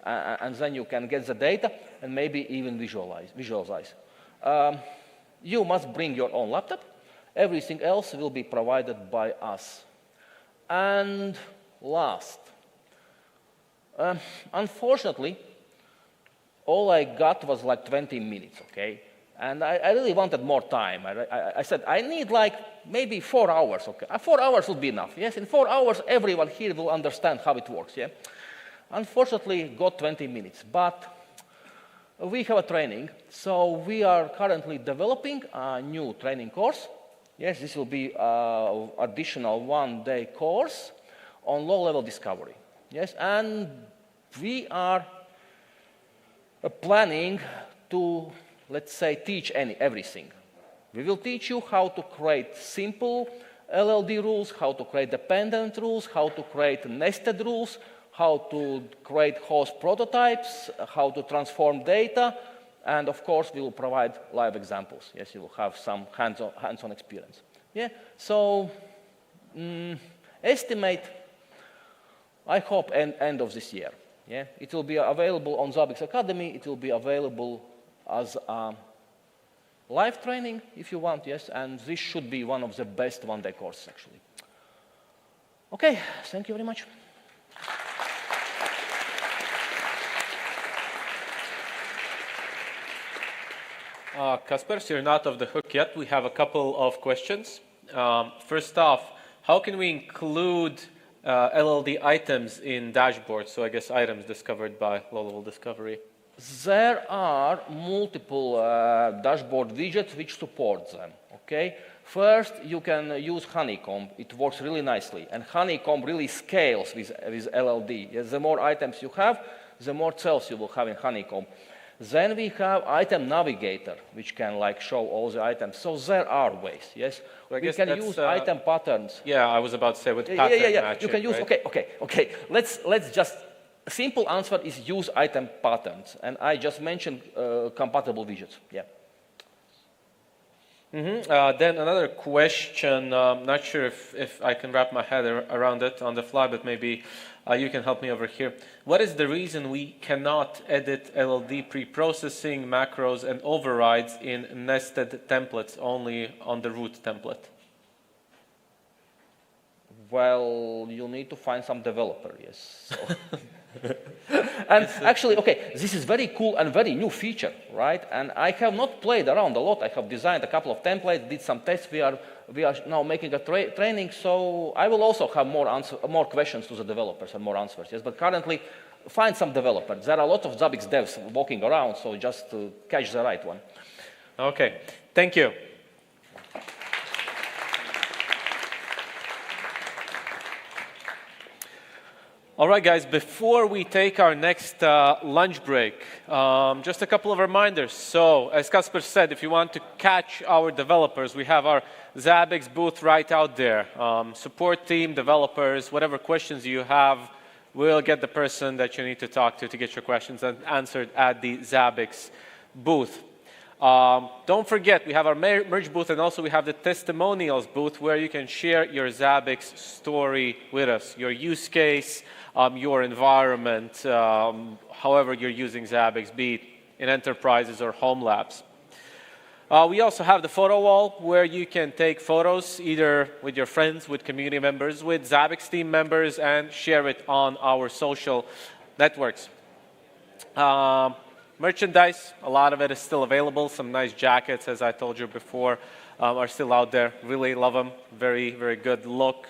and then you can get the data and maybe even visualize. You must bring your own laptop. Everything else will be provided by us. And last, unfortunately, all I got was like 20 minutes, okay? And I really wanted more time. I said, I need like maybe 4 hours, okay? 4 hours would be enough, yes? In 4 hours, everyone here will understand how it works, yeah? Unfortunately, got 20 minutes, but we have a training. So we are currently developing a new training course. Yes, this will be an additional 1-day course on low-level discovery. Yes, and we are planning to, let's say, teach everything. We will teach you how to create simple LLD rules, how to create dependent rules, how to create nested rules, how to create host prototypes, how to transform data, and of course we will provide live examples. Yes, you will have some hands-on experience. Yeah, so estimate, I hope, end of this year. Yeah, it will be available on Zabbix Academy. It will be available as a live training if you want, yes, and this should be one of the best 1-day courses, actually. Okay, thank you very much. Kaspars, you're not off the hook yet. We have a couple of questions. First off, how can we include LLD items in dashboards? So I guess items discovered by low-level discovery. There are multiple dashboard widgets which support them, okay? First, you can use Honeycomb. It works really nicely. And Honeycomb really scales with LLD. Yes, the more items you have, the more cells you will have in Honeycomb. Then we have Item Navigator, which can like show all the items. So there are ways, yes? Well, we can use item patterns. Yeah, I was about to say with pattern matching, you can use, right? okay. Let's just, simple answer is use item patterns. And I just mentioned compatible widgets, yeah. Then another question, not sure if I can wrap my head around it on the fly, but maybe you can help me over here. What is the reason we cannot edit LLD preprocessing, macros, and overrides in nested templates only on the root template? Well, you'll need to find some developer, yes. So. And actually, okay, this is very cool and very new feature, right? And I have not played around a lot. I have designed a couple of templates, did some tests. We are now making a training, so I will also have more questions to the developers and more answers. Yes, but currently, find some developers. There are a lot of Zabbix devs walking around, so just to catch the right one. Okay, thank you. All right, guys, before we take our next lunch break, just a couple of reminders. So, as Kaspars said, if you want to catch our developers, we have our Zabbix booth right out there. Support team, developers, whatever questions you have, we'll get the person that you need to talk to get your questions answered at the Zabbix booth. Don't forget, we have our merge booth, and also we have the testimonials booth where you can share your Zabbix story with us, your use case, your environment, however you're using Zabbix, be it in enterprises or home labs. We also have the photo wall where you can take photos either with your friends, with community members, with Zabbix team members, and share it on our social networks. Merchandise, a lot of it is still available. Some nice jackets, as I told you before, are still out there. Really love them. Very, very good look.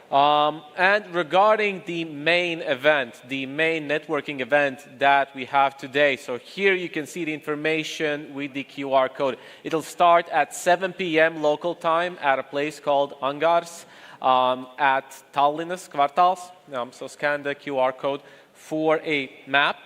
And regarding the main event, the main networking event that we have today, so here you can see the information with the QR code. It'll start at 7 p.m. local time at a place called Angars at Tallinnas Kvartāls. So scan the QR code for a map.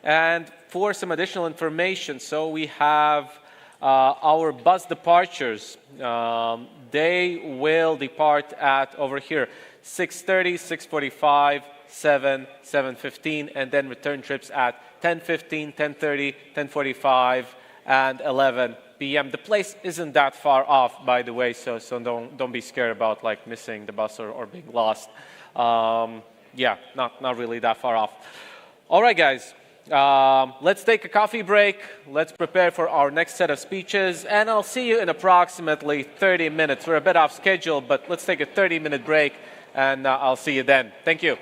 And for some additional information, so we have our bus departures. They will depart at over here 6:30, 6:45, 7, 7:15, and then return trips at 10:15, 10:30, 10:45, and 11 p.m. The place isn't that far off, by the way, so don't be scared about like missing the bus or being lost. Yeah, not really that far off. All right, guys. Let's take a coffee break. Let's prepare for our next set of speeches, and I'll see you in approximately 30 minutes. We're a bit off schedule, but let's take a 30-minute break, and I'll see you then. Thank you.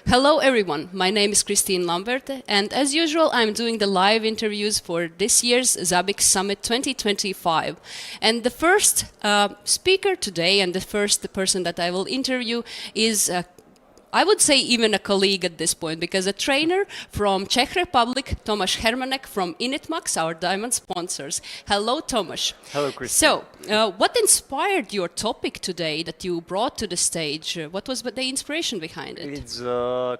Hello everyone, my name is Christine Lambert, and as usual I'm doing the live interviews for this year's Zabbix Summit 2025. And the first speaker today, and the first person that I will interview is I would say even a colleague at this point, because a trainer from Czech Republic, Tomas Hermanek from initMAX, our diamond sponsors. Hello, Tomas. Hello, Christine. So, what inspired your topic today that you brought to the stage? What was the inspiration behind it? It's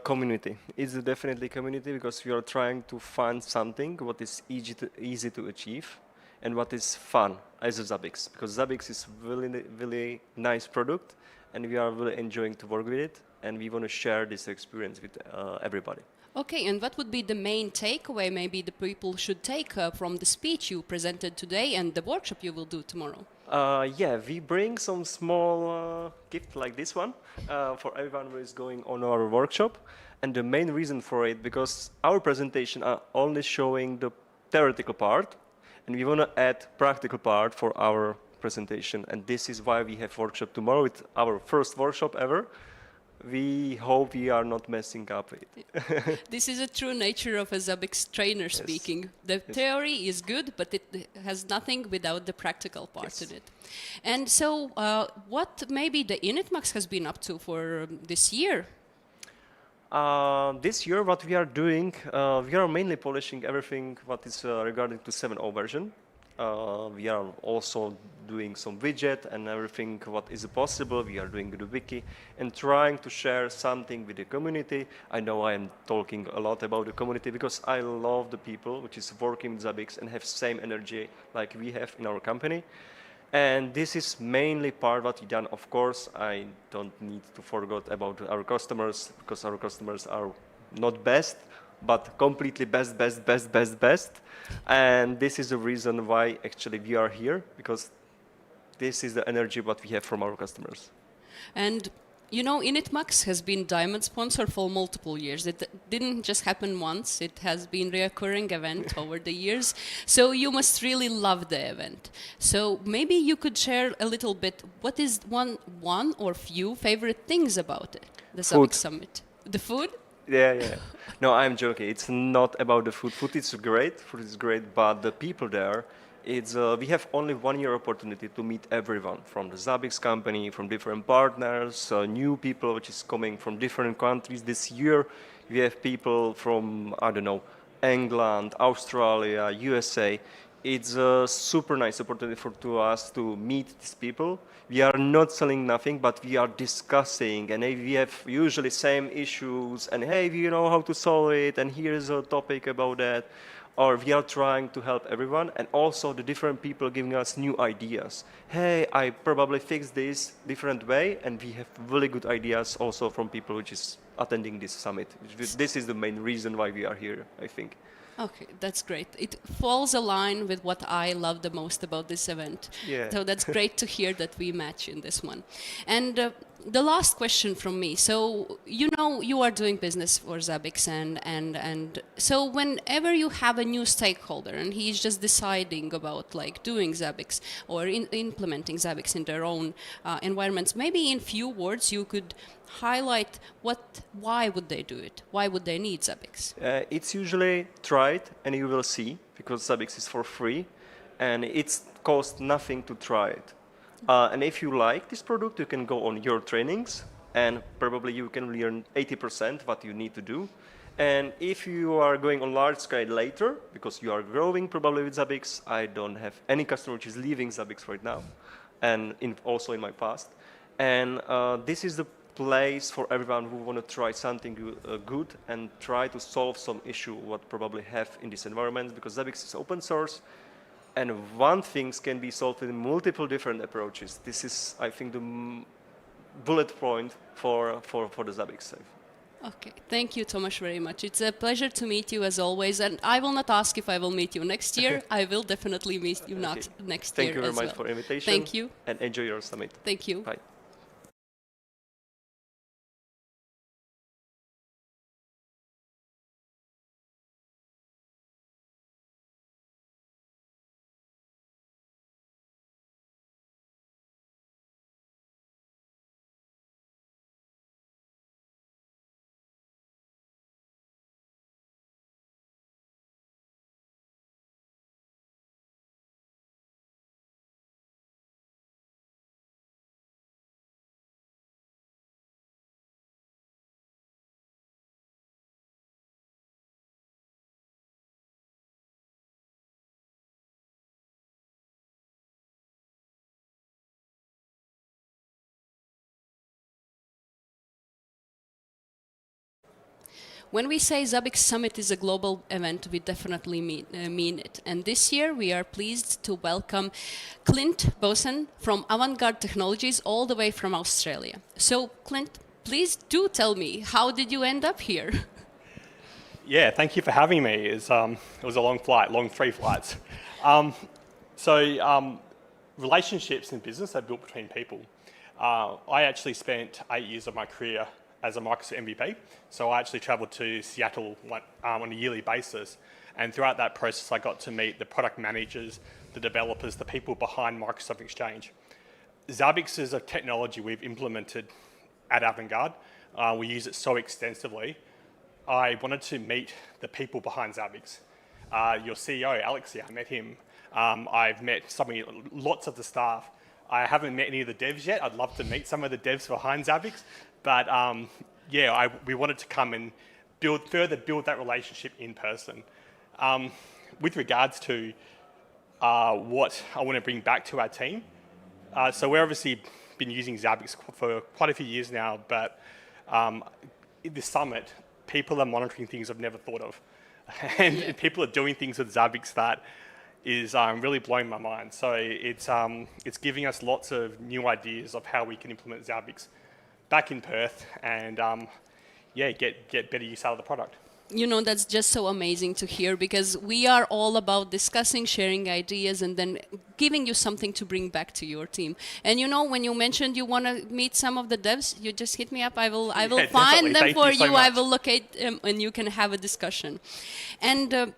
community. It's definitely community, because we are trying to find something what is easy to achieve and what is fun as a Zabbix, because Zabbix is really nice product and we are really enjoying to work with it. And we want to share this experience with everybody. Okay, and what would be the main takeaway maybe the people should take from the speech you presented today and the workshop you will do tomorrow? Yeah, we bring some small gift like this one for everyone who is going on our workshop. And the main reason for it, because our presentation are only showing the theoretical part, and we want to add practical part for our presentation. And this is why we have workshop tomorrow. It's our first workshop ever. We hope we are not messing up with it. This is a true nature of a Zabbix trainer speaking. The theory is good, but it has nothing without the practical part in it. And so what maybe the initMAX has been up to for this year? This year what we are doing, we are mainly polishing everything what is regarding to 7.0 version. We are also doing some widget and everything what is possible. We are doing the wiki and trying to share something with the community. I know I am talking a lot about the community because I love the people which is working with Zabbix and have same energy like we have in our company. And this is mainly part what we done. Of course, I don't need to forget about our customers, because our customers are not best, but completely best. And this is the reason why actually we are here, because this is the energy what we have from our customers. And you know, initMAX has been diamond sponsor for multiple years. It didn't just happen once. It has been a recurring event over the years. So you must really love the event. So maybe you could share a little bit, what is one or few favorite things about it, the Zabbix Summit? The food? Yeah, yeah. No, I'm joking. It's not about the food. Food is great. Food is great, but the people there, it's we have only 1 year opportunity to meet everyone from the Zabbix company, from different partners, new people which is coming from different countries. This year, we have people from, I don't know, England, Australia, USA. It's a super nice opportunity to us to meet these people. We are not selling nothing, but we are discussing, and we have usually same issues, and hey, we know how to solve it, and here's a topic about that. Or we are trying to help everyone, and also the different people giving us new ideas. Hey, I probably fixed this different way, and we have really good ideas also from people which is attending this summit. This is the main reason why we are here, I think. Okay, that's great. It falls aligned with what I love the most about this event. Yeah. So that's great to hear that we match in this one. And the last question from me. So, you know, you are doing business for Zabbix, and so whenever you have a new stakeholder and he's just deciding about like doing Zabbix or implementing Zabbix in their own environments, maybe in few words you could highlight why would they do it? Why would they need Zabbix? It's usually try it and you will see, because Zabbix is for free and it costs nothing to try it. And if you like this product, you can go on your trainings and probably you can learn 80% what you need to do. And if you are going on large scale later, because you are growing probably with Zabbix, I don't have any customer which is leaving Zabbix right now, and also in my past. And this is the place for everyone who want to try something good and try to solve some issue what probably have in this environment, because Zabbix is open source and one thing can be solved in multiple different approaches. This is, I think, the bullet point for the Zabbix. Okay, thank you, Tomas, very much. It's a pleasure to meet you as always, and I will not ask if I will meet you next year. I will definitely meet you not next year. Thank you very much for invitation. Thank you. And enjoy your summit. Thank you. Bye. When we say Zabbix Summit is a global event, we definitely mean it. And this year we are pleased to welcome Clint Bosen from Avantgarde Technologies all the way from Australia. So Clint, please do tell me, how did you end up here? Yeah, thank you for having me. It was a long flight, long 3 flights. Relationships in business are built between people. I actually spent 8 years of my career as a Microsoft MVP. So I actually traveled to Seattle on a yearly basis. And throughout that process, I got to meet the product managers, the developers, the people behind Microsoft Exchange. Zabbix is a technology we've implemented at Avantgarde. We use it so extensively. I wanted to meet the people behind Zabbix. Your CEO, Alexei, I met him. I've met lots of the staff. I haven't met any of the devs yet. I'd love to meet some of the devs behind Zabbix. But we wanted to come and further build that relationship in person. With regards to what I want to bring back to our team, so we've obviously been using Zabbix for quite a few years now, but in this summit, people are monitoring things I've never thought of. And people are doing things with Zabbix that is really blowing my mind. So it's giving us lots of new ideas of how we can implement Zabbix back in Perth and get better use out of the product. You know, that's just so amazing to hear, because we are all about discussing, sharing ideas, and then giving you something to bring back to your team. And you know, when you mentioned you want to meet some of the devs, you just hit me up. I will find them for you. I will locate them, and you can have a discussion. And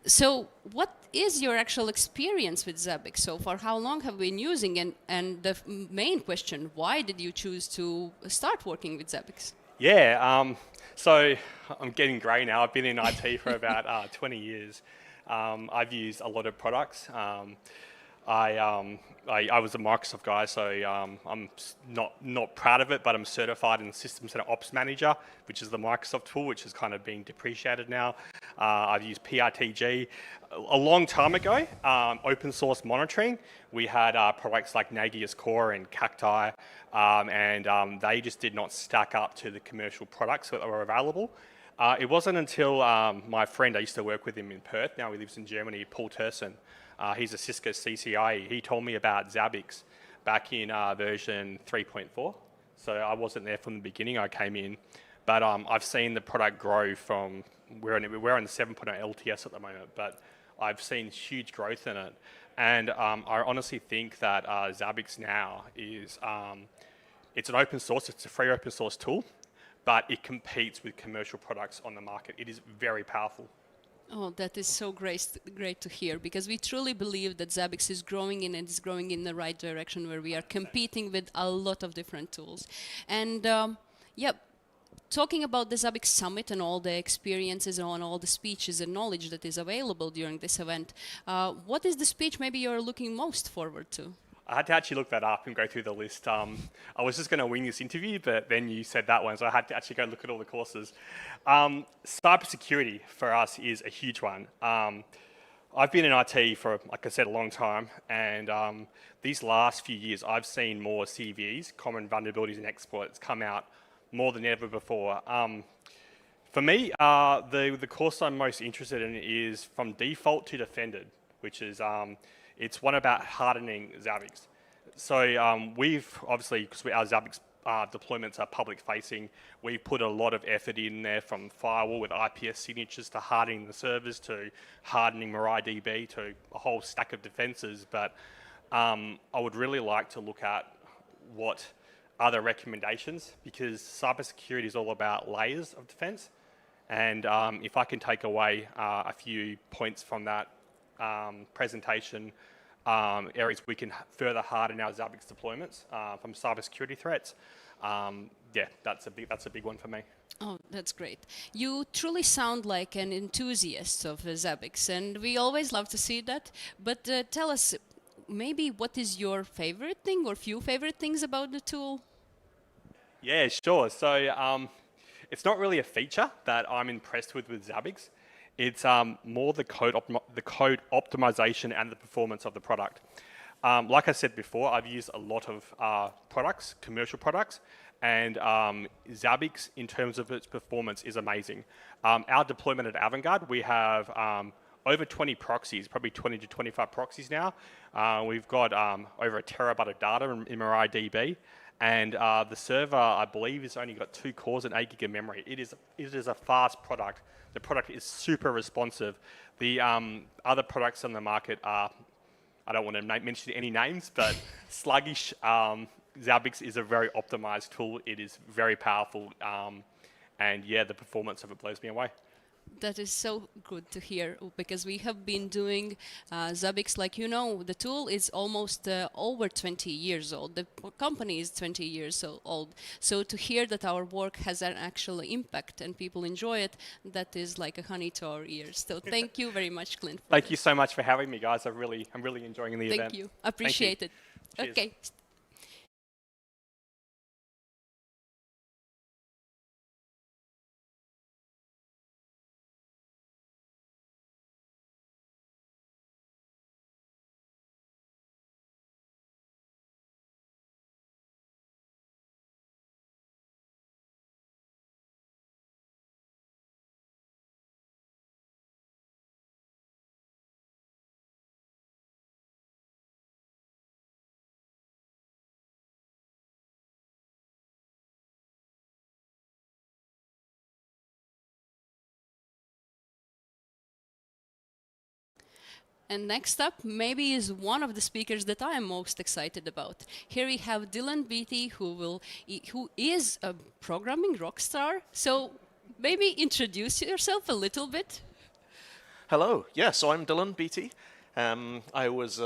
so what is your actual experience with Zabbix so far? How long have you been using? And the main question, why did you choose to start working with Zabbix? Yeah, So I'm getting grey now. I've been in IT for about 20 years. I've used a lot of products. I was a Microsoft guy, so I'm not proud of it, but I'm certified in System Center Ops Manager, which is the Microsoft tool, which is kind of being depreciated now. I've used PRTG. A long time ago, open source monitoring, we had products like Nagios Core and Cacti, and they just did not stack up to the commercial products that were available. It wasn't until my friend, I used to work with him in Perth, now he lives in Germany, Paul Turson. He's a Cisco CCIE. He told me about Zabbix back in version 3.4. So I wasn't there from the beginning, I came in. But I've seen the product grow from, we're on 7.0 LTS at the moment, but I've seen huge growth in it. And I honestly think that Zabbix now is, it's an open source, it's a free open source tool, but it competes with commercial products on the market. It is very powerful. Oh, that is so great to hear, because we truly believe that Zabbix is growing and it's growing in the right direction, where we are competing with a lot of different tools. And yeah, talking about the Zabbix Summit and all the experiences and all the speeches and knowledge that is available during this event, what is the speech maybe you're looking most forward to? I had to actually look that up and go through the list. I was just going to wing this interview, but then you said that one, so I had to actually go look at all the courses. Cybersecurity for us is a huge one. I've been in IT for, like I said, a long time, and these last few years I've seen more CVEs, common vulnerabilities and exploits, come out more than ever before. For me, the course I'm most interested in is From Default to Defended, which is it's one about hardening Zabbix. So we've obviously, because our Zabbix deployments are public facing, we've put a lot of effort in there, from firewall with IPS signatures to hardening the servers to hardening MariaDB to a whole stack of defenses. But I would really like to look at what other recommendations, because cybersecurity is all about layers of defense. And if I can take away a few points from that presentation, areas we can further harden our Zabbix deployments from cybersecurity threats. Yeah, that's a big one for me. Oh, that's great. You truly sound like an enthusiast of Zabbix, and we always love to see that. But tell us, maybe what is your favorite thing or few favorite things about the tool? Yeah, sure. So it's not really a feature that I'm impressed with Zabbix. It's more the code optimization and the performance of the product. Like I said before, I've used a lot of products, commercial products, and Zabbix, in terms of its performance, is amazing. Our deployment at Avantgarde, we have over 20 proxies, probably 20 to 25 proxies now. We've got over 1 terabyte of data in MariaDB. And the server, I believe, has only got 2 cores and 8 gig of memory. It is a fast product. The product is super responsive. The other products on the market are, I don't want to mention any names, but sluggish. Zabbix is a very optimized tool. It is very powerful. And yeah, the performance of it blows me away. That is so good to hear, because we have been doing Zabbix, like you know, the tool is almost over 20 years old. The company is 20 years old. So to hear that our work has an actual impact and people enjoy it, that is like a honey to our ears. So thank you very much, Clint. Thank you so much for having me, guys. I'm really enjoying the event. Thank you. Appreciate it. Cheers. Okay. And next up, maybe is one of the speakers that I am most excited about. Here we have Dylan Beatty, who is a programming rock star. So maybe introduce yourself a little bit. Hello. Yeah, so I'm Dylan Beatty. When I was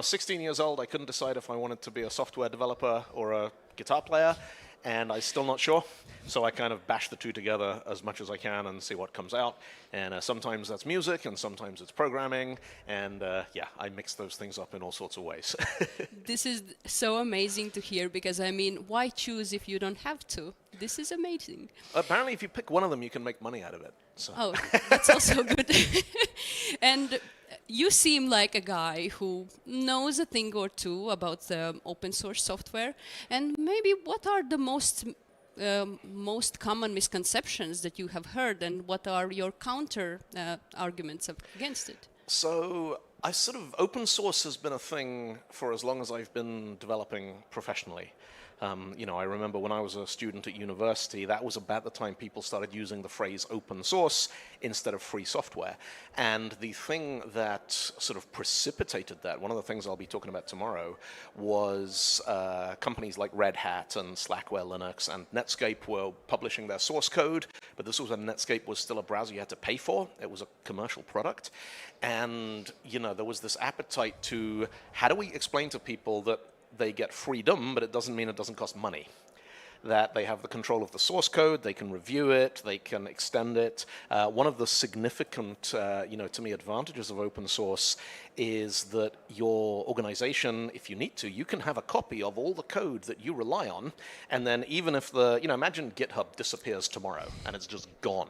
16 years old, I couldn't decide if I wanted to be a software developer or a guitar player, and I'm still not sure. So I kind of bash the two together as much as I can and see what comes out. And sometimes that's music, and sometimes it's programming. And yeah, I mix those things up in all sorts of ways. This is so amazing to hear, because I mean, why choose if you don't have to? This is amazing. Apparently, if you pick one of them, you can make money out of it. So. Oh, that's also good. And you seem like a guy who knows a thing or two about open source software. And maybe what are the most common misconceptions that you have heard, and what are your counter arguments against it? So open source has been a thing for as long as I've been developing professionally. You know, I remember when I was a student at university, that was about the time people started using the phrase open source instead of free software. And the thing that sort of precipitated that, one of the things I'll be talking about tomorrow, was companies like Red Hat and Slackware Linux and Netscape were publishing their source code, but this was when Netscape was still a browser you had to pay for. It was a commercial product. And, you know, there was this appetite to, how do we explain to people that they get freedom, but it doesn't mean it doesn't cost money? That they have the control of the source code, they can review it, they can extend it. One of the significant, you know, to me, advantages of open source is that your organization, if you need to, you can have a copy of all the code that you rely on, and then even if you know, imagine GitHub disappears tomorrow and it's just gone.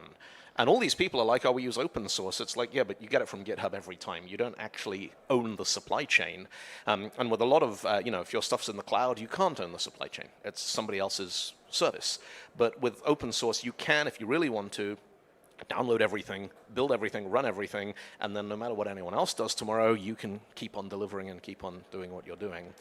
And all these people are like, oh, we use open source. It's like, yeah, but you get it from GitHub every time. You don't actually own the supply chain. And with a lot of, you know, if your stuff's in the cloud, you can't own the supply chain. It's somebody else's service. But with open source, you can, if you really want to, download everything, build everything, run everything, and then no matter what anyone else does tomorrow, you can keep on delivering and keep on doing what you're doing.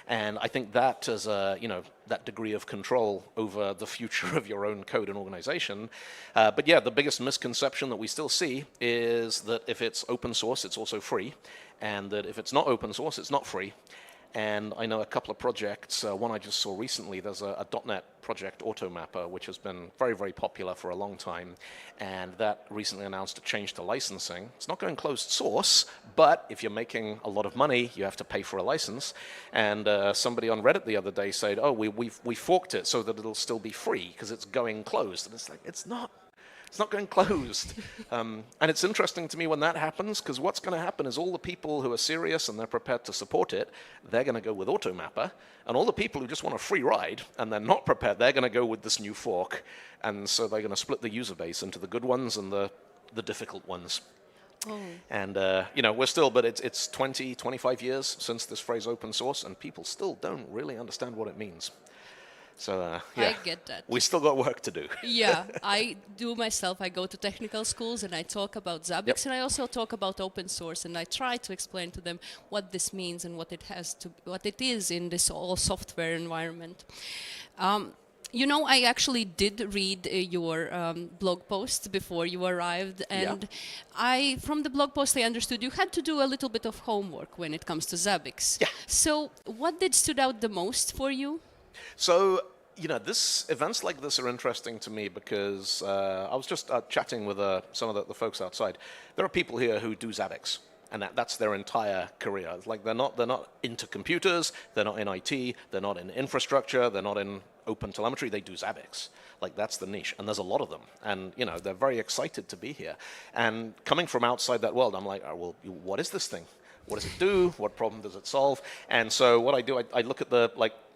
And I think that as a, you know, that degree of control over the future of your own code and organization. But yeah, the biggest misconception that we still see is that if it's open source, it's also free, and that if it's not open source, it's not free. And I know a couple of projects, one I just saw recently, there's a .NET project, AutoMapper, which has been very, very popular for a long time. And that recently announced a change to licensing. It's not going closed source, but if you're making a lot of money, you have to pay for a license. And somebody on Reddit the other day said, oh, we forked it so that it'll still be free because it's going closed. And it's like, it's not. It's not going closed. And it's interesting to me when that happens, because what's going to happen is all the people who are serious and they're prepared to support it, they're going to go with AutoMapper. And all the people who just want a free ride and they're not prepared, they're going to go with this new fork. And so they're going to split the user base into the good ones and the difficult ones. Oh. And, you know, we're still, but it's 20, 25 years since this phrase open source, and people still don't really understand what it means. So, yeah, I get that. We still got work to do. Yeah, I do myself. I go to technical schools and I talk about Zabbix, and I also talk about open source, and I try to explain to them what this means and what it is in this all software environment. You know, I actually did read your blog post before you arrived, and from the blog post I understood you had to do a little bit of homework when it comes to Zabbix. Yeah. So what did stood out the most for you? So, you know, events like this are interesting to me because I was just chatting with some of the folks outside. There are people here who do Zabbix, and that's their entire career. It's like they're not into computers, they're not in IT, they're not in infrastructure, they're not in open telemetry, they do Zabbix. Like, that's the niche, and there's a lot of them. And, you know, they're very excited to be here. And coming from outside that world, I'm like, oh, well, what is this thing? What does it do? What problem does it solve? And so what I do, I look at the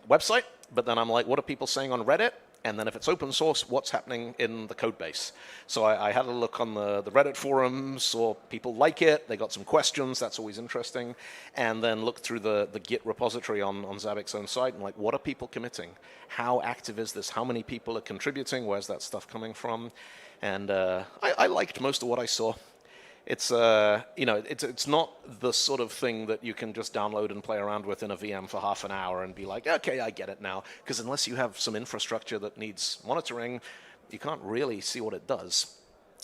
website, but then I'm like, what are people saying on Reddit? And then if it's open source, what's happening in the code base? So I had a look on the Reddit forums, saw people like it, they got some questions, that's always interesting. And then looked through the Git repository on Zabbix's own site, and like, what are people committing? How active is this? How many people are contributing? Where's that stuff coming from? And I liked most of what I saw. It's you know, it's not the sort of thing that you can just download and play around with in a VM for half an hour and be like, okay, I get it now. Because unless you have some infrastructure that needs monitoring, you can't really see what it does.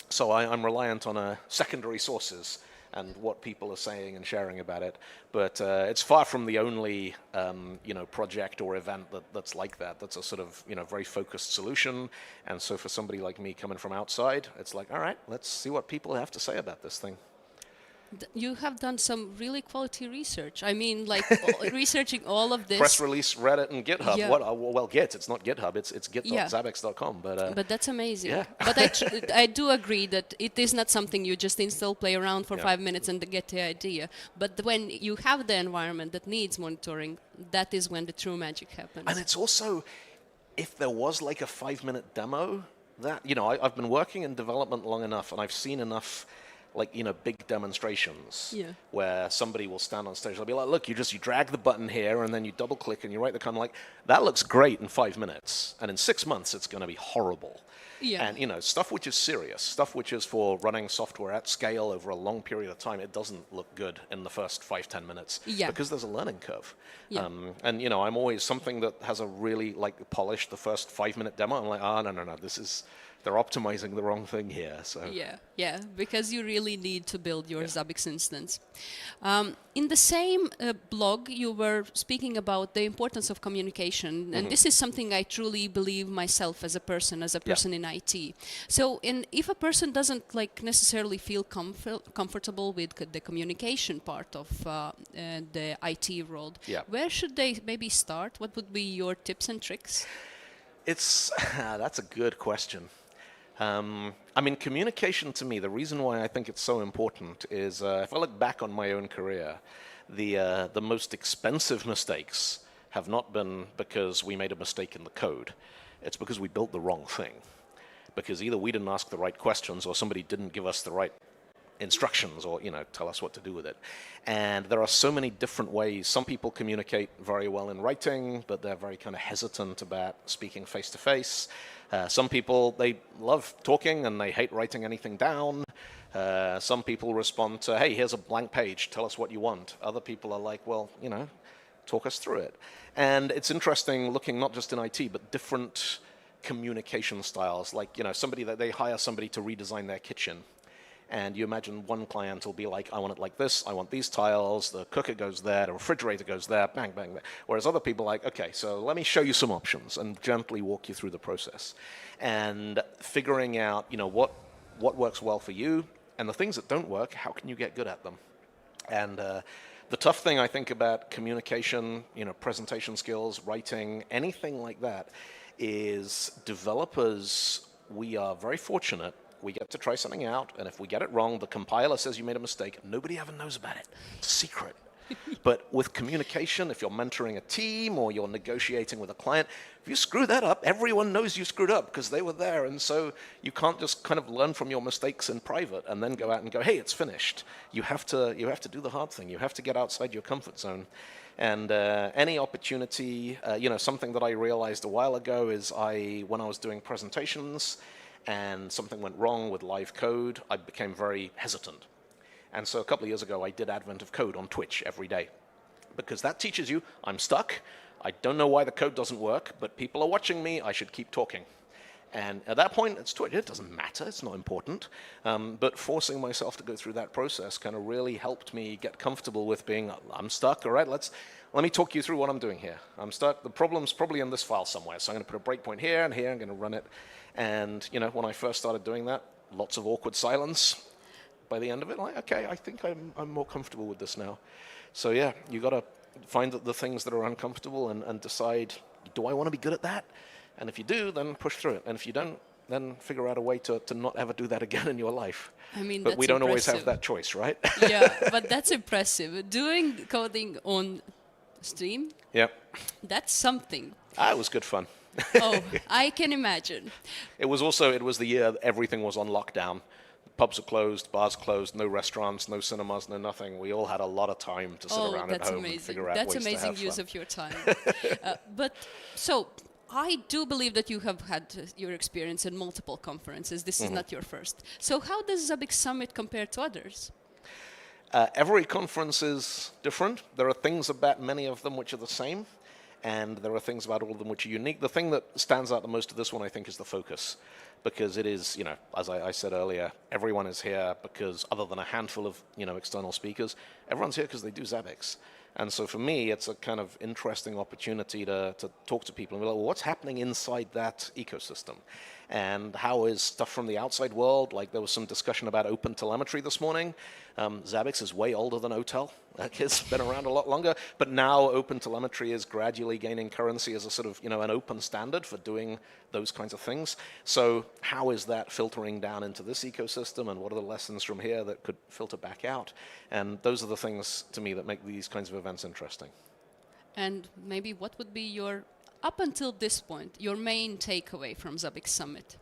So I'm reliant on secondary sources and what people are saying and sharing about it. But it's far from the only you know, project or event that's like that. That's a sort of, you know, very focused solution. And so for somebody like me coming from outside, it's like, all right, let's see what people have to say about this thing. You have done some really quality research. I mean, like researching all of this. Press release, Reddit, and GitHub. Yeah. Well, Git. It's not GitHub. It's git.zabbix.com. But that's amazing. Yeah. But I do agree that it is not something you just install, play around for 5 minutes, and get the idea. But when you have the environment that needs monitoring, that is when the true magic happens. And it's also, if there was like a 5-minute demo, that I've been working in development long enough, and I've seen enough. Big demonstrations where somebody will stand on stage. They'll be like, look, you drag the button here and then you double click and you write the command. Like, that looks great in 5 minutes. And in 6 months, it's going to be horrible. Yeah. And, stuff which is serious, stuff which is for running software at scale over a long period of time, it doesn't look good in the first 5-10 minutes because there's a learning curve. Yeah. And, I'm always something that has a really, polished the first 5-minute demo. I'm like, no, they're optimizing the wrong thing here. So yeah, because you really need to build your Zabbix instance. In the same blog, you were speaking about the importance of communication, and this is something I truly believe myself as a person in IT. So, if a person doesn't necessarily feel comfortable with the communication part of the IT world, where should they maybe start? What would be your tips and tricks? That's a good question. Communication to me, the reason why I think it's so important is if I look back on my own career, the most expensive mistakes have not been because we made a mistake in the code. It's because we built the wrong thing. Because either we didn't ask the right questions or somebody didn't give us the right instructions or, tell us what to do with it. And there are so many different ways. Some people communicate very well in writing, but they're very kind of hesitant about speaking face-to-face. Some people, they love talking and they hate writing anything down. Some people respond to, hey, here's a blank page, tell us what you want. Other people are like, well, talk us through it. And it's interesting looking not just in IT, but different communication styles. Like, they hire somebody to redesign their kitchen. And you imagine one client will be like, I want it like this, I want these tiles, the cooker goes there, the refrigerator goes there, bang, bang, bang. Whereas other people are like, okay, so let me show you some options and gently walk you through the process. And figuring out, what works well for you, and the things that don't work, how can you get good at them? And the tough thing, I think, about communication, presentation skills, writing, anything like that, is developers, we are very fortunate. We get to try something out, and if we get it wrong, the compiler says you made a mistake. Nobody ever knows about it. It's a secret. But with communication, if you're mentoring a team or you're negotiating with a client, if you screw that up, everyone knows you screwed up because they were there. And so you can't just kind of learn from your mistakes in private and then go out and go, hey, it's finished. You have to do the hard thing. You have to get outside your comfort zone. And any opportunity, something that I realized a while ago is when I was doing presentations, and something went wrong with live code, I became very hesitant. And so a couple of years ago, I did Advent of Code on Twitch every day. Because that teaches you, I'm stuck, I don't know why the code doesn't work, but people are watching me, I should keep talking. And at that point, it's Twitch, it doesn't matter, it's not important. But forcing myself to go through that process kind of really helped me get comfortable with being, I'm stuck, all right, let me talk you through what I'm doing here. I'm stuck, the problem's probably in this file somewhere, so I'm gonna put a breakpoint here and here, I'm gonna run it. And, when I first started doing that, lots of awkward silence. By the end of it, like, okay, I think I'm more comfortable with this now. So yeah, you got to find the things that are uncomfortable and decide, do I want to be good at that? And if you do, then push through it. And if you don't, then figure out a way to not ever do that again in your life. But we don't always have that choice, right? Yeah, but that's impressive. Doing coding on stream, that's something. It was good fun. Oh, I can imagine. It was the year everything was on lockdown. Pubs are closed, bars closed, no restaurants, no cinemas, no nothing. We all had a lot of time to sit around at home and figure out ways to have fun. That's amazing use of your time. So I do believe that you have had your experience in multiple conferences. This is not your first. So how does Zabbix Summit compare to others? Every conference is different. There are things about many of them which are the same. And there are things about all of them which are unique. The thing that stands out the most of this one, I think, is the focus. Because it is, as I said earlier, everyone is here because other than a handful of, external speakers, everyone's here because they do Zabbix. And so for me, it's a kind of interesting opportunity to talk to people and be like, well, what's happening inside that ecosystem? And how is stuff from the outside world? Like there was some discussion about open telemetry this morning. Zabbix is way older than OTEL. It's been around a lot longer, but now open telemetry is gradually gaining currency as a sort of, an open standard for doing those kinds of things. So how is that filtering down into this ecosystem, and what are the lessons from here that could filter back out? And those are the things to me that make these kinds of events interesting. And maybe what would be your, up until this point, your main takeaway from Zabbix Summit?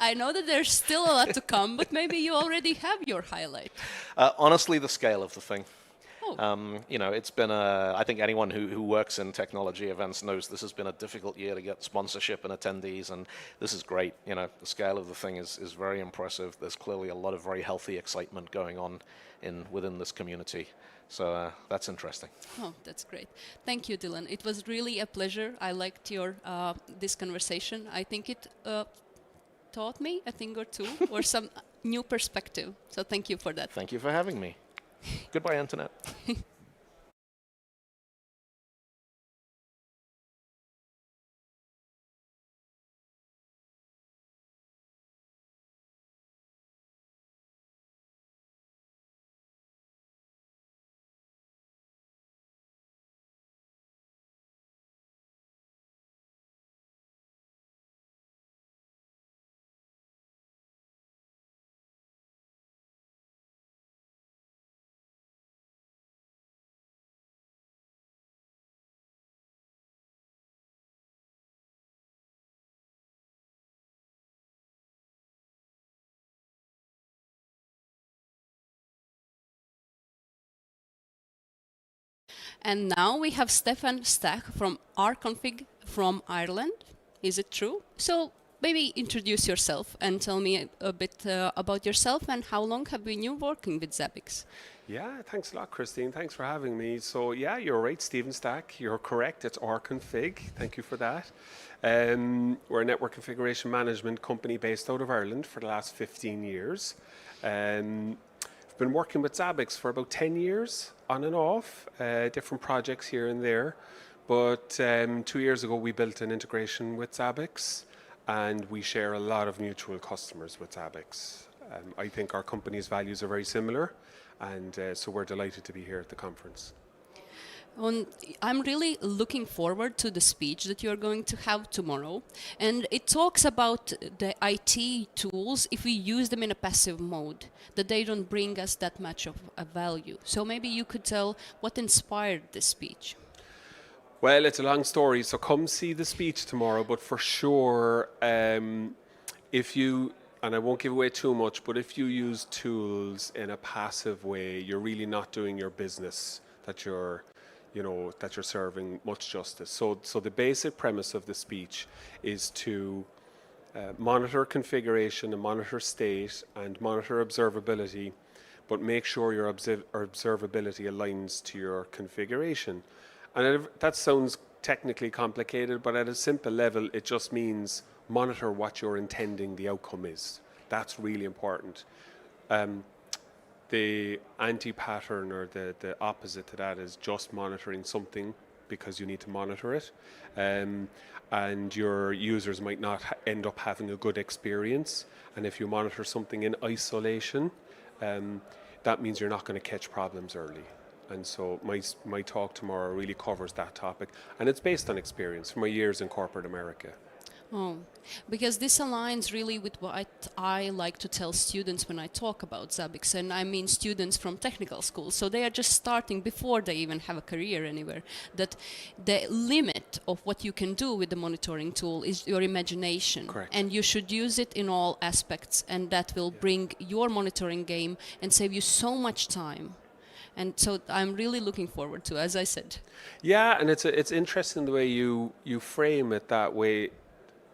I know that there's still a lot to come, but maybe you already have your highlight. Honestly, the scale of the thing. Oh. It's been I think anyone who works in technology events knows this has been a difficult year to get sponsorship and attendees, and this is great. The scale of the thing is very impressive. There's clearly a lot of very healthy excitement going on within this community. So that's interesting. Oh, that's great. Thank you, Dylan. It was really a pleasure. I liked this conversation. I think it taught me a thing or two or some new perspective. So thank you for that. Thank you for having me. Goodbye, Internet. And now we have Stefan Stack from rconfig from Ireland. Is it true? So maybe introduce yourself and tell me a bit about yourself and how long have been you working with Zabbix? Yeah, thanks a lot, Christine. Thanks for having me. So yeah, you're right, Stephen Stack. You're correct. It's rconfig. Thank you for that. We're a network configuration management company based out of Ireland for the last 15 years. I've been working with Zabbix for about 10 years, on and off, different projects here and there. But 2 years ago, we built an integration with Zabbix, and we share a lot of mutual customers with Zabbix. I think our company's values are very similar, and so we're delighted to be here at the conference. I'm really looking forward to the speech that you're going to have tomorrow. And it talks about the IT tools, if we use them in a passive mode, that they don't bring us that much of a value. So maybe you could tell what inspired this speech. Well, it's a long story, so come see the speech tomorrow. But for sure, if you, and I won't give away too much, but if you use tools in a passive way, you're really not doing your business that you're serving much justice. So the basic premise of the speech is to monitor configuration and monitor state and monitor observability, but make sure your observability aligns to your configuration. And that sounds technically complicated, but at a simple level, it just means monitor what you're intending the outcome is. That's really important. The anti-pattern or the opposite to that is just monitoring something because you need to monitor it. And your users might not end up having a good experience. And if you monitor something in isolation, that means you're not going to catch problems early. And so my talk tomorrow really covers that topic. And it's based on experience from my years in corporate America. Oh, because this aligns really with what I like to tell students when I talk about Zabbix, and I mean students from technical schools. So they are just starting before they even have a career anywhere, that the limit of what you can do with the monitoring tool is your imagination. Correct. And you should use it in all aspects, and that will bring your monitoring game and save you so much time. And so I'm really looking forward to, as I said. Yeah, and it's interesting the way you frame it that way.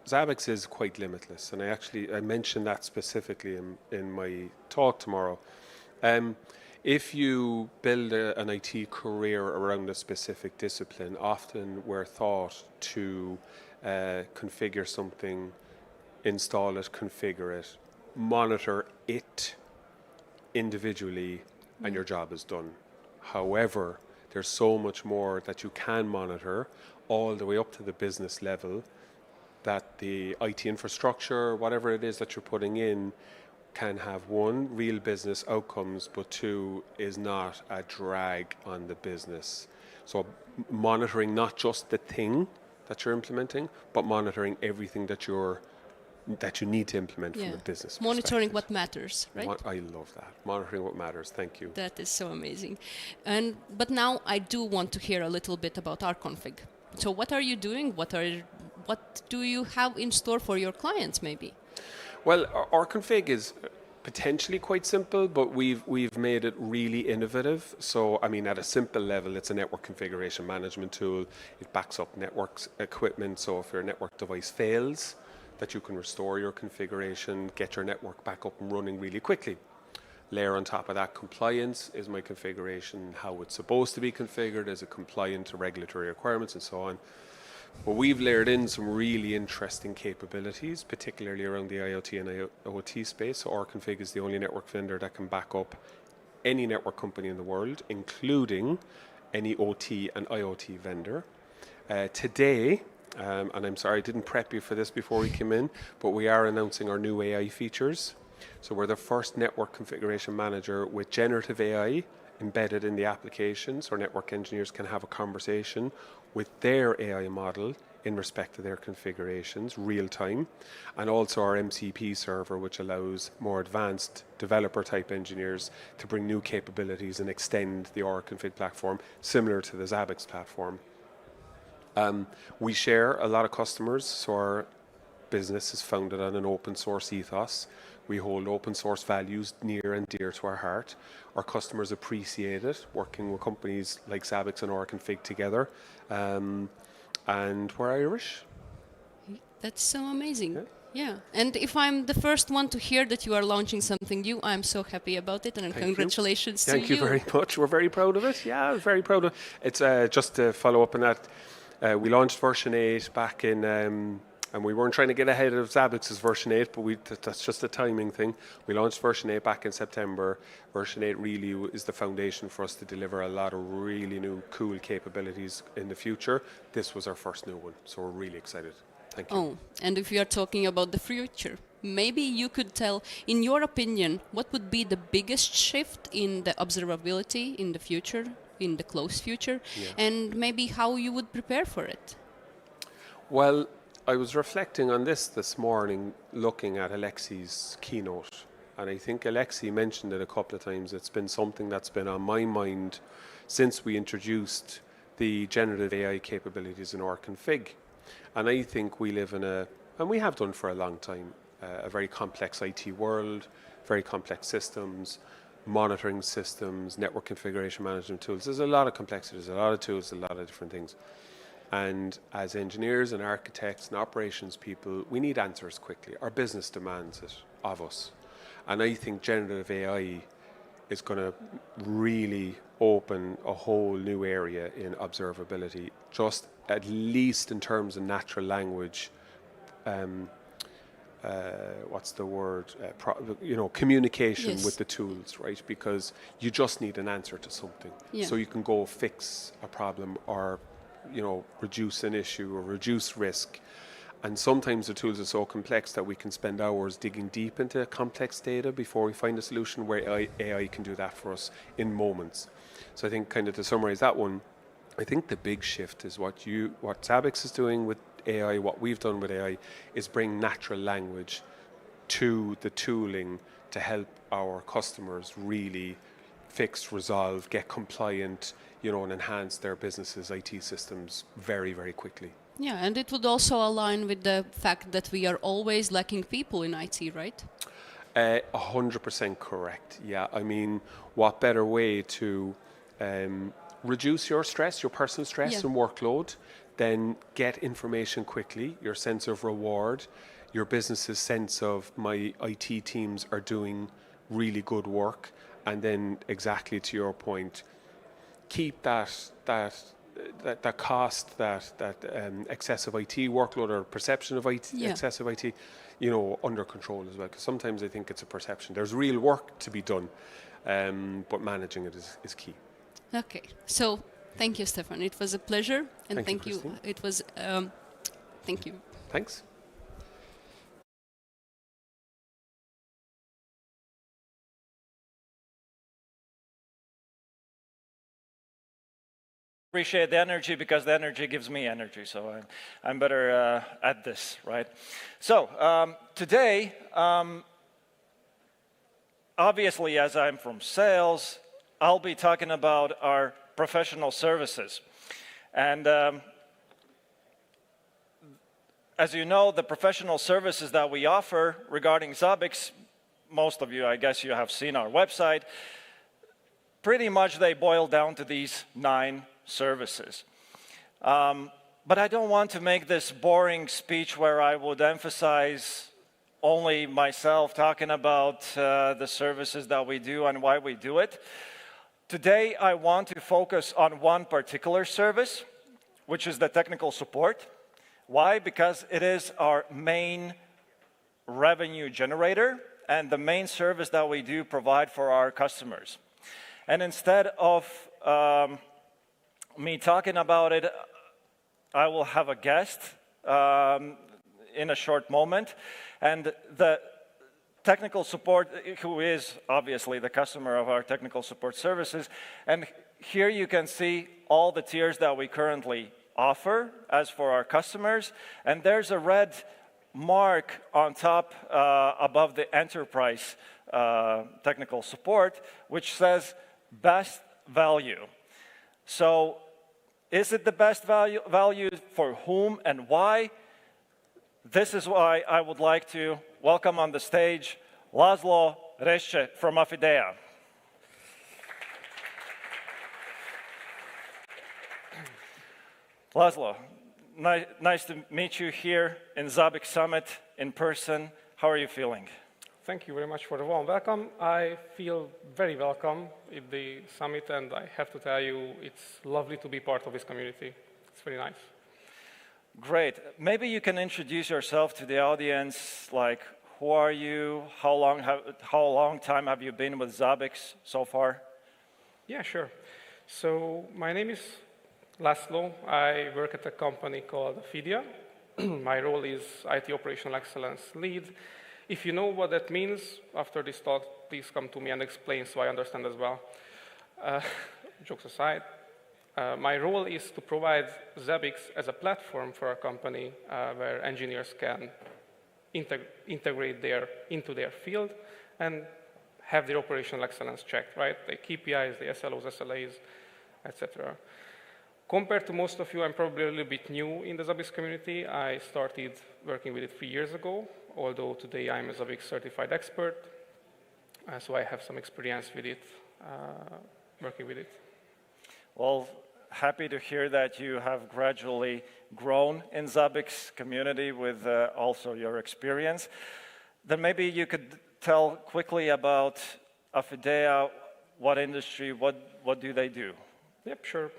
Zabbix is quite limitless, and I mentioned that specifically in my talk tomorrow. If you build an IT career around a specific discipline, often we're taught to configure something, install it, configure it, monitor it individually, and your job is done. However, there's so much more that you can monitor all the way up to the business level that the IT infrastructure, whatever it is that you're putting in, can have one, real business outcomes, but two, is not a drag on the business. So monitoring not just the thing that you're implementing, but monitoring everything that you need to implement from a business monitoring what matters, right? I love that. Monitoring what matters. Thank you. That is so amazing. But now I do want to hear a little bit about rconfig. So what are you doing? What do you have in store for your clients, maybe? Well, rconfig is potentially quite simple, but we've made it really innovative. So, I mean, at a simple level, it's a network configuration management tool. It backs up network equipment. So if your network device fails, that you can restore your configuration, get your network back up and running really quickly. Layer on top of that, compliance. Is my configuration how it's supposed to be configured? Is it compliant to regulatory requirements and so on? But we've layered in some really interesting capabilities, particularly around the IoT and IoT space. So rconfig is the only network vendor that can back up any network company in the world, including any OT and IoT vendor. Today, and I'm sorry I didn't prep you for this before we came in, but we are announcing our new AI features. So we're the first network configuration manager with generative AI embedded in the application, so network engineers can have a conversation with their AI model in respect to their configurations, real time, and also our MCP server, which allows more advanced developer type engineers to bring new capabilities and extend the rconfig platform, similar to the Zabbix platform. We share a lot of customers, so our business is founded on an open source ethos. We hold open source values near and dear to our heart. Our customers appreciate it, working with companies like Zabbix and rconfig together. And we're Irish. That's so amazing. Yeah. And if I'm the first one to hear that you are launching something new, I'm so happy about it, and congratulations to you. Thank you very much. We're very proud of it. Yeah, very proud of it. It's just to follow up on that. We launched version 8 back in, and we weren't trying to get ahead of Zabbix's version 8, but that's just a timing thing. We launched version 8 back in September. Version 8 really is the foundation for us to deliver a lot of really new, cool capabilities in the future. This was our first new one, so we're really excited. Thank you. Oh, and if you are talking about the future, maybe you could tell, in your opinion, what would be the biggest shift in the observability in the future, in the close future, and maybe how you would prepare for it? Well, I was reflecting on this morning, looking at Alexei's keynote, and I think Alexei mentioned it a couple of times. It's been something that's been on my mind since we introduced the generative AI capabilities in rconfig. And I think we live in and we have done for a long time, a very complex IT world, very complex systems, monitoring systems, network configuration management tools. There's a lot of complexity, there's a lot of tools, a lot of different things. And as engineers and architects and operations people, we need answers quickly. Our business demands it of us. And I think generative AI is going to really open a whole new area in observability, just at least in terms of natural language, what's the word, communication with the tools, right? Because you just need an answer to something. So you can go fix a problem or reduce an issue or reduce risk. And sometimes the tools are so complex that we can spend hours digging deep into complex data before we find a solution, where AI can do that for us in moments. So I think, kind of to summarize that one, I think the big shift is what Zabbix is doing with AI, what we've done with AI, is bring natural language to the tooling to help our customers really fix, resolve, get compliant, and enhance their businesses' IT systems very, very quickly. Yeah, and it would also align with the fact that we are always lacking people in IT, right? 100% correct. Yeah, I mean, what better way to reduce your stress, your personal stress and workload, than get information quickly, your sense of reward, your business's sense of my IT teams are doing really good work, and then exactly to your point, keep that cost, that excessive IT workload or perception of excessive IT, under control as well. Because sometimes I think it's a perception. There's real work to be done, but managing it is key. Okay, so thank you, Stefan. It was a pleasure, and thank you. It was, thank you. Thanks. appreciate the energy because the energy gives me energy, so I'm better at this, right? So today, obviously, as I'm from sales, I'll be talking about our professional services. And as you know, the professional services that we offer regarding Zabbix, most of you, I guess you have seen our website, pretty much they boil down to these 9 services. But I don't want to make this boring speech where I would emphasize only myself talking about the services that we do and why we do it. Today, I want to focus on one particular service, which is the technical support. Why? Because it is our main revenue generator and the main service that we do provide for our customers. And instead of me talking about it, I will have a guest in a short moment. And the technical support, who is obviously the customer of our technical support services. And here you can see all the tiers that we currently offer as for our customers. And there's a red mark on top above the enterprise technical support, which says best value. So is it the best value for whom and why? This is why I would like to welcome on the stage Laszlo Resce from Afidea. Laszlo, nice to meet you here in Zabbix Summit in person. How are you feeling? Thank you very much for the warm welcome. I feel very welcome at the summit, and I have to tell you, it's lovely to be part of this community. It's very nice. Great. Maybe you can introduce yourself to the audience, like who are you, how long time have you been with Zabbix so far? Yeah, sure. So my name is Laszlo. I work at a company called Afidea. My role is IT Operational Excellence Lead. If you know what that means, after this talk, please come to me and explain so I understand as well. Jokes aside, my role is to provide Zabbix as a platform for our company where engineers can integrate into their field and have their operational excellence checked, right? The KPIs, the SLOs, SLAs, etc. Compared to most of you, I'm probably a little bit new in the Zabbix community. I started working with it 3 years ago, although today I'm a Zabbix certified expert. So I have some experience with it, working with it. Well, happy to hear that you have gradually grown in Zabbix community with also your experience. Then maybe you could tell quickly about Afidea, what industry, what do they do? Yep, sure.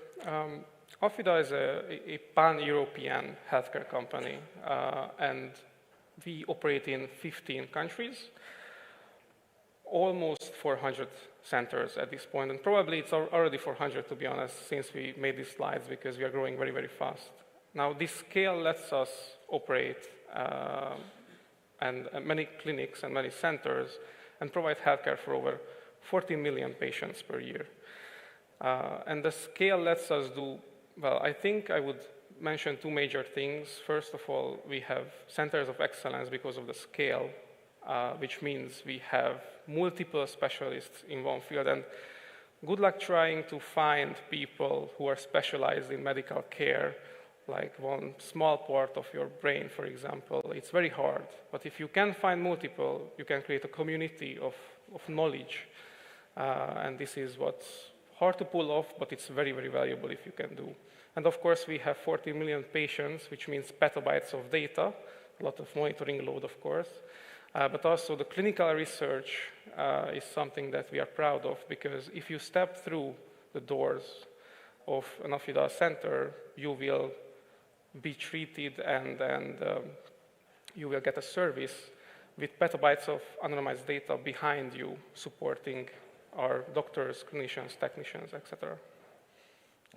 Afidea is a pan-European healthcare company, and we operate in 15 countries, almost 400 centers at this point, and probably it's already 400 to be honest, since we made these slides, because we are growing very, very fast. Now, this scale lets us operate and many clinics and many centers and provide healthcare for over 40 million patients per year. And the scale lets us do, well, I think I would mention 2 major things. First of all, we have centers of excellence because of the scale, which means we have multiple specialists in one field. And good luck trying to find people who are specialized in medical care, like one small part of your brain, for example. It's very hard. But if you can find multiple, you can create a community of knowledge. And this is what's hard to pull off, but it's very, very valuable if you can do. And of course, we have 40 million patients, which means petabytes of data, a lot of monitoring load, of course. But also the clinical research is something that we are proud of, because if you step through the doors of an Afidea center, you will be treated and you will get a service with petabytes of anonymized data behind you supporting our doctors, clinicians, technicians, etc.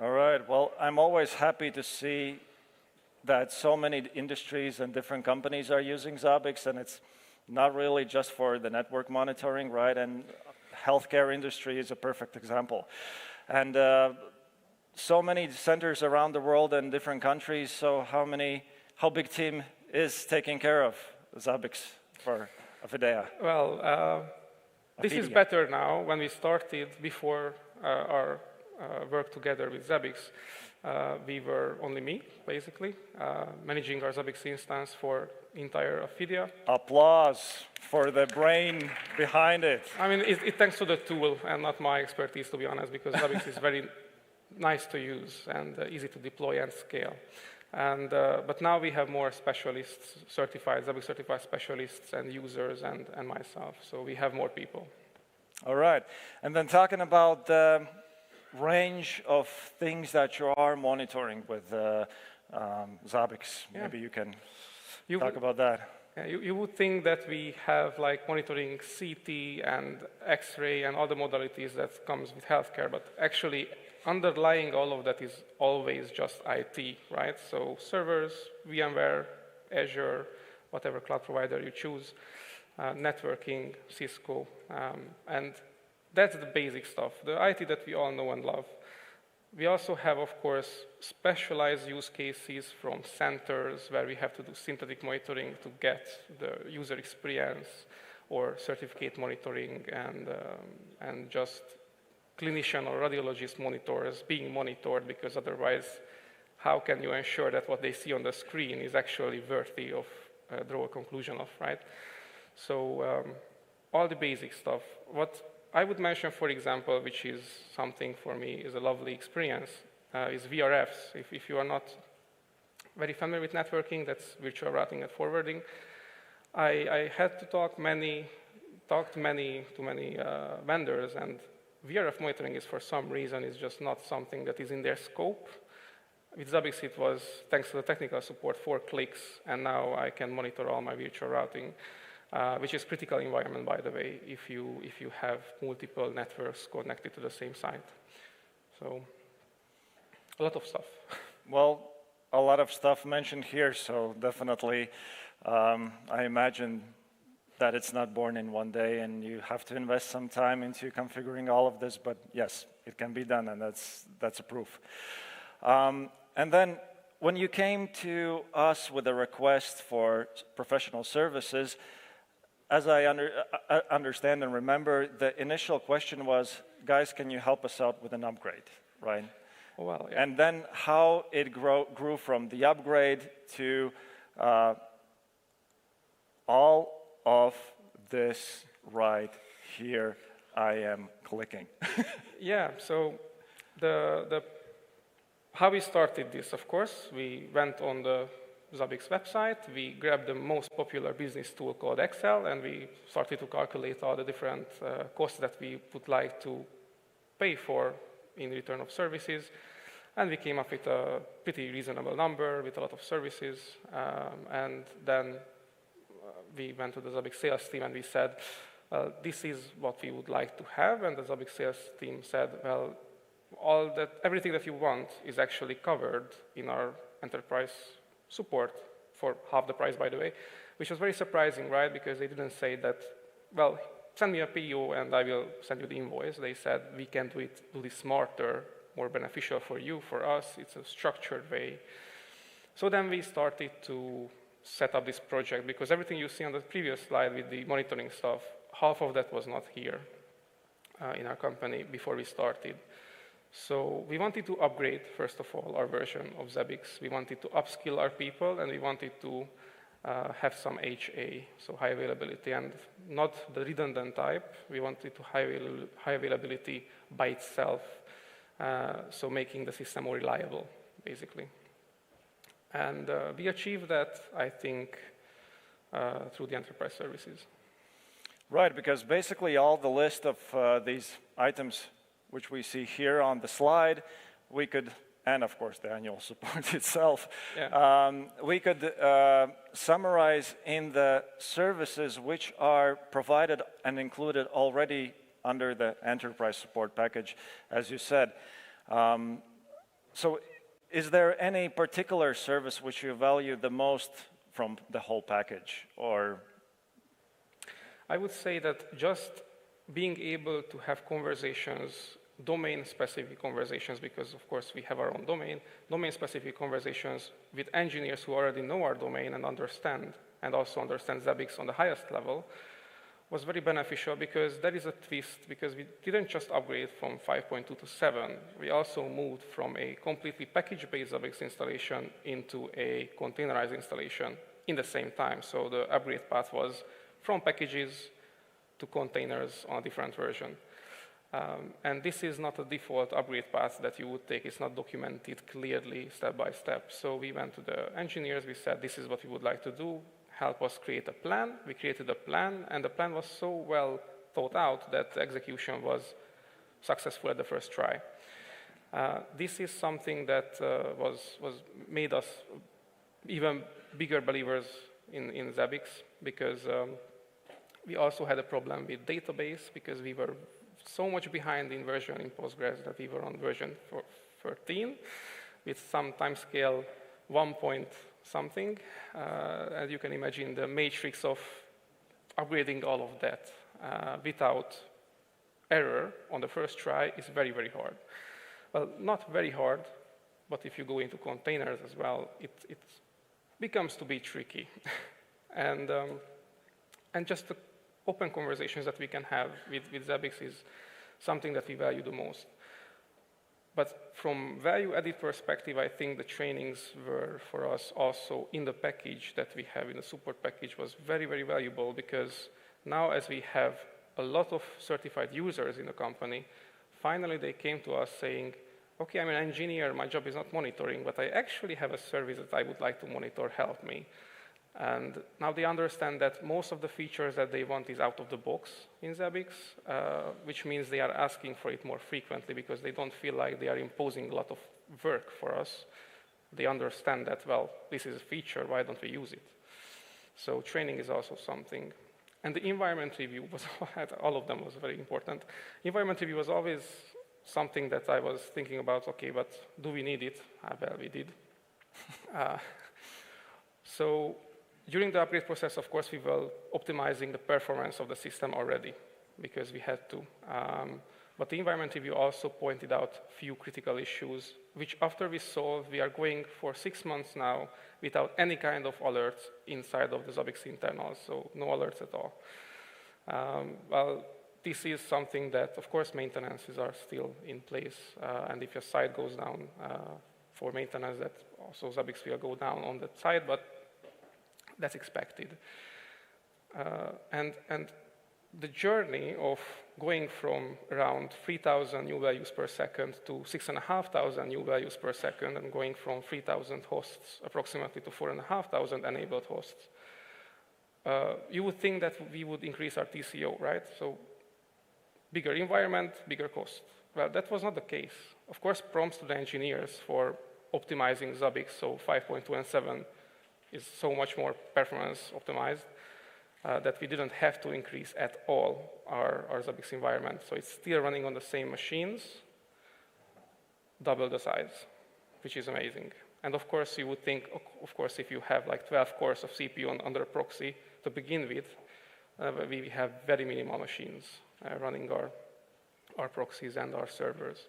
All right. Well, I'm always happy to see that so many industries and different companies are using Zabbix, and it's not really just for the network monitoring, right? And healthcare industry is a perfect example. And so many centers around the world and different countries. So how big team is taking care of Zabbix for Afidea? Well, this is better now. When we started, before our work together with Zabbix, we were only me, basically, managing our Zabbix instance for entire Afidea. Applause for the brain behind it. I mean, it thanks to the tool and not my expertise, to be honest, because Zabbix is very nice to use and easy to deploy and scale. And, but now we have more specialists, Zabbix certified specialists and users and myself. So we have more people. All right. And then talking about the range of things that you are monitoring with Zabbix, maybe you can talk about that. Yeah, you would think that we have like monitoring CT and X-ray and other modalities that comes with healthcare, but actually underlying all of that is always just IT, right? So servers, VMware, Azure, whatever cloud provider you choose, networking, Cisco, and that's the basic stuff, the IT that we all know and love. We also have, of course, specialized use cases from centers where we have to do synthetic monitoring to get the user experience, or certificate monitoring and just clinician or radiologist monitors being monitored, because otherwise, how can you ensure that what they see on the screen is actually worthy of draw a conclusion of, right? So all the basic stuff. What I would mention, for example, which is something for me is a lovely experience, is VRFs. If you are not very familiar with networking, that's virtual routing and forwarding. I had to talk to many vendors, and VRF monitoring is, for some reason, is just not something that is in their scope. With Zabbix, it was, thanks to the technical support, 4 clicks, and now I can monitor all my virtual routing, which is critical environment, by the way, if you have multiple networks connected to the same site. So, a lot of stuff. Well, a lot of stuff mentioned here, so definitely, I imagine that it's not born in one day, and you have to invest some time into configuring all of this, but yes, it can be done, and that's a proof. And then, when you came to us with a request for professional services, as I understand and remember, the initial question was, guys, can you help us out with an upgrade, right? Well, yeah. And then how it grew from the upgrade to all of this right here I am clicking. Yeah, so how we started this, of course, we went on the Zabbix website, we grabbed the most popular business tool called Excel, and we started to calculate all the different costs that we would like to pay for in return of services. And we came up with a pretty reasonable number with a lot of services. And then we went to the Zabbix sales team and we said, this is what we would like to have. And the Zabbix sales team said, well, everything that you want is actually covered in our enterprise support for half the price, by the way, which was very surprising, right? Because they didn't say that, well, send me a PO and I will send you the invoice. They said, we can do this smarter, more beneficial for you, for us. It's a structured way. So then we started to set up this project, because everything you see on the previous slide with the monitoring stuff, half of that was not here in our company before we started. So we wanted to upgrade, first of all, our version of Zabbix. We wanted to upskill our people, and we wanted to have some HA, so high availability, and not the redundant type. We wanted to high availability by itself, so making the system more reliable, basically. And we achieved that, I think, through the enterprise services. Right, because basically all the list of these items which we see here on the slide, we could, and of course the annual support itself, we could summarize in the services which are provided and included already under the enterprise support package, as you said. So is there any particular service which you value the most from the whole package, or? I would say that just being able to have conversations domain-specific conversations, because of course we have our own domain, domain-specific conversations with engineers who already know our domain and understand, and also understand Zabbix on the highest level, was very beneficial because there is a twist, because we didn't just upgrade from 5.2 to 7, we also moved from a completely package-based Zabbix installation into a containerized installation in the same time. So the upgrade path was from packages to containers on a different version. And this is not a default upgrade path that you would take. It's not documented clearly step by step. So we went to the engineers, we said, this is what we would like to do, help us create a plan. We created a plan, and the plan was so well thought out that the execution was successful at the first try. This is something that made us even bigger believers in Zabbix, because we also had a problem with database, because we were so much behind in version in Postgres that we were on version 13 with some timescale 1 point something. As you can imagine, the matrix of upgrading all of that without error on the first try is very, very hard. Well, not very hard, but if you go into containers as well, it becomes to be tricky. And just the open conversations that we can have with Zabbix is something that we value the most. But from value-added perspective, I think the trainings were, for us, also in the package that we have, in the support package, was very, very valuable, because now as we have a lot of certified users in the company, finally they came to us saying, okay, I'm an engineer, my job is not monitoring, but I actually have a service that I would like to monitor, help me. And now they understand that most of the features that they want is out of the box in Zabbix, which means they are asking for it more frequently because they don't feel like they are imposing a lot of work for us. They understand that, well, this is a feature, why don't we use it? So training is also something. And the environment review was, all of them was very important. Environment review was always something that I was thinking about, okay, but do we need it? Well, we did. So during the upgrade process, of course, we were optimizing the performance of the system already, because we had to. But the environment review also pointed out a few critical issues, which after we solved, we are going for 6 months now without any kind of alerts inside of the Zabbix internals, so no alerts at all. Well, this is something that, of course, maintenances are still in place, and if your site goes down for maintenance, that also Zabbix will go down on that side, but that's expected. And the journey of going from around 3,000 new values per second to 6,500 new values per second, and going from 3,000 hosts approximately to 4,500 enabled hosts, you would think that we would increase our TCO, right? So bigger environment, bigger cost. Well, that was not the case. Of course, prompts to the engineers for optimizing Zabbix, so 5.2 and 7 is so much more performance optimized that we didn't have to increase at all our Zabbix environment. So it's still running on the same machines, double the size, which is amazing. And of course, you would think, of course, if you have like 12 cores of CPU under proxy to begin with, we have very minimal machines running our proxies and our servers.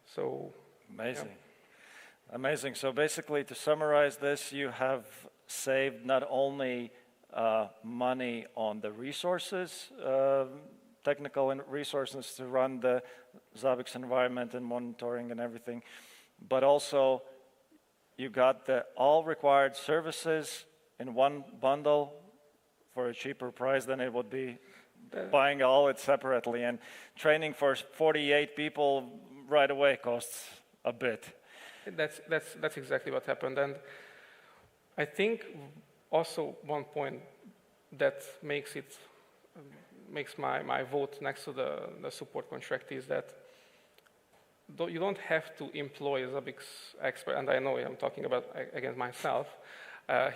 So amazing. Yeah. Amazing. So basically, to summarize this, you have saved not only money on the resources, technical resources to run the Zabbix environment and monitoring and everything, but also you got all required services in one bundle for a cheaper price than it would be buying all it separately. And training for 48 people right away costs a bit. That's exactly what happened. And I think also one point that makes my vote next to the support contract is that you don't have to employ a Zabbix expert, and I know I'm talking about against myself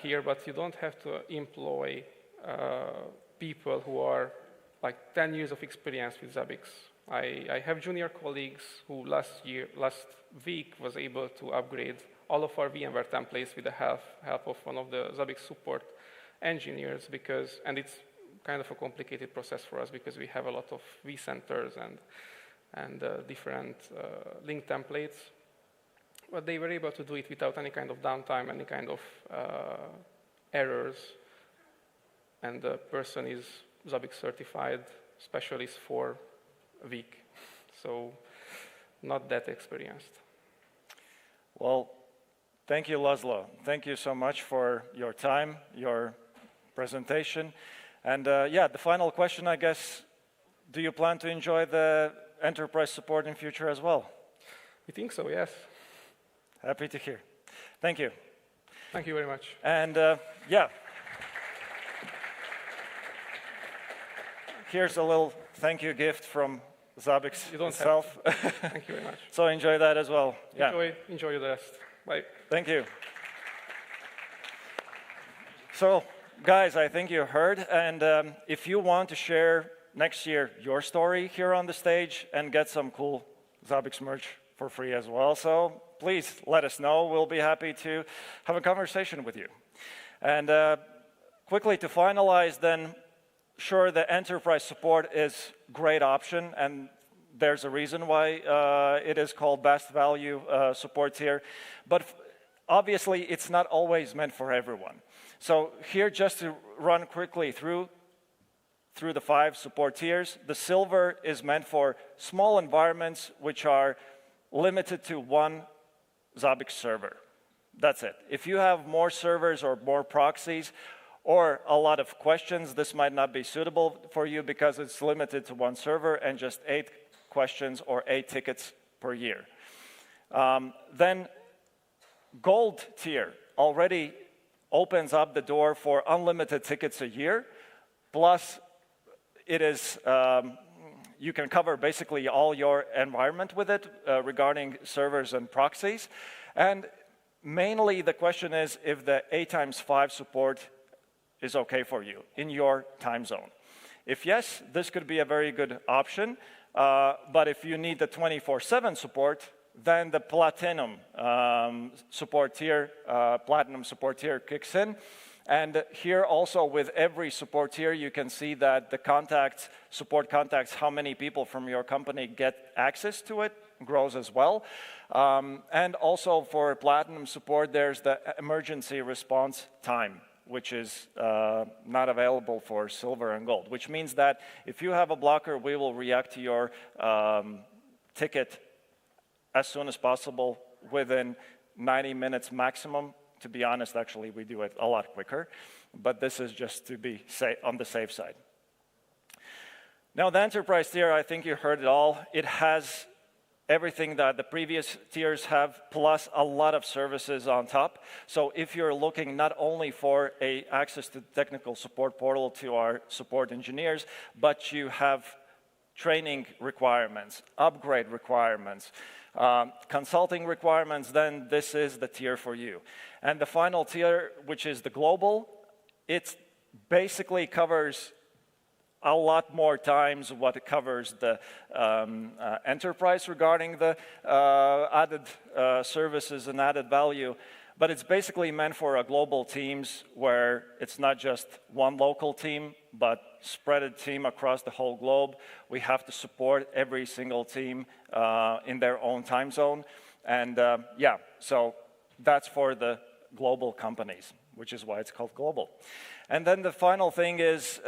here, but you don't have to employ people who are like 10 years of experience with Zabbix. I have junior colleagues who last week was able to upgrade all of our VMware templates with the help of one of the Zabbix support engineers, and it's kind of a complicated process for us because we have a lot of vCenters and and different link templates. But they were able to do it without any kind of downtime, any kind of errors. And the person is Zabbix certified specialist for a week. So not that experienced. Well, thank you, Laszlo. Thank you so much for your time, your presentation. And yeah, the final question, I guess, do you plan to enjoy the enterprise support in future as well? We think so, yes. Happy to hear. Thank you. Thank you very much. And yeah. Here's a little thank you gift from Zabbix itself. Thank you very much. So enjoy that as well. Yeah. Enjoy the rest. Bye. Thank you. So, guys, I think you heard. And if you want to share next year your story here on the stage and get some cool Zabbix merch for free as well, so please let us know. We'll be happy to have a conversation with you. And quickly to finalize then, sure, the enterprise support is a great option, and there's a reason why it is called best value support tier. But obviously, it's not always meant for everyone. So here, just to run quickly through the 5 support tiers, the silver is meant for small environments which are limited to 1 Zabbix server. That's it. If you have more servers or more proxies, or a lot of questions, this might not be suitable for you because it's limited to 1 server and just 8 questions or 8 tickets per year. Then gold tier already opens up the door for unlimited tickets a year, plus it is, you can cover basically all your environment with it regarding servers and proxies. And mainly the question is if the 8x5 support is okay for you in your time zone. If yes, this could be a very good option, but if you need the 24/7 support, then the platinum support tier kicks in. And here also with every support tier, you can see that the contacts, support contacts, how many people from your company get access to it, grows as well. And also for platinum support, there's the emergency response time, which is not available for silver and gold, which means that if you have a blocker, we will react to your ticket as soon as possible within 90 minutes maximum. To be honest, actually, we do it a lot quicker, but this is just to be on the safe side. Now, the enterprise tier, I think you heard it all. It has everything that the previous tiers have, plus a lot of services on top. So if you're looking not only for access to the technical support portal to our support engineers, but you have training requirements, upgrade requirements, consulting requirements, then this is the tier for you. And the final tier, which is the global, it basically covers a lot more times what it covers the enterprise regarding the added services and added value. But it's basically meant for a global teams where it's not just one local team, but spread team across the whole globe. We have to support every single team in their own time zone. And yeah, so that's for the global companies, which is why it's called global. And then the final thing is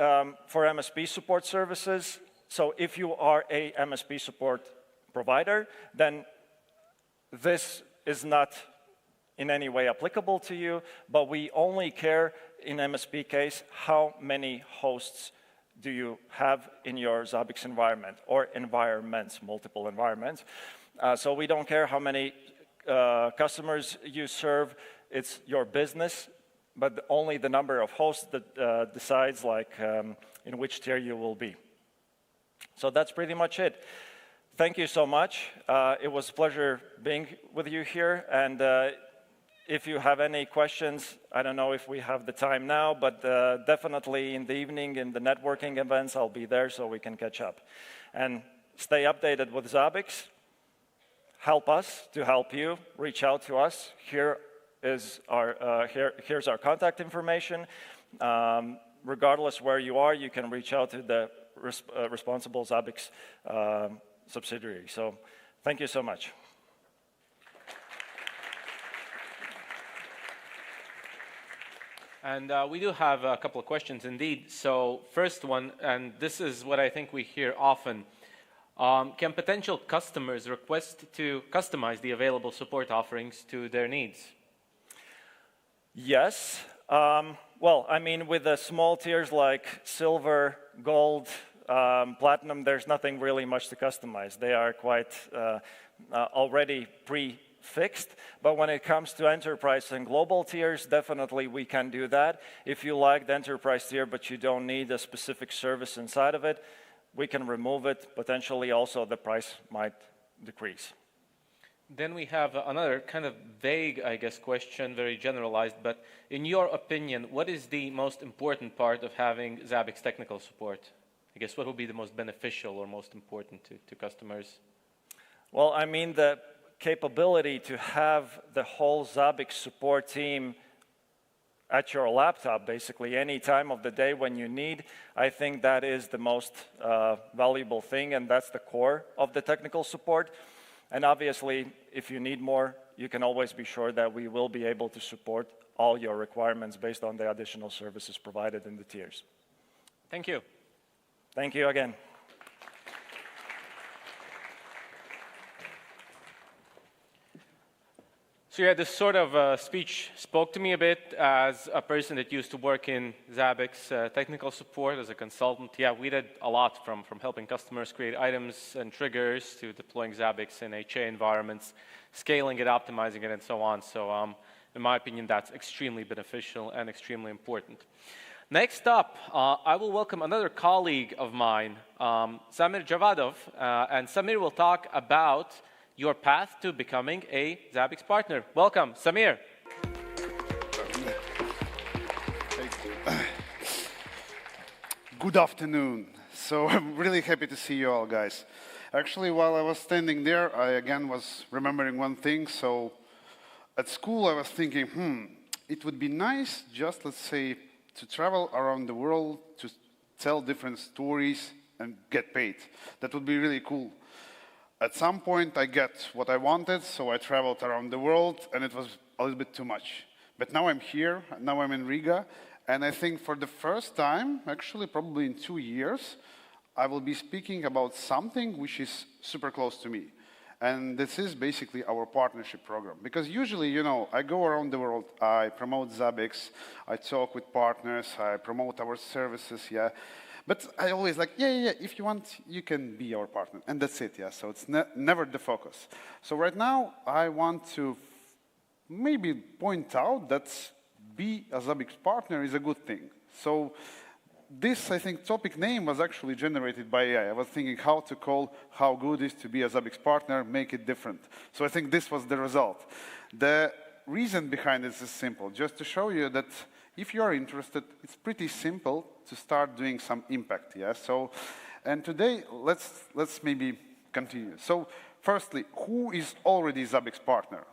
for MSP support services. So if you are a MSP support provider, then this is not in any way applicable to you, but we only care in MSP case how many hosts do you have in your Zabbix environment, or environments, multiple environments. So we don't care how many customers you serve, it's your business, but only the number of hosts that decides like in which tier you will be. So that's pretty much it. Thank you so much. It was a pleasure being with you here, and if you have any questions, I don't know if we have the time now, but definitely in the evening in the networking events, I'll be there so we can catch up. And stay updated with Zabbix. Help us to help you. Reach out to us. Here's our contact information. Regardless where you are, you can reach out to the responsible Zabbix subsidiary. So thank you so much. And we do have a couple of questions indeed. So first one, and this is what I think we hear often. Can potential customers request to customize the available support offerings to their needs? Yes. Well, I mean, with the small tiers like silver, gold, platinum, there's nothing really much to customize. They are quite already pre-fixed. But when it comes to enterprise and global tiers, definitely we can do that. If you like the enterprise tier, but you don't need a specific service inside of it, we can remove it. Potentially also the price might decrease. Then we have another kind of vague, I guess, question, very generalized, but in your opinion, what is the most important part of having Zabbix technical support? I guess what would be the most beneficial or most important to customers? Well, I mean, the capability to have the whole Zabbix support team at your laptop, basically, any time of the day when you need, I think that is the most valuable thing, and that's the core of the technical support. And obviously, if you need more, you can always be sure that we will be able to support all your requirements based on the additional services provided in the tiers. Thank you. Thank you again. So yeah, this sort of speech spoke to me a bit as a person that used to work in Zabbix technical support as a consultant. Yeah, we did a lot from helping customers create items and triggers to deploying Zabbix in HA environments, scaling it, optimizing it, and so on. So in my opinion, that's extremely beneficial and extremely important. Next up, I will welcome another colleague of mine, Samir Javadov, and Samir will talk about your path to becoming a Zabbix partner. Welcome, Samir. Good afternoon. So I'm really happy to see you all, guys. Actually, while I was standing there, I again was remembering one thing. So at school, I was thinking, it would be nice just, let's say, to travel around the world, to tell different stories and get paid. That would be really cool. At some point, I got what I wanted, so I traveled around the world, and it was a little bit too much. But now I'm here, now I'm in Riga, and I think for the first time, actually probably in 2 years, I will be speaking about something which is super close to me. And this is basically our partnership program. Because usually, you know, I go around the world, I promote Zabbix, I talk with partners, I promote our services, yeah. But I always like, yeah, if you want, you can be our partner. And that's it, yeah. So it's never the focus. So right now, I want to maybe point out that be a Zabbix partner is a good thing. So this, I think, topic name was actually generated by AI. I was thinking how to call how good it is to be a Zabbix partner, make it different. So I think this was the result. The reason behind this is simple, just to show you that if you are interested, it's pretty simple to start doing some impact, yeah? So, and today, let's maybe continue. So, firstly, who is already Zabbix partner?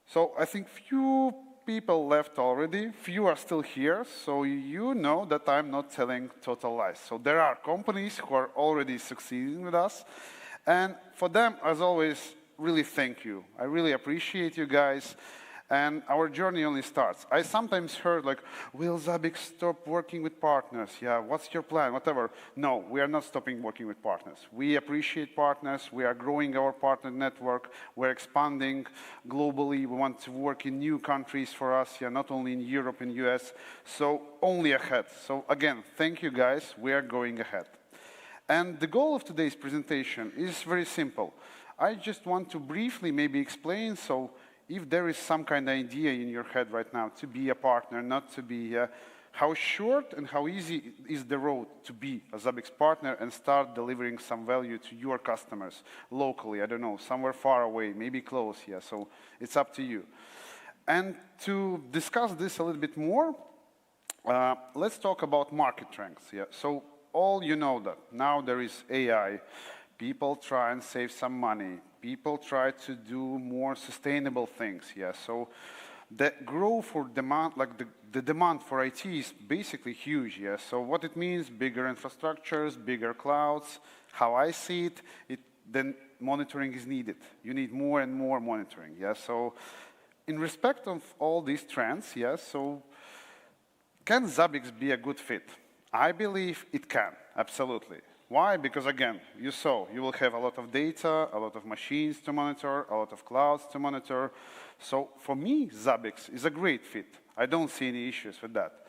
So, I think few people left already, few are still here, so you know that I'm not telling total lies. So, there are companies who are already succeeding with us, and for them, as always, really thank you. I really appreciate you guys. And our journey only starts. I sometimes heard like, will Zabbix stop working with partners? Yeah, what's your plan? Whatever. No, we are not stopping working with partners. We appreciate partners. We are growing our partner network. We're expanding globally. We want to work in new countries for us, yeah, not only in Europe and US. So only ahead. So again, thank you guys. We are going ahead. And the goal of today's presentation is very simple. I just want to briefly maybe explain, so if there is some kind of idea in your head right now to be a partner, not to be, how short and how easy is the road to be a Zabbix partner and start delivering some value to your customers locally, I don't know, somewhere far away, maybe close, yeah, so it's up to you. And to discuss this a little bit more, let's talk about market trends, yeah. So all you know that now there is AI, people try and save some money. People try to do more sustainable things, yeah. So the growth for demand, like the demand for IT is basically huge, yeah? So what it means, bigger infrastructures, bigger clouds. How I see it, then monitoring is needed. You need more and more monitoring, yeah? So in respect of all these trends, yeah, so can Zabbix be a good fit? I believe it can, absolutely. Why? Because again, you saw, you will have a lot of data, a lot of machines to monitor, a lot of clouds to monitor. So for me, Zabbix is a great fit. I don't see any issues with that.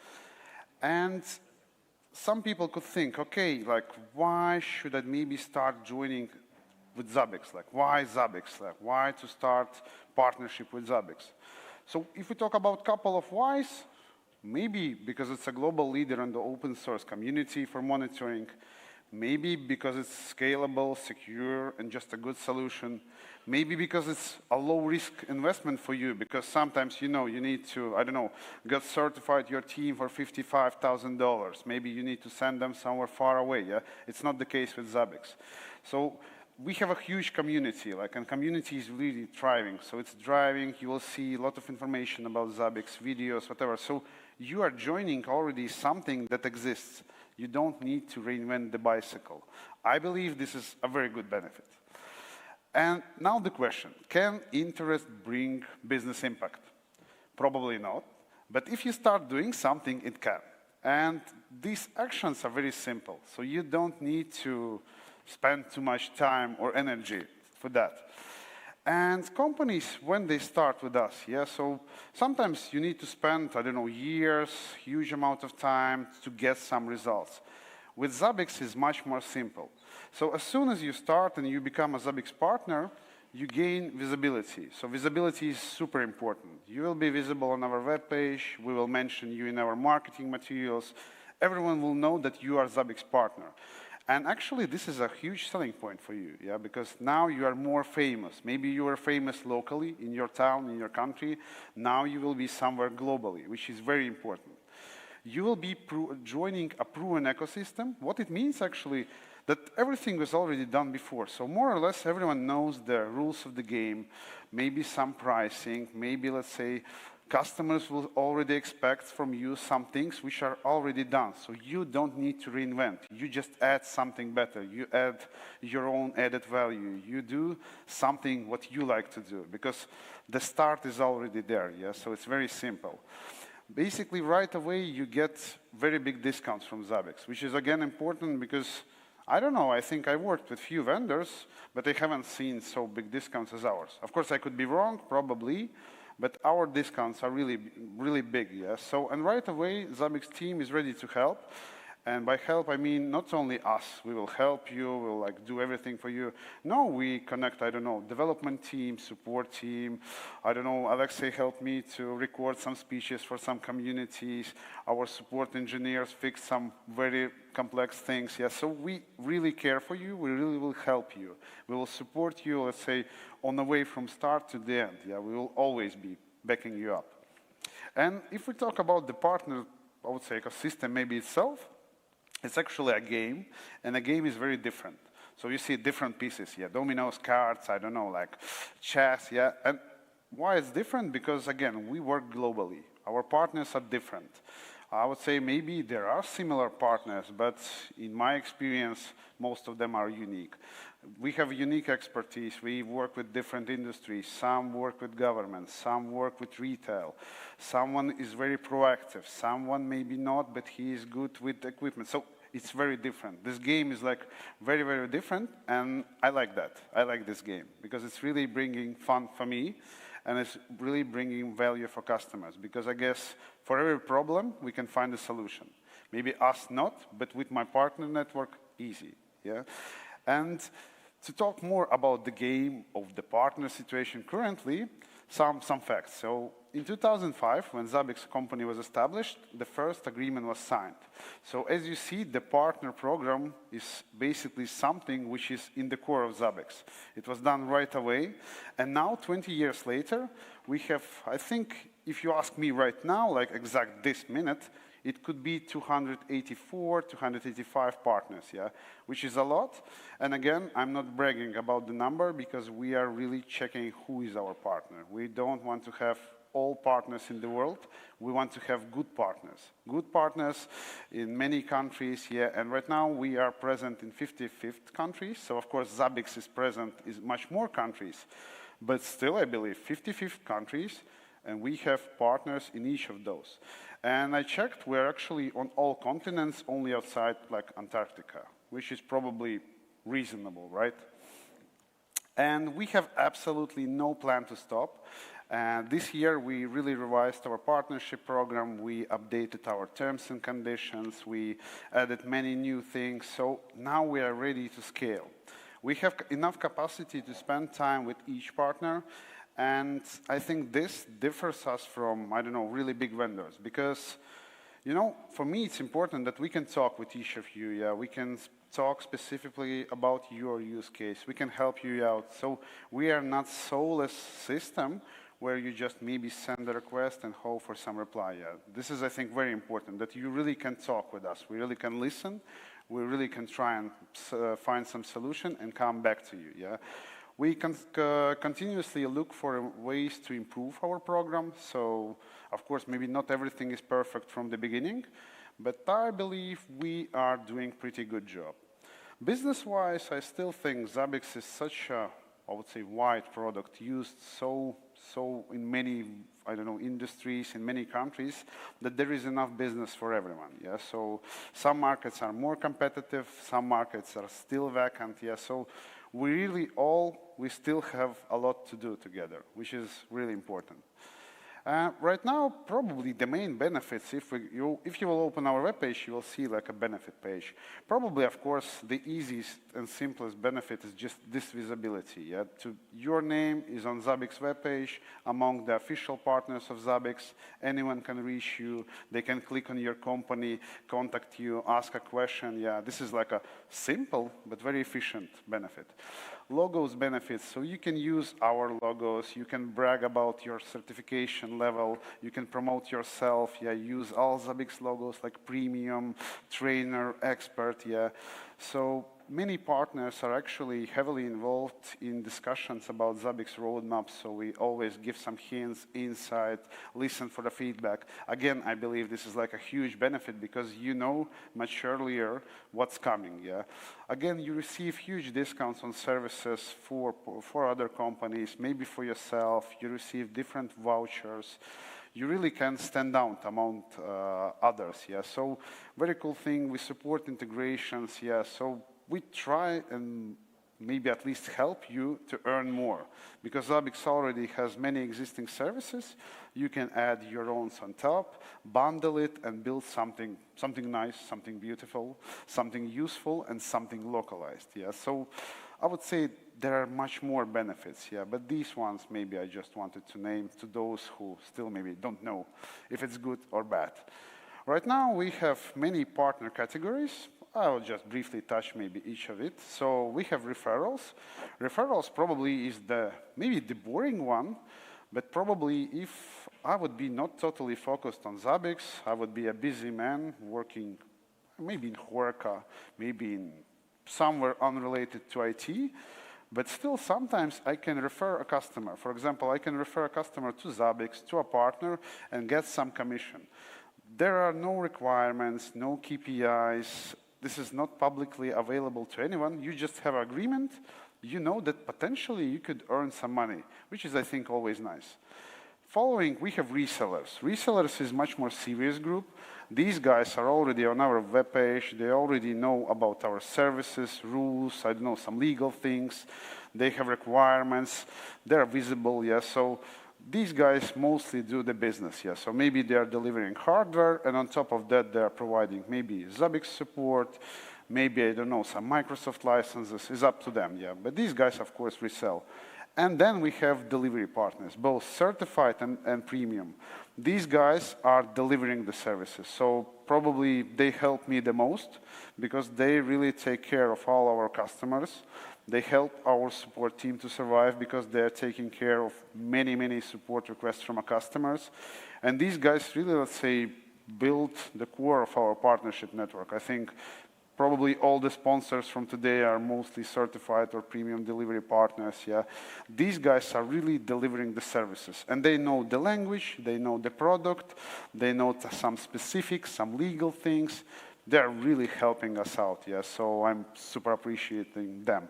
And some people could think, okay, like, why should I maybe start joining with Zabbix? Like, why Zabbix? Like, why to start partnership with Zabbix? So if we talk about a couple of whys, maybe because it's a global leader in the open source community for monitoring, maybe because it's scalable, secure, and just a good solution. Maybe because it's a low-risk investment for you, because sometimes, you know, you need to, I don't know, get certified your team for $55,000. Maybe you need to send them somewhere far away, yeah? It's not the case with Zabbix. So we have a huge community, like, and community is really thriving. So it's driving, you will see a lot of information about Zabbix, videos, whatever. So you are joining already something that exists. You don't need to reinvent the bicycle. I believe this is a very good benefit. And now the question, can interest bring business impact? Probably not, but if you start doing something, it can. And these actions are very simple, so you don't need to spend too much time or energy for that. And companies, when they start with us, yeah, so sometimes you need to spend, I don't know, years, huge amount of time to get some results. With Zabbix, it's much more simple. So as soon as you start and you become a Zabbix partner, you gain visibility. So visibility is super important. You will be visible on our webpage. We will mention you in our marketing materials. Everyone will know that you are Zabbix partner. And actually, this is a huge selling point for you, yeah, because now you are more famous. Maybe you are famous locally in your town, in your country. Now you will be somewhere globally, which is very important. You will be joining a proven ecosystem. What it means, actually, that everything was already done before. So more or less, everyone knows the rules of the game, maybe some pricing, maybe, let's say, customers will already expect from you some things which are already done. So you don't need to reinvent. You just add something better. You add your own added value. You do something what you like to do, because the start is already there, yeah? So it's very simple. Basically, right away, you get very big discounts from Zabbix, which is, again, important because, I don't know, I think I worked with few vendors, but I haven't seen so big discounts as ours. Of course, I could be wrong, probably, but our discounts are really, really big, yeah? So, and right away, Zabbix team is ready to help. And by help, I mean not only us, we will help you, we'll like do everything for you. No, we connect, I don't know, development team, support team. I don't know, Alexei helped me to record some speeches for some communities. Our support engineers fix some very complex things. Yeah, so we really care for you, we really will help you. We will support you, let's say, on the way from start to the end. Yeah, we will always be backing you up. And if we talk about the partner, I would say ecosystem maybe itself, it's actually a game, and a game is very different. So you see different pieces, yeah, dominoes, cards, I don't know, like chess, yeah. And why it's different? Because, again, we work globally. Our partners are different. I would say maybe there are similar partners, but in my experience, most of them are unique. We have unique expertise. We work with different industries. Some work with government. Some work with retail. Someone is very proactive. Someone maybe not, but he is good with equipment. So it's very different. This game is like very, very different, and I like that. I like this game because it's really bringing fun for me, and it's really bringing value for customers, because I guess for every problem, we can find a solution. Maybe us not, but with my partner network, easy, yeah? And to talk more about the game of the partner situation currently, some facts. So in 2005, when Zabbix company was established, the first agreement was signed. So as you see, the partner program is basically something which is in the core of Zabbix. It was done right away. And now, 20 years later, we have, I think, if you ask me right now, like exact this minute, it could be 284, 285 partners, yeah, which is a lot. And again, I'm not bragging about the number because we are really checking who is our partner. We don't want to have all partners in the world. We want to have good partners in many countries, yeah, and right now we are present in 55 countries, so of course Zabbix is present in much more countries, but still I believe 55 countries, and we have partners in each of those. And I checked, we're actually on all continents, only outside like Antarctica, which is probably reasonable, right? And we have absolutely no plan to stop. This year, we really revised our partnership program. We updated our terms and conditions. We added many new things. So now we are ready to scale. We have enough capacity to spend time with each partner. And I think this differs us from, I don't know, really big vendors. Because, you know, for me, it's important that we can talk with each of you. Yeah, we can talk specifically about your use case. We can help you out. So we are not soulless system where you just maybe send a request and hope for some reply. Yeah. This is, I think, very important, that you really can talk with us. We really can listen. We really can try and find some solution and come back to you. Yeah. We can continuously look for ways to improve our program. So, of course, maybe not everything is perfect from the beginning, but I believe we are doing a pretty good job. Business-wise, I still think Zabbix is such a, I would say, wide product used so in many, I don't know, industries, in many countries, that there is enough business for everyone. Yeah, so some markets are more competitive, some markets are still vacant. Yeah, so we still have a lot to do together, which is really important. Right now, probably the main benefits, if you will open our webpage, you will see like a benefit page. Probably, of course, the easiest and simplest benefit is just this visibility. Yeah? Your name is on Zabbix webpage among the official partners of Zabbix. Anyone can reach you. They can click on your company, contact you, ask a question. Yeah, this is like a simple but very efficient benefit. Logos benefits, so you can use our logos, you can brag about your certification level, you can promote yourself, yeah, use all Zabbix logos like premium, trainer, expert, yeah. So many partners are actually heavily involved in discussions about Zabbix roadmaps, so we always give some hints, insight, listen for the feedback. Again, I believe this is like a huge benefit because you know much earlier what's coming, yeah. Again, you receive huge discounts on services for other companies, maybe for yourself, you receive different vouchers. You really can stand out among others, yeah. So very cool thing, we support integrations, yeah. So we try and maybe at least help you to earn more. Because Zabbix already has many existing services, you can add your own on top, bundle it, and build something nice, something beautiful, something useful, and something localized. Yeah. So I would say there are much more benefits, yeah, but these ones maybe I just wanted to name to those who still maybe don't know if it's good or bad. Right now we have many partner categories. I'll just briefly touch maybe each of it. So we have referrals. Referrals probably is maybe the boring one, but probably if I would be not totally focused on Zabbix, I would be a busy man working maybe in Horka, maybe in somewhere unrelated to IT, but still sometimes I can refer a customer. For example, I can refer a customer to Zabbix, to a partner, and get some commission. There are no requirements, no KPIs. This is not publicly available to anyone. You just have an agreement. You know that potentially you could earn some money, which is, I think, always nice. Following, we have resellers. Resellers is much more serious group. These guys are already on our webpage. They already know about our services, rules, I don't know, some legal things. They have requirements. They're visible, yeah. So these guys mostly do the business, yeah. So maybe they are delivering hardware, and on top of that, they are providing maybe Zabbix support, maybe, I don't know, some Microsoft licenses. It's up to them, yeah. But these guys, of course, resell. And then we have delivery partners, both certified and premium. These guys are delivering the services. So probably they help me the most because they really take care of all our customers. They help our support team to survive because they're taking care of many, many support requests from our customers. And these guys really, let's say, build the core of our partnership network. I think Probably all the sponsors from today are mostly certified or premium delivery partners, yeah. These guys are really delivering the services, and they know the language, they know the product, they know some specifics, some legal things. They're really helping us out, yeah, so I'm super appreciating them.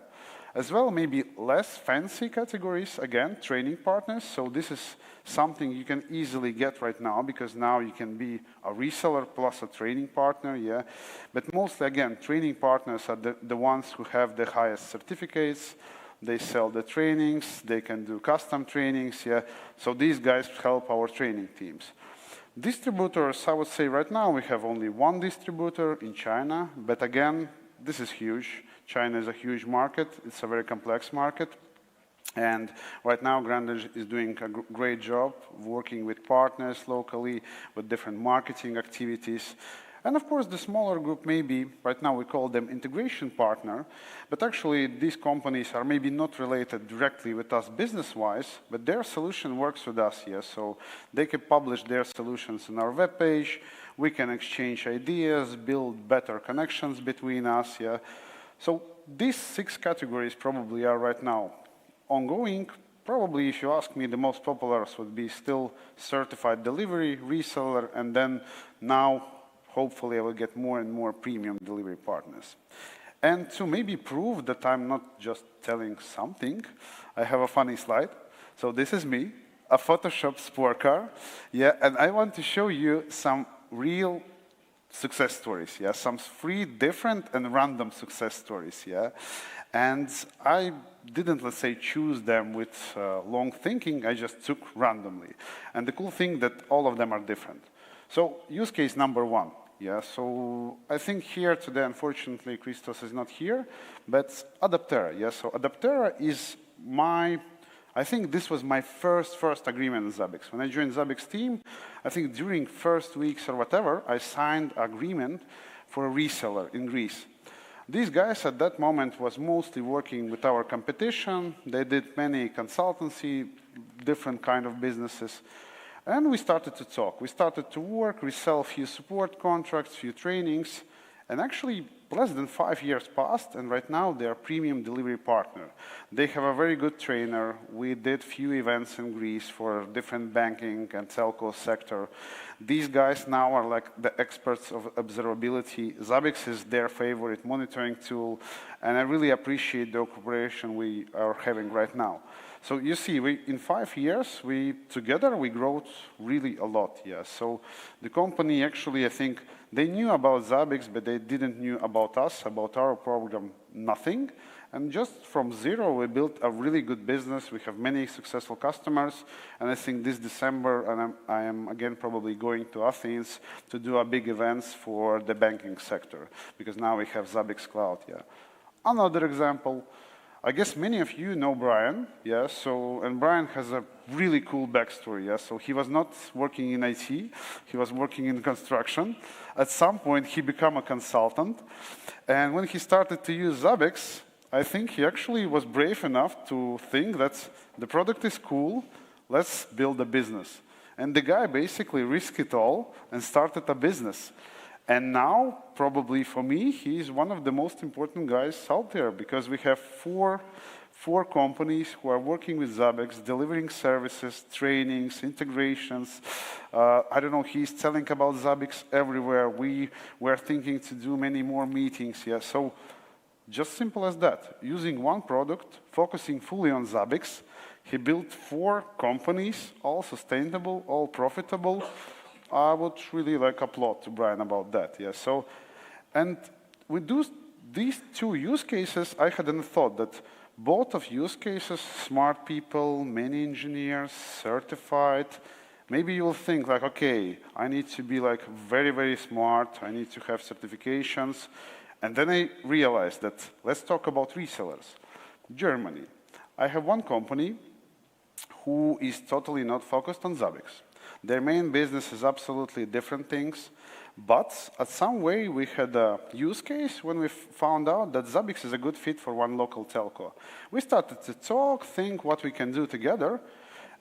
As well, maybe less fancy categories, again, training partners. So this is something you can easily get right now, because now you can be a reseller plus a training partner, yeah. But mostly, again, training partners are the ones who have the highest certificates. They sell the trainings, they can do custom trainings, yeah. So these guys help our training teams. Distributors, I would say right now we have only one distributor in China, but again, this is huge. China is a huge market. It's a very complex market. And right now, Grandage is doing a great job working with partners locally, with different marketing activities. And of course, the smaller group maybe, right now we call them integration partner, but actually these companies are maybe not related directly with us business-wise, but their solution works with us, yes. So they can publish their solutions on our webpage, we can exchange ideas, build better connections between us, yeah. So these 6 categories probably are right now ongoing. Probably, if you ask me, the most popular would be still certified delivery, reseller, and then now, hopefully, I will get more and more premium delivery partners. And to maybe prove that I'm not just telling something, I have a funny slide. So this is me, a Photoshop sport car, yeah, and I want to show you some real success stories, yeah, some 3 different and random success stories, yeah. And I didn't, let's say, choose them with long thinking, I just took randomly. And the cool thing that all of them are different. So use case number 1, yeah, so I think here today, unfortunately, Christos is not here, but Adaptera, yeah, so Adaptera is I think this was my first agreement with Zabbix. When I joined Zabbix team, I think during first weeks or whatever, I signed agreement for a reseller in Greece. These guys at that moment was mostly working with our competition. They did many consultancy, different kind of businesses. And we started to talk. We started to work, we sell a few support contracts, few trainings, and actually less than 5 years passed, and right now they are premium delivery partner. They have a very good trainer. We did few events in Greece for different banking and telco sector. These guys now are like the experts of observability. Zabbix is their favorite monitoring tool, and I really appreciate the cooperation we are having right now. So you see, in 5 years, together we grew really a lot, yeah. So the company actually, I think, they knew about Zabbix, but they didn't knew about us, about our program, nothing. And just from zero, we built a really good business. We have many successful customers. And I think this December, and I am again probably going to Athens to do a big events for the banking sector, because now we have Zabbix Cloud, yeah. Another example, I guess many of you know Brian, yeah, and Brian has a really cool backstory, yeah, so he was not working in IT, he was working in construction. At some point, he became a consultant, and when he started to use Zabbix, I think he actually was brave enough to think that the product is cool, let's build a business. And the guy basically risked it all and started a business. And now, probably for me, he is one of the most important guys out there, because we have four companies who are working with Zabbix, delivering services, trainings, integrations. I don't know, he's telling about Zabbix everywhere. We're thinking to do many more meetings, yeah. So just simple as that. Using one product, focusing fully on Zabbix, he built 4 companies, all sustainable, all profitable. I would really like applaud to Brian about that, yeah. So, and with these 2 use cases, I hadn't thought that both of use cases, smart people, many engineers, certified, maybe you'll think like, okay, I need to be like very, very smart, I need to have certifications. And then I realized that let's talk about resellers. Germany. I have one company who is totally not focused on Zabbix. Their main business is absolutely different things, but at some way we had a use case when we found out that Zabbix is a good fit for one local telco. We started to talk, think what we can do together,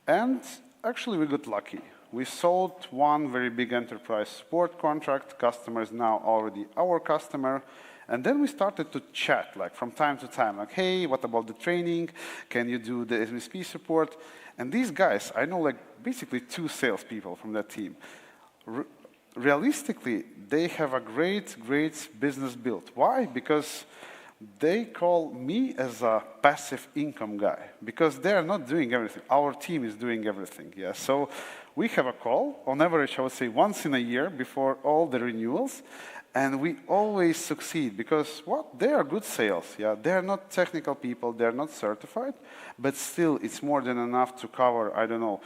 and actually we got lucky. We sold one very big enterprise support contract. Customer is now already our customer, And then we started to chat, like from time to time, like, hey, what about the training? Can you do the MSP support? And these guys, I know like basically 2 salespeople from that team. Realistically, they have a great business built. Why? Because they call me as a passive income guy, because they are not doing everything. Our team is doing everything, yeah. So we have a call, on average, I would say once in a year before all the renewals, and we always succeed because, what? They are good sales, yeah. They are not technical people, they are not certified, but still it's more than enough to cover, I don't know,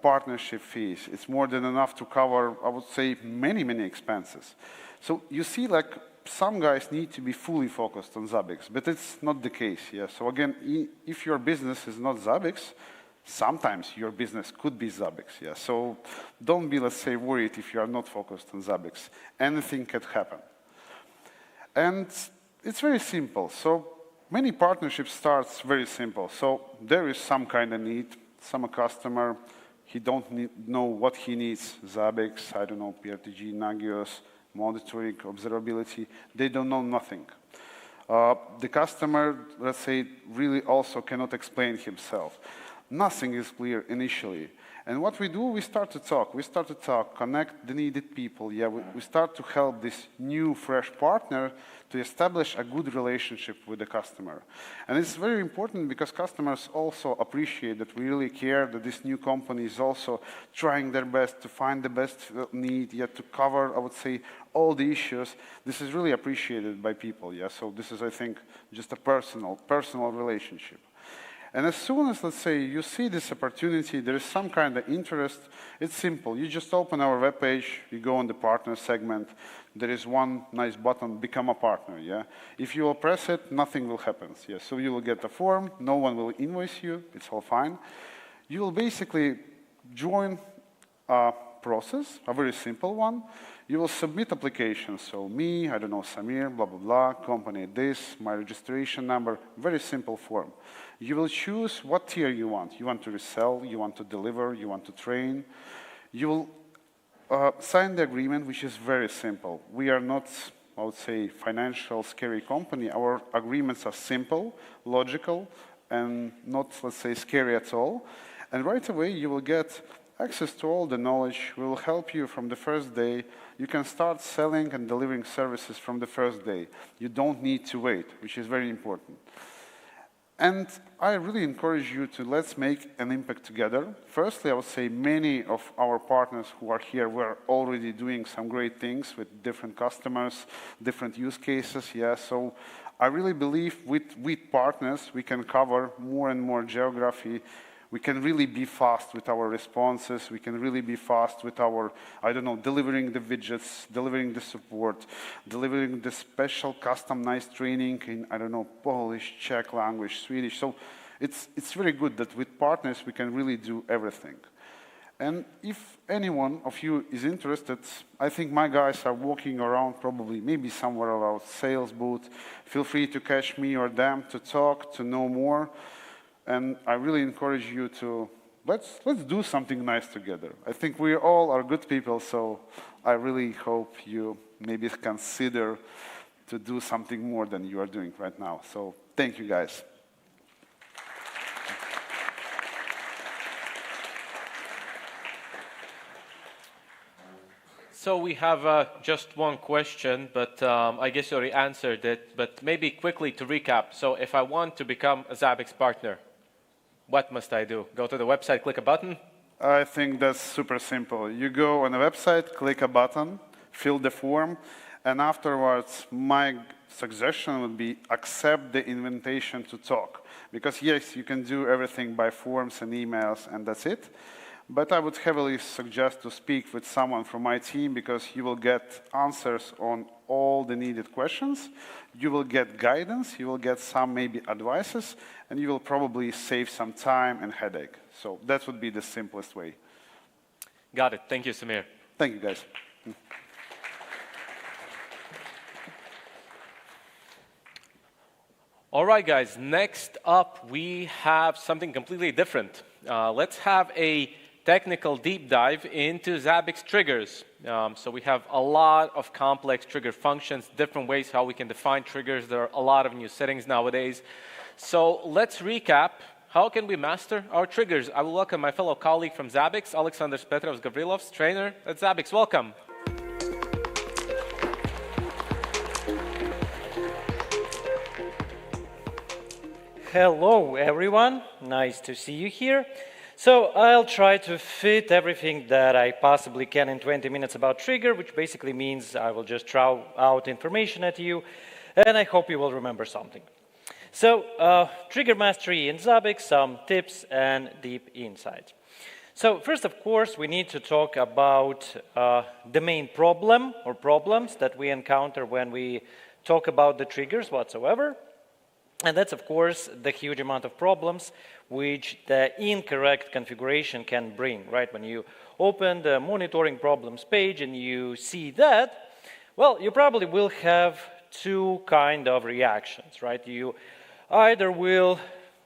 partnership fees. It's more than enough to cover, I would say, many expenses. So you see, like, some guys need to be fully focused on Zabbix, but it's not the case, yeah. So again, if your business is not Zabbix, sometimes your business could be Zabbix, yeah. So don't be, let's say, worried if you are not focused on Zabbix. Anything can happen. And it's very simple. So many partnerships starts very simple. So there is some kind of need, some customer, he don't know what he needs, Zabbix, I don't know, PRTG, Nagios, monitoring, observability, they don't know nothing. The customer, let's say, really also cannot explain himself. Nothing is clear initially. And what we do, we start to talk, connect the needed people. Yeah, we start to help this new, fresh partner to establish a good relationship with the customer. And it's very important because customers also appreciate that we really care, that this new company is also trying their best to find the best need, yet to cover, I would say, all the issues. This is really appreciated by people, yeah? So this is, I think, just a personal relationship. And as soon as, let's say, you see this opportunity, there is some kind of interest, it's simple. You just open our webpage, you go on the partner segment, there is one nice button, become a partner, yeah? If you will press it, nothing will happen, yeah? So you will get a form, no one will invoice you, it's all fine. You will basically join a process, a very simple one. You will submit applications, so me, I don't know, Samir, blah, blah, blah, company this, my registration number, very simple form. You will choose what tier you want. You want to resell, you want to deliver, you want to train. You will sign the agreement, which is very simple. We are not, I would say, financial scary company. Our agreements are simple, logical, and not, let's say, scary at all. And right away, you will get access to all the knowledge. We will help you from the first day. You can start selling and delivering services from the first day. You don't need to wait, which is very important. And I really encourage you to let's make an impact together. Firstly, I would say many of our partners who are here were already doing some great things with different customers, different use cases, yeah. So I really believe with partners, we can cover more and more geography. We can really be fast with our responses. We can really be fast with our, I don't know, delivering the widgets, delivering the support, delivering the special customized training in, I don't know, Polish, Czech language, Swedish. So it's very good that with partners, we can really do everything. And if any one of you is interested, I think my guys are walking around probably maybe somewhere around sales booth. Feel free to catch me or them to talk, to know more. And I really encourage you to, let's do something nice together. I think we all are good people, so I really hope you maybe consider to do something more than you are doing right now. So thank you, guys. So we have just one question, but I guess you already answered it. But maybe quickly to recap. So if I want to become a Zabbix partner, what must I do? Go to the website, click a button? I think that's super simple. You go on the website, click a button, fill the form, and afterwards, my suggestion would be accept the invitation to talk. Because yes, you can do everything by forms and emails, and that's it. But I would heavily suggest to speak with someone from my team because you will get answers on all the needed questions. You will get guidance, you will get some maybe advices, and you will probably save some time and headache. So that would be the simplest way. Got it. Thank you, Samir. Thank you, guys. All right, guys. Next up, we have something completely different. Let's have a technical deep dive into Zabbix triggers. So we have a lot of complex trigger functions, different ways how we can define triggers. There are a lot of new settings nowadays. So let's recap. How can we master our triggers? I will welcome my fellow colleague from Zabbix, Alexander Petrovs-Gavrilovs, trainer at Zabbix. Welcome. Hello, everyone. Nice to see you here. So I'll try to fit everything that I possibly can in 20 minutes about trigger, which basically means I will just throw out information at you, and I hope you will remember something. So trigger mastery in Zabbix, some tips and deep insights. So first, of course, we need to talk about the main problem or problems that we encounter when we talk about the triggers whatsoever. And that's, of course, the huge amount of problems which the incorrect configuration can bring, right? When you open the monitoring problems page and you see that, well, you probably will have two kind of reactions, right? You either will,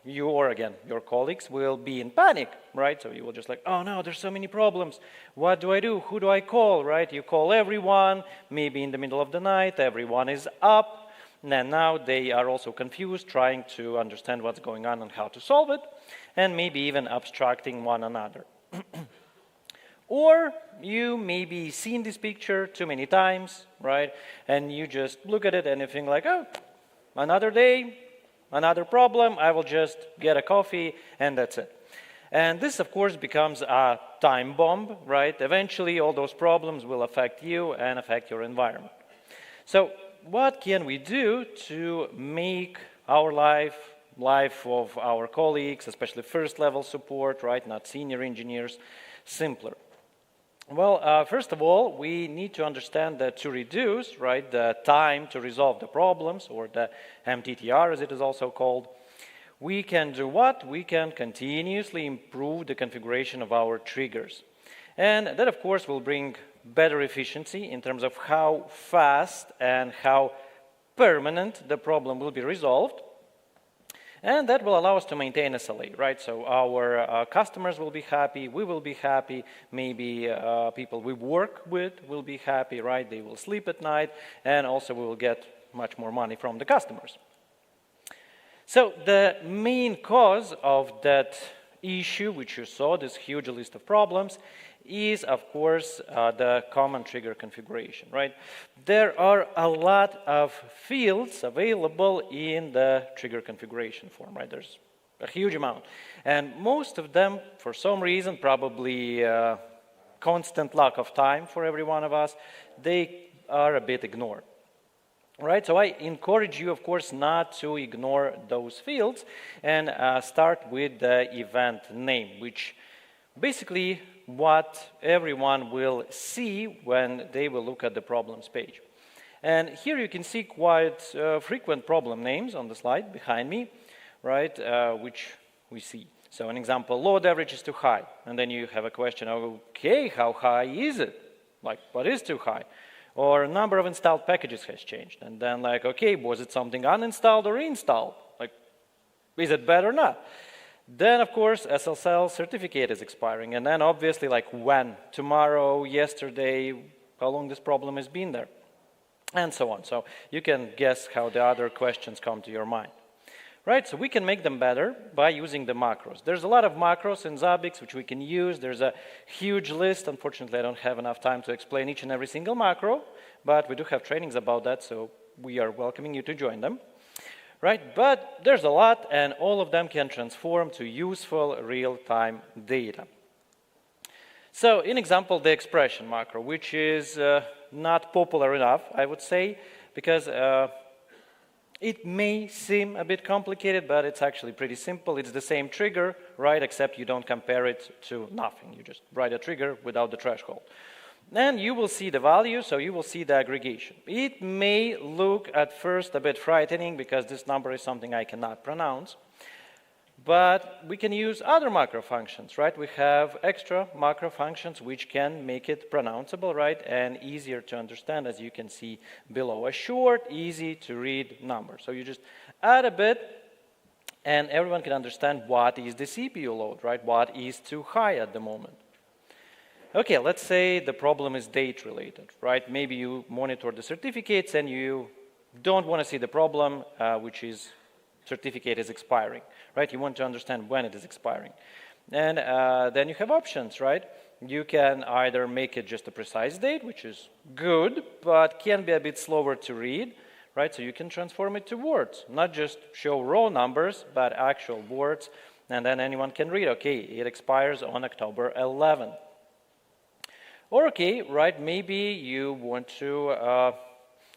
you or again, your colleagues will be in panic, right? So you will just like, oh no, there's so many problems. What do I do? Who do I call, right? You call everyone, maybe in the middle of the night, everyone is up. And now they are also confused, trying to understand what's going on and how to solve it, and maybe even abstracting one another. Or you maybe seen this picture too many times, right? And you just look at it and you think like, oh, another day, another problem, I will just get a coffee and that's it. And this, of course, becomes a time bomb, right? Eventually, all those problems will affect you and affect your environment. So what can we do to make our life of our colleagues, especially first-level support, right, not senior engineers, simpler? Well, first of all, we need to understand that to reduce, right, the time to resolve the problems, or the MTTR, as it is also called, we can do what? We can continuously improve the configuration of our triggers. And that, of course, will bring better efficiency in terms of how fast and how permanent the problem will be resolved. And that will allow us to maintain SLA, right? So our customers will be happy, we will be happy, maybe people we work with will be happy, right? They will sleep at night, and also we will get much more money from the customers. So the main cause of that issue, which you saw, this huge list of problems, is, of course, the common trigger configuration, right? There are a lot of fields available in the trigger configuration form, right? There's a huge amount. And most of them, for some reason, probably constant lack of time for every one of us, they are a bit ignored. Right, so I encourage you, of course, not to ignore those fields and start with the event name, which basically what everyone will see when they will look at the problems page. And here you can see quite frequent problem names on the slide behind me, right, which we see. So an example, load average is too high. And then you have a question, okay, how high is it? Like, what is too high? Or number of installed packages has changed. And then like, okay, was it something uninstalled or installed? Like, is it bad or not? Then, of course, SSL certificate is expiring. And then obviously, like when? Tomorrow, yesterday, how long this problem has been there? And so on. So you can guess how the other questions come to your mind. Right, so we can make them better by using the macros. There's a lot of macros in Zabbix which we can use. There's a huge list. Unfortunately, I don't have enough time to explain each and every single macro, but we do have trainings about that, so we are welcoming you to join them. Right, but there's a lot, and all of them can transform to useful real-time data. So, in example, the expression macro, which is not popular enough, I would say, because it may seem a bit complicated, but it's actually pretty simple. It's the same trigger, right, except you don't compare it to nothing. You just write a trigger without the threshold. And you will see the value, so you will see the aggregation. It may look at first a bit frightening because this number is something I cannot pronounce. But we can use other macro functions, right? We have extra macro functions which can make it pronounceable, right? And easier to understand, as you can see below. A short, easy to read number. So you just add a bit and everyone can understand what is the CPU load, right? What is too high at the moment. Okay, let's say the problem is date related, right? Maybe you monitor the certificates and you don't want to see the problem, which is certificate is expiring, right? You want to understand when it is expiring. And then you have options, right? You can either make it just a precise date, which is good, but can be a bit slower to read, right? So you can transform it to words, not just show raw numbers, but actual words, and then anyone can read, okay, it expires on October 11th. Or, okay, right, maybe you want to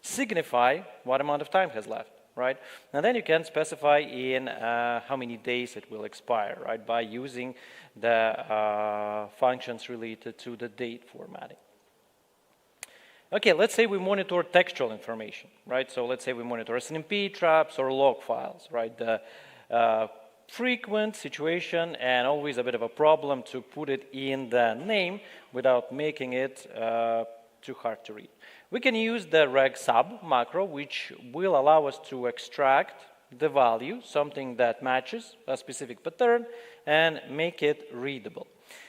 signify what amount of time has left, right? And then you can specify in how many days it will expire, right, by using the functions related to the date formatting. Okay, let's say we monitor textual information, right? So let's say we monitor SNMP traps or log files, right? The frequent situation and always a bit of a problem to put it in the name without making it too hard to read. We can use the regsub macro, which will allow us to extract the value, something that matches a specific pattern, and make it readable.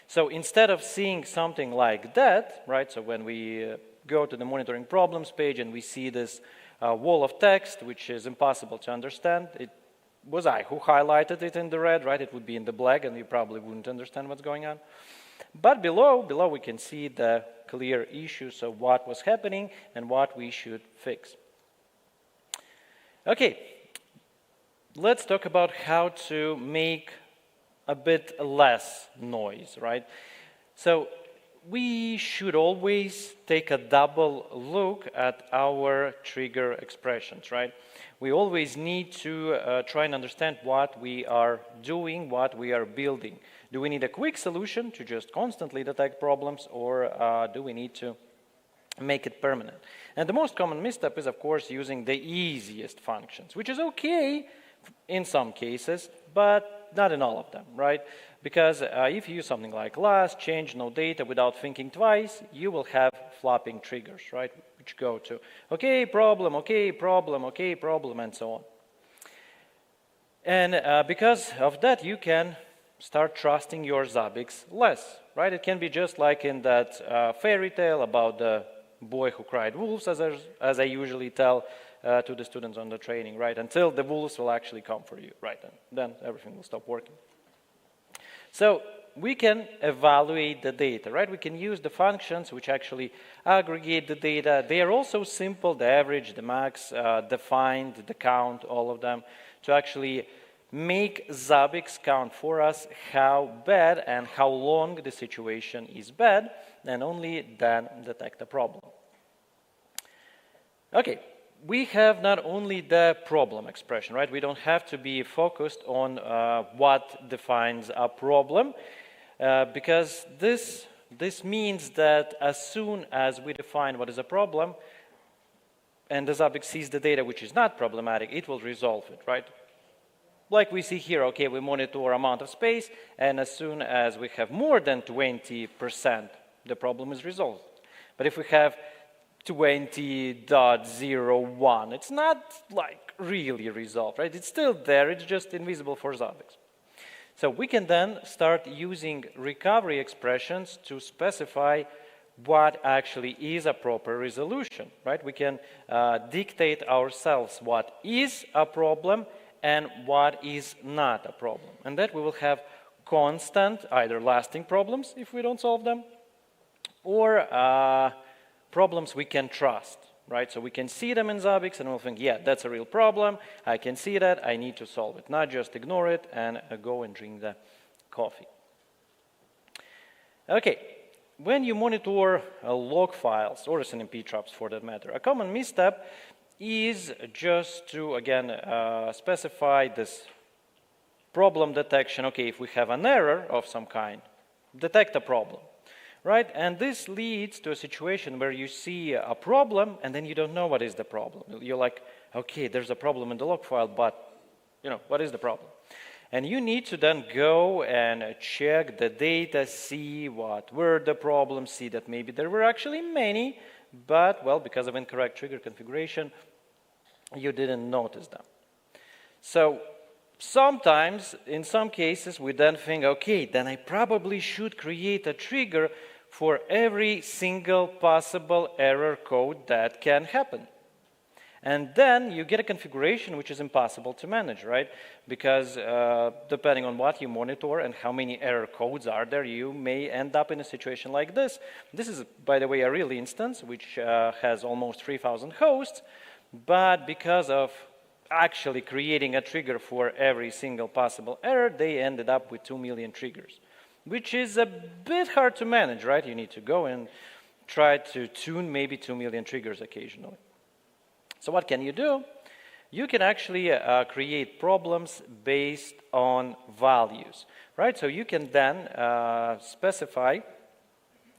So instead of seeing something like that, right, so when we go to the monitoring problems page and we see this wall of text, which is impossible to understand, it was I who highlighted it in the red, right? It would be in the black and you probably wouldn't understand what's going on. But below we can see the clear issues of what was happening and what we should fix. Okay, let's talk about how to make a bit less noise, right? So we should always take a double look at our trigger expressions, right? We always need to try and understand what we are doing, what we are building. Do we need a quick solution to just constantly detect problems, or do we need to make it permanent? And the most common misstep is, of course, using the easiest functions, which is okay in some cases, but not in all of them, right? Because if you use something like last, change, no data without thinking twice, you will have flopping triggers, right? Which go to okay, problem, and so on. And because of that, you can start trusting your Zabbix less, right? It can be just like in that fairy tale about the boy who cried wolves, as I usually tell to the students on the training, right? Until the wolves will actually come for you, right? And then everything will stop working. So we can evaluate the data, right? We can use the functions which actually aggregate the data. They are also simple, the average, the max, the find, the count, all of them, to actually make Zabbix count for us how bad and how long the situation is bad, and only then detect the problem. Okay, we have not only the problem expression, right? We don't have to be focused on what defines a problem, because this means that as soon as we define what is a problem, and the Zabbix sees the data which is not problematic, it will resolve it, right? Like we see here, okay, we monitor amount of space, and as soon as we have more than 20%, the problem is resolved. But if we have 20.01, it's not like really resolved, right? It's still there, it's just invisible for Zabbix. So we can then start using recovery expressions to specify what actually is a proper resolution, right? We can dictate ourselves what is a problem and what is not a problem. And that we will have constant, either lasting problems if we don't solve them, or problems we can trust, right? So we can see them in Zabbix and we'll think, yeah, that's a real problem. I can see that. I need to solve it, not just ignore it and go and drink the coffee. Okay, when you monitor log files or SNMP traps for that matter, a common misstep is just to, again, specify this problem detection. Okay, if we have an error of some kind, detect a problem. Right? And this leads to a situation where you see a problem and then you don't know what is the problem. You're like, okay, there's a problem in the log file, but what is the problem? And you need to then go and check the data, see what were the problems, see that maybe there were actually many, but, well, because of incorrect trigger configuration, you didn't notice them. So sometimes, in some cases, we then think, okay, then I probably should create a trigger for every single possible error code that can happen. And then you get a configuration which is impossible to manage, right? Because depending on what you monitor and how many error codes are there, you may end up in a situation like this. This is, by the way, a real instance which has almost 3,000 hosts, but because of actually creating a trigger for every single possible error, they ended up with 2 million triggers, which is a bit hard to manage, right? You need to go and try to tune maybe 2 million triggers occasionally. So what can you do? You can actually create problems based on values, right? So you can then specify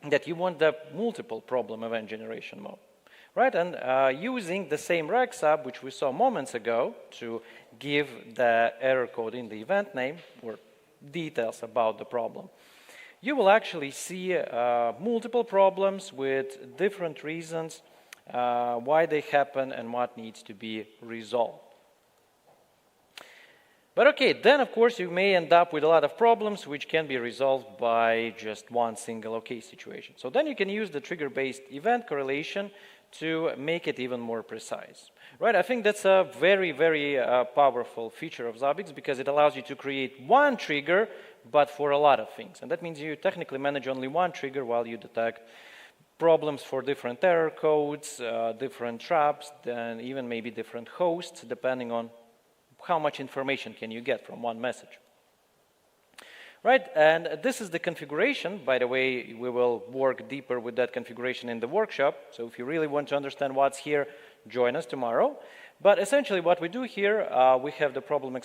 that you want the multiple problem event generation mode, right? And using the same reg sub, which we saw moments ago, to give the error code in the event name or details about the problem, you will actually see multiple problems with different reasons why they happen and what needs to be resolved. But okay, then of course you may end up with a lot of problems which can be resolved by just one single OK situation. So then you can use the trigger-based event correlation to make it even more precise. Right, I think that's a very, very powerful feature of Zabbix because it allows you to create one trigger, but for a lot of things. And that means you technically manage only one trigger while you detect problems for different error codes, different traps, then even maybe different hosts, depending on how much information can you get from one message. Right, and this is the configuration. By the way, we will work deeper with that configuration in the workshop. So if you really want to understand what's here, join us tomorrow. But essentially what we do here, we have the problem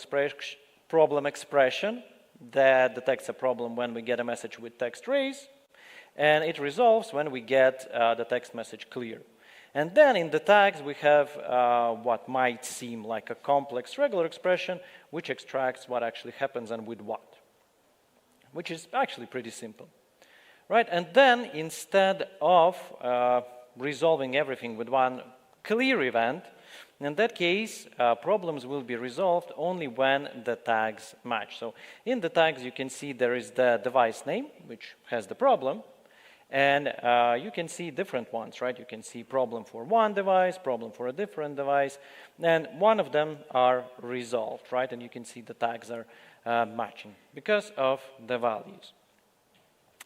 expression that detects a problem when we get a message with text raise. And it resolves when we get the text message clear. And then in the tags, we have what might seem like a complex regular expression, which extracts what actually happens and with what, which is actually pretty simple. Right? And then instead of resolving everything with one clear event, in that case, problems will be resolved only when the tags match. So in the tags, you can see there is the device name, which has the problem. And you can see different ones, right? You can see problem for one device, problem for a different device, and one of them are resolved, right? And you can see the tags are matching because of the values.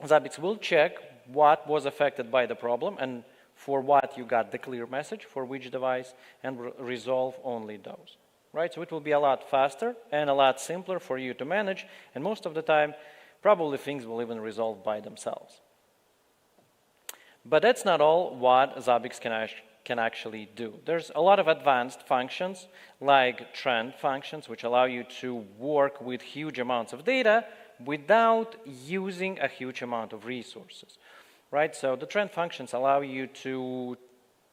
Zabbix will check what was affected by the problem and for what you got the clear message for which device and resolve only those, right? So it will be a lot faster and a lot simpler for you to manage, and most of the time, probably things will even resolve by themselves. But that's not all what Zabbix can actually do. There's a lot of advanced functions like trend functions, which allow you to work with huge amounts of data without using a huge amount of resources, right? So the trend functions allow you to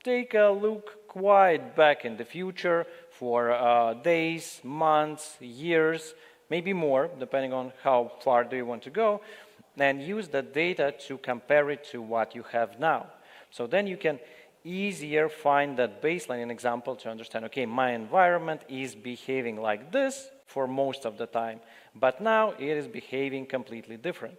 take a look quite back in the future for days, months, years, maybe more, depending on how far do you want to go, and use the data to compare it to what you have now. So then you can easier find that baseline example to understand, okay, my environment is behaving like this for most of the time, but now it is behaving completely different,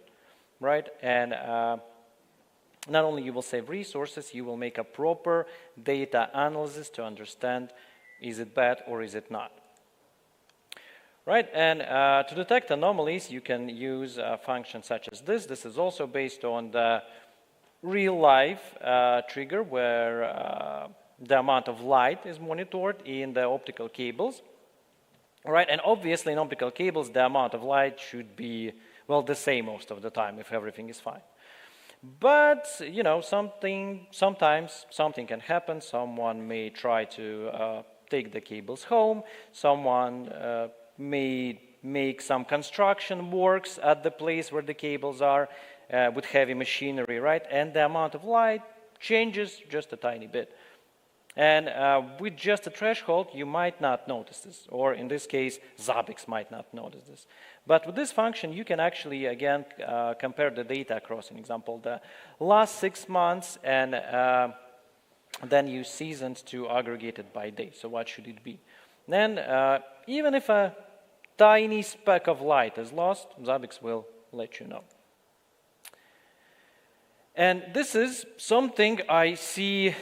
right? And not only you will save resources, you will make a proper data analysis to understand, is it bad or is it not? Right, and to detect anomalies, you can use functions such as this. This is also based on the Relive trigger, where the amount of light is monitored in the optical cables. Right, and obviously in optical cables, the amount of light should be, well, the same most of the time if everything is fine. But, you know, sometimes something can happen. Someone may try to take the cables home. Someone may make some construction works at the place where the cables are with heavy machinery, right? And the amount of light changes just a tiny bit. And with just a threshold, you might not notice this, or in this case, Zabbix might not notice this. But with this function, you can actually, again, compare the data across, for example, the last 6 months, and then use seasons to aggregate it by day. So what should it be? Then, even if a tiny speck of light is lost, Zabbix will let you know. And this is something I see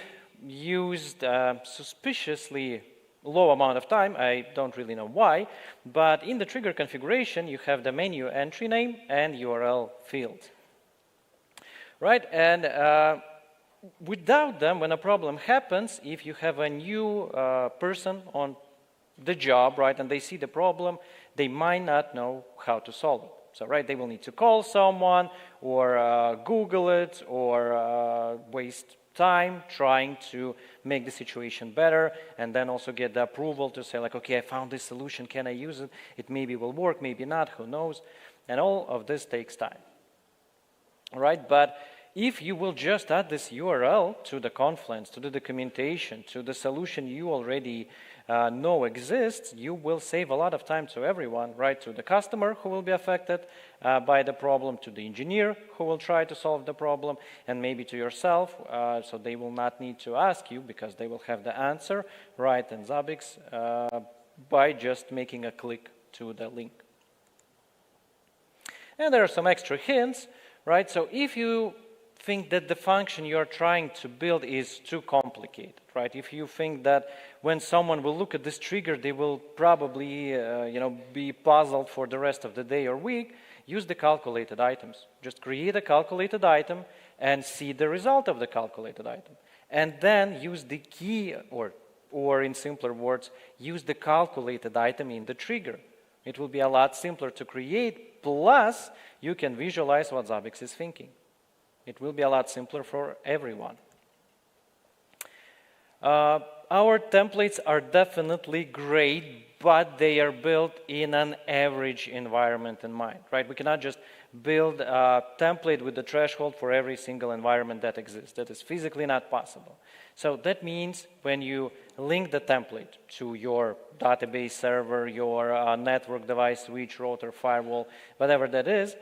used suspiciously low amount of time. I don't really know why, but in the trigger configuration, you have the menu entry name and URL field. Right, and without them, when a problem happens, if you have a new person on the job, right, and they see the problem, they might not know how to solve it. So, right, they will need to call someone or Google it or waste time trying to make the situation better, and then also get the approval to say, like, okay, I found this solution, can I use it? It maybe will work, maybe not, who knows? And all of this takes time. All right, but if you will just add this URL to the Confluence, to the documentation, to the solution you already know exists, you will save a lot of time to everyone, right? To the customer who will be affected by the problem, to the engineer who will try to solve the problem, and maybe to yourself, so they will not need to ask you because they will have the answer right in Zabbix by just making a click to the link. And there are some extra hints, right? So if you think that the function you're trying to build is too complicated, right? If you think that when someone will look at this trigger, they will probably be puzzled for the rest of the day or week, use the calculated items. Just create a calculated item and see the result of the calculated item. And then use the key, or in simpler words, use the calculated item in the trigger. It will be a lot simpler to create, plus you can visualize what Zabbix is thinking. It will be a lot simpler for everyone. Our templates are definitely great, but they are built in an average environment in mind, right? We cannot just build a template with the threshold for every single environment that exists. That is physically not possible. So that means when you link the template to your database server, your network device, switch, router, firewall, whatever that is,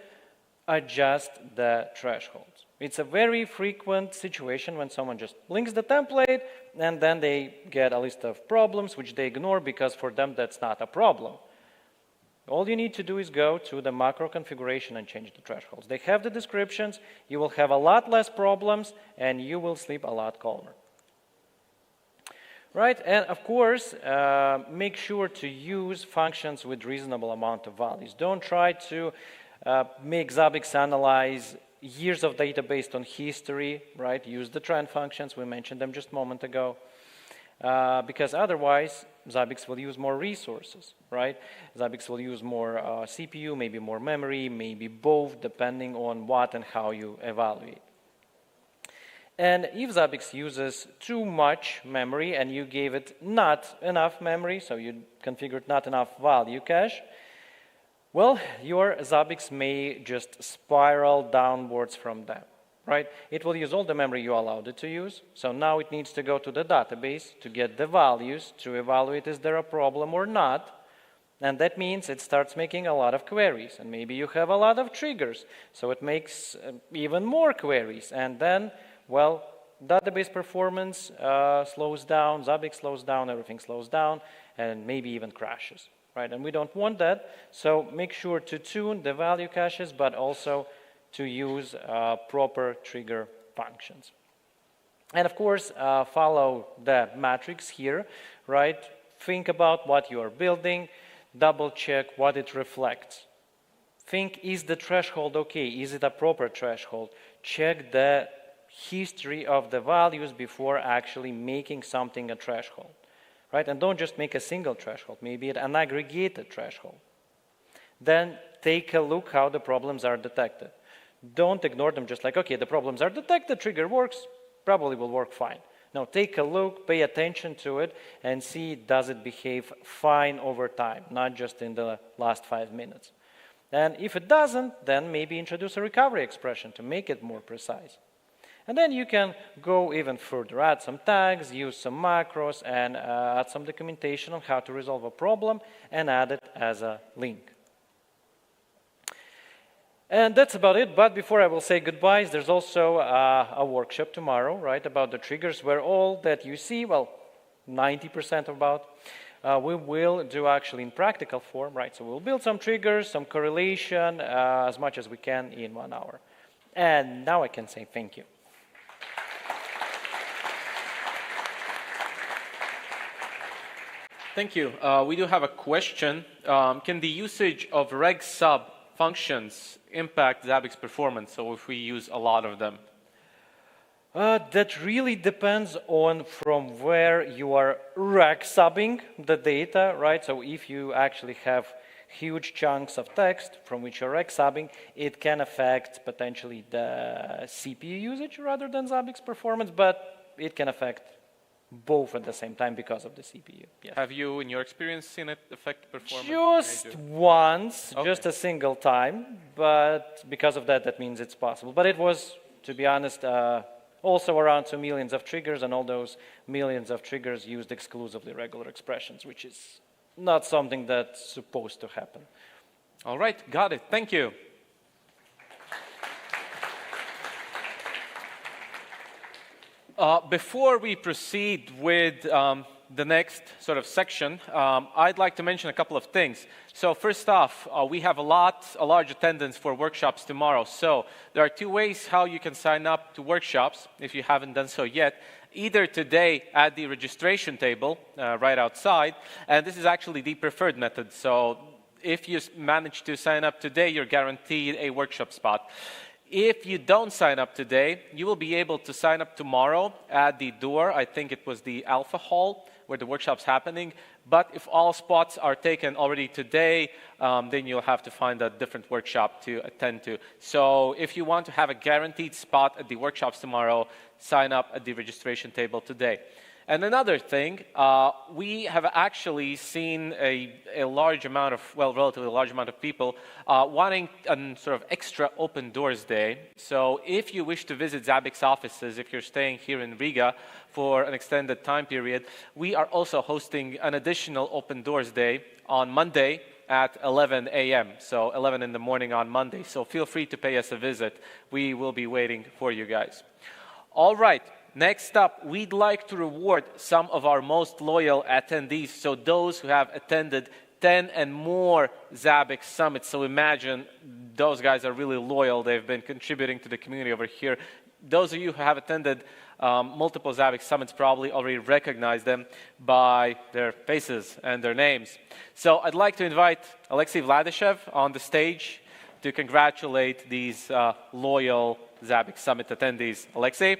adjust the thresholds. It's a very frequent situation when someone just links the template and then they get a list of problems which they ignore because for them that's not a problem. All you need to do is go to the macro configuration and change the thresholds. They have the descriptions, you will have a lot less problems and you will sleep a lot calmer. Right, and of course, make sure to use functions with reasonable amount of values. Don't try to make Zabbix analyze years of data based on history, right? Use the trend functions, we mentioned them just a moment ago, because otherwise Zabbix will use more resources, right? Zabbix will use more CPU, maybe more memory, maybe both, depending on what and how you evaluate. And if Zabbix uses too much memory and you gave it not enough memory, so you configured not enough value cache, well, your Zabbix may just spiral downwards from that, right? It will use all the memory you allowed it to use. So now it needs to go to the database to get the values to evaluate is there a problem or not. And that means it starts making a lot of queries. And maybe you have a lot of triggers. So it makes even more queries. And then, well, database performance slows down, Zabbix slows down, everything slows down, and maybe even crashes. Right, and we don't want that, so make sure to tune the value caches, but also to use proper trigger functions. And of course, follow the matrix here, right? Think about what you are building, double check what it reflects. Think, is the threshold okay? Is it a proper threshold? Check the history of the values before actually making something a threshold. Right? And don't just make a single threshold, maybe an aggregated threshold. Then take a look how the problems are detected. Don't ignore them just like, okay, the problems are detected, trigger works, probably will work fine. No, take a look, pay attention to it, and see does it behave fine over time, not just in the last 5 minutes. And if it doesn't, then maybe introduce a recovery expression to make it more precise. And then you can go even further, add some tags, use some macros, and add some documentation on how to resolve a problem and add it as a link. And that's about it, but before I will say goodbyes, there's also a workshop tomorrow, right, about the triggers where all that you see, well, 90% about, we will do actually in practical form, right, so we'll build some triggers, some correlation, as much as we can in 1 hour. And now I can say thank you. Thank you. We do have a question. Can the usage of reg sub functions impact Zabbix performance? So if we use a lot of them? That really depends on from where you are reg subbing the data, right? So if you actually have huge chunks of text from which you're reg subbing, it can affect potentially the CPU usage rather than Zabbix performance, but it can affect both at the same time because of the CPU. Yes. Have you, in your experience, seen it affect performance? Just once, just a single time, but because of that, that means it's possible. But it was, to be honest, also around 2 millions of triggers, and all those millions of triggers used exclusively regular expressions, which is not something that's supposed to happen. All right, got it. Thank you. Before we proceed with the next sort of section, I'd like to mention a couple of things. So first off, we have a large attendance for workshops tomorrow. So there are 2 ways how you can sign up to workshops if you haven't done so yet. Either today at the registration table right outside, and this is actually the preferred method. So if you manage to sign up today, you're guaranteed a workshop spot. If you don't sign up today, you will be able to sign up tomorrow at the door. I think it was the Alpha Hall where the workshop's happening. But if all spots are taken already today, then you'll have to find a different workshop to attend to. So if you want to have a guaranteed spot at the workshops tomorrow, sign up at the registration table today. And another thing, we have actually seen a large amount of, well, relatively large amount of people wanting a sort of extra open doors day. So if you wish to visit Zabbix offices, if you're staying here in Riga for an extended time period, we are also hosting an additional open doors day on Monday at 11 a.m. So 11 in the morning on Monday. So feel free to pay us a visit. We will be waiting for you guys. All right. Next up, we'd like to reward some of our most loyal attendees, so those who have attended 10 and more Zabbix Summits. So imagine those guys are really loyal. They've been contributing to the community over here. Those of you who have attended multiple Zabbix Summits probably already recognize them by their faces and their names. So I'd like to invite Alexei Vladishev on the stage to congratulate these loyal Zabbix Summit attendees. Alexei?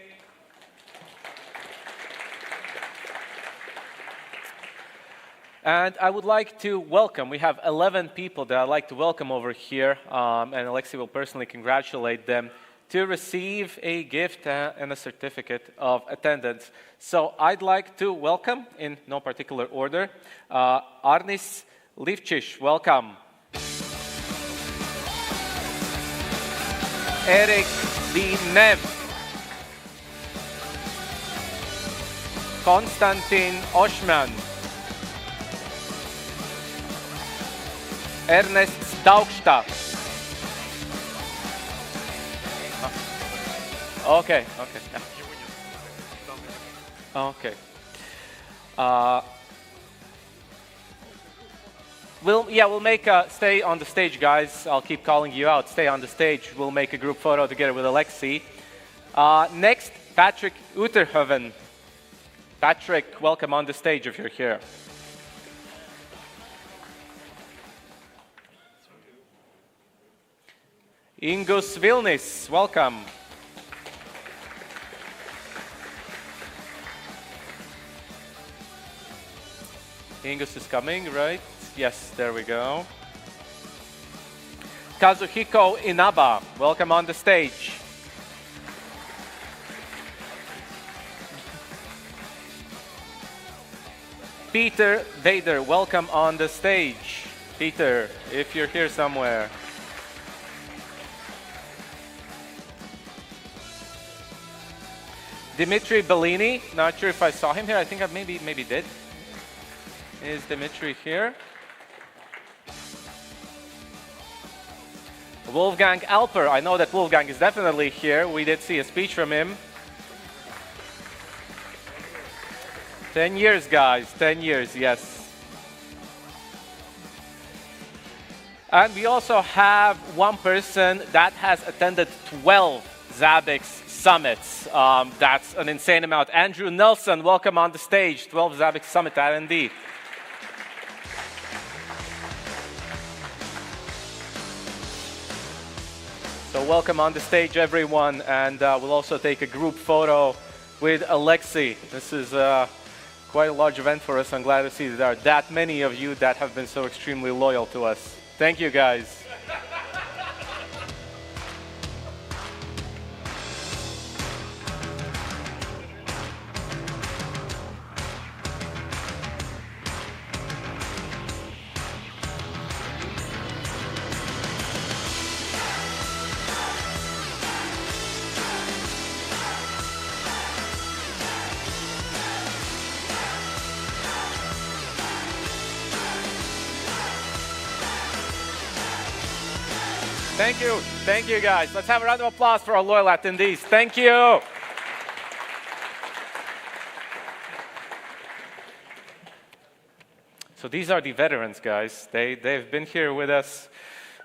And I would like to welcome, we have 11 people that I'd like to welcome over here, and Alexei will personally congratulate them to receive a gift and a certificate of attendance. So I'd like to welcome, in no particular order, Arnis Livčić, welcome. Eric Dinev. Konstantin Oshman. Ernest Daugsta. Okay. We'll make stay on the stage, guys. I'll keep calling you out. Stay on the stage. We'll make a group photo together with Alexei. Next, Patrick Uterhoven. Patrick, welcome on the stage if you're here. Ingus Vilnis, welcome. Ingus is coming, right? Yes, there we go. Kazuhiko Inaba, welcome on the stage. Peter Vader, welcome on the stage. Peter, if you're here somewhere. Dimitri Bellini, not sure if I saw him here. I think I maybe did. Is Dimitri here? Wolfgang Alper, I know that Wolfgang is definitely here. We did see a speech from him. 10 years, guys, 10 years, yes. And we also have one person that has attended 12 Zabbix Summits. That's an insane amount. Andrew Nelson, welcome on the stage. 12 Zabbix Summit R&D. So welcome on the stage, everyone. And we'll also take a group photo with Alexei. This is quite a large event for us. I'm glad to see that there are that many of you that have been so extremely loyal to us. Thank you, guys. Thank you, guys. Let's have a round of applause for our loyal attendees. Thank you. So these are the veterans, guys. They've been here with us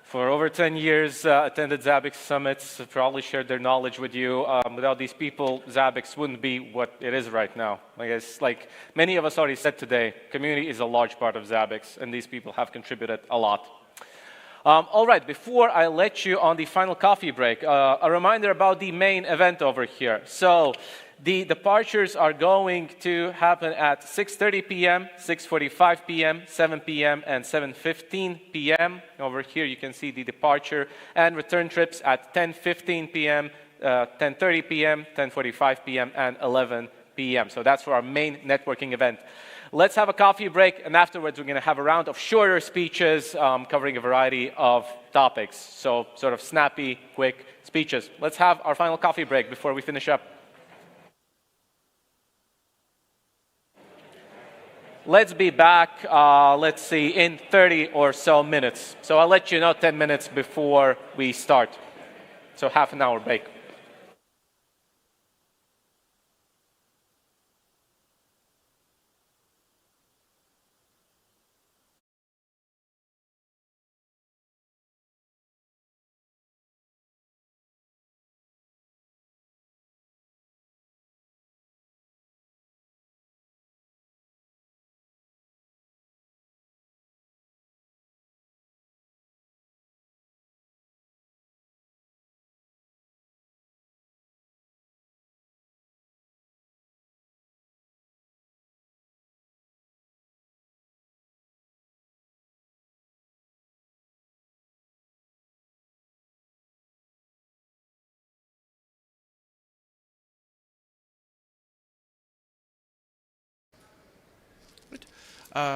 for over 10 years, attended Zabbix Summits, probably shared their knowledge with you. Without these people, Zabbix wouldn't be what it is right now. Like many of us already said today, community is a large part of Zabbix, and these people have contributed a lot. All right, before I let you on the final coffee break, a reminder about the main event over here. So the departures are going to happen at 6:30 p.m., 6:45 p.m., 7 p.m., and 7:15 p.m. Over here you can see the departure and return trips at 10:15 p.m., 10:30 p.m., 10:45 p.m., and 11 p.m. So that's for our main networking event. Let's have a coffee break, and afterwards we're going to have a round of shorter speeches covering a variety of topics. So sort of snappy, quick speeches. Let's have our final coffee break before we finish up. Let's be back, let's see, in 30 or so minutes. So I'll let you know 10 minutes before we start. So half an hour break.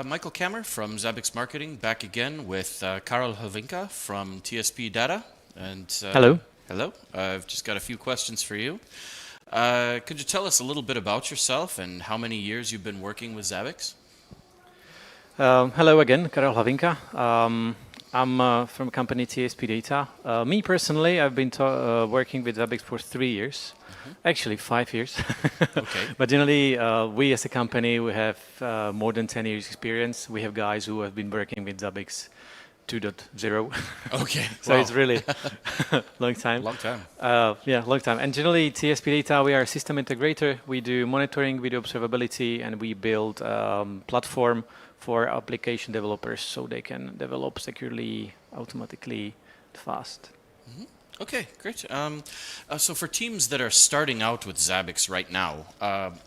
Michael Kammer from Zabbix Marketing, back again with Karol Hovinka from TSP Data. And hello. Hello. I've just got a few questions for you. Could you tell us a little bit about yourself and how many years you've been working with Zabbix? Hello again, Karol Hovinka. I'm from a company TSP Data. Me personally, I've been working with Zabbix for 3 years. Actually, 5 years. Okay. But generally, we as a company, we have more than 10 years experience. We have guys who have been working with Zabbix 2.0. Okay. So wow. It's really long time. Long time. Yeah, long time. And generally, TSP Data, we are a system integrator. We do monitoring, we do observability, and we build platform for application developers so they can develop securely, automatically, fast. Mm-hmm. Okay, great. So for teams that are starting out with Zabbix right now,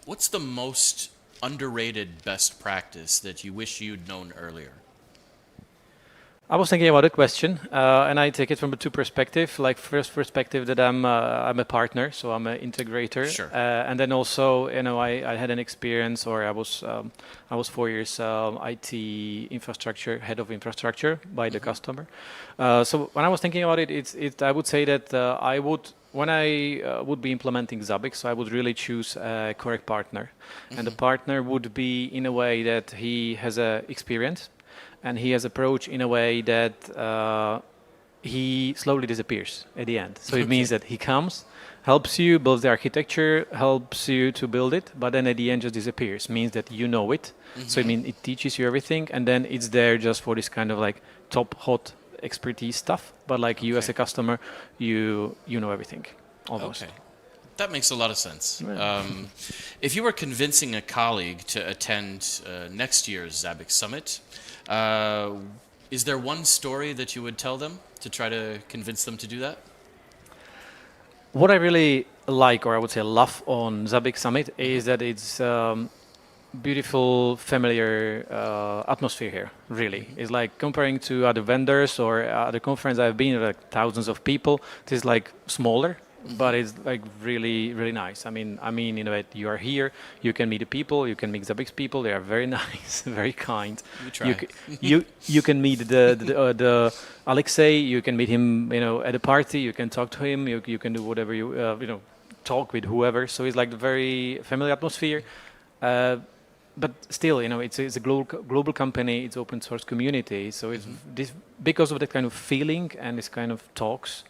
what's the most underrated best practice that you wish you'd known earlier? I was thinking about a question, and I take it from two perspectives. Like first perspective that I'm a partner, so I'm an integrator. Sure. And then also, you know, I had an experience, or I was 4 years IT infrastructure head of infrastructure by the customer. So when I was thinking about it, I would say that when I would be implementing Zabbix, so I would really choose a correct partner, and the partner would be in a way that he has a experience. And he has approach in a way that he slowly disappears at the end. So it means that he comes, helps you build the architecture, helps you to build it, but then at the end just disappears. Means that you know it. So it means it teaches you everything, and then it's there just for this kind of like top hot expertise stuff, but like you as a customer, you know everything almost. Okay. That makes a lot of sense. Yeah. If you were convincing a colleague to attend next year's Zabbix Summit, is there one story that you would tell them to try to convince them to do that? What I really like, or I would say love on Zabbix Summit, is that it's beautiful, familiar atmosphere here, really. It's like comparing to other vendors or other conferences I've been, like thousands of people, it is like smaller, but it's like really, really nice. I mean, in a way, you are here, you can meet the people, you can meet Zabbix people, they are very nice, very kind. We try. You can meet the Alexei, you can meet him, at a party, you can talk to him, you can do whatever you, talk with whoever. So it's like a very familiar atmosphere. But still, it's a global company, it's open source community. So it's this, because of that kind of feeling and this kind of talks,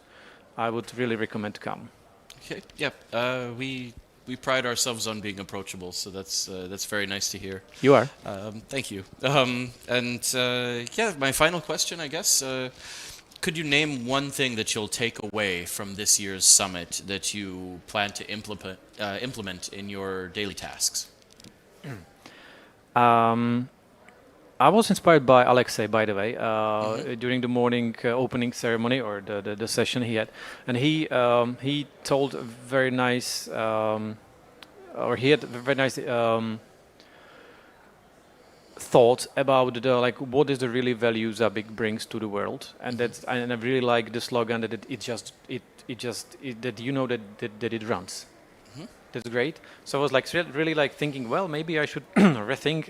I would really recommend to come. Okay. Yep. We pride ourselves on being approachable, so that's very nice to hear. You are. Thank you. My final question, I guess. Could you name one thing that you'll take away from this year's summit that you plan to implement in your daily tasks? I was inspired by Alexei, by the way, during the morning opening ceremony or the session he had, and he told a very nice, or he had a very nice thought about what is the really value Zabbix brings to the world, and I really like the slogan that that it runs. That's great. So I was like really like thinking, well, maybe I should rethink,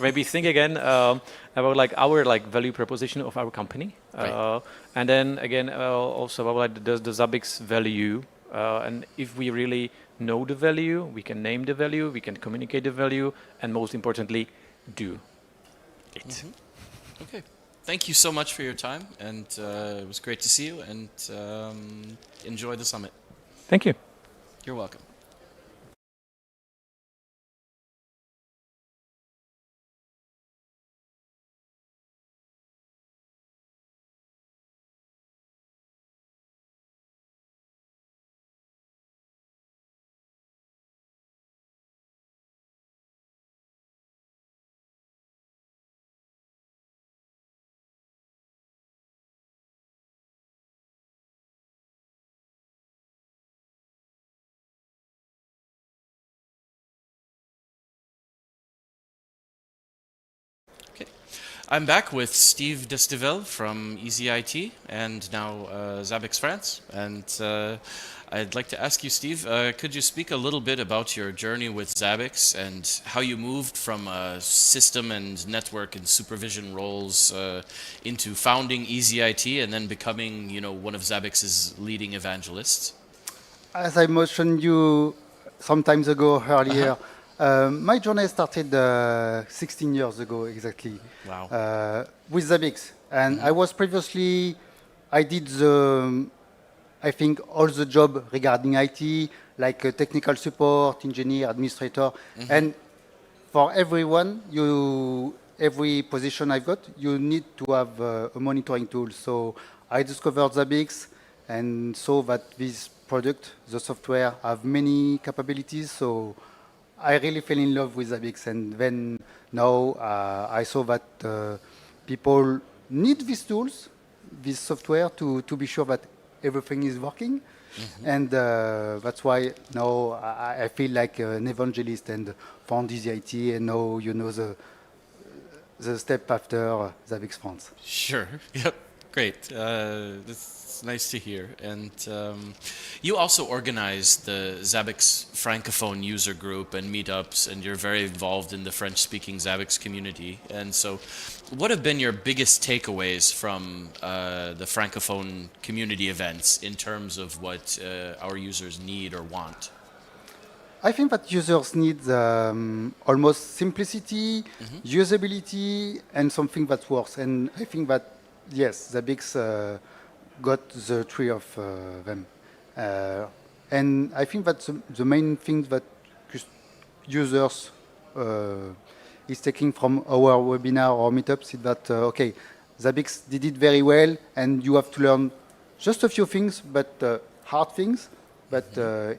maybe think again about like our value proposition of our company, right. And then again also about like the Zabbix value, and if we really know the value, we can name the value, we can communicate the value, and most importantly, do it. Okay. Thank you so much for your time, and it was great to see you, and enjoy the summit. Thank you. You're welcome. I'm back with Steve Destivel from EasyIT and now Zabbix France. And I'd like to ask you, Steve, could you speak a little bit about your journey with Zabbix and how you moved from system and network and supervision roles into founding EasyIT and then becoming, one of Zabbix's leading evangelists? As I mentioned you some time ago earlier, my journey started 16 years ago exactly. Wow. With Zabbix, and I was previously, I did I think all the job regarding IT, like technical support, engineer, administrator, and for everyone, every position I've got, you need to have a monitoring tool. So I discovered Zabbix and saw that this product, the software, have many capabilities. So I really fell in love with Zabbix, and then now I saw that people need these tools, this software, to be sure that everything is working, and that's why now I feel like an evangelist and found EasyIT, and now the step after Zabbix France. Sure. Yep. Great. It's nice to hear. And you also organize the Zabbix Francophone user group and meetups, and you're very involved in the French-speaking Zabbix community. And so what have been your biggest takeaways from the Francophone community events in terms of what our users need or want? I think that users need almost simplicity, usability, and something that works. And I think that, yes, Zabbix got the three of them. And I think that the main thing that users is taking from our webinar or meetups is that, okay, Zabbix did it very well, and you have to learn just a few things, but hard things, but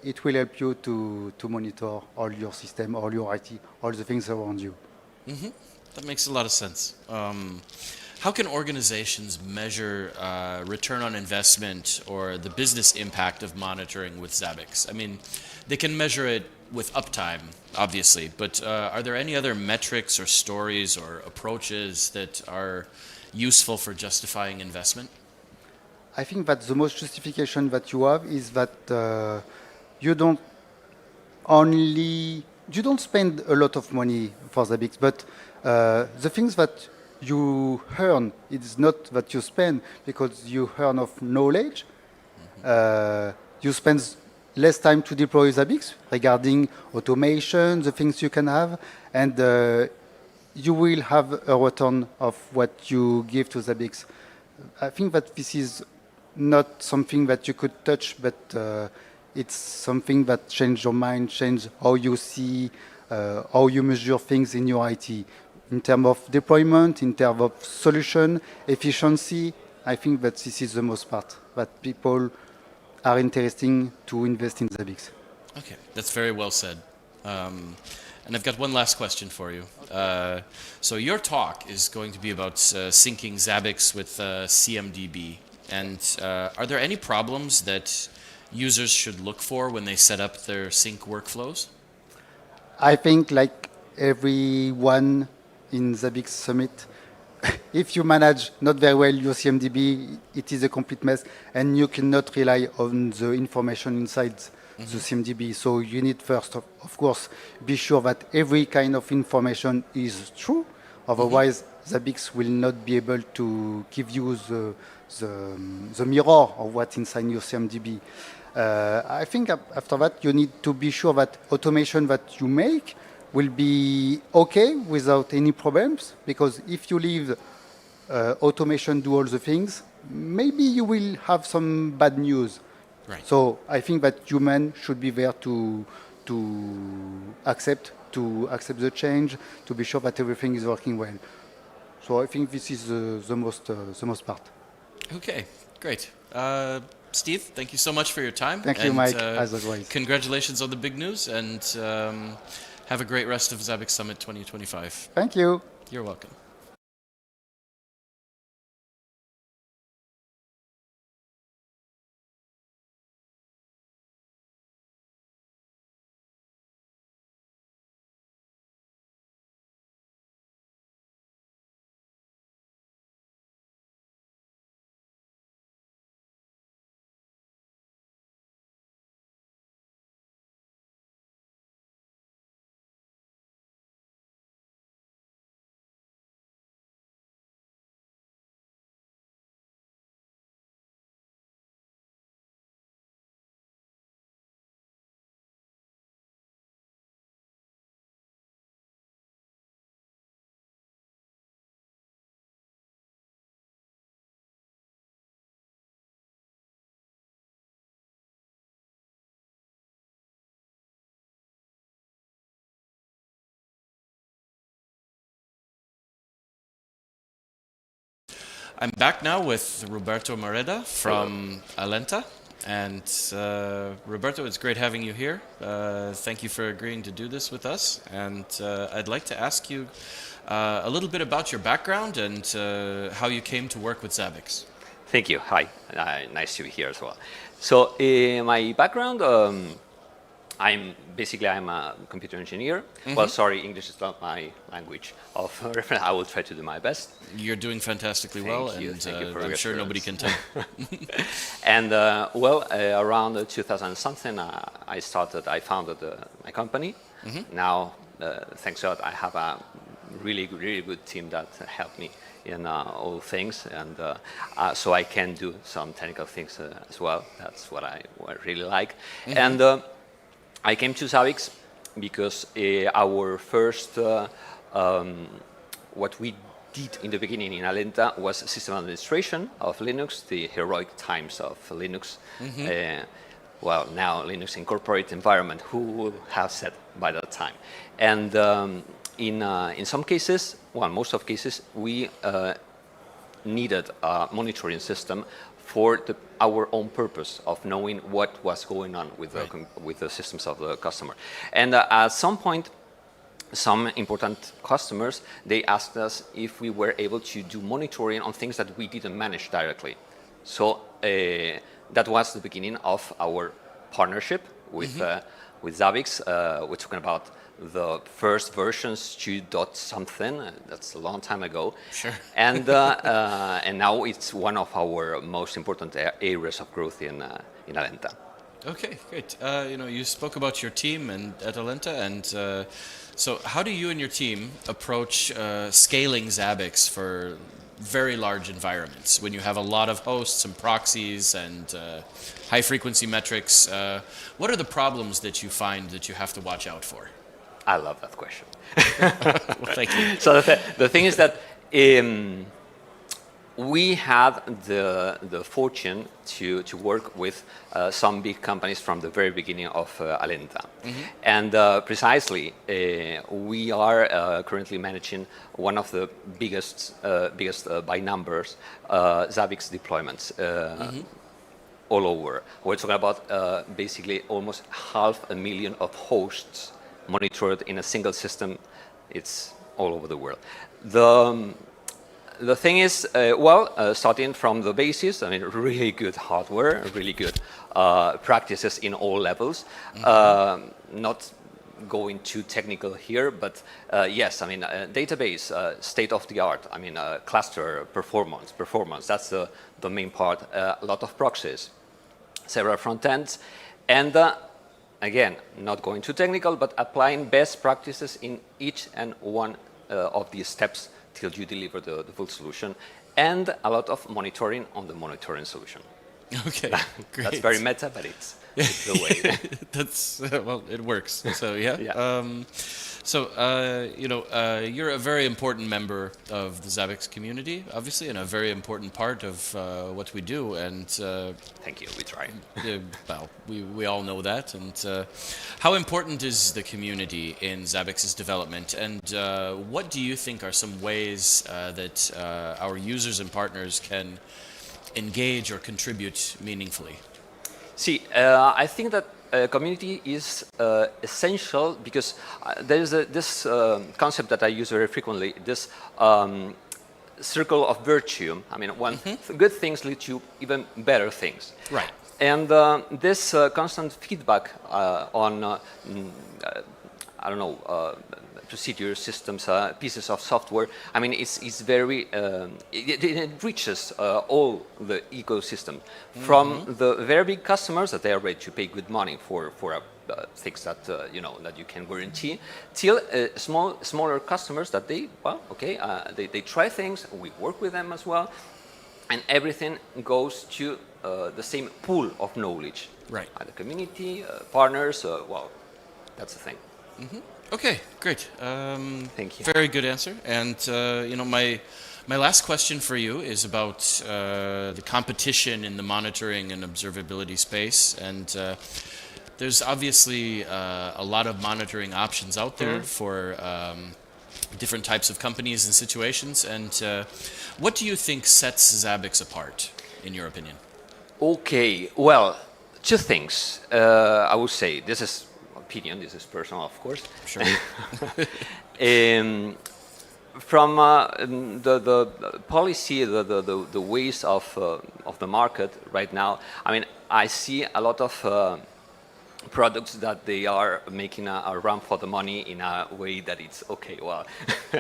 it will help you to monitor all your system, all your IT, all the things around you. That makes a lot of sense. How can organizations measure return on investment or the business impact of monitoring with Zabbix? I mean, they can measure it with uptime, obviously, but are there any other metrics or stories or approaches that are useful for justifying investment? I think that the most justification that you have is that you don't spend a lot of money for Zabbix, but the things that you earn, it's not that you spend, because you earn of knowledge. You spend less time to deploy Zabbix regarding automation, the things you can have, and you will have a return of what you give to Zabbix. I think that this is not something that you could touch, but it's something that changes your mind, changes how you see, how you measure things in your IT. In terms of deployment, in terms of solution, efficiency, I think that this is the most part, that people are interested to invest in Zabbix. Okay, that's very well said. And I've got one last question for you. So your talk is going to be about syncing Zabbix with CMDB. And are there any problems that users should look for when they set up their sync workflows? I think, like everyone in Zabbix Summit, if you manage not very well your CMDB, it is a complete mess, and you cannot rely on the information inside the CMDB. So you need first, of course, be sure that every kind of information is true. Otherwise, Zabbix will not be able to give you the mirror of what's inside your CMDB. I think after that, you need to be sure that automation that you make will be okay without any problems, because if you leave automation do all the things, maybe you will have some bad news. Right. So I think that human should be there to accept the change, to be sure that everything is working well. So I think this is the most part. Okay, great. Steve, thank you so much for your time. Thank you, Mike, as always. Congratulations on the big news, and have a great rest of Zabbix Summit 2025. Thank you. You're welcome. I'm back now with Roberto Mareda from Alenta. And Roberto, it's great having you here. Thank you for agreeing to do this with us. And I'd like to ask you a little bit about your background and how you came to work with Zabbix. Thank you. Hi. Nice to be here as well. So my background, I'm a computer engineer. Well, sorry, English is not my language of reference. I will try to do my best. You're doing fantastically well, and I'm sure nobody can tell. And around 2000 something, I founded my company. Now, thanks God, I have a really good team that helped me in all things, and so I can do some technical things as well. That's what I really like. And I came to Zabbix because our first, what we did in the beginning in Alenta was system administration of Linux, the heroic times of Linux. Well, now Linux incorporated environment, who would have said by that time? And in some cases, well, most of cases, we needed a monitoring system for our own purpose of knowing what was going on with the systems of the customer. And at some point, some important customers, they asked us if we were able to do monitoring on things that we didn't manage directly. So that was the beginning of our partnership with Zabbix. We're talking about the first versions 2. something. That's a long time ago. Sure. And now it's one of our most important areas of growth in Alenta. Okay, great. You spoke about your team at Alenta, and so how do you and your team approach scaling Zabbix for very large environments when you have a lot of hosts and proxies and high frequency metrics? What are the problems that you find that you have to watch out for? I love that question. Well, thank you. So the thing is that we had the fortune to work with some big companies from the very beginning of Alenta. And precisely, we are currently managing one of the biggest by numbers Zabbix deployments all over. We're talking about basically almost 500,000 of hosts monitored in a single system. It's all over the world. The thing is, starting from the basis, I mean, really good hardware, really good practices in all levels. Not going too technical here, but yes, I mean, database, state of the art. I mean, cluster performance. That's the main part. A lot of proxies, several front ends, and again, not going too technical, but applying best practices in each and one of these steps till you deliver the full solution, and a lot of monitoring on the monitoring solution. Okay, great. That's very meta, but it's the way. That's well, it works. So yeah. You're a very important member of the Zabbix community, obviously, and a very important part of what we do. And thank you. We try. Well, we all know that. And how important is the community in Zabbix's development? And what do you think are some ways that our users and partners can engage or contribute meaningfully? See, I think that community is essential because there is this concept that I use very frequently, this circle of virtue. I mean, good things lead to even better things. Right. And this constant feedback on, I don't know, procedure systems, pieces of software. I mean, it's very, it enriches all the ecosystem. From the very big customers that they are ready to pay good money for things that, that you can guarantee, till smaller customers that they try things, we work with them as well, and everything goes to the same pool of knowledge. Right. The community, partners, that's the thing. Okay, great. Thank you. Very good answer. And my last question for you is about the competition in the monitoring and observability space. And there's obviously a lot of monitoring options out there for different types of companies and situations. And what do you think sets Zabbix apart, in your opinion? Okay, well, two things. I would say this is opinion. This is personal, of course. Sure. From the policy, the ways of the market right now, I mean, I see a lot of products that they are making a run for the money in a way that it's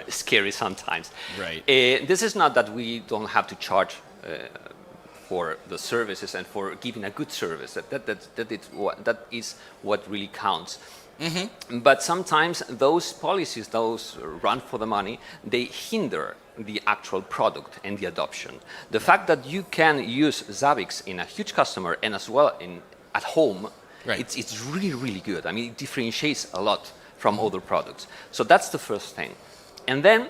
scary sometimes. Right. This is not that we don't have to charge for the services and for giving a good service. That is what really counts. But sometimes those policies, those run for the money, they hinder the actual product and the adoption. The fact that you can use Zabbix in a huge customer and as well at home, it's really, really good. I mean, it differentiates a lot from other products. So that's the first thing. And then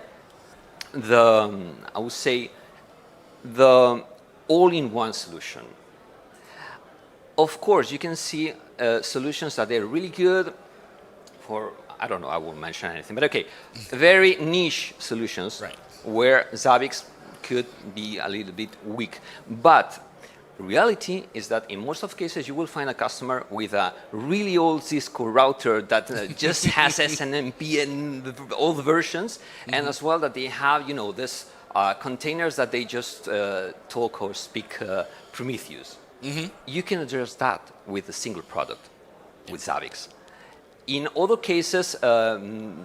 I would say the all-in-one solution. Of course, you can see solutions that they're really good for, I don't know, I won't mention anything, but okay, very niche solutions where Zabbix could be a little bit weak. But reality is that in most of cases you will find a customer with a really old Cisco router that just has SNMP and old versions, and as well that they have, you know, this containers that they just talk or speak Prometheus. You can address that with a single product, with Zabbix. In other cases,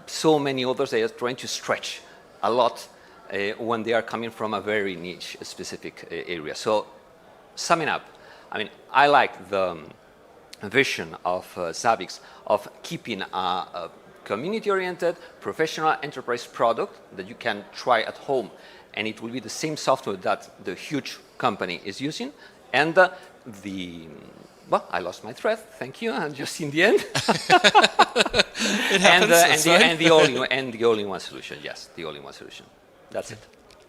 so many others, they are trying to stretch a lot when they are coming from a very niche specific area. So summing up, I mean, I like the vision of Zabbix of keeping a community-oriented, professional enterprise product that you can try at home, and it will be the same software that the huge company is using, and well, I lost my thread. Thank you. And just in the end, it happens. and the all-in-one solution. Yes, the all-in-one solution. That's it.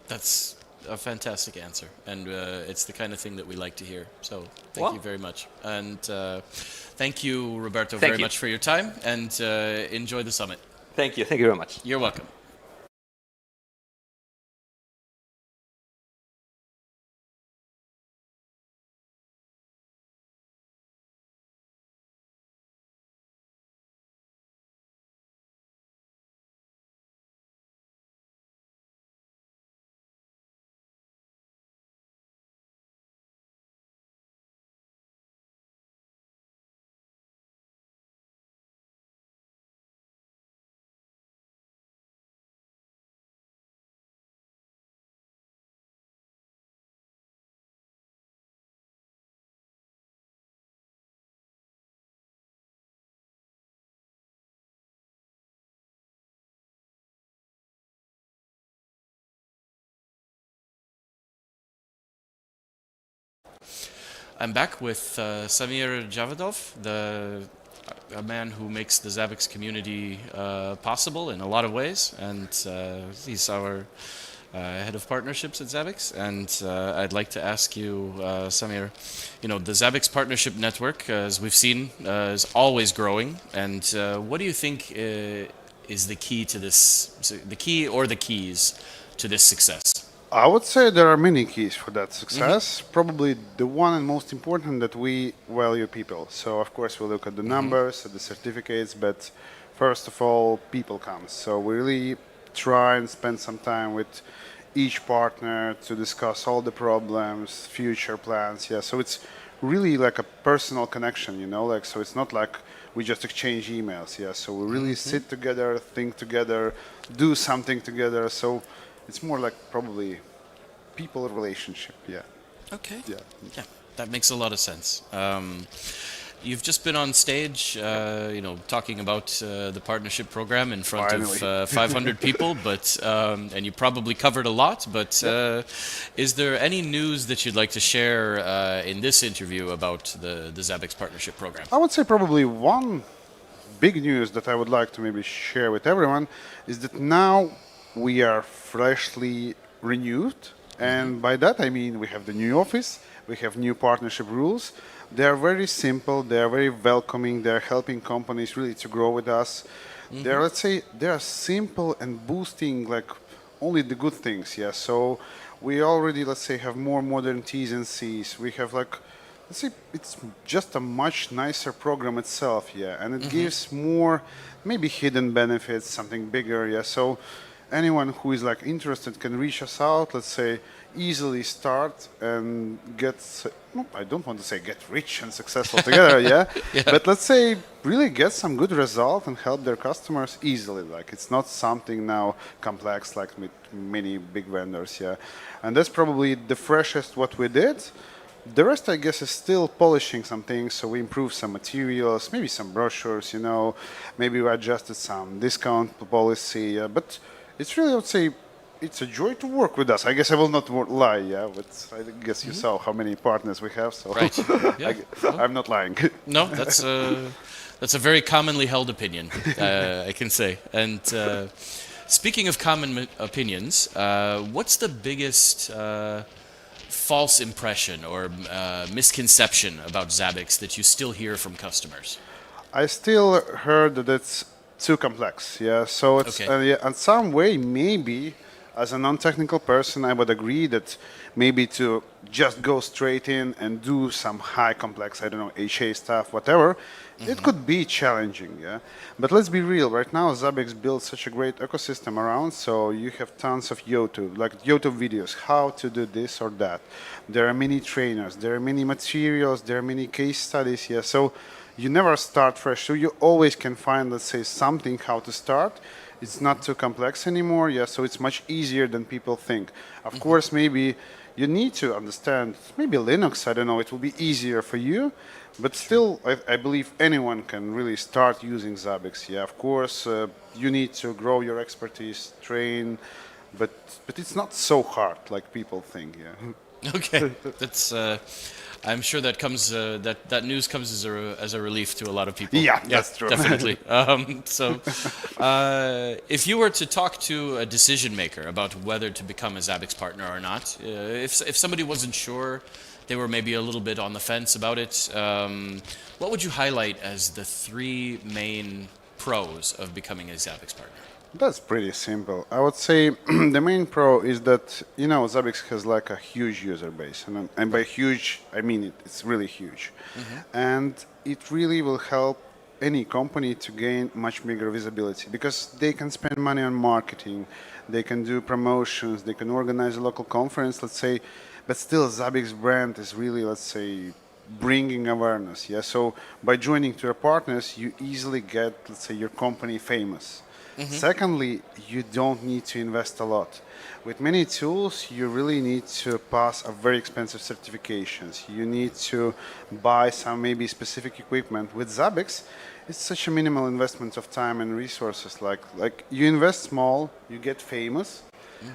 That's a fantastic answer, and it's the kind of thing that we like to hear. So thank you very much, and thank you, Roberto, very much for your time, and enjoy the summit. Thank you. Thank you very much. You're welcome. I'm back with Samir Javidov, a man who makes the Zabbix community possible in a lot of ways, and he's our head of partnerships at Zabbix. And I'd like to ask you, Samir, you know, the Zabbix partnership network, as we've seen, is always growing. And what do you think is the key to this, the key or the keys to this success? I would say there are many keys for that success. Probably the one and most important that we value people. So of course we look at the numbers, at the certificates, but first of all, people come. So we really try and spend some time with each partner to discuss all the problems, future plans. Yeah, so it's really like a personal connection, you know, like, so it's not like we just exchange emails. Yeah, so we really sit together, think together, do something together. So it's more like probably people relationship, yeah. Okay. Yeah, that makes a lot of sense. You've just been on stage, you know, talking about the partnership program in front of 500 people, but and you probably covered a lot. But is there any news that you'd like to share in this interview about the Zabbix partnership program? I would say probably one big news that I would like to maybe share with everyone is that now we are freshly renewed, and by that I mean we have the new office, we have new partnership rules. They are very simple, they are very welcoming, they are helping companies really to grow with us. They are, let's say, they are simple and boosting like only the good things, yeah. So we already, let's say, have more modern T's and C's. We have like, let's say, it's just a much nicer program itself, yeah, and it gives more maybe hidden benefits, something bigger, yeah. So anyone who is like interested can reach us out, let's say, easily start and get, I don't want to say get rich and successful together, yeah? But let's say really get some good result and help their customers easily. Like it's not something now complex like with many big vendors, yeah? And that's probably the freshest what we did. The rest, I guess, is still polishing some things. So we improved some materials, maybe some brochures, you know, maybe we adjusted some discount policy, but it's really, I would say, it's a joy to work with us. I guess I will not lie, yeah, but I guess you saw how many partners we have, so right. I'm not lying. No, that's a very commonly held opinion, I can say. And speaking of common opinions, what's the biggest false impression or misconception about Zabbix that you still hear from customers? I still heard that it's too complex, yeah. So it's in some way maybe as a non-technical person, I would agree that maybe to just go straight in and do some high complex, I don't know, HA stuff, whatever, it could be challenging, yeah. But let's be real, right now Zabbix built such a great ecosystem around, so you have tons of YouTube, like YouTube videos, how to do this or that. There are many trainers, there are many materials, there are many case studies, yeah. So you never start fresh, so you always can find, let's say, something how to start. It's not too complex anymore, yeah, so it's much easier than people think. Of course, maybe you need to understand, maybe Linux, I don't know, it will be easier for you, but still, I believe anyone can really start using Zabbix, yeah. Of course, you need to grow your expertise, train, but it's not so hard like people think, yeah. Okay, that's. I'm sure that comes that news comes as a relief to a lot of people. Yeah, that's true. Definitely. If you were to talk to a decision maker about whether to become a Zabbix partner or not, if somebody wasn't sure, they were maybe a little bit on the fence about it, what would you highlight as the 3 main pros of becoming a Zabbix partner? That's pretty simple. I would say the main pro is that, you know, Zabbix has like a huge user base. And by huge, I mean it's really huge. And it really will help any company to gain much bigger visibility because they can spend money on marketing, they can do promotions, they can organize a local conference, let's say, but still Zabbix brand is really, let's say, bringing awareness. Yeah. So by joining to your partners, you easily get, let's say, your company famous. Secondly, you don't need to invest a lot. With many tools, you really need to pass a very expensive certifications. You need to buy some maybe specific equipment. With Zabbix, it's such a minimal investment of time and resources. Like you invest small, you get famous,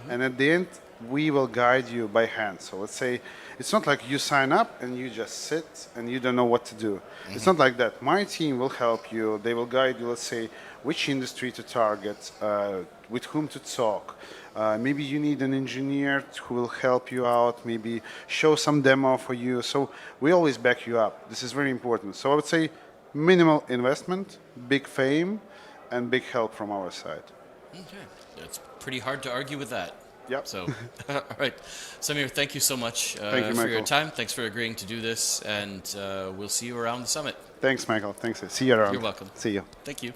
and at the end, we will guide you by hand. So let's say it's not like you sign up and you just sit and you don't know what to do. It's not like that. My team will help you. They will guide you, let's say, which industry to target, with whom to talk. Maybe you need an engineer who will help you out, maybe show some demo for you. So we always back you up. This is very important. So I would say minimal investment, big fame, and big help from our side. Okay, it's pretty hard to argue with that. Yep. So, all right. Samir, thank you so much for your time. Thanks for agreeing to do this, and we'll see you around the summit. Thanks, Michael. Thanks. See you around. You're welcome. See you. Thank you.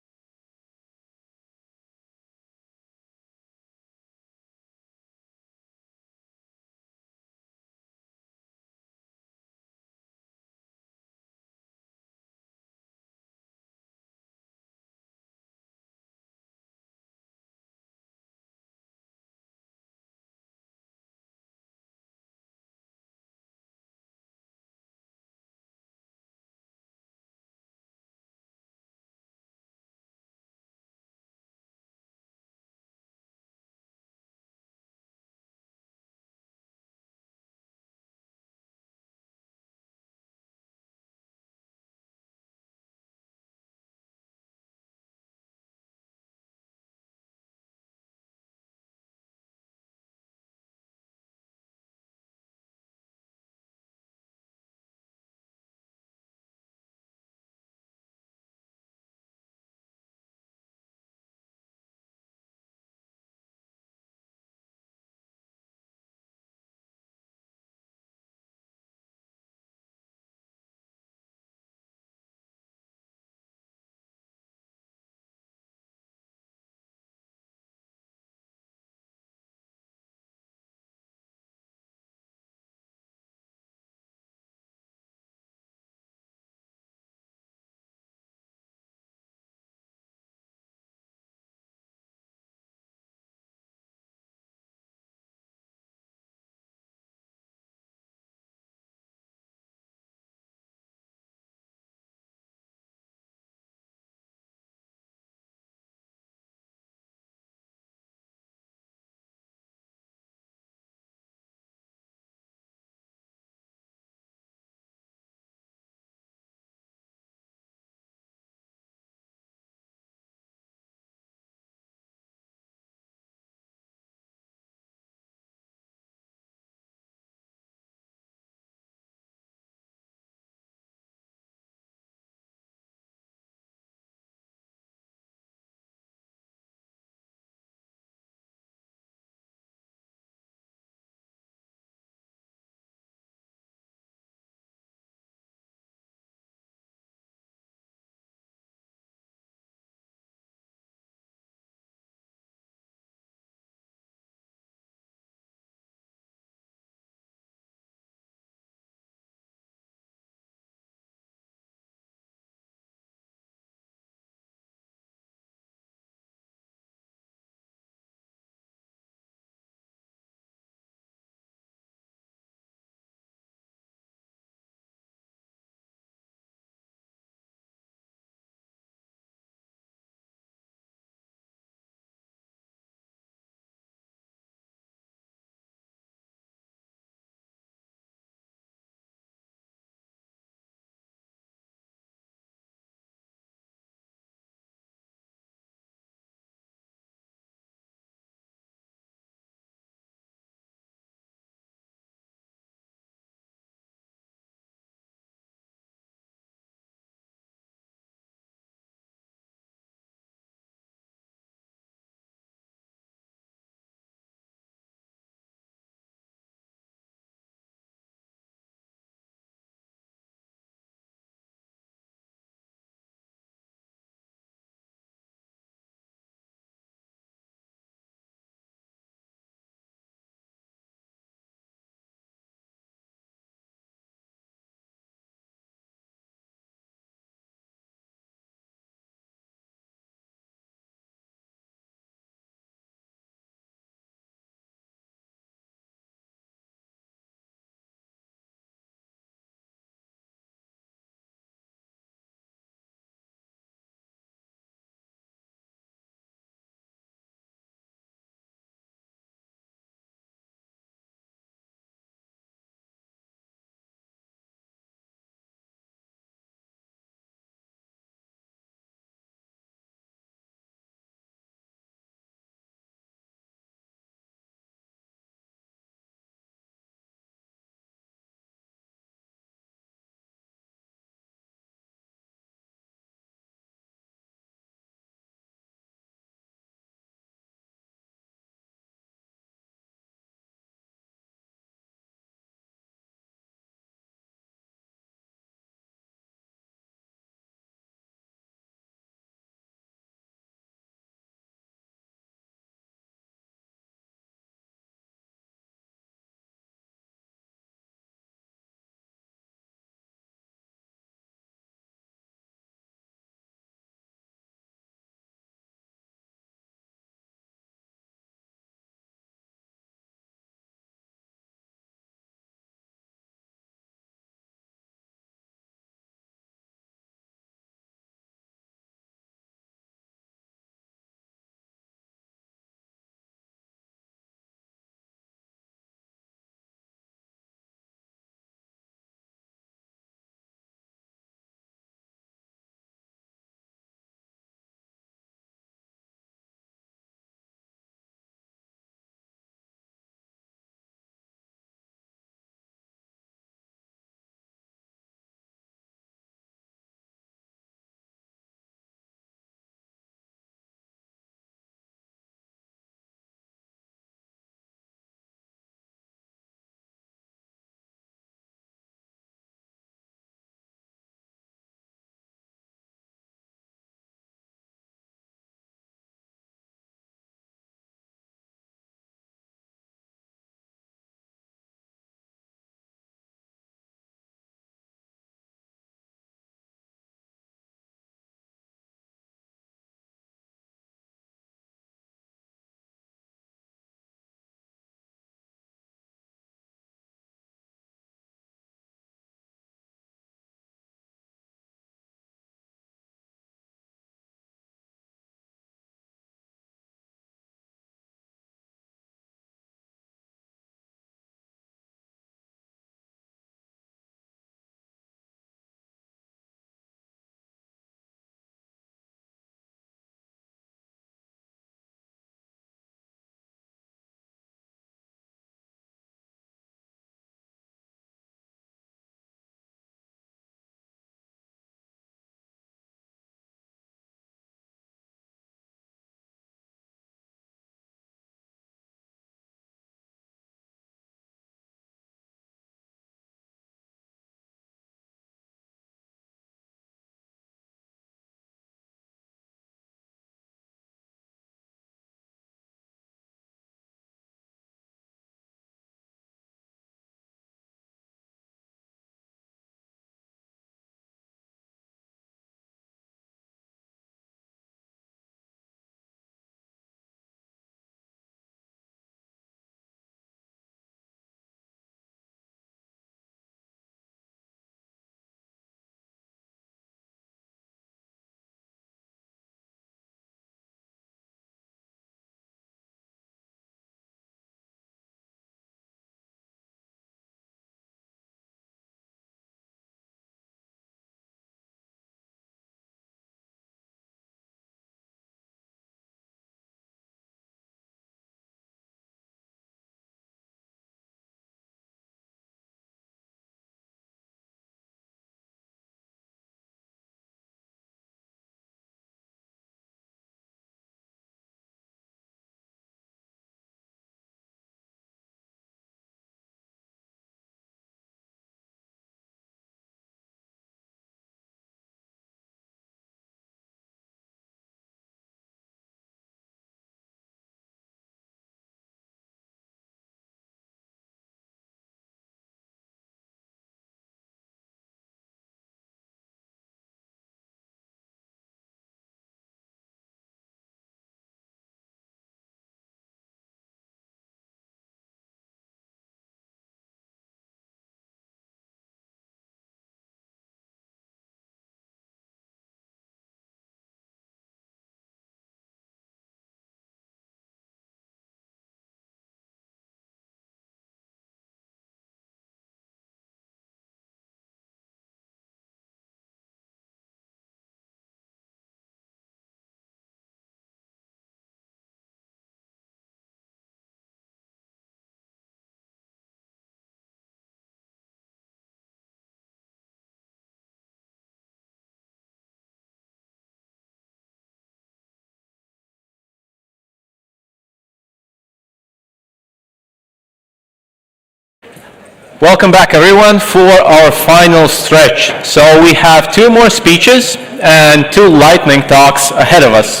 Welcome back, everyone, for our final stretch. So we have 2 more speeches and 2 lightning talks ahead of us.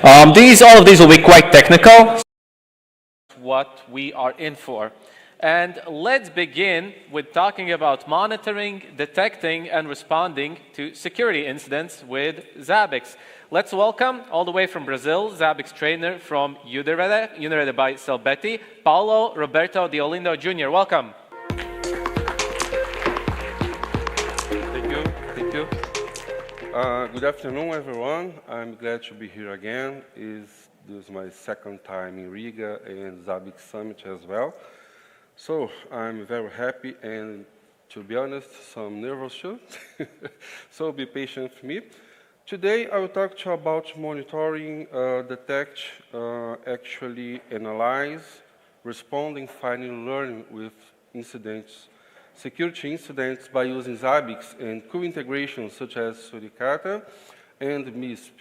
All of these will be quite technical. What we are in for. And let's begin with talking about monitoring, detecting, and responding to security incidents with Zabbix. Let's welcome, all the way from Brazil, Zabbix trainer from Unirede by Selbeti, Paulo Roberto de Olindo Jr. Welcome. Thank you. Good afternoon, everyone. I'm glad to be here again. This is my second time in Riga and Zabbix Summit as well. So I'm very happy and, to be honest, some nervous too. So be patient with me. Today I will talk to you about monitoring, detect, actually analyze, responding, finding, learning with incidents, security incidents by using Zabbix and cool integrations such as Suricata and MISP.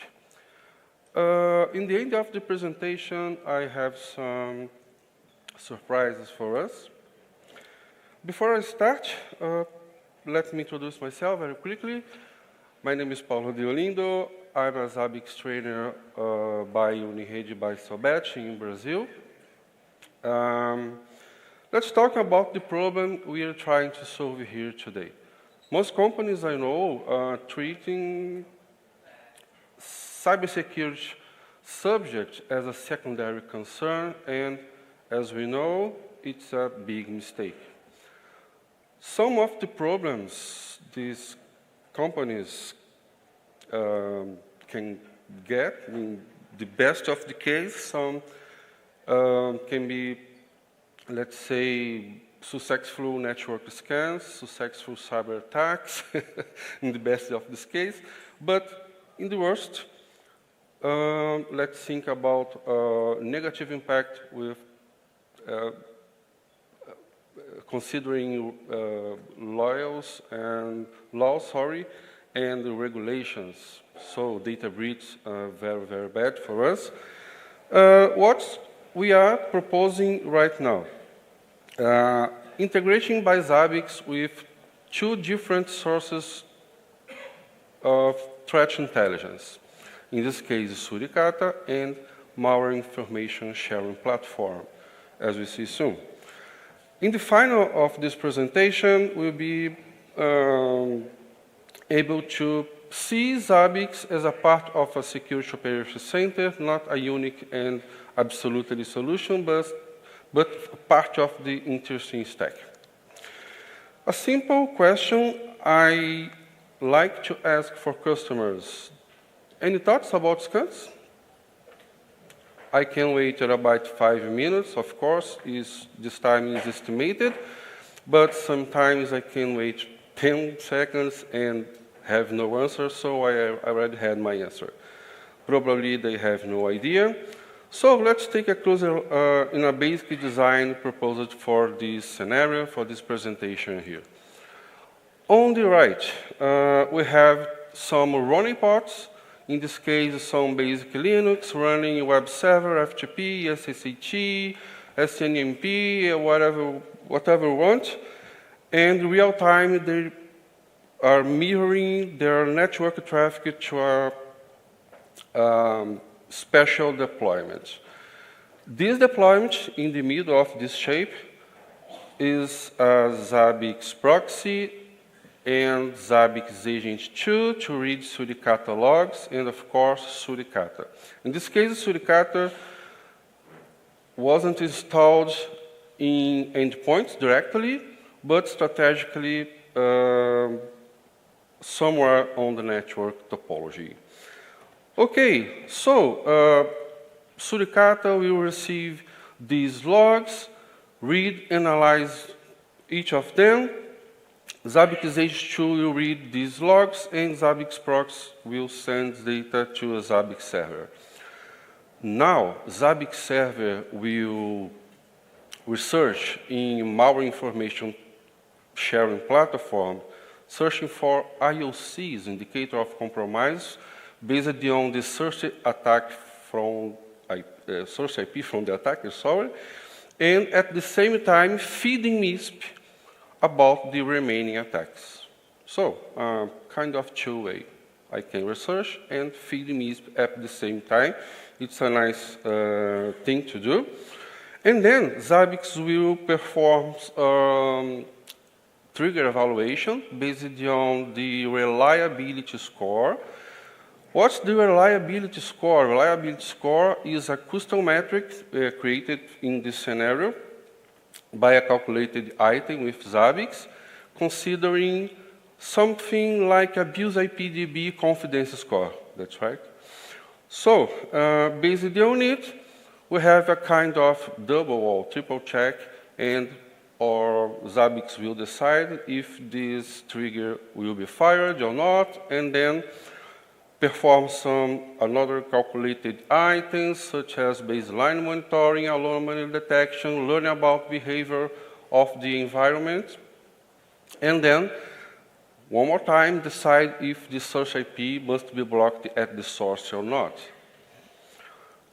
In the end of the presentation, I have some surprises for us. Before I start, let me introduce myself very quickly. My name is Paulo de Olindo. I'm a Zabbix trainer by Unirede by Selbeti in Brazil. Let's talk about the problem we are trying to solve here today. Most companies I know are treating cybersecurity subject as a secondary concern, and as we know, it's a big mistake. Some of the problems these companies can get, in the best of the case, some can be, let's say, successful network scans, successful cyber attacks, in the best of this case. But in the worst, let's think about negative impact with considering laws and regulations. So data breach are very, very bad for us. What we are proposing right now, integration by Zabbix with 2 different sources of threat intelligence. In this case, Suricata and malware information sharing platform, as we see soon. In the final of this presentation, we'll be able to see Zabbix as a part of a security operations center, not a unique and absolutely solution, but part of the interesting stack. A simple question I like to ask for customers. Any thoughts about scans? I can wait about 5 minutes, of course, this time is estimated, but sometimes I can wait 10 seconds and have no answer, so I already had my answer. Probably they have no idea. So let's take a closer in a basic design proposed for this scenario, for this presentation here. On the right, we have some running parts. In this case, some basic Linux running web server, FTP, SSH, SNMP, whatever you want. And real time, they are mirroring their network traffic to a special deployment. This deployment in the middle of this shape is a Zabbix proxy and Zabbix agent 2 to read Suricata logs, and of course Suricata. In this case, Suricata wasn't installed in endpoints directly, but strategically somewhere on the network topology. Okay, so Suricata will receive these logs, read, analyze each of them. Zabbix H2 will read these logs, and Zabbix proxy will send data to a Zabbix server. Now, Zabbix server will research in malware information sharing platform, searching for IOCs, indicator of compromise, based on the source attack from source IP from the attacker, and at the same time feeding MISP about the remaining attacks. So, kind of two-way. I can research and feed MISP at the same time. It's a nice thing to do. And then Zabbix will perform trigger evaluation based on the reliability score. What's the reliability score? Reliability score is a custom metric created in this scenario by a calculated item with Zabbix, considering something like a BIOS IPDB confidence score. That's right. So, based on it, we have a kind of double or triple check, and our Zabbix will decide if this trigger will be fired or not, and then perform another calculated items, such as baseline monitoring, anomaly detection, learn about behavior of the environment, and then, one more time, decide if the source IP must be blocked at the source or not.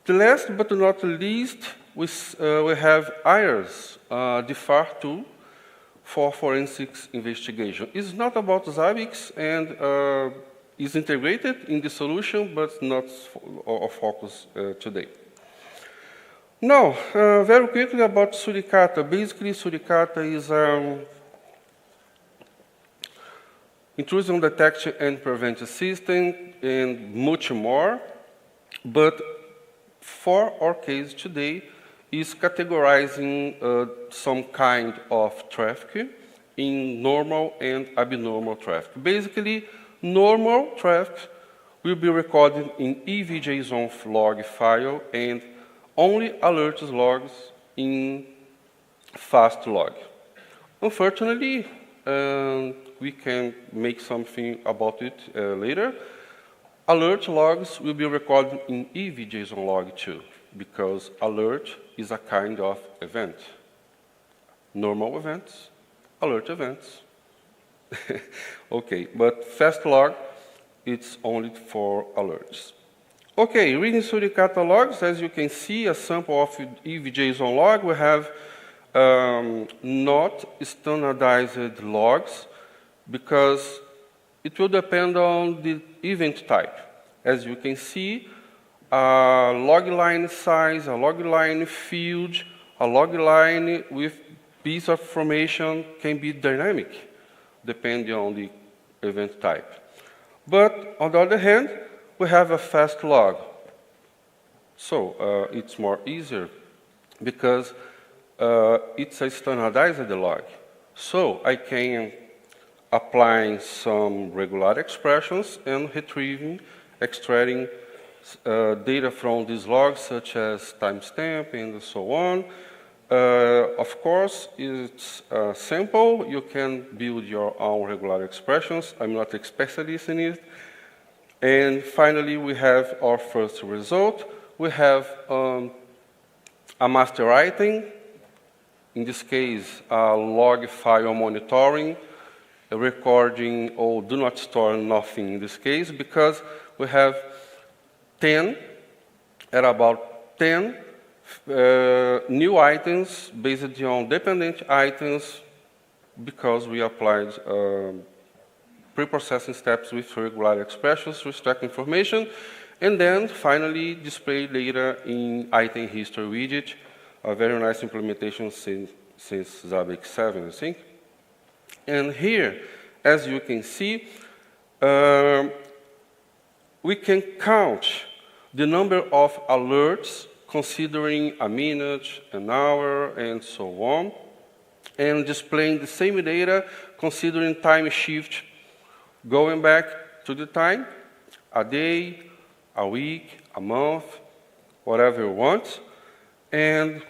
The last but not least, we have IRS, the FAR tool for forensics investigation. It's not about Zabbix and is integrated in the solution, but not our focus today. Now, very quickly about Suricata. Basically, Suricata is intrusion detection and prevention system and much more, but for our case today is categorizing some kind of traffic in normal and abnormal traffic. Basically, normal traffic will be recorded in EVJSON log file and only alerts logs in fast log. Unfortunately, we can make something about it later. Alert logs will be recorded in EVJSON log too, because alert is a kind of event. Normal events, alert events. Okay, but fast log, it's only for alerts. Okay, reading Suricata logs, as you can see, a sample of EVJSON log. We have not standardized logs because it will depend on the event type. As you can see, a log line size, a log line field, a log line with piece of information can be dynamic, depending on the event type. But on the other hand, we have a fast log. So it's more easier because it's a standardized log. So I can apply some regular expressions and retrieving, extracting data from these logs, such as timestamp and so on. Of course, it's simple. You can build your own regular expressions. I'm not a specialist in it. And finally, we have our first result. We have a master item, in this case, a log file monitoring, a recording, or do not store nothing in this case, because we have 10, at about 10 new items based on dependent items, because we applied pre-processing steps with regular expressions to extract information, and then finally display data in item history widget, a very nice implementation since Zabbix 7, I think. And here, as you can see, we can count the number of alerts considering a minute, an hour, and so on, and displaying the same data considering time shift, going back to the time, a day, a week, a month, whatever you want. And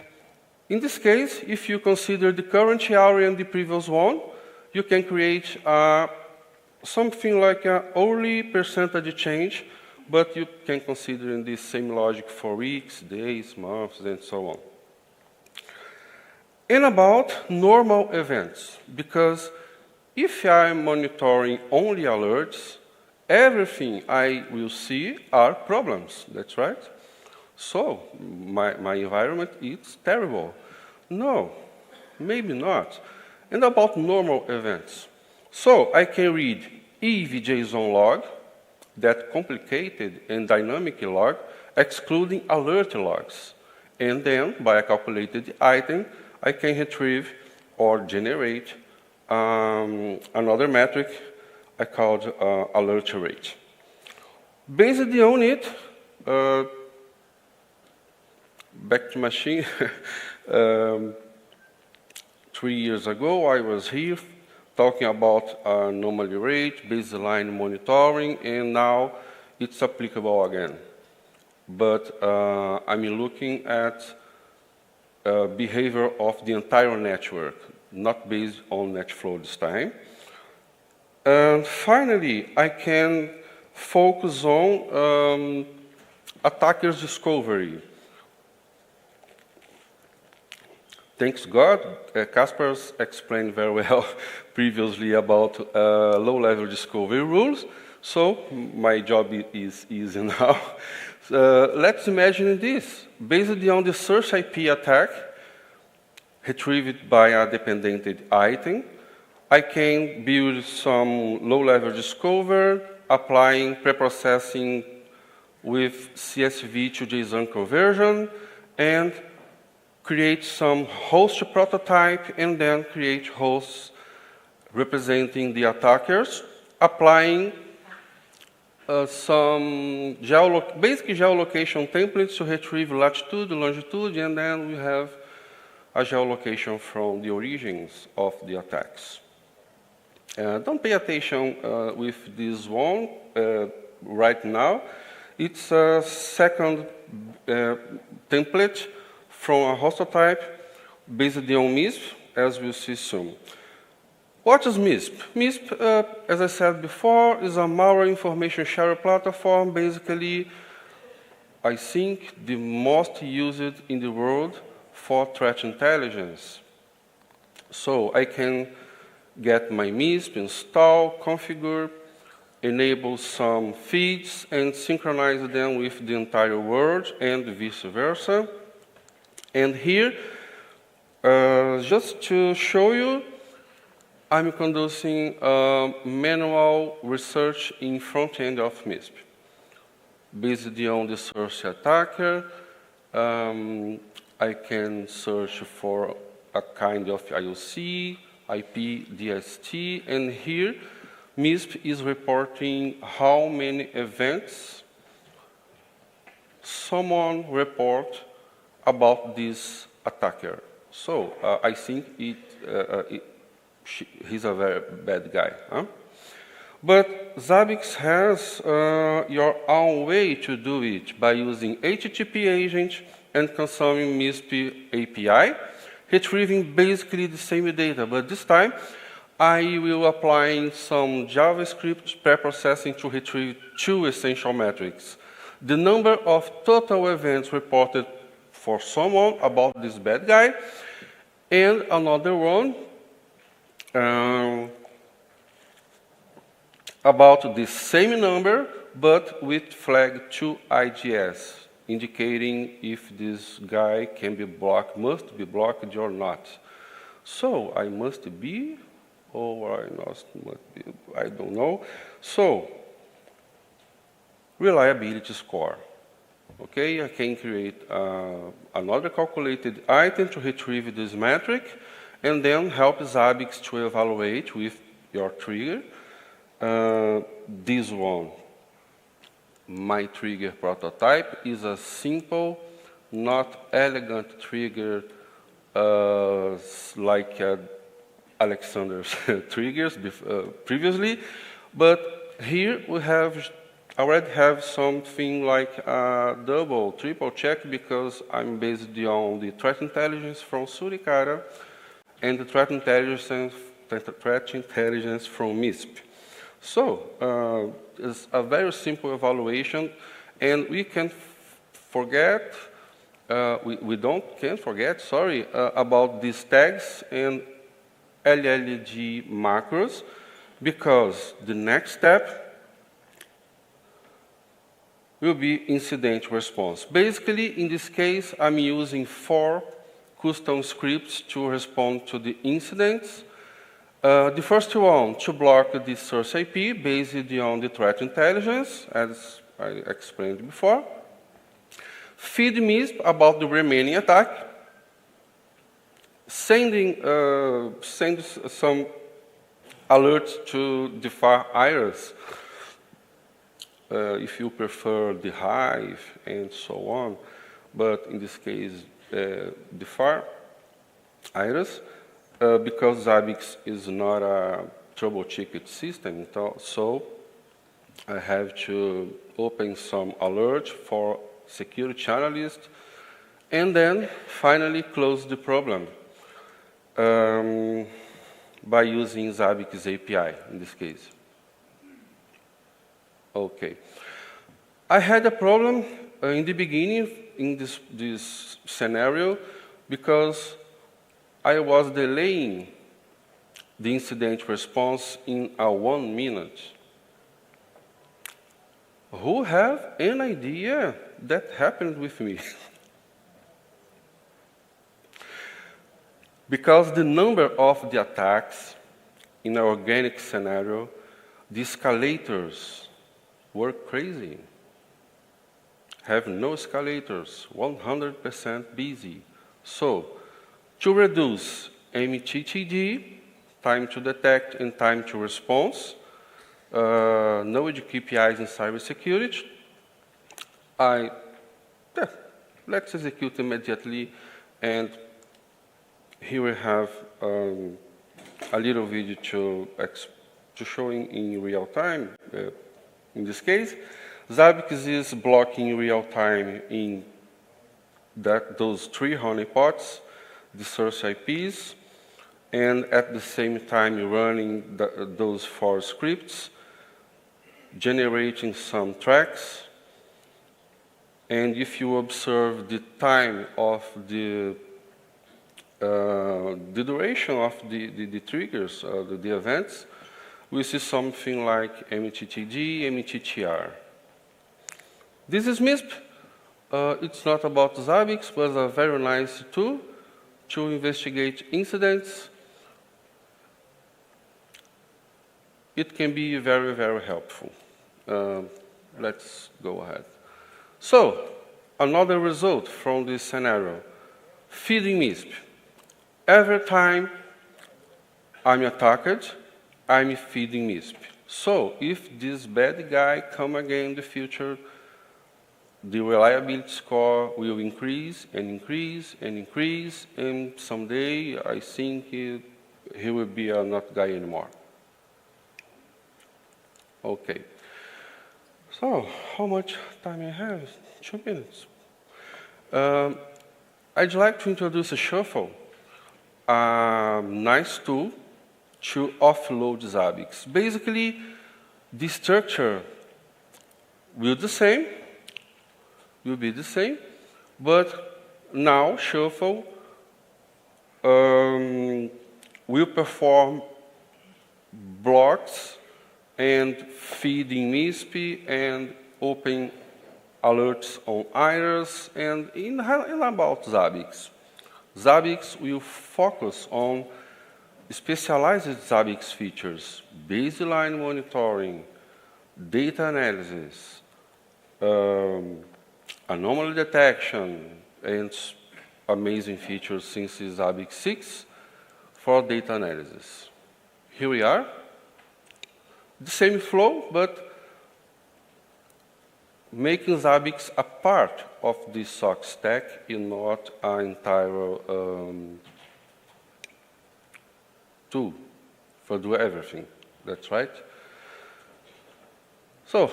in this case, if you consider the current hour and the previous one, you can create something like an hourly percentage change, but you can consider in this same logic for weeks, days, months, and so on. And about normal events, because if I'm monitoring only alerts, everything I will see are problems, that's right? So, my environment is terrible. No, maybe not. And about normal events. So I can read EV.json log, that complicated and dynamic log, excluding alert logs. And then, by a calculated item, I can retrieve or generate another metric I called alert rate. Based on it, back to machine, 3 years ago, I was here talking about anomaly rate, baseline monitoring, and now it's applicable again. But I'm looking at behavior of the entire network, not based on net flow this time. And finally, I can focus on attackers discovery. Thanks God, Kaspars explained very well previously about low-level discovery rules, so my job is easy now. Let's imagine this. Based on the source IP attack, retrieved by a dependent item, I can build some low-level discover, applying preprocessing with CSV to JSON conversion, and create some host prototype, and then create hosts representing the attackers, applying some basic geolocation templates to retrieve latitude, longitude, and then we have a geolocation from the origins of the attacks. Don't pay attention with this one right now. It's a second template from a host type based on MISP, as we'll see soon. What is MISP? MISP, as I said before, is a malware information sharing platform. Basically, I think the most used in the world for threat intelligence. So I can get my MISP, install, configure, enable some feeds, and synchronize them with the entire world, and vice versa. And here, just to show you, I'm conducting manual research in front end of MISP. Based on the source attacker, I can search for a kind of IOC, IP, DST, and here MISP is reporting how many events someone report about this attacker. So I think he's a very bad guy. Huh? But Zabbix has your own way to do it by using HTTP agent and consuming MISP API, retrieving basically the same data. But this time, I will apply some JavaScript preprocessing to retrieve two essential metrics. The number of total events reported for someone about this bad guy, and another one about the same number, but with flag 2IDS, indicating if this guy can be blocked, must be blocked or not. So I must be, or I must be, I don't know. So, reliability score. Okay, I can create another calculated item to retrieve this metric, and then help Zabbix to evaluate with your trigger this one. My trigger prototype is a simple, not elegant trigger like Alexander's triggers previously, but here we already have something like a double, triple check, because I'm based on the threat intelligence from Surikara and the threat intelligence from MISP. So it's a very simple evaluation, and we can forget, can't forget, sorry, about these tags and LLG macros, because the next step will be incident response. Basically, in this case, I'm using 4 custom scripts to respond to the incidents, The first one, to block the source IP based on the threat intelligence, as I explained before. Feed MISP about the remaining attack. Send some alerts to the far iris, if you prefer the Hive and so on, but in this case, the far iris, because Zabbix is not a trouble ticket system, so I have to open some alert for security analyst, and then finally close the problem by using Zabbix API in this case. Okay. I had a problem in the beginning in this scenario because I was delaying the incident response in 1 minute. Who have an idea that happened with me? Because the number of the attacks in an organic scenario, the escalators were crazy. Have no escalators, 100% busy. So, to reduce MTTD, time to detect and time to response, no KPIs in cybersecurity, let's execute immediately. And here we have a little video to show in real time. In this case, Zabbix is blocking in real time in those 3 honeypots, the source IPs, and at the same time running those 4 scripts, generating some tracks. And if you observe the time of the duration of the triggers, the events, we see something like MTTD, MTTR. This is MISP. It's not about Zabbix, but a very nice tool to investigate incidents. It can be very, very helpful. Let's go ahead. So, another result from this scenario, feeding MISP. Every time I'm attacked, I'm feeding MISP. So, if this bad guy come again in the future, the reliability score will increase and increase and increase, and someday I think he will be a not guy anymore. Okay. So, how much time I have? 2 minutes. I'd like to introduce a shuffle, a nice tool to offload Zabbix. Basically, the structure will be the same, but now shuffle will perform blocks and feeding MISP and open alerts on iris and in about Zabbix. Zabbix will focus on specialized Zabbix features, baseline monitoring, data analysis, anomaly detection, and amazing features since Zabbix 6 for data analysis. Here we are. The same flow, but making Zabbix a part of the SOC stack and not an entire tool for do everything. That's right. So,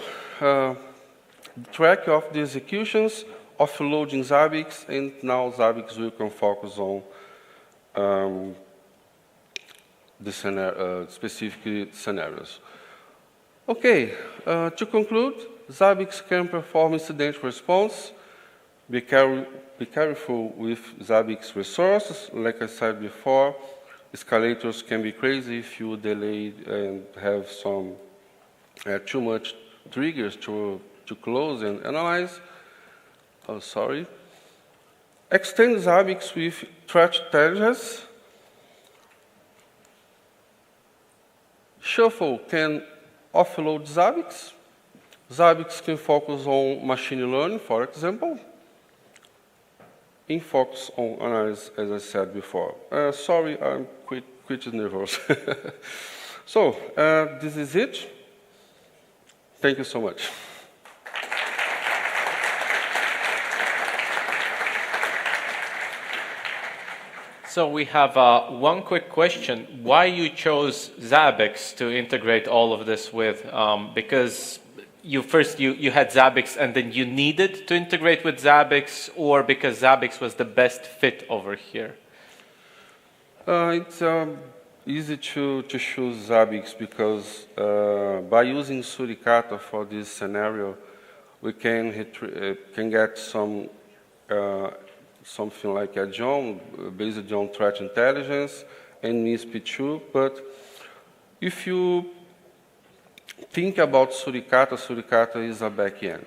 track of the executions, offloading Zabbix, and now Zabbix will can focus on the specific scenarios. Okay, to conclude, Zabbix can perform incident response. Be careful with Zabbix resources. Like I said before, escalators can be crazy if you delay and have some too much triggers to close and analyze. Oh, sorry. Extend Zabbix with threat intelligence. Shuffle can offload Zabbix. Zabbix can focus on machine learning, for example, and focus on analysis, as I said before. Sorry, I'm quite nervous. So, this is it. Thank you so much. So we have one quick question. Why you chose Zabbix to integrate all of this with? Because you had Zabbix and then you needed to integrate with Zabbix, or because Zabbix was the best fit over here? It's easy to choose Zabbix because by using Suricata for this scenario, we can get some something like a John based on threat intelligence and NISP2. But if you think about Suricata, Suricata is a backend.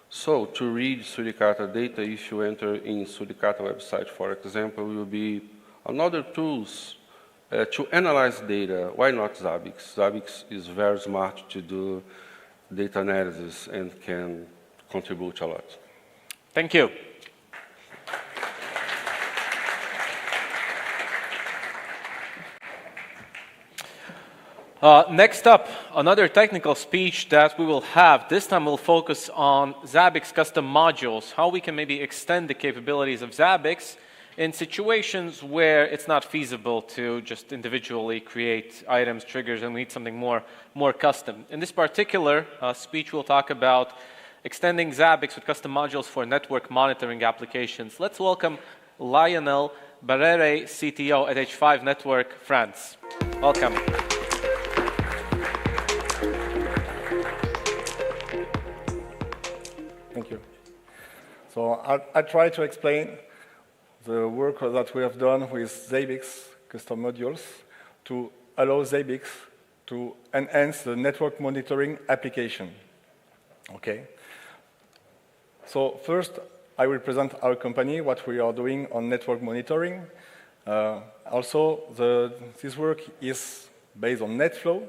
So to read Suricata data, if you enter in Suricata website, for example, will be another tools to analyze data. Why not Zabbix? Zabbix is very smart to do data analysis and can contribute a lot. Thank you. Next up, another technical speech that we will have. This time we'll focus on Zabbix custom modules, how we can maybe extend the capabilities of Zabbix in situations where it's not feasible to just individually create items, triggers, and we need something more custom. In this particular speech, we'll talk about extending Zabbix with custom modules for network monitoring applications. Let's welcome Lionel Barrere, CTO at H5 Network France. Welcome. Thank you. So I'll try to explain the work that we have done with Zabbix custom modules to allow Zabbix to enhance the network monitoring application. Okay. So first, I will present our company, what we are doing on network monitoring. Also, this work is based on NetFlow.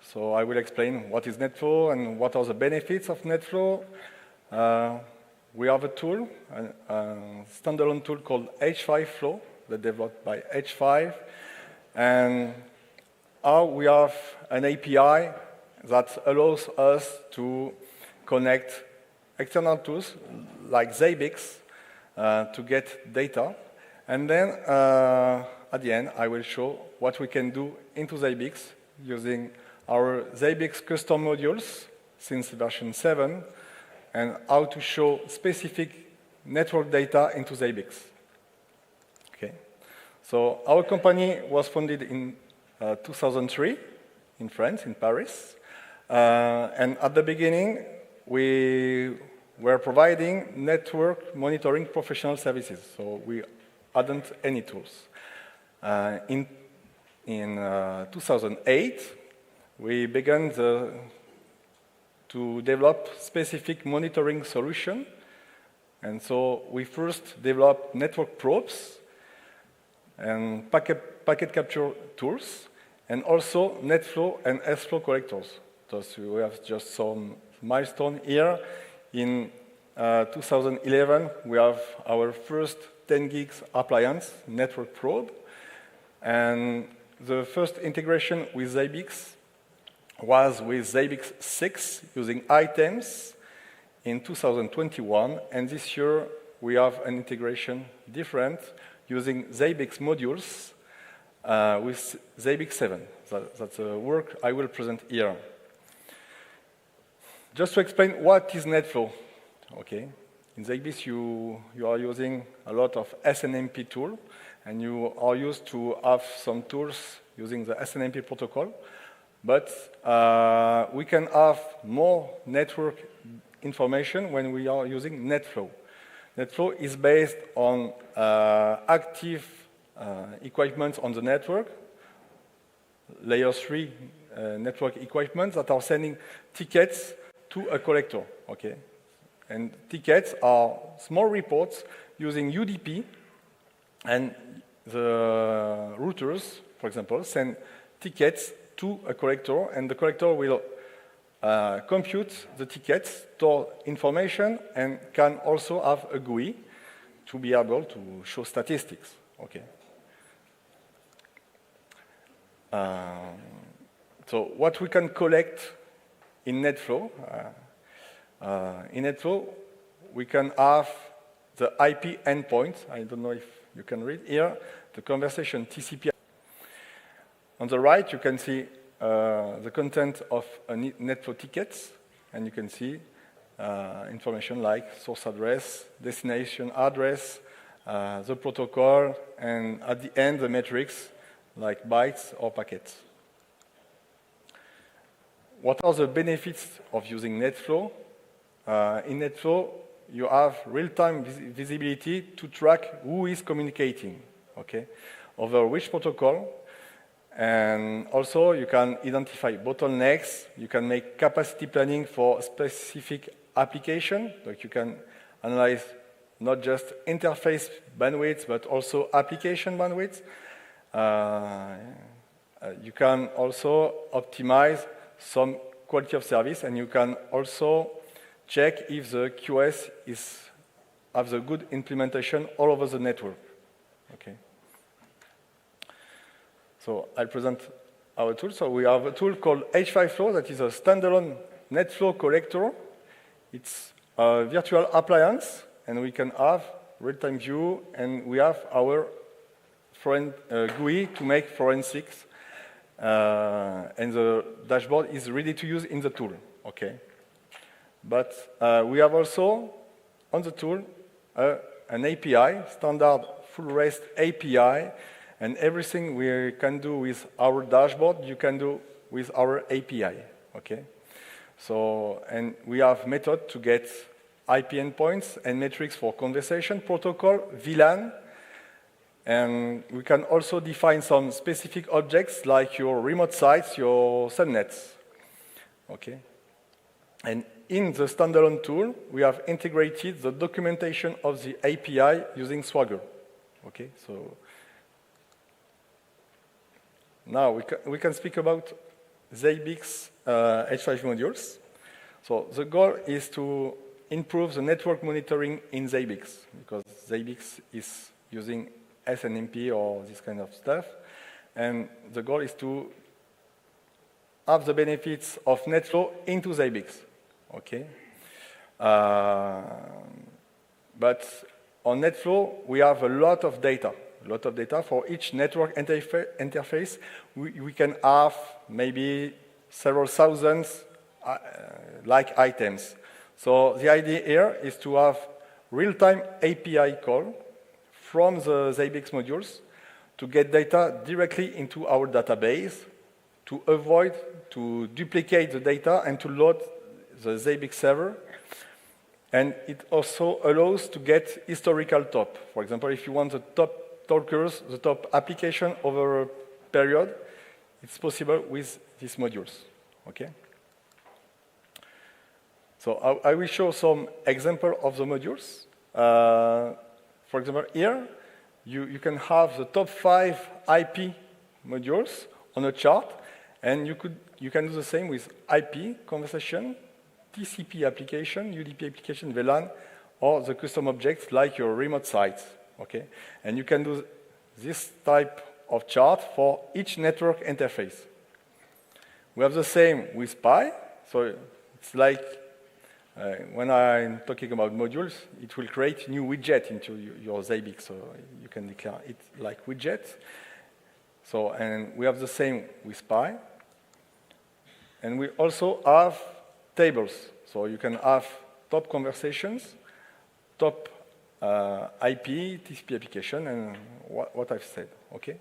So I will explain what is NetFlow and what are the benefits of NetFlow. We have a tool, a standalone tool called H5 Flow, that developed by H5. And we have an API that allows us to connect external tools like Zabbix to get data. And then at the end, I will show what we can do into Zabbix using our Zabbix custom modules since version 7, and how to show specific network data into Zabbix. Okay. So our company was founded in 2003 in France, in Paris. And at the beginning, we were providing network monitoring professional services. So we hadn't any tools. In 2008, we began to develop specific monitoring solution. And so we first developed network probes and packet capture tools, and also NetFlow and SFlow collectors. So we have just some milestone here. In 2011, we have our first 10 gigs appliance, network probe. And the first integration with Zabbix was with Zabbix 6 using items in 2021, and this year we have an integration different using Zabbix modules with Zabbix 7. That's a work I will present here. Just to explain what is NetFlow, okay? In Zabbix you are using a lot of SNMP tool, and you are used to have some tools using the SNMP protocol. But we can have more network information when we are using NetFlow. NetFlow is based on active equipment on the network, layer 3 network equipment that are sending tickets to a collector. Okay? And tickets are small reports using UDP, and the routers, for example, send tickets to a collector, and the collector will compute the tickets, store information, and can also have a GUI to be able to show statistics. Okay. So what we can collect in NetFlow, we can have the IP endpoint. I don't know if you can read here, the conversation TCP. On the right, you can see the content of a NetFlow tickets, and you can see information like source address, destination address, the protocol, and at the end, the metrics like bytes or packets. What are the benefits of using NetFlow? In NetFlow, you have real-time visibility to track who is communicating, okay, over which protocol. And also, you can identify bottlenecks. You can make capacity planning for a specific application. Like you can analyze not just interface bandwidth, but also application bandwidth. You can also optimize some quality of service, and you can also check if the QoS have the good implementation all over the network. Okay. So I'll present our tool. So we have a tool called H5Flow that is a standalone NetFlow collector. It's a virtual appliance, and we can have real-time view, and we have our GUI to make forensics, and the dashboard is ready to use in the tool. Okay. But we have also on the tool an API, standard full REST API, and everything we can do with our dashboard, you can do with our API, okay? So, and we have method to get IP endpoints and metrics for conversation protocol, VLAN, and we can also define some specific objects like your remote sites, your subnets, okay? And in the standalone tool, we have integrated the documentation of the API using Swagger, okay? So, now we can speak about Zabbix H5 modules. So the goal is to improve the network monitoring in Zabbix, because Zabbix is using SNMP or this kind of stuff. And the goal is to have the benefits of NetFlow into Zabbix. Okay. But on NetFlow, we have a lot of data. For each network interface. We can have maybe several thousands like items. So the idea here is to have real-time API call from the Zabbix modules to get data directly into our database, to avoid to duplicate the data and to load the Zabbix server. And it also allows to get historical top. For example, if you want the top talkers, the top application over a period, it's possible with these modules, okay? So I will show some example of the modules. For example, here, you can have the top 5 IP modules on a chart, and you can do the same with IP, conversation, TCP application, UDP application, VLAN, or the custom objects like your remote sites. Okay, and you can do this type of chart for each network interface. We have the same with Pi. So it's like when I'm talking about modules, it will create new widget into your Zabbix. So you can declare it like widget. So, and we have the same with Pi. And we also have tables. So you can have top conversations, top IP, TCP application, and what I've said, okay?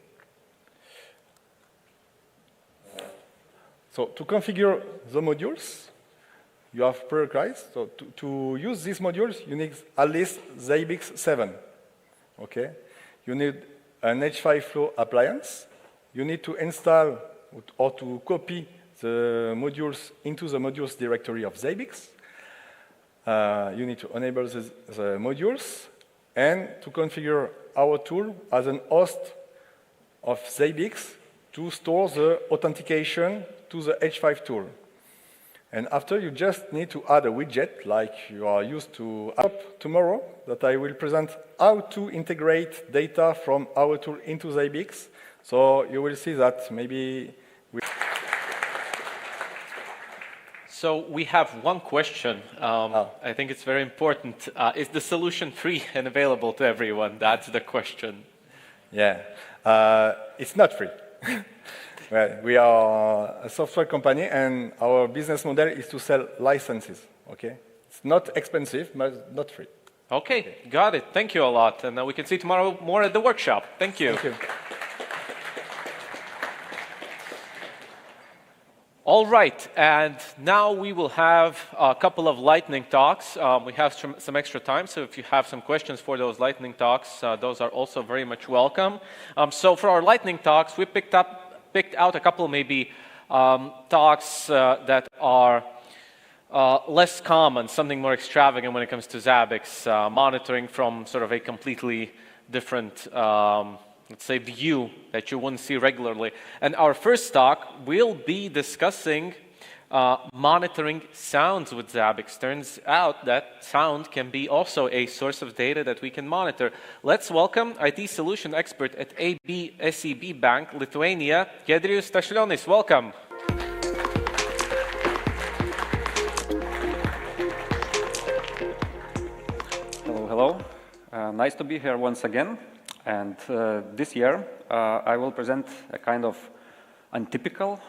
So to configure the modules, you have prerequisites. So to use these modules, you need at least Zabbix 7, okay? You need an H5Flow appliance. You need to install or to copy the modules into the modules directory of Zabbix. You need to enable the modules and to configure our tool as an host of Zabbix to store the authentication to the H5 tool. And after, you just need to add a widget like you are used to tomorrow, that I will present how to integrate data from our tool into Zabbix. So you will see that maybe we... So we have one question. I think it's very important. Is the solution free and available to everyone? That's the question. Yeah, it's not free. Well, we are a software company, and our business model is to sell licenses, okay? It's not expensive, but not free. Okay, got it. Thank you a lot. And we can see tomorrow more at the workshop. Thank you. Thank you. All right, and now we will have a couple of lightning talks. We have some extra time, so if you have some questions for those lightning talks, those are also very much welcome. So for our lightning talks, we picked out a couple maybe talks that are less common, something more extravagant when it comes to Zabbix, monitoring from sort of a completely different let's say, view that you wouldn't see regularly. And our first talk will be discussing monitoring sounds with Zabbix. Turns out that sound can be also a source of data that we can monitor. Let's welcome IT solution expert at AB SEB Bank, Lithuania, Giedrius Stašlionis. Welcome. Hello, hello. Nice to be here once again. And this year, I will present a kind of untypical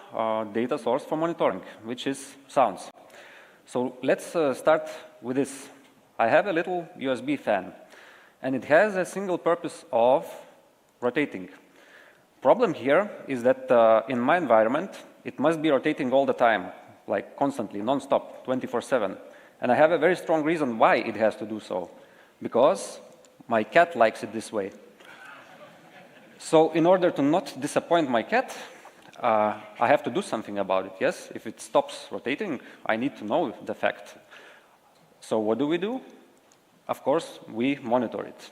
data source for monitoring, which is sounds. So let's start with this. I have a little USB fan, and it has a single purpose of rotating. Problem here is that in my environment, it must be rotating all the time, like constantly, non-stop, 24/7. And I have a very strong reason why it has to do so, because my cat likes it this way. So in order to not disappoint my cat, I have to do something about it, yes? If it stops rotating, I need to know the fact. So what do? Of course, we monitor it.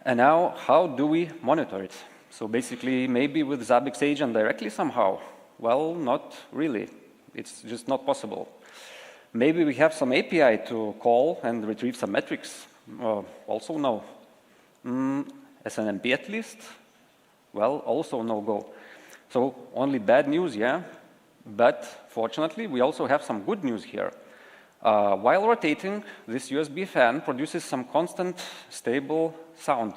And now, how do we monitor it? So basically, maybe with Zabbix agent directly somehow? Well, not really. It's just not possible. Maybe we have some API to call and retrieve some metrics? Also no. SNMP at least? Well, also no go. So only bad news, yeah? But fortunately, we also have some good news here. While rotating, this USB fan produces some constant, stable sound.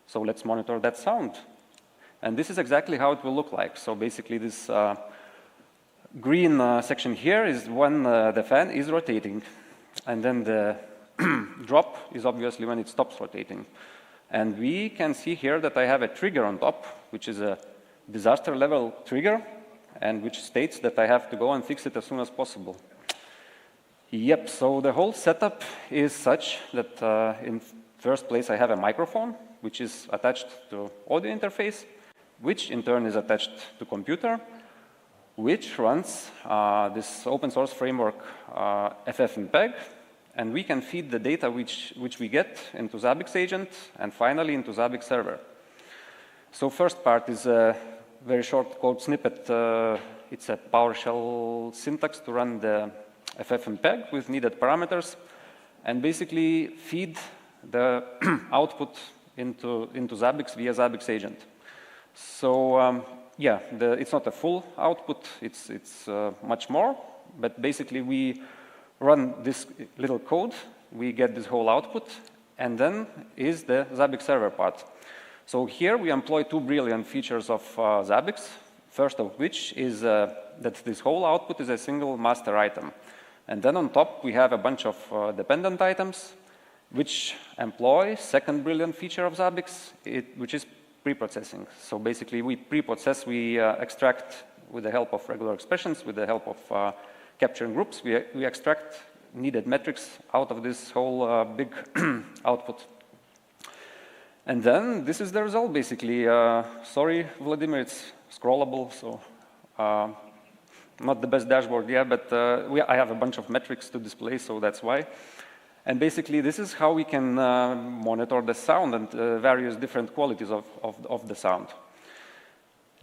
So let's monitor that sound. And this is exactly how it will look like. So basically, this green section here is when the fan is rotating. And then the drop is obviously when it stops rotating. And we can see here that I have a trigger on top, which is a disaster level trigger, and which states that I have to go and fix it as soon as possible. Yep, so the whole setup is such that in first place I have a microphone, which is attached to audio interface, which in turn is attached to computer, which runs this open source framework FFmpeg. And we can feed the data which we get into Zabbix agent and finally into Zabbix server. So first part is a very short code snippet. It's a PowerShell syntax to run the FFmpeg with needed parameters and basically feed the output into Zabbix via Zabbix agent. So yeah, it's not a full output, it's much more, but basically we run this little code, we get this whole output, and then is the Zabbix server part. So here we employ two brilliant features of Zabbix, first of which is that this whole output is a single master item. And then on top we have a bunch of dependent items, which employ second brilliant feature of Zabbix, which is preprocessing. So basically we preprocess, we extract with the help of regular expressions, with the help of capturing groups, we extract needed metrics out of this whole big output. And then this is the result, basically. Sorry, Vladimir, it's scrollable, so not the best dashboard, yeah, but I have a bunch of metrics to display, so that's why. And basically, this is how we can monitor the sound and various different qualities of the sound.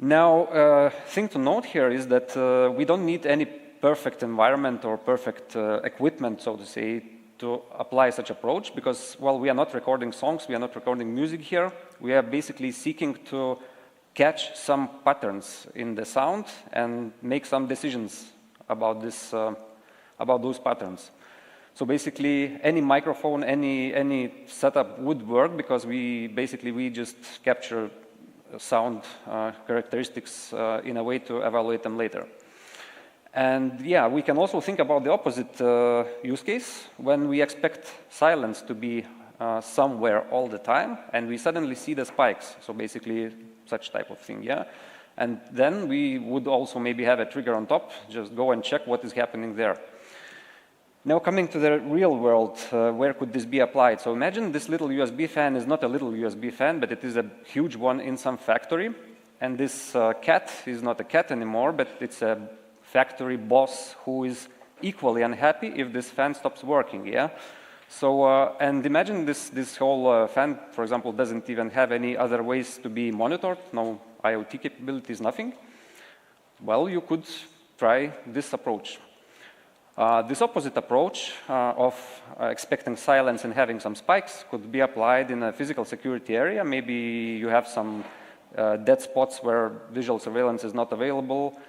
Now, thing to note here is that we don't need any perfect environment or perfect equipment, so to say, to apply such approach, because, well, we are not recording songs, we are not recording music here. We are basically seeking to catch some patterns in the sound and make some decisions about this, about those patterns. So basically, any microphone, any setup would work, because we just capture sound characteristics in a way to evaluate them later. And yeah, we can also think about the opposite use case, when we expect silence to be somewhere all the time, and we suddenly see the spikes. So basically, such type of thing, yeah. And then we would also maybe have a trigger on top, just go and check what is happening there. Now coming to the real world, where could this be applied? So imagine this little USB fan is not a little USB fan, but it is a huge one in some factory. And this cat is not a cat anymore, but it's a factory boss who is equally unhappy if this fan stops working, yeah? So, and imagine this whole fan, for example, doesn't even have any other ways to be monitored, no IoT capabilities, nothing. Well, you could try this approach. This opposite approach of expecting silence and having some spikes could be applied in a physical security area. Maybe you have some dead spots where visual surveillance is not available.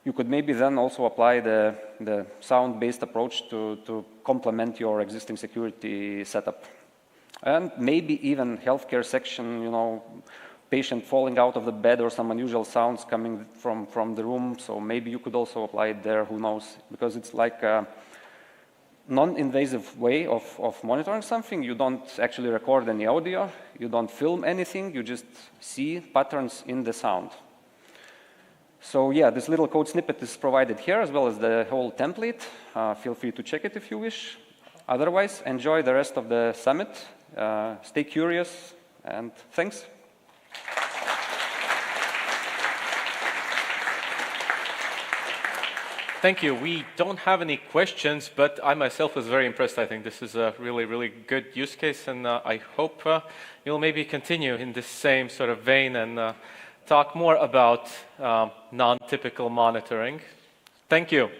You could maybe then also apply the sound-based approach to complement your existing security setup. And maybe even healthcare section, you know, patient falling out of the bed or some unusual sounds coming from the room. So maybe you could also apply it there, who knows? Because it's like a non-invasive way of monitoring something. You don't actually record any audio. You don't film anything. You just see patterns in the sound. So yeah, this little code snippet is provided here, as well as the whole template. Feel free to check it if you wish. Otherwise, enjoy the rest of the summit. Stay curious, and thanks. Thank you. We don't have any questions, but I myself was very impressed. I think this is a really, really good use case, and I hope you'll maybe continue in this same sort of vein and talk more about non-typical monitoring. Thank you.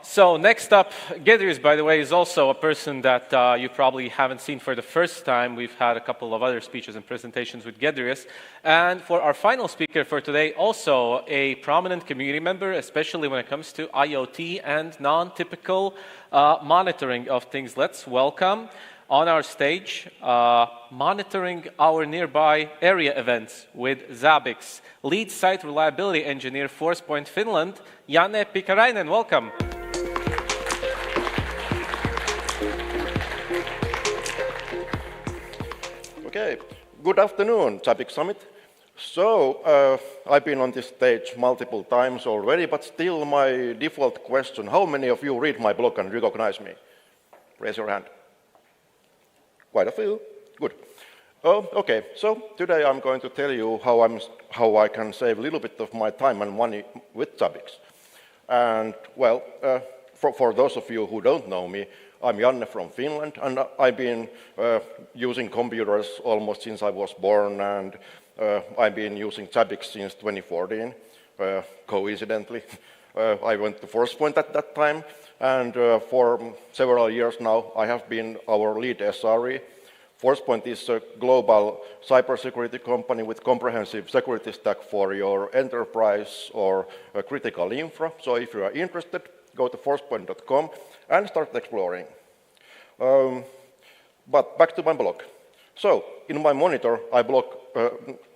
So next up, Gedrius, by the way, is also a person that you probably haven't seen for the first time. We've had a couple of other speeches and presentations with Gedrius. And for our final speaker for today, also a prominent community member, especially when it comes to IoT and non-typical monitoring of things. Let's welcome on our stage, monitoring our nearby area events with Zabbix, lead site reliability engineer, ForcePoint Finland, Janne Pikarainen. Welcome. Okay, good afternoon, Zabbix Summit. So, I've been on this stage multiple times already, but still my default question, how many of you read my blog and recognize me? Raise your hand. Quite a few. Good. Oh, okay. So today I'm going to tell you how I can save a little bit of my time and money with Zabbix. And well, for those of you who don't know me, I'm Janne from Finland, and I've been using computers almost since I was born, and I've been using Zabbix since 2014. Coincidentally, I went to ForcePoint at that time. And for several years now, I have been our lead SRE. ForcePoint is a global cybersecurity company with comprehensive security stack for your enterprise or critical infra. So if you are interested, go to forcepoint.com and start exploring. But back to my blog. So in my monitor, I blog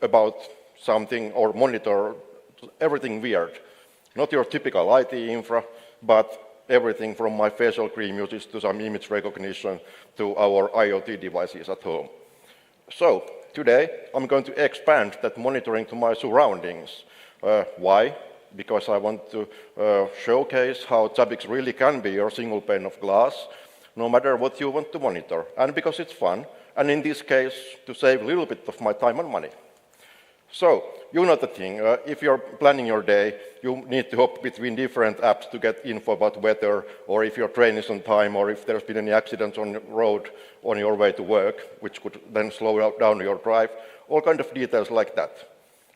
about something or monitor everything weird. Not your typical IT infra, but everything from my facial cream uses to some image recognition to our IoT devices at home. So today I'm going to expand that monitoring to my surroundings. Why? Because I want to showcase how Zabbix really can be your single pane of glass, no matter what you want to monitor, and because it's fun, and in this case, to save a little bit of my time and money. So, you know the thing, if you're planning your day, you need to hop between different apps to get info about weather, or if your train is on time, or if there's been any accidents on the road on your way to work, which could then slow down your drive, all kind of details like that.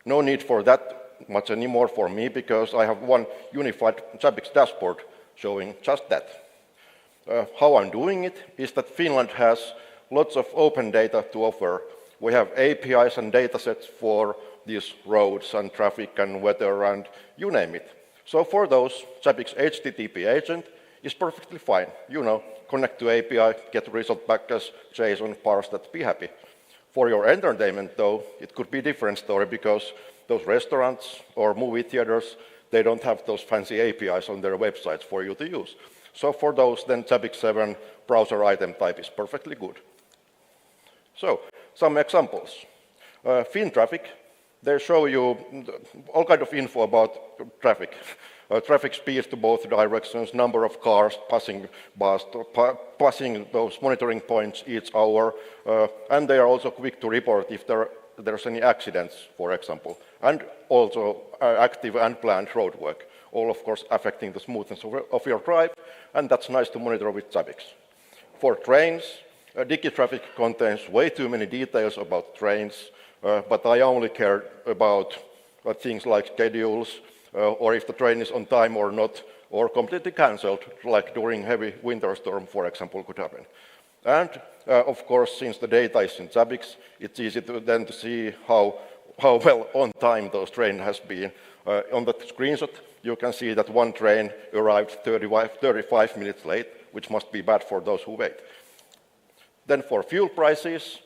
No need for that much anymore for me, because I have one unified Zabbix dashboard showing just that. How I'm doing it is that Finland has lots of open data to offer. We have APIs and datasets for these roads and traffic and weather and you name it. So for those, Zabbix HTTP agent is perfectly fine. You know, connect to API, get the result back as JSON, parse that, be happy. For your entertainment, though, it could be a different story, because those restaurants or movie theaters, they don't have those fancy APIs on their websites for you to use. So for those, then Zabbix 7 browser item type is perfectly good. So, some examples. FinTraffic, they show you all kind of info about traffic. Traffic speeds to both directions, number of cars passing those monitoring points each hour, and they are also quick to report if there's any accidents, for example, and also active and planned roadwork, all of course affecting the smoothness of your drive, and that's nice to monitor with Zabbix. For trains, DigiTraffic contains way too many details about trains, but I only care about things like schedules, or if the train is on time or not, or completely cancelled, like during heavy winter storm, for example, could happen. And of course, since the data is in Zabbix, it's easy then to see how well on time those trains has been. On the screenshot, you can see that one train arrived 35 minutes late, which must be bad for those who wait. Then for fuel prices,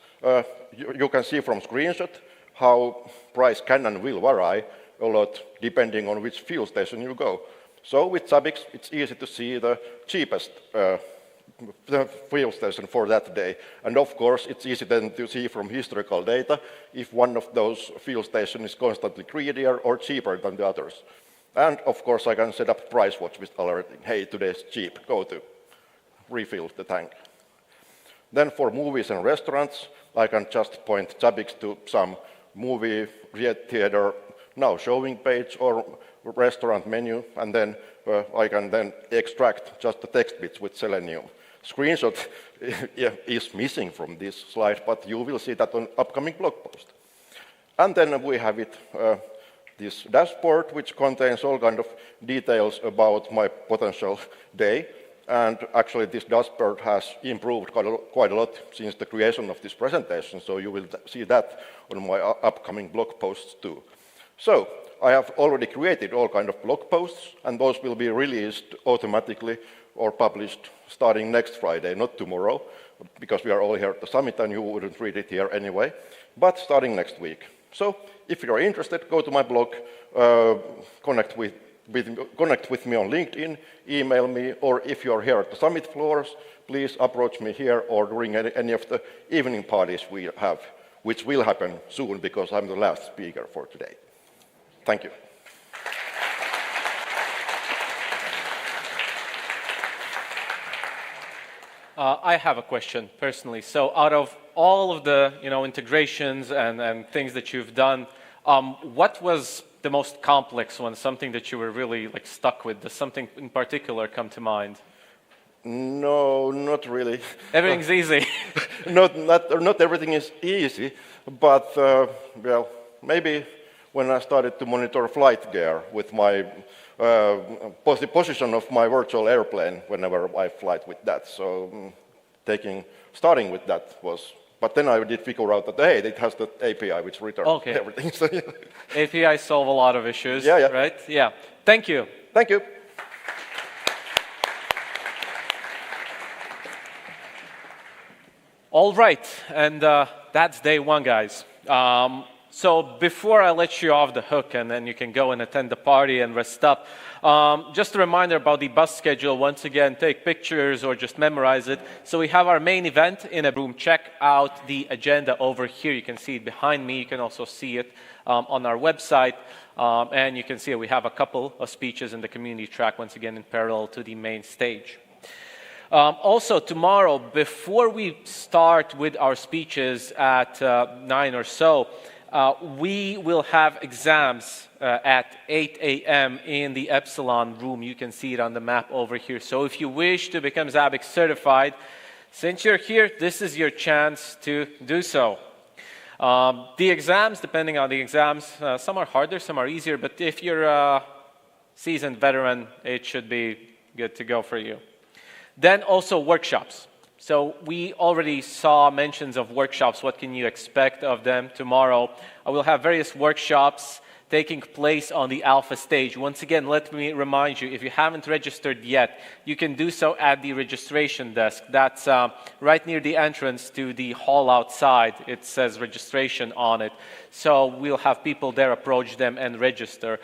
you can see from screenshot how price can and will vary a lot depending on which fuel station you go. So with Zabbix, it's easy to see the cheapest fuel station for that day. And of course, it's easy then to see from historical data if one of those fuel stations is constantly greedier or cheaper than the others. And of course, I can set up price watch with alerting, hey, today's cheap, go to refill the tank. Then for movies and restaurants, I can just point Zabbix to some movie theater now showing page or restaurant menu, and then I can then extract just the text bits with Selenium. Screenshot is missing from this slide, but you will see that on upcoming blog post. And then we have this dashboard, which contains all kind of details about my potential day. And actually, this dashboard has improved quite a lot since the creation of this presentation, so you will see that on my upcoming blog posts too. So, I have already created all kind of blog posts, and those will be released automatically or published starting next Friday, not tomorrow, because we are all here at the summit and you wouldn't read it here anyway, but starting next week. So, if you're interested, go to my blog, connect with me on LinkedIn, email me, or if you're here at the summit floors, please approach me here or during any of the evening parties we have, which will happen soon because I'm the last speaker for today. Thank you. I have a question personally. So out of all of the integrations and things that you've done, what was the most complex one, something that you were really stuck with? Does something in particular come to mind? No, not really. Everything's easy. not everything is easy, but well, maybe when I started to monitor flight gear with my position of my virtual airplane whenever I fly with that. So starting with that was. But then I did figure out that, hey, it has the API which returns everything. So, yeah. API solve a lot of issues, yeah. Right? Yeah. Thank you. Thank you. All right, and that's day one, guys. So before I let you off the hook and then you can go and attend the party and rest up, just a reminder about the bus schedule. Once again, take pictures or just memorize it. So we have our main event in a room. Check out the agenda over here. You can see it behind me. You can also see it on our website. And you can see we have a couple of speeches in the community track, once again, in parallel to the main stage. Also, tomorrow, before we start with our speeches at 9 or so, we will have exams at 8 a.m. in the Epsilon room. You can see it on the map over here. So if you wish to become Zabbix certified, since you're here, this is your chance to do so. The exams, depending on the exams, some are harder, some are easier, but if you're a seasoned veteran, it should be good to go for you. Then also workshops. So we already saw mentions of workshops. What can you expect of them tomorrow? I will have various workshops taking place on the alpha stage. Once again, let me remind you, if you haven't registered yet, you can do so at the registration desk. That's right near the entrance to the hall outside. It says registration on it. So we'll have people there approach them and register.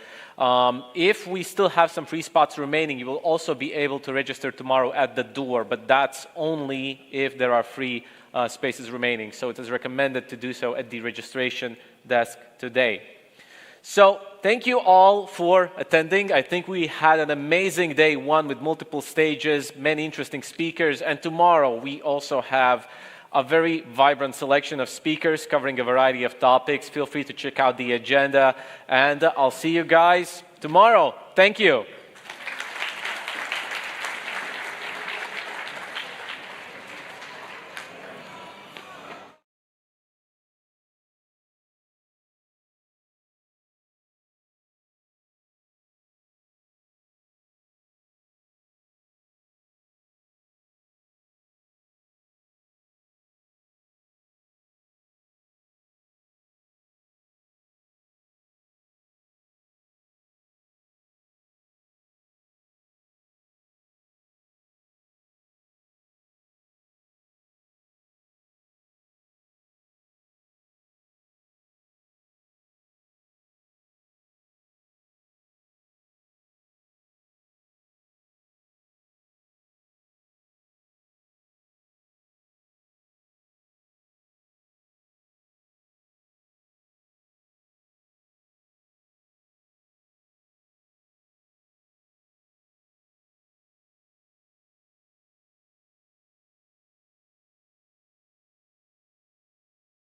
If we still have some free spots remaining, you will also be able to register tomorrow at the door, but that's only if there are free spaces remaining. So it is recommended to do so at the registration desk today. So thank you all for attending. I think we had an amazing day one with multiple stages, many interesting speakers, and tomorrow we also have a very vibrant selection of speakers covering a variety of topics. Feel free to check out the agenda, and I'll see you guys tomorrow. Thank you.